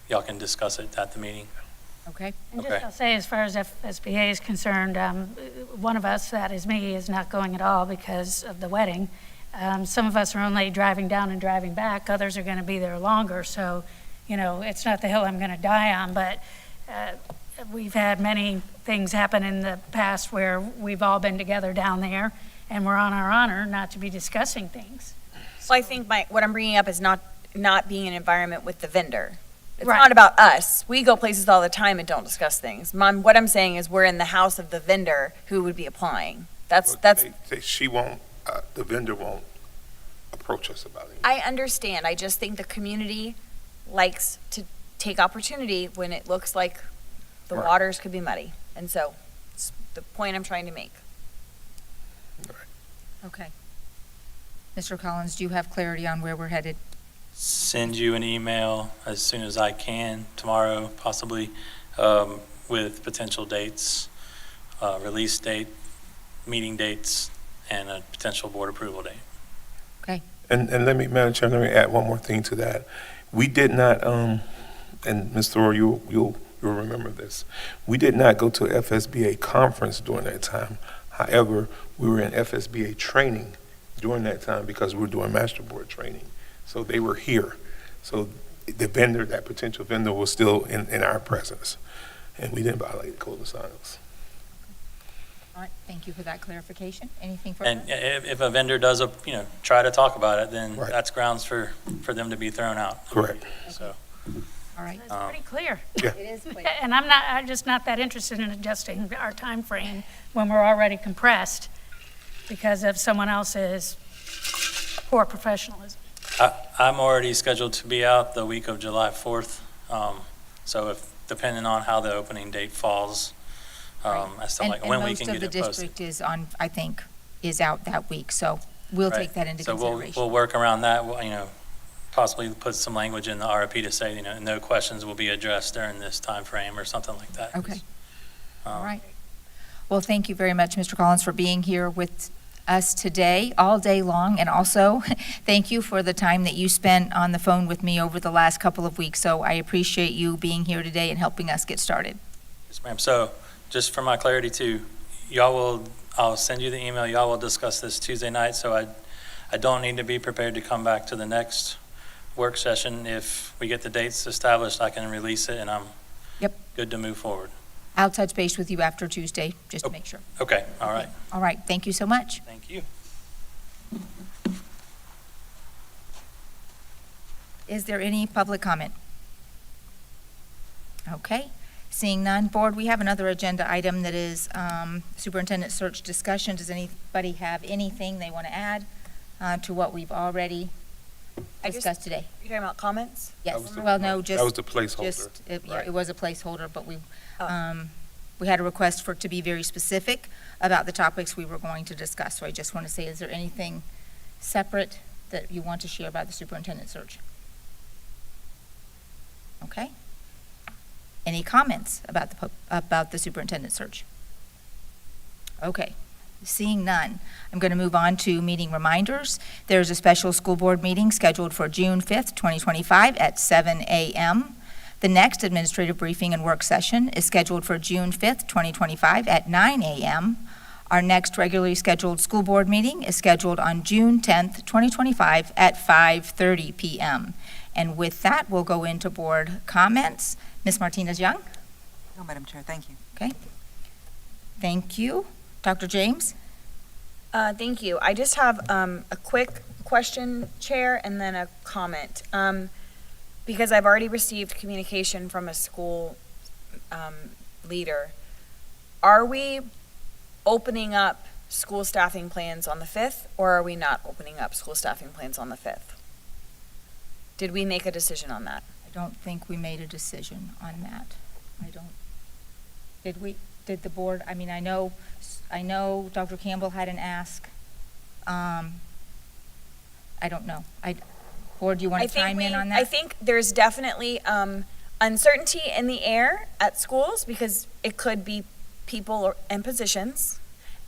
y'all can discuss it at the meeting. Okay. And Okay. just I'll say, as far as FSBA is concerned, one of us, that is me, is not going at all because of the wedding. Some of us are only driving down and driving back. Others are going to be there longer. So, it's not the hill I'm going to die on, but we've had many things happen in the past where we've all been together down there, and we're on our honor not to be discussing things. Well, I think what I'm bringing up is not being an environment with the vendor. It's Right. not about us. We go places all the time and don't discuss things. What I'm saying is we're in the house of the vendor who would be applying. That's She won't, the vendor won't approach us about it. I understand. I just think the community likes to take opportunity when it looks like the Right. waters could be muddy. And so it's the point I'm trying to make. Okay. Mr. Collins, do you have clarity on where we're headed? Send you an email as soon as I can, tomorrow possibly, with potential dates, release date, meeting dates, and a potential board approval date. Okay. And Madam Chair, let me add one more thing to that. We did not, and Ms. Thor, you'll remember this. We did not go to FSBA conference during that time. However, we were in FSBA training during that time because we were doing master board training. So they were here. So the vendor, that potential vendor, was still in our presence, and we didn't violate the code of silence. All right, thank you for that clarification. Anything further? And if a vendor does, try to talk about it, then Right. that's grounds for them to be thrown out. Correct. So. All right. It's pretty clear. Yeah. It is clear. And I'm just not that interested in adjusting our time frame when we're already compressed because of someone else's poor professionalism. I'm already scheduled to be out the week of July 4th. So depending on how the opening date falls, as to when we can get it And most of the posted. district is on, I think, is out that week, so we'll Right. take that into So consideration. we'll work around that, possibly put some language in the RFP to say, no questions will be addressed during this time frame or something like that. Okay. All right. Well, thank you very much, Mr. Collins, for being here with us today, all day long, and also thank you for the time that you spent on the phone with me over the last couple of weeks. So I appreciate you being here today and helping us get started. Yes, ma'am. So just for my clarity too, I'll send you the email. Y'all will discuss this Tuesday night. So I don't need to be prepared to come back to the next work session. If we get the dates established, I can release it and I'm good to move forward. I'll touch base with you after Tuesday, just to make sure. Okay, all right. All right, thank you so much. Thank you. Is there any public comment? Okay, seeing none. Board, we have another agenda item that is superintendent search discussion. Does anybody have anything they want to add to what we've already discussed today? You're talking about comments? Yes, well, no, just. That was the placeholder. Yeah, it was a placeholder, but we had a request for it to be very specific about the topics we were going to discuss. So I just want to say, is there anything separate that you want to share about the superintendent search? Okay. Any comments about the superintendent search? Okay. Seeing none, I'm going to move on to meeting reminders. There's a special school board meeting scheduled for June 5th, 2025 at 7 a.m. The next administrative briefing and work session is scheduled for June 5th, 2025 at 9 a.m. Our next regularly scheduled school board meeting is scheduled on June 10th, 2025 at 5:30 p.m. And with that, we'll go into board comments. Ms. Martinez-Young? No, Madam Chair, thank you. Okay. Thank you. Dr. James? Thank you. I just have a quick question, Chair, and then a comment. Because I've already received communication from a school leader. Are we opening up school staffing plans on the 5th, or are we not opening up school staffing plans on the 5th? Did we make a decision on that? I don't think we made a decision on that. Did we? Did the board? I mean, I know Dr. Campbell had an ask. I don't know. Board, do you want to chime in on that? I think there's definitely uncertainty in the air at schools because it could be people and positions.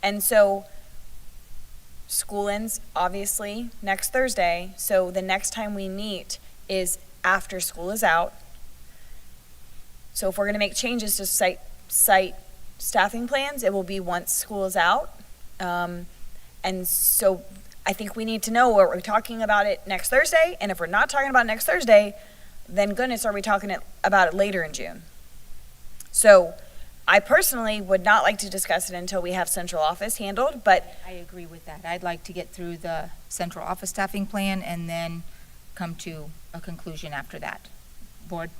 And so school ends obviously next Thursday. So the next time we meet is after school is out. So if we're going to make changes to site staffing plans, it will be once school is out. And so I think we need to know what we're talking about it next Thursday. And if we're not talking about it next Thursday, then goodness, are we talking about it later in June? So I personally would not like to discuss it until we have central office handled, but I agree with that. I'd like to get through the central office staffing plan and then come to a conclusion after that. Board?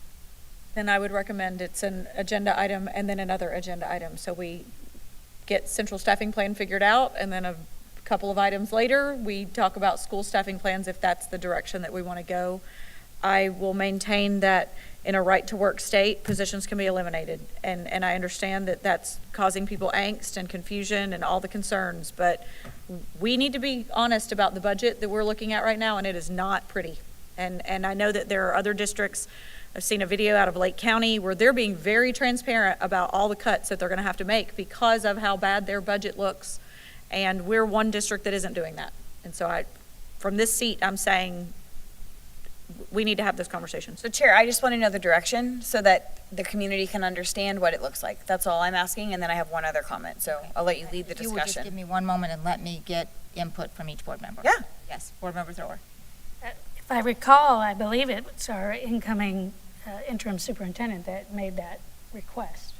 Then I would recommend it's an agenda item and then another agenda item. So we get central staffing plan figured out, and then a couple of items later, we talk about school staffing plans if that's the direction that we want to go. I will maintain that in a right-to-work state, positions can be eliminated. And I understand that that's causing people angst and confusion and all the concerns, but we need to be honest about the budget that we're looking at right now, and it is not pretty. And I know that there are other districts. I've seen a video out of Lake County where they're being very transparent about all the cuts that they're going to have to make because of how bad their budget looks. And we're one district that isn't doing that. And so from this seat, I'm saying we need to have this conversation. So Chair, I just want to know the direction so that the community can understand what it looks like. That's all I'm asking. And then I have one other comment. So I'll let you lead the discussion. You would just give me one moment and let me get input from each board member. Yeah. Yes, Board Member Thrower. If I recall, I believe it was our incoming interim superintendent that made that request.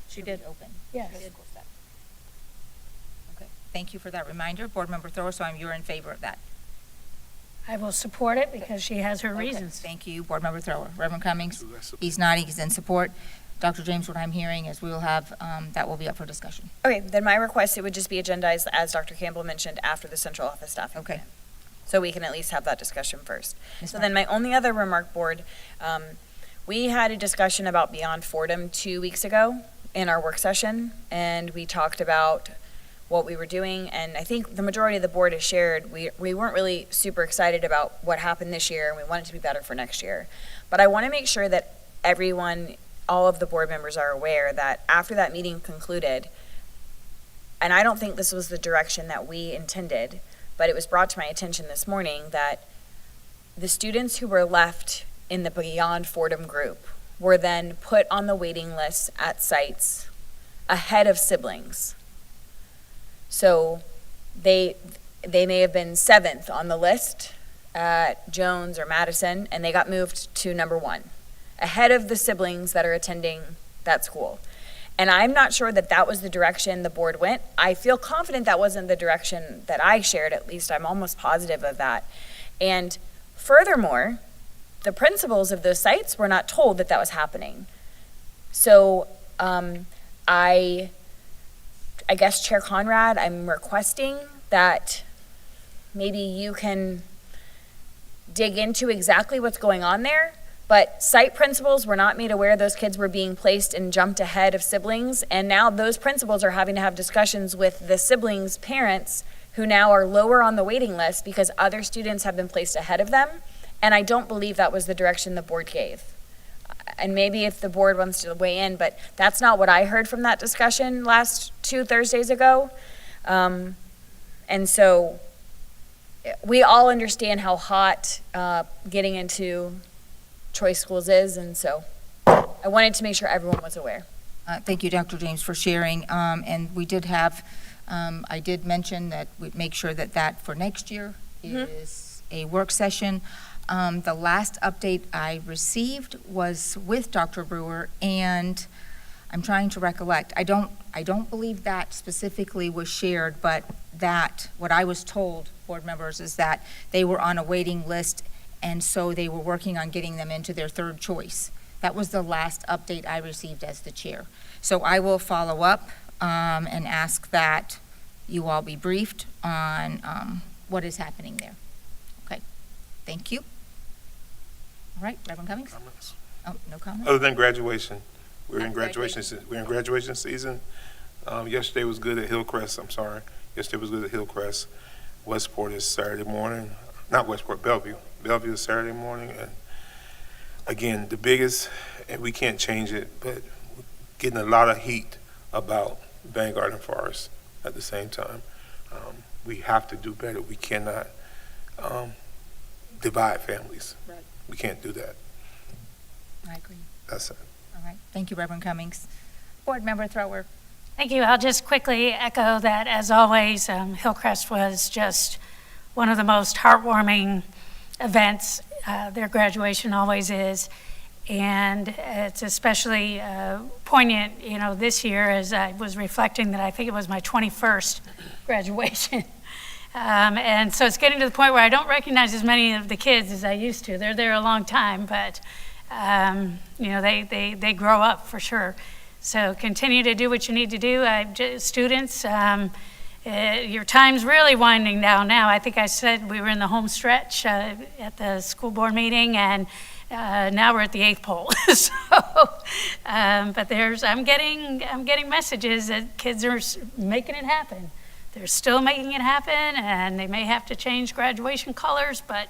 She did open. Yes. Okay, thank you for that reminder, Board Member Thrower, so you're in favor of that. I will support it because she has her reasons. Thank you, Board Member Thrower. Reverend Cummings? He's nodding, he's in support. Dr. James, what I'm hearing is we will have, that will be up for discussion. Okay, then my request, it would just be agendized, as Dr. Campbell mentioned, after the central office staffing. Okay. Plan. So we can at least have that discussion first. Ms. So then my only other remark, Board, we had a discussion about Beyond Fordham 2 weeks ago in our work session, and we talked about what we were doing, and I think the majority of the board has shared, we weren't really super excited about what happened this year, and we want it to be better for next year. But I want to make sure that everyone, all of the board members are aware that after that meeting concluded, and I don't think this was the direction that we intended, but it was brought to my attention this morning that the students who were left in the Beyond Fordham group were then put on the waiting list at sites ahead of siblings. So they may have been 7th on the list at Jones or Madison, and they got moved to number 1, ahead of the siblings that are attending that school. And I'm not sure that that was the direction the board went. I feel confident that wasn't the direction that I shared, at least I'm almost positive of that. And furthermore, the principals of those sites were not told that that was happening. So I guess Chair Conrad, I'm requesting that maybe you can dig into exactly what's going on there. But site principals were not made aware those kids were being placed and jumped ahead of siblings. And now those principals are having to have discussions with the siblings' parents who now are lower on the waiting list because other students have been placed ahead of them. And I don't believe that was the direction the board gave. And maybe if the board wants to weigh in, but that's not what I heard from that discussion last 2 Thursdays ago. And so we all understand how hot getting into choice schools is, and so I wanted to make sure everyone was aware. Thank you, Dr. James, for sharing. And we did have, I did mention that we'd make sure that that for next year is a work session. The last update I received was with Dr. Brewer, and I'm trying to recollect. I don't believe that specifically was shared, but that what I was told, board members, is that they were on a waiting list, and so they were working on getting them into their third choice. That was the last update I received as the chair. So I will follow up and ask that you all be briefed on what is happening there. Okay, thank you. All right, Reverend Cummings? Comments? Oh, no comments? Other than graduation, we're in graduation season. Yesterday was good at Hillcrest. Yesterday was good at Hillcrest. Westport is Saturday morning. Not Westport, Bellevue. Bellevue is Saturday morning. And again, the biggest, and we can't change it, but getting a lot of heat about Vanguard and Forest at the same time. We have to do better. We cannot divide families. Right. We can't do that. I agree. That's it. All right, thank you, Reverend Cummings. Board Member Thrower. Thank you. I'll just quickly echo that, as always, Hillcrest was just one of the most heartwarming events. Their graduation always is. And it's especially poignant, this year as I was reflecting that I think it was my 21st graduation. And so it's getting to the point where I don't recognize as many of the kids as I used to. They're there a long time, but, they grow up for sure. So continue to do what you need to do. Students, your time's really winding down now. I think I said we were in the home stretch at the school board meeting, and now we're at the 8th pole. But I'm getting messages that kids are making it happen. They're still making it happen, and they may have to change graduation colors, but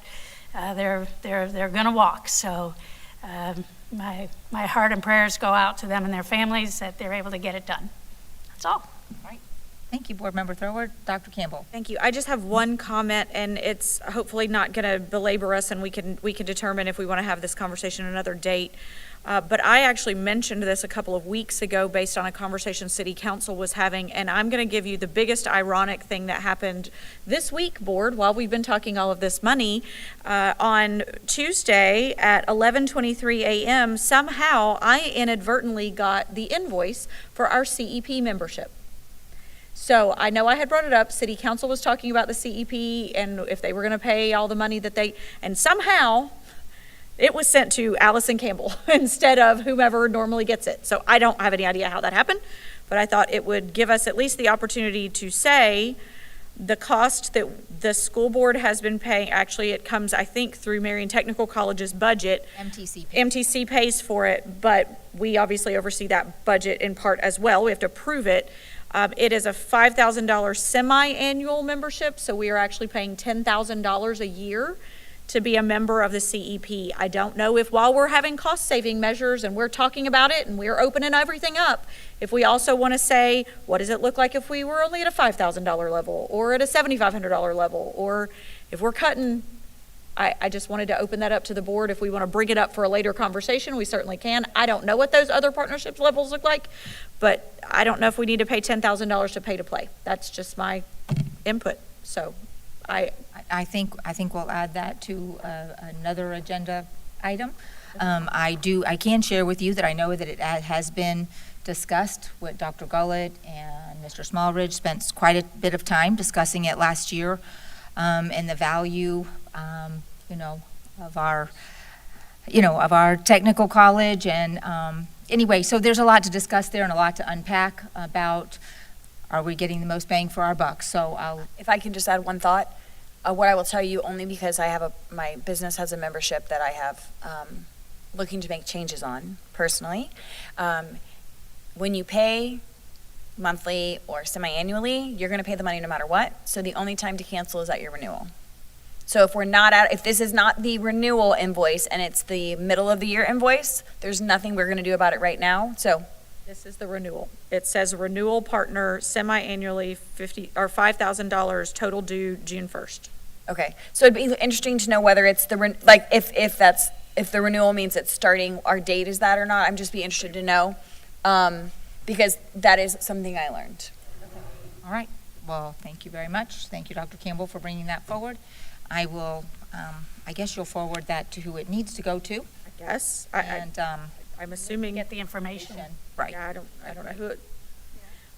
they're going to walk. So my heart and prayers go out to them and their families that they're able to get it done. That's all. All right. Thank you, Board Member Thrower. Dr. Campbell. Thank you. I just have one comment, and it's hopefully not going to belabor us, and we can determine if we want to have this conversation another date. But I actually mentioned this a couple of weeks ago based on a conversation City Council was having, and I'm going to give you the biggest ironic thing that happened this week, Board, while we've been talking all of this money. On Tuesday at 11:23 a.m., somehow I inadvertently got the invoice for our CEP membership. So I know I had brought it up. City Council was talking about the CEP and if they were going to pay all the money and somehow it was sent to Allison Campbell instead of whomever normally gets it. So I don't have any idea how that happened, but I thought it would give us at least the opportunity to say the cost that the school board has been paying. Actually, it comes, I think, through Marion Technical College's budget. MTC pays for it, but we obviously oversee that budget in part as well. We have to approve it. It is a $5,000 semi-annual membership, so we are actually paying $10,000 a year to be a member of the CEP. I don't know if while we're having cost-saving measures and we're talking about it and we're opening everything up, if we also want to say, what does it look like if we were only at a $5,000 level or at a $7,500 level, or if we're cutting. I just wanted to open that up to the board. If we want to bring it up for a later conversation, we certainly can. I don't know what those other partnerships levels look like, but I don't know if we need to pay $10,000 to pay to play. That's just my input. So I think we'll add that to another agenda item. I can share with you that I know that it has been discussed with Dr. Gullett and Mr. Smallridge, spent quite a bit of time discussing it last year, and the value, of our technical college. And anyway, so there's a lot to discuss there and a lot to unpack about, are we getting the most bang for our buck? So If I can just add one thought, what I will tell you, only because I have my business has a membership that I have looking to make changes on personally. When you pay monthly or semi-annually, you're going to pay the money no matter what. So the only time to cancel is at your renewal. So if this is not the renewal invoice and it's the middle of the year invoice, there's nothing we're going to do about it right now. So this is the renewal. It says renewal partner semi-annually $5,000 total due June 1st. Okay, so it'd be interesting to know whether it's if the renewal means it's starting, our date is that or not. I'm just be interested to know, because that is something I learned. all right. Well, thank you very much. Thank you, Dr. Campbell, for bringing that forward. I will, I guess you'll forward that to who it needs to go to. I guess. I'm assuming. Get the information. Right. Yeah, I don't know who it.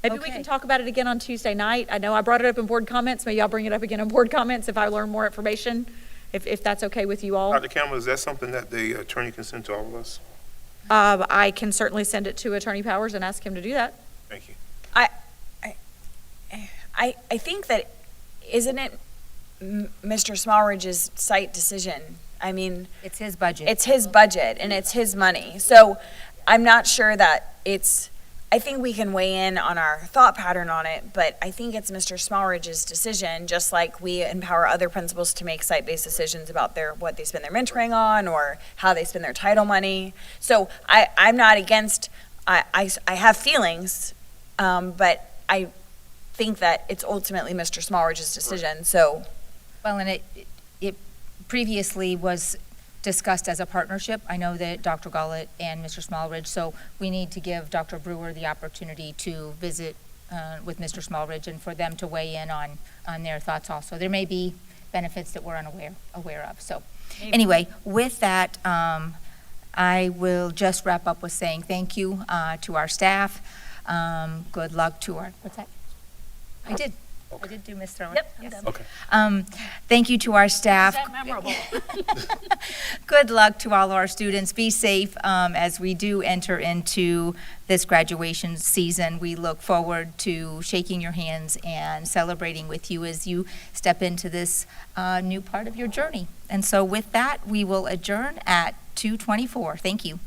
Maybe we can talk about it again on Tuesday night. I know I brought it up in board comments. Maybe I'll bring it up again in board comments if I learn more information, if that's okay with you all. Dr. Campbell, is that something that the attorney can send to all of us? I can certainly send it to Attorney Powers and ask him to do that. Thank you. I think that, isn't it Mr. Smallridge's site decision? I mean, it's his budget. It's his budget and it's his money. So I'm not sure that I think we can weigh in on our thought pattern on it, but I think it's Mr. Smallridge's decision, just like we empower other principals to make site-based decisions about what they spend their mentoring on or how they spend their title money. So I'm not against, I have feelings, but I think that it's ultimately Mr. Smallridge's decision. So, well, and it previously was discussed as a partnership. I know that Dr. Gullett and Mr. Smallridge, so we need to give Dr. Brewer the opportunity to visit with Mr. Smallridge and for them to weigh in on their thoughts also. There may be benefits that we're aware of. So anyway, with that, I will just wrap up with saying thank you to our staff. Good luck to our, what's that? I did do Ms. Thrower. Yep, Yes. okay. Thank you to our staff. Is that memorable? Good luck to all our students. Be safe as we do enter into this graduation season. We look forward to shaking your hands and celebrating with you as you step into this new part of your journey. And so with that, we will adjourn at 2:24. Thank you.